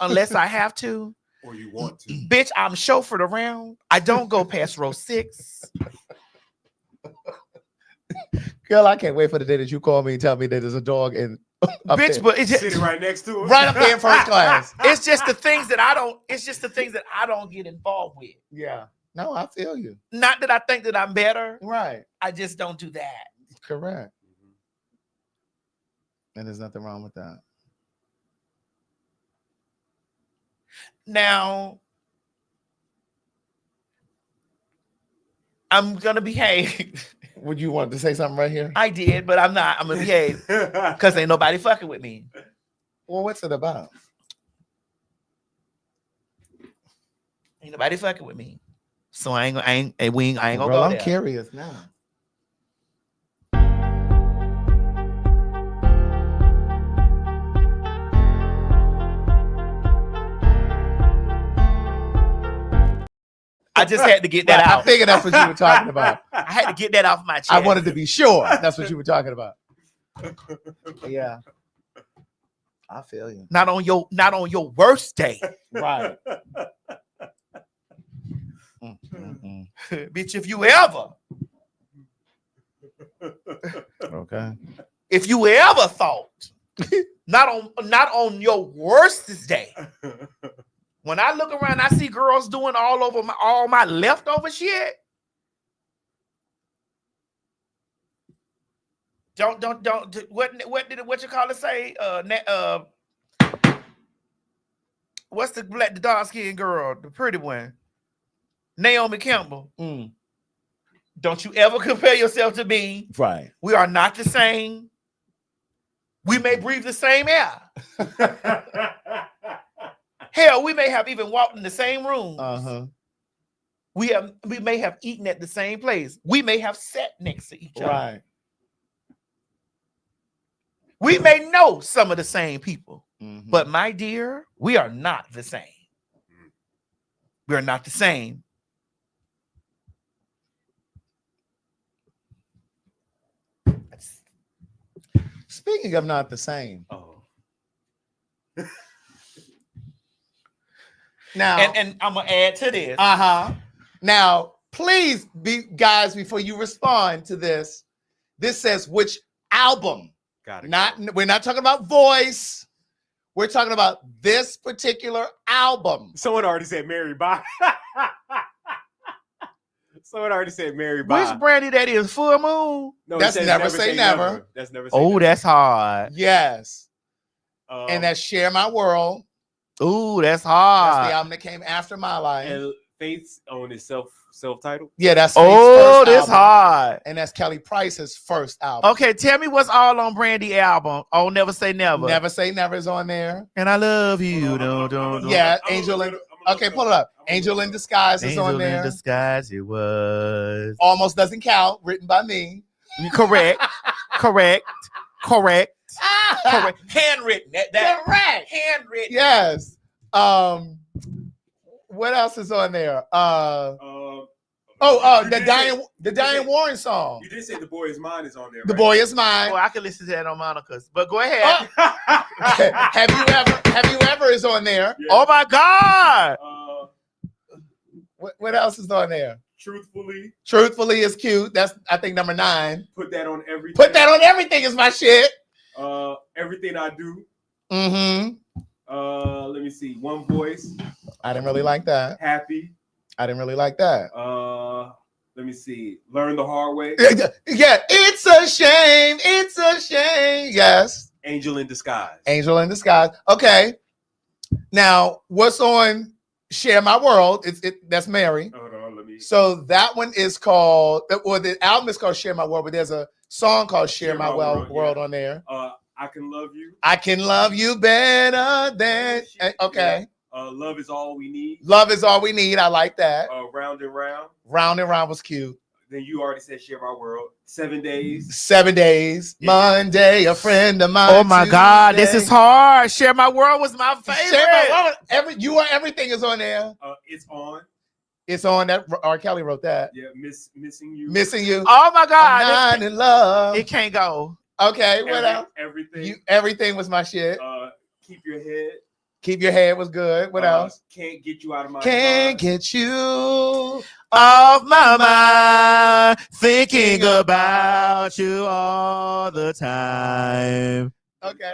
unless I have to. Or you want to. Bitch, I'm chauffeured around. I don't go past row 6. Girl, I can't wait for the day that you call me and tell me that there's a dog in bitch, there. but it's just, sitting right next to him. Right up there in first class. It's just the things that I don't get involved with. Yeah. No, I feel you. Not that I think that I'm better. Right. I just don't do that. Correct. And there's nothing wrong with that. Now, I'm gonna behave. Would you want to say something right here? I did, but I'm not. I'm gonna behave because ain't nobody fucking with me. Well, what's it about? Ain't nobody fucking with me. So I ain't gonna Girl, go I'm there. curious now. I just had to get that out. I figured that's what you were talking about. I had to get that off my chest. I wanted to be sure that's what you were talking about. Yeah. I feel you. Not on your worst day. Right. Bitch, if you ever. Okay. If you ever thought, not on your worstest day. When I look around, I see girls doing all my leftover shit. Don't what you call it say? What's the dark skinned girl, the pretty one? Naomi Campbell. Don't you ever compare yourself to me. Right. We are not the same. We may breathe the same air. Hell, we may have even walked in the same room. We may have eaten at the same place. We may have sat next to each other. Right. We may know some of the same people. But my dear, we are not the same. We are not the same. Speaking of not the same. Now, and I'm gonna add to this. Now, please guys, before you respond to this, this says which album. We're not talking about voice. We're talking about this particular album. Someone already said Mary Bye. Someone already said Mary Bye. Which brandy that is? Full Moon? No, that's never say never. That's never say Oh, never. that's hard. Yes. And that's Share My World. Ooh, that's hard. That's the album that came after My Life. And Faith's own is self-titled. Yeah, that's Faith's first that's album. hard. And that's Kelly Price's first album. Okay, tell me what's all on Brandy album. Oh, Never Say Never. Never Say Never is on there. And I love you. Don't. Yeah, Angel in. Okay, pull it up. Angel in Disguise is on there. Angel in Disguise, it was. Almost Doesn't Count, written by me. Correct. Handwritten. That Correct. Handwritten. Yes. What else is on there? The Dionne Warwick song. You did say The Boy Is Mine is on there. The right? Boy Is Mine. Oh, I can listen to that on Monica's. But go ahead. Have you ever is on there? Yeah. Oh my God. What else is on there? Truthfully is cute. That's I think number 9. Put that on everything. Put that on everything is my shit. Everything I Do. Mm-hmm. Let me see. One Voice. I didn't really like that. Happy. I didn't really like that. Let me see. Learn the hard way. Yeah, it's a shame. It's a shame. Yes. Angel in Disguise. Angel in Disguise. Okay. Now, what's on Share My World? That's Mary. Hold on, let me. So that one is called, or the album is called Share My World, but there's a song called Share My World on there. I Can Love You. I Can Love You Better Than. Okay. Love Is All We Need. Love Is All We Need. I like that. Round and Round. Round and Round was cute. Then you already said Share My World. 7 Days. 7 days. Yeah. Monday, a friend of mine. Oh my God, this is hard. Share My World was my favorite. Share My World. Everything is on there. It's on. It's on. That R. Kelly wrote that. Yeah, Missing You. Missing You. Oh my God. I'm not in love. It can't go. Okay, what else? Everything. Everything was my shit. Keep Your Head. Keep Your Head was good. What else? Can't Get You Out of My Can't Mind. get you Off my mind, thinking about you all the time. Okay.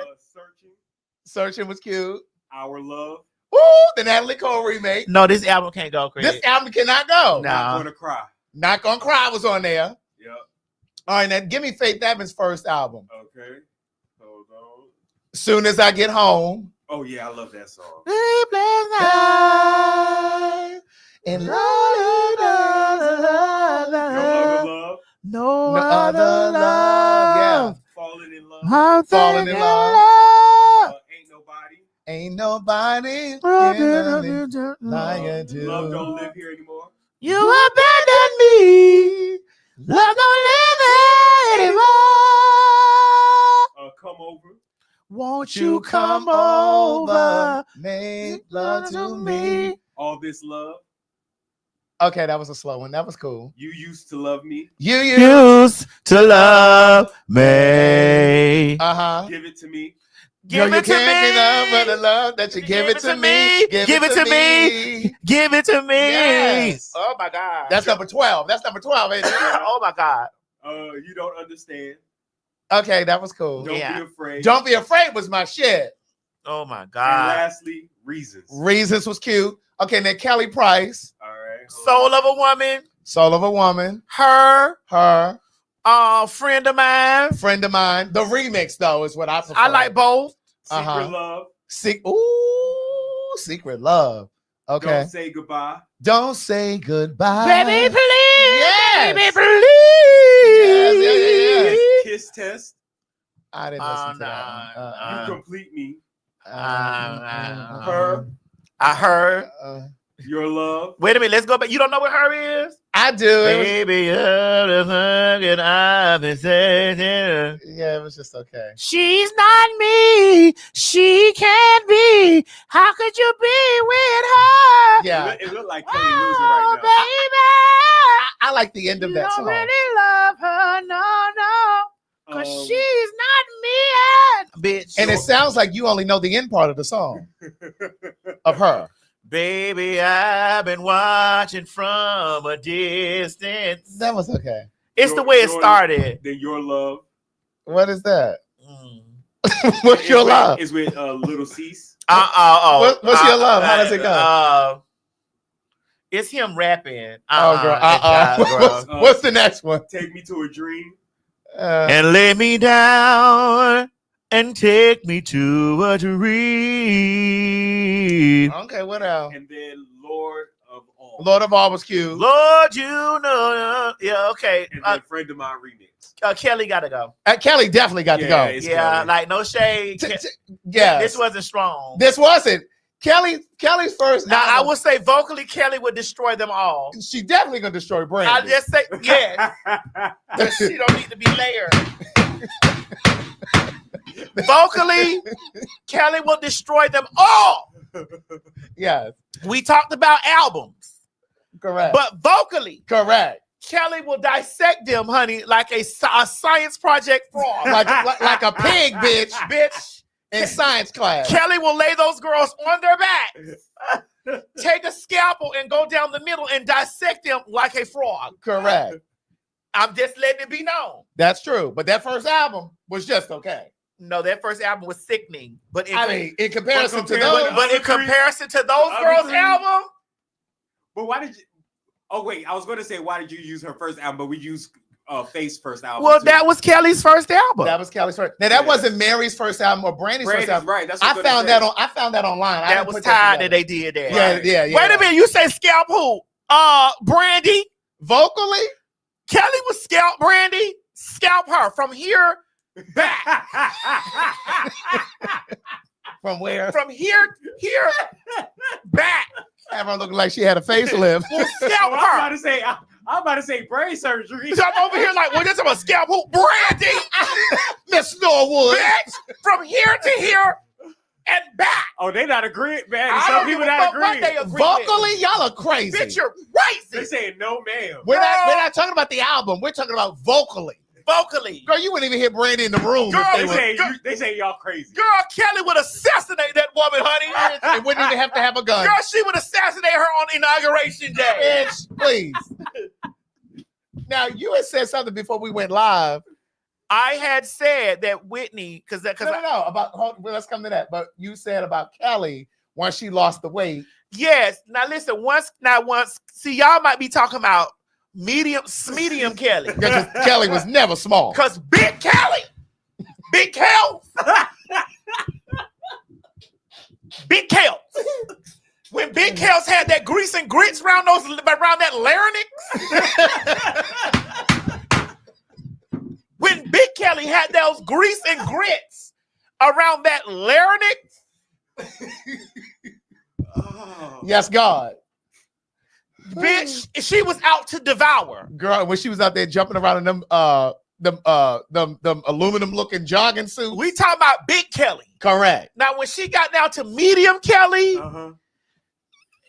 Searching was cute. Our Love. Woo! The Natalie Cole remake. No, this album can't go, Chris. This album cannot go. Not Gonna Cry. Not Gonna Cry was on there. Yep. All right, now give me Faith Evans' first album. Okay. Hold on. Soon As I Get Home. Oh yeah, I love that song. And no other love. Yeah. Falling in Love. I'm Falling in Love. Ain't Nobody. Like I do. Love Don't Live Here Anymore. You abandoned me. Love don't live anymore. Come Over. Won't you come over? Make love to me. All This Love. Okay, that was a slow one. That was cool. You Used to Love Me. You Used to love me. Give It to Me. Give it to me. But the love that you give it to me. Give it to me. Give it to me. Yes. Oh my God. That's number 12. That's number 12, ain't it? Oh my God. You Don't Understand. Okay, that was cool. Don't Be Afraid. Don't Be Afraid was my shit. Oh my And God. lastly, Reasons. Reasons was cute. Okay, then Kelly Price. All right. Soul of a Woman. Soul of a Woman. Her. Friend of mine. The remix though is what I prefer. I like both. Secret Love. Secret Love. Okay. Don't Say Goodbye. Don't say goodbye. Baby, please. Yes. Baby, please. Yes. Kiss Test. I didn't listen to that one. You Complete Me. Her. I heard. Your Love. Wait a minute. Let's go back. You don't know what Her is? I do. Baby, I've been saying. Yeah, it was just okay. She's not me. She can't be. How could you be with her? Yeah. It looked like Kelly losing right now. Baby. I like the end of that don't song. really love her. No. Because she's not me. Bitch. And it sounds like you only know the end part of the song of Her. Baby, I've been watching from a distance. That was okay. It's the way it started. Then Your Love. What is that? What's your love? It's with Little Cease. What's your love? How does it go? It's him rapping. Girl. What's the next one? Take Me to a Dream. And lay me down and take me to a dream. Okay, what else? And then Lord of All. Lord of All was cute. Lord, you know. Yeah, okay. And then Friend of Mine remix. Kelly got to go. Kelly definitely got to go. Yeah, Kelly. like no shade. Yeah. This wasn't strong. This wasn't. Kelly's first Now, album, I would say vocally, Kelly would destroy them all. she definitely gonna destroy Brandy. I just say, yes. She don't need to be layered. Vocally, Kelly will destroy them all. Yes. We talked about albums. Correct. But vocally, correct. Kelly will dissect them, honey, like a science project frog. like a pig, bitch. In science class. Kelly will lay those girls on their back, take a scalpel and go down the middle and dissect them like a frog. Correct. I'm just letting it be known. That's true. But that first album was just okay. No, that first album was sickening. But in comparison to those, but in comparison to those girls' album. But why did you? Oh wait, I was going to say why did you use her first album, but we used Faith's first album. Well, too. that was Kelly's first album. That was Kelly's first. Now that wasn't Mary's first album or Brandy's first album. Right. That's I found that online. That was tied that they did that. Yeah. Wait a minute, you say scalp who? Brandy vocally. Kelly was scalp Brandy. Scalp her from here back. From where? From here back. Have her looking like she had a facelift. Well, scalp her. I'm about to say brain surgery. So I'm over here like, well, this is about scalp who? Brandy. Miss Norwood. Bitch, from here to here and back. Oh, they not agreeing, man. I Some don't people give a not fuck what agreeing. they agree Vocally, with. y'all are crazy. Bitch, you're crazy. They saying no, ma'am. We're not talking about the album. We're talking about vocally. Vocally. Girl, you wouldn't even hear Brandy in the room. Girl, They say y'all crazy. Girl, Kelly would assassinate that woman, honey. It wouldn't even have to have a gun. Girl, she would assassinate her on Inauguration Day. Bitch, please. Now, you had said something before we went live. I had said that Whitney, because let's come to that. But you said about Kelly once she lost the weight. Yes. Now listen, once, see, y'all might be talking about medium Kelly. Because Kelly was never small. Because Big Kelly, Big Kel, Big Kel. When Big Kel's had that grease and grits around that larynx. When Big Kelly had those grease and grits around that larynx. Yes, God. Bitch, she was out to devour. Girl, when she was out there jumping around in them aluminum looking jogging suits. We talking about Big Kelly. Correct. Now, when she got down to medium Kelly,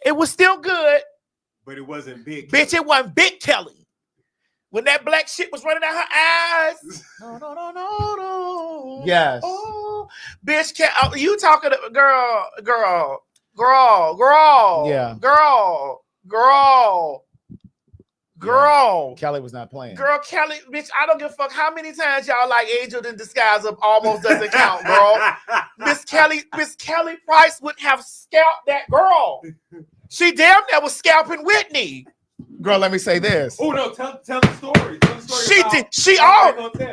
it was still good. But it wasn't Big Bitch, Kelly. it wasn't Big Kelly. When that black shit was running out her eyes. No. Yes. Oh, bitch, you talking to girl. Yeah. Girl. Kelly was not playing. Girl, Kelly, bitch, I don't give a fuck how many times y'all like Angel in Disguise of almost doesn't count, girl. Miss Kelly Price would have scalped that girl. She damn near was scalping Whitney. Girl, let me say this. Oh no, tell the story. Tell the story.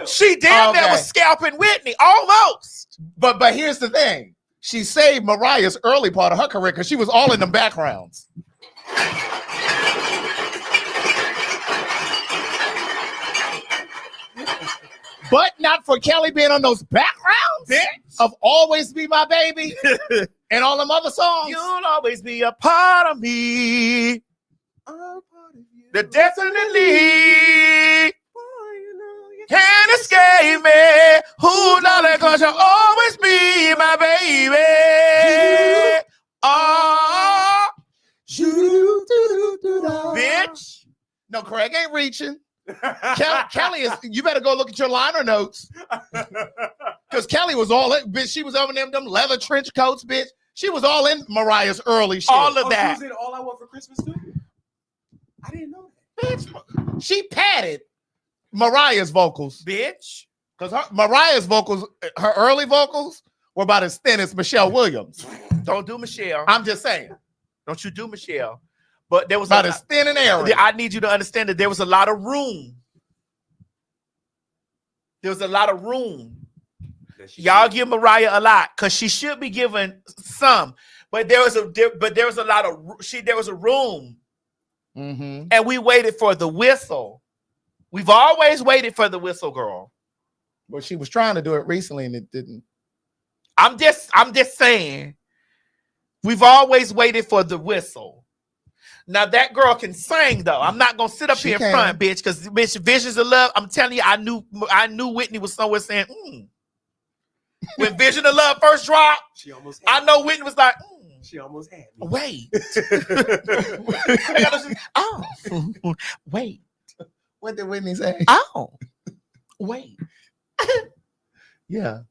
She damn near was scalping Whitney, almost. But here's the thing. She saved Mariah's early part of her career because she was all in the backgrounds. But not for Kelly being on those backgrounds of Always Be My Baby and all them other songs. You'll always be a part of me. The definitely can't escape me. Who darling, cause you'll always be my baby. Oh, bitch. No, Craig ain't reaching. Kelly is. You better go look at your liner notes, because Kelly was all in. Bitch, she was over them leather trench coats, bitch. She was all in Mariah's early shit. All of that. She was in All I Want for Christmas too. I didn't know that. Bitch, she padded Mariah's vocals, bitch. Because Mariah's vocals, her early vocals, were about as thin as Michelle Williams. Don't do Michelle. I'm just saying. Don't you do Michelle. But there was about as thin and airy. I need you to understand that there was a lot of room. There was a lot of room. Y'all give Mariah a lot because she should be given some, but there was a lot of there was a room, and we waited for the whistle. We've always waited for the whistle, girl. Well, she was trying to do it recently and it didn't. I'm just saying, we've always waited for the whistle. Now that girl can sing though. I'm not gonna sit up here in front, bitch, because bitch, Visions of Love. I'm telling you, I knew Whitney was somewhere saying, When Vision of Love first dropped, I know Whitney was like, She almost had me. Wait. Wait. What did Whitney say? Oh, wait. Yeah.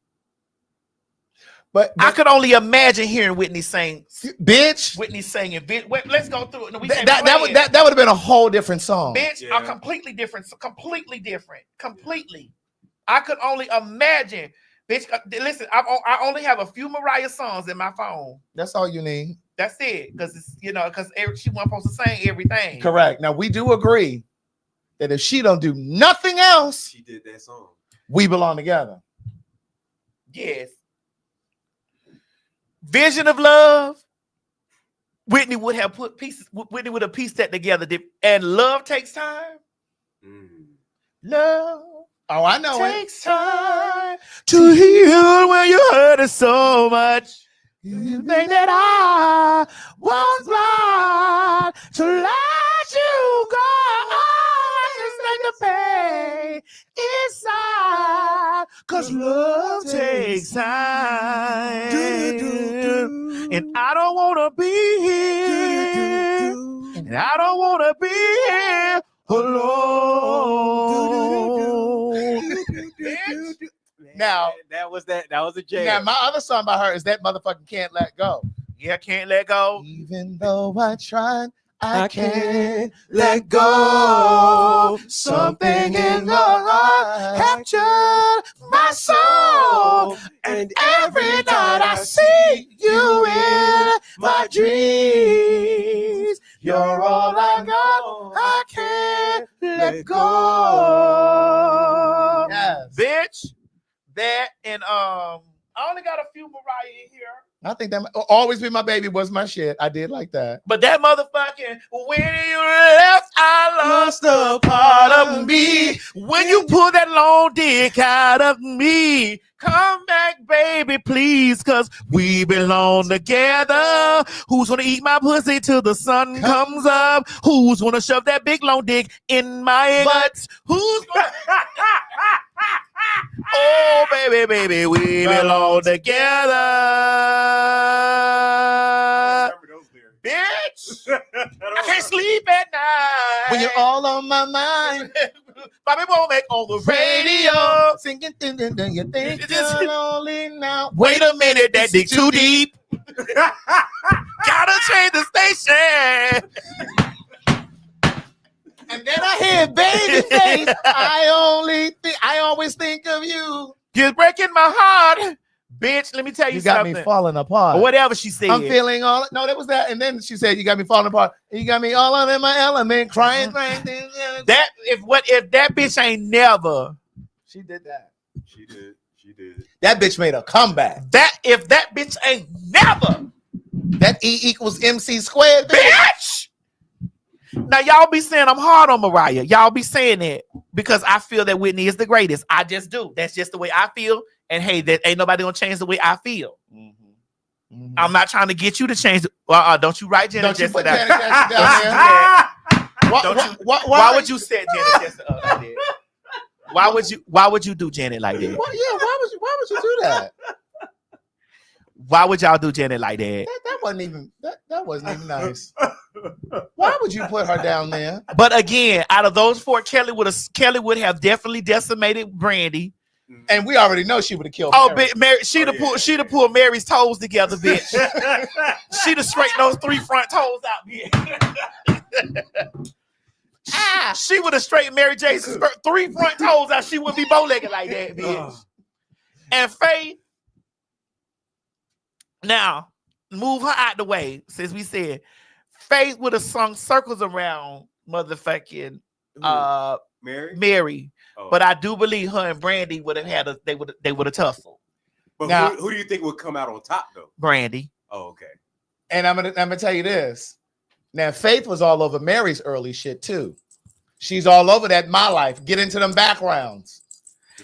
But I could only imagine hearing Whitney sing, bitch. Whitney singing, bitch. Wait, let's go through it. No, that would have been a whole different song. Bitch, a completely different. Completely. I could only imagine. Bitch, listen, I only have a few Mariah songs in my phone. That's all you need. That's it. Because it's because she wasn't supposed to sing everything. Correct. Now we do agree that if she don't do nothing else, She did that song. we belong together. Yes. Vision of Love. Whitney would have Whitney would have pieced that together. And Love Takes Time. Love. Oh, I know takes time to heal when you hurt us so much. You think that I was blind to let you go. Just take the pain inside, 'cause love takes time. And I don't want to be here. And I don't want to be here alone. Now that was a jam. Now my other song by her is that motherfucking Can't Let Go. Yeah, Can't Let Go. Even though I tried, I can't let go. Something in the heart captured my soul. And every night I see you in my dreams. You're all I got. I can't let go. Yes. Bitch. That and I only got a few Mariah in here. I think that Always Be My Baby was my shit. I did like that. But that motherfucking when you left, I lost a part of me. When you pull that long dick out of me, come back, baby, please, 'cause we belong together. Who's gonna eat my pussy till the sun comes up? Who's gonna shove that big long dick in my guts? Who's gonna oh, baby, baby, we belong together. Bitch, I can't sleep at night. When you're all on my mind. Bobby won't make on the radio. Singing, you think you're lonely now. Wait a minute, that dick too deep. Gotta change the station. And then I hear baby face. I always think of you. You're breaking my heart. Bitch, let me tell you something. You got me falling apart. Or whatever she said. I'm feeling all. No, that was that. And then she said, "You got me falling apart. You got me all in my element, crying." That if that bitch ain't never. She did that. She did. That bitch made a comeback. If that bitch ain't never. That E equals MC squared. Bitch. Now y'all be saying I'm hard on Mariah. Y'all be saying that because I feel that Whitney is the greatest. I just do. That's just the way I feel. And hey, that ain't nobody gonna change the way I feel. I'm not trying to get you to change. Don't you write Janet Jackson down? Why would you say Janet Jackson up like that? Why would you do Janet like that? Well, yeah, why would you do that? Why would y'all do Janet like that? That wasn't even nice. Why would you put her down there? But again, out of those four, Kelly would have definitely decimated Brandy. And we already know she would have killed. Oh, Mary, she'd have pulled Mary's toes together, bitch. She'd have straightened those three front toes out, bitch. She would have straightened Mary J's three front toes out. She wouldn't be bow-legged like that, bitch. And Faith, now move her out the way, since we said Faith would have sung circles around motherfucking Mary. But I do believe her and Brandy would have had they would have tussled. But now, who do you think would come out on top though? Brandy. Oh, okay. And I'm gonna tell you this. Now, Faith was all over Mary's early shit too. She's all over that My Life. Get into them backgrounds.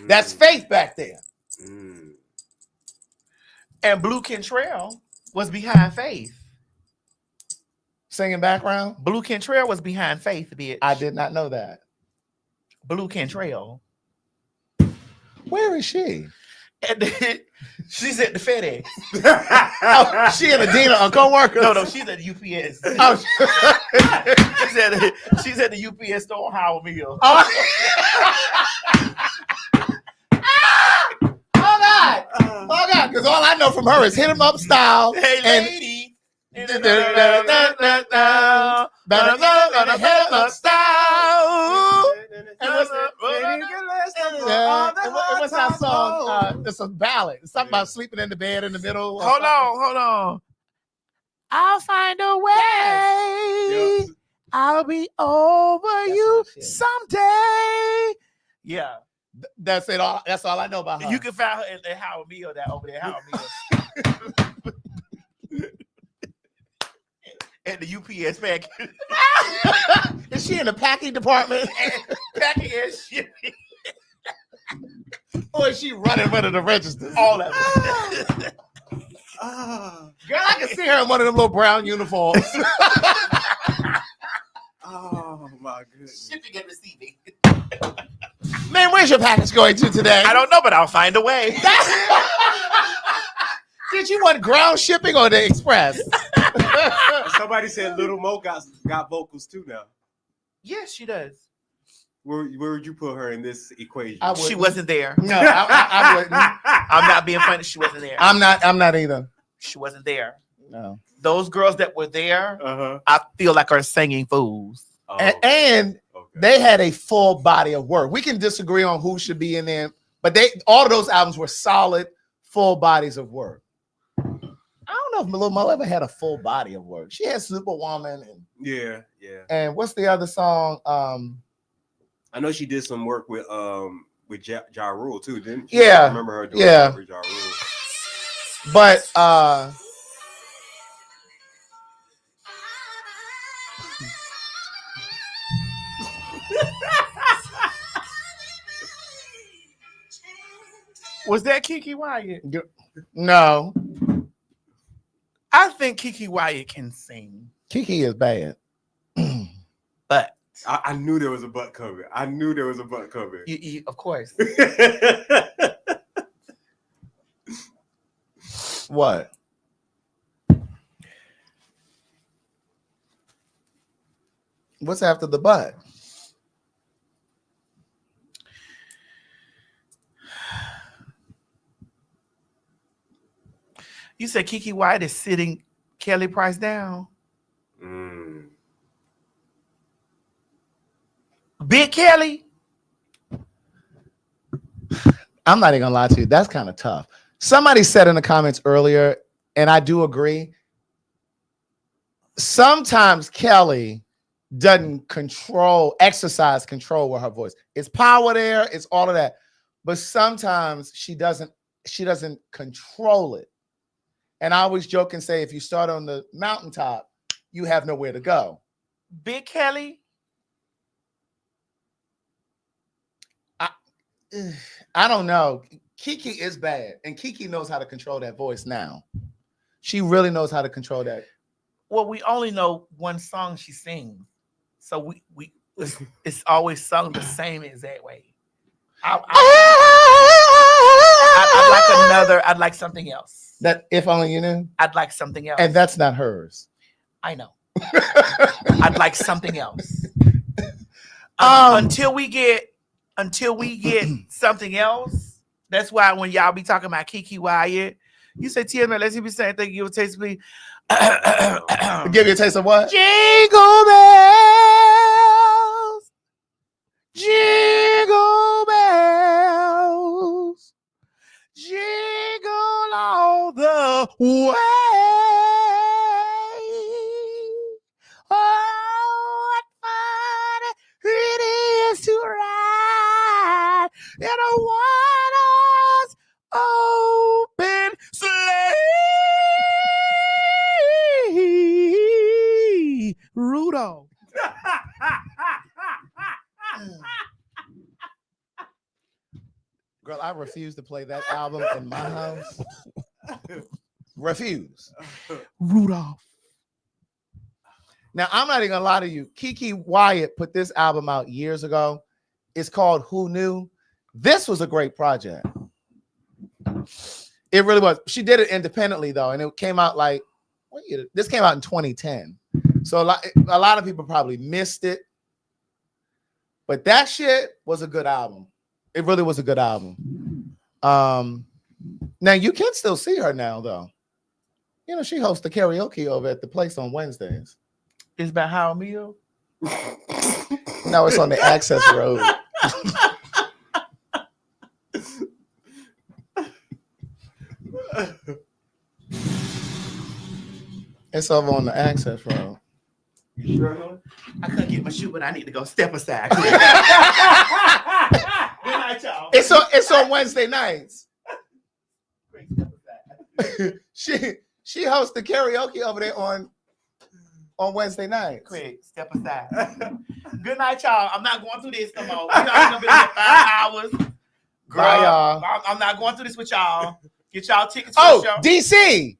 That's Faith back there. And Blue Cantrell was behind Faith. Singing background? Blue Cantrell was behind Faith, bitch. I did not know that. Blue Cantrell. Where is she? And she's at the FedEx. Oh, she and Adina are co-workers. No, she's at the UPS. Oh, she's at the UPS store on Howard Mill. Oh God! Oh God! Because all I know from her is hit 'em up style. Hey, lady. Hit 'em up style. And what's that song? It's a ballad. It's something about sleeping in the bed in the middle. Hold on. I'll find a way. Yep. I'll be over you someday. Yeah. That's it. That's all I know about her. You can find her at Howard Meal that over there, Howard Meal. At the UPS package. Is she in the packing department? Packing and shit. Or is she running one of the registers? All of it. Girl, I can see her in one of them little brown uniforms. Oh my goodness. Shipping and receiving. Man, where's your package going to today? I don't know, but I'll find a way. Did you want ground shipping or the express? Somebody said Little Mo got vocals too now. Yes, she does. Where would you put her in this equation? She wasn't there. No, I wouldn't. I'm not being funny. She wasn't there. I'm not either. She wasn't there. No. Those girls that were there, I feel like are singing fools. Oh, And they had a full body of work. We can disagree on who should be in there, but all of those albums were solid, full bodies of work. I don't know if Lil Mo ever had a full body of work. She had Superwoman and yeah. And what's the other song? I know she did some work with Ja Rule too, didn't she? Yeah. I remember her doing Yeah. work with Ja Rule. But Was that Kiki Wyatt? no, I think Kiki Wyatt can sing, Kiki is bad. but I knew there was a butt cover. Of course. What? What's after the butt? You said Kiki Wyatt is sitting Kelly Price down. Big Kelly. I'm not even gonna lie to you. That's kind of tough. Somebody said in the comments earlier, and I do agree. Sometimes Kelly doesn't exercise control with her voice. It's power there, it's all of that. But sometimes she doesn't control it. And I always joke and say, if you start on the mountaintop, you have nowhere to go. Big Kelly. I don't know. Kiki is bad, and Kiki knows how to control that voice now. She really knows how to control that. Well, we only know one song she sings, so it's always sung the same exact way. I'd like something else. That If Only You Knew? I'd like something else. And that's not hers. I know. I'd like something else. Until we get something else. That's why when y'all be talking about Kiki Wyatt, you say, TML, let's hear me say, thank you, taste me. Give you a taste of what? Jingle bells. Jingle bells. Jingle all the way. Oh, what fun it is to ride in a one-horse open sleigh. Rudolph. Girl, I refuse to play that album in my house. Refuse. Rudolph. Now, I'm not even gonna lie to you. Kiki Wyatt put this album out years ago. It's called Who Knew? This was a great project. It really was. She did it independently though, and it came out like this came out in 2010. So a lot of people probably missed it. But that shit was a good album. It really was a good album. Now you can still see her now though. You know, she hosts the karaoke over at the place on Wednesdays. It's about how a meal? No, it's on the Access Road. It's over on the access road. You sure? I couldn't get my shoe, but I need to go step aside. Good night, y'all. It's on Wednesday nights. she hosts the karaoke over there on Wednesday nights. Quick, step aside. Good night, y'all. I'm not going through this no more. I'm gonna be here 5 hours. Girl, Bye, y'all. I'm not going through this with y'all. Get y'all tickets. Oh, for the show. DC,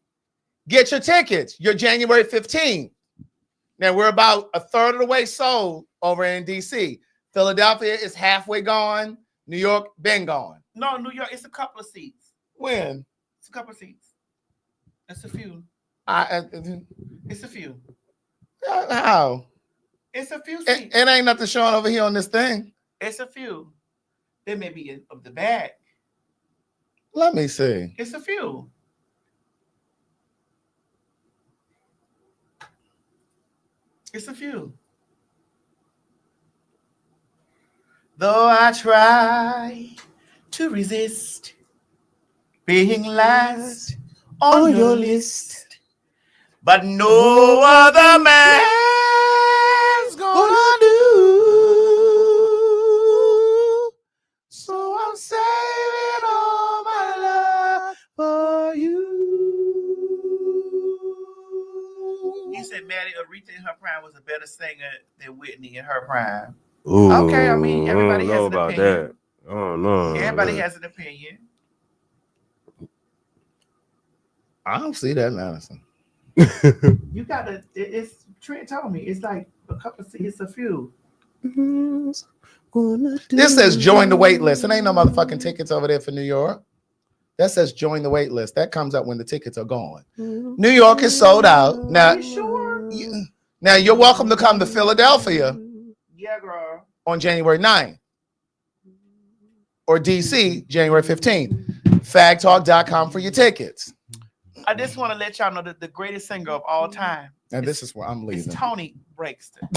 get your tickets. You're January 15th. Now we're about a third of the way sold over in DC. Philadelphia is halfway gone. New York been gone. No, New York. It's a couple of seats. When? It's a couple of seats. It's a few. It's a few. How? It's a few seats. It ain't nothing showing over here on this thing. It's a few. There may be of the back. Let me see. It's a few. It's a few. Though I try to resist being last on your list, but no other man's gonna do. So I'm saving all my love for you. You said Maddie Aretha in her prime was a better singer than Whitney in her prime. Ooh, Okay, I mean, everybody I has don't an know about opinion. that. I don't know. Everybody has an opinion. I don't see that, Madison. You gotta. It's Trent told me it's like a couple. It's a few. This says join the wait list. It ain't no motherfucking tickets over there for New York. That says join the wait list. That comes up when the tickets are gone. New York is sold out. Now, Are you sure? now you're welcome to come to Philadelphia Yeah, girl. on January 9th or DC January 15th. PhagTawlk.com for your tickets. I just want to let y'all know that the greatest singer of all time And this is where I'm is leaving. Tony Braxton.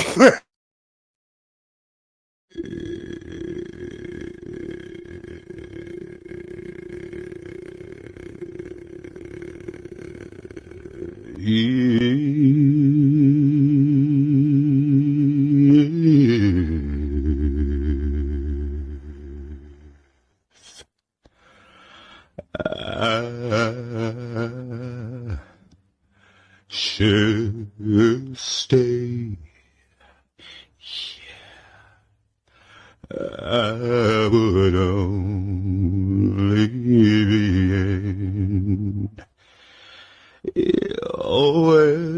Should stay. I would only be in your way.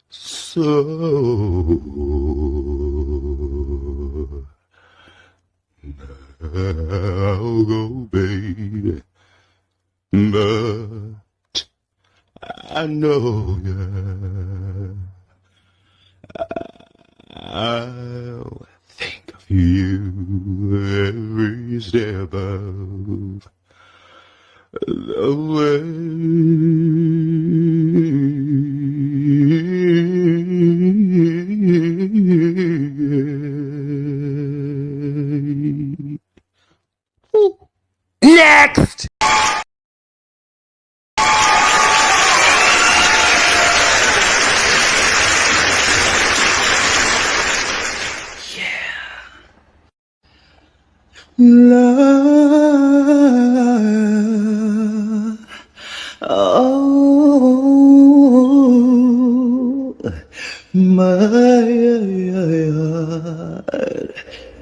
So I'll go, baby, but I know I'll think of you every step of the way. Next! Love, oh, my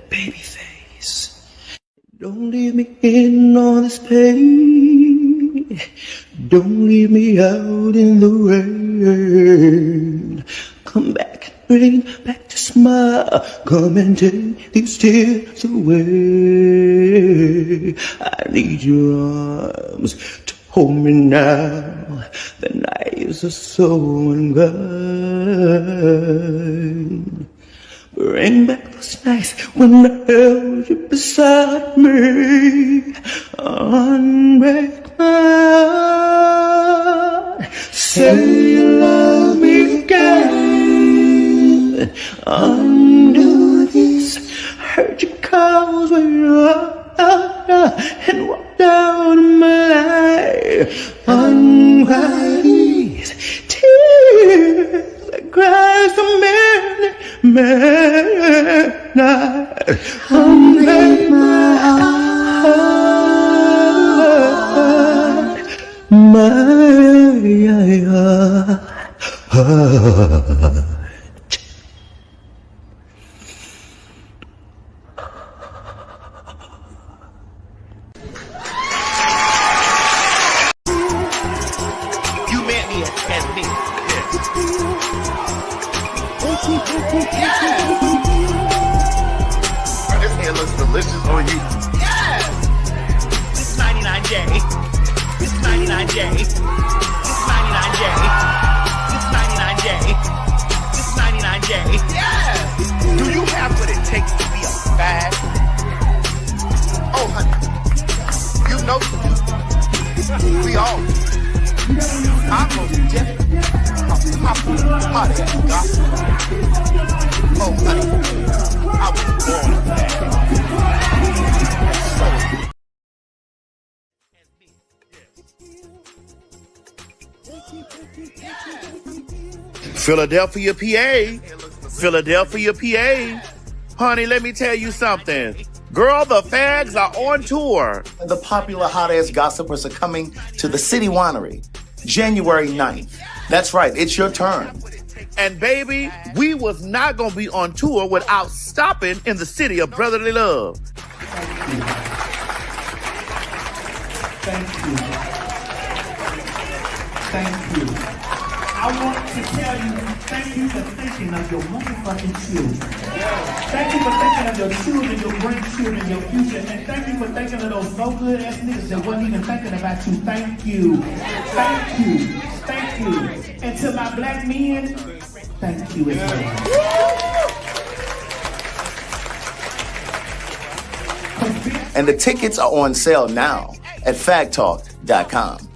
baby face, don't leave me in all this pain, don't leave me out in the rain, come back, bring back the smile, come and take these tears away. I need your arms to hold me now, the nights are so unkind. Bring back those nights when I held you beside me, unbreak my heart, say you love me again, undo these face. Heard your calls when you and walk down my life. Unquiet tears that cries for many nights. Unbreak my heart, my heart. This hair looks delicious on you. Yes! This 99J. This 99J. This 99J. This 99J. This 99J. Yes! Do you have what it takes to be a fag? Oh, honey, you know you do. We all do. I'm most definitely a popular hot ass gospel. Oh, honey, I was born a fag. Philadelphia, PA. Philadelphia, PA. Honey, let me tell you something. Girl, the Phags are on tour. The popular hot-ass gossipers are coming to the City Winery, January 9th. That's right, it's your turn. And baby, we was not gonna be on tour without stopping in the city of brotherly love. Thank you. Thank you. I want to tell you, thank you for thinking of your motherfucking children. Thank you for thinking of your children, your grandchildren, your future. And thank you for thinking of those no good ass niggas that wasn't even thinking about you. Thank you. Thank you. Thank you. And to my black men, thank you as well. And the tickets are on sale now at PhagTawlk.com.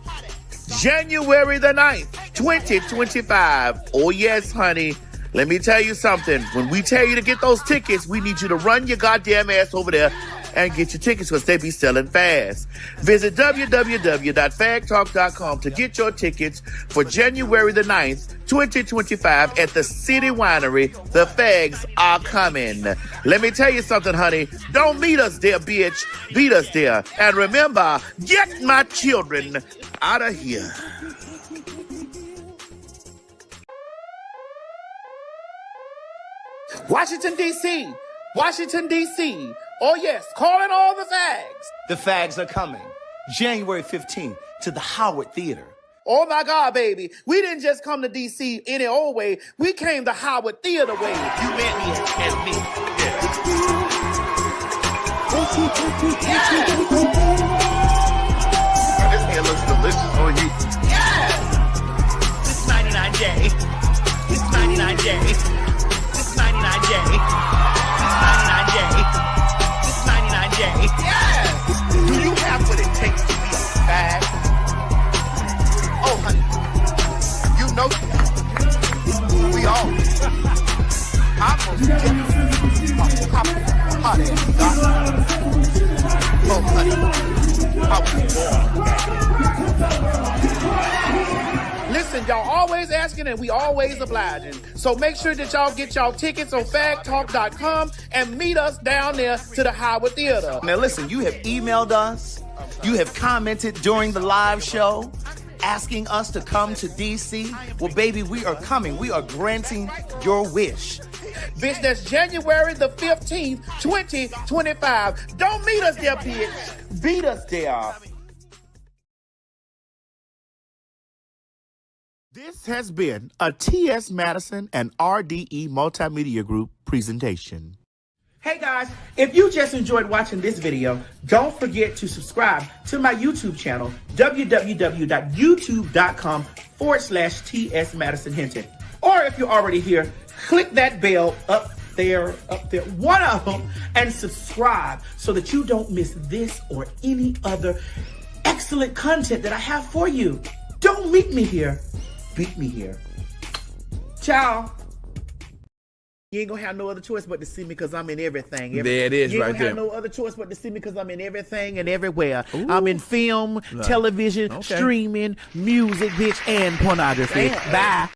January the 9th, 2025. Oh, yes, honey. Let me tell you something. When we tell you to get those tickets, we need you to run your goddamn ass over there and get your tickets because they be selling fast. Visit www.PhagTawlk.com to get your tickets for January the 9th, 2025 at the City Winery. The Phags are coming. Let me tell you something, honey. Don't meet us there, bitch. Beat us there. And remember, get my children out of here. Washington, D.C. Washington, D.C. Oh, yes. Calling all the Phags. The Phags are coming January 15th to the Howard Theater. Oh, my God, baby. We didn't just come to D.C. any old way. We came the Howard Theater way. You met me and me. Yeah. This hair looks delicious on you. Yes! This 99J. This 99J. This 99J. This 99J. This 99J. Yes! Do you have what it takes to be a fag? Oh, honey, you know you do. We all do. I'm most definitely a popular hot ass gospel. Oh, honey, I was born a fag. Listen, y'all always asking and we always obliging. So make sure that y'all get y'all tickets on PhagTawlk.com and meet us down there to the Howard Theater. Now listen, you have emailed us, you have commented during the live show, asking us to come to DC. Well, baby, we are coming. We are granting your wish. Bitch, that's January the 15th, 2025. Don't meet us there, bitch. Beat us there. This has been a T.S. Madison and RDE Multimedia Group presentation. Hey guys, if you just enjoyed watching this video, don't forget to subscribe to my YouTube channel, www.youtube.com/TS Madison Hinton. Or if you're already here, click that bell up there, one of them, and subscribe so that you don't miss this or any other excellent content that I have for you. Don't meet me here, beat me here. Ciao. You ain't gonna have no other choice but to see me because I'm in everything. There it is you ain't right gonna have there. no other choice but to see me because I'm in everything and everywhere. I'm in film, Right. television, Okay. streaming, music, bitch, and pornography. Damn. Bye.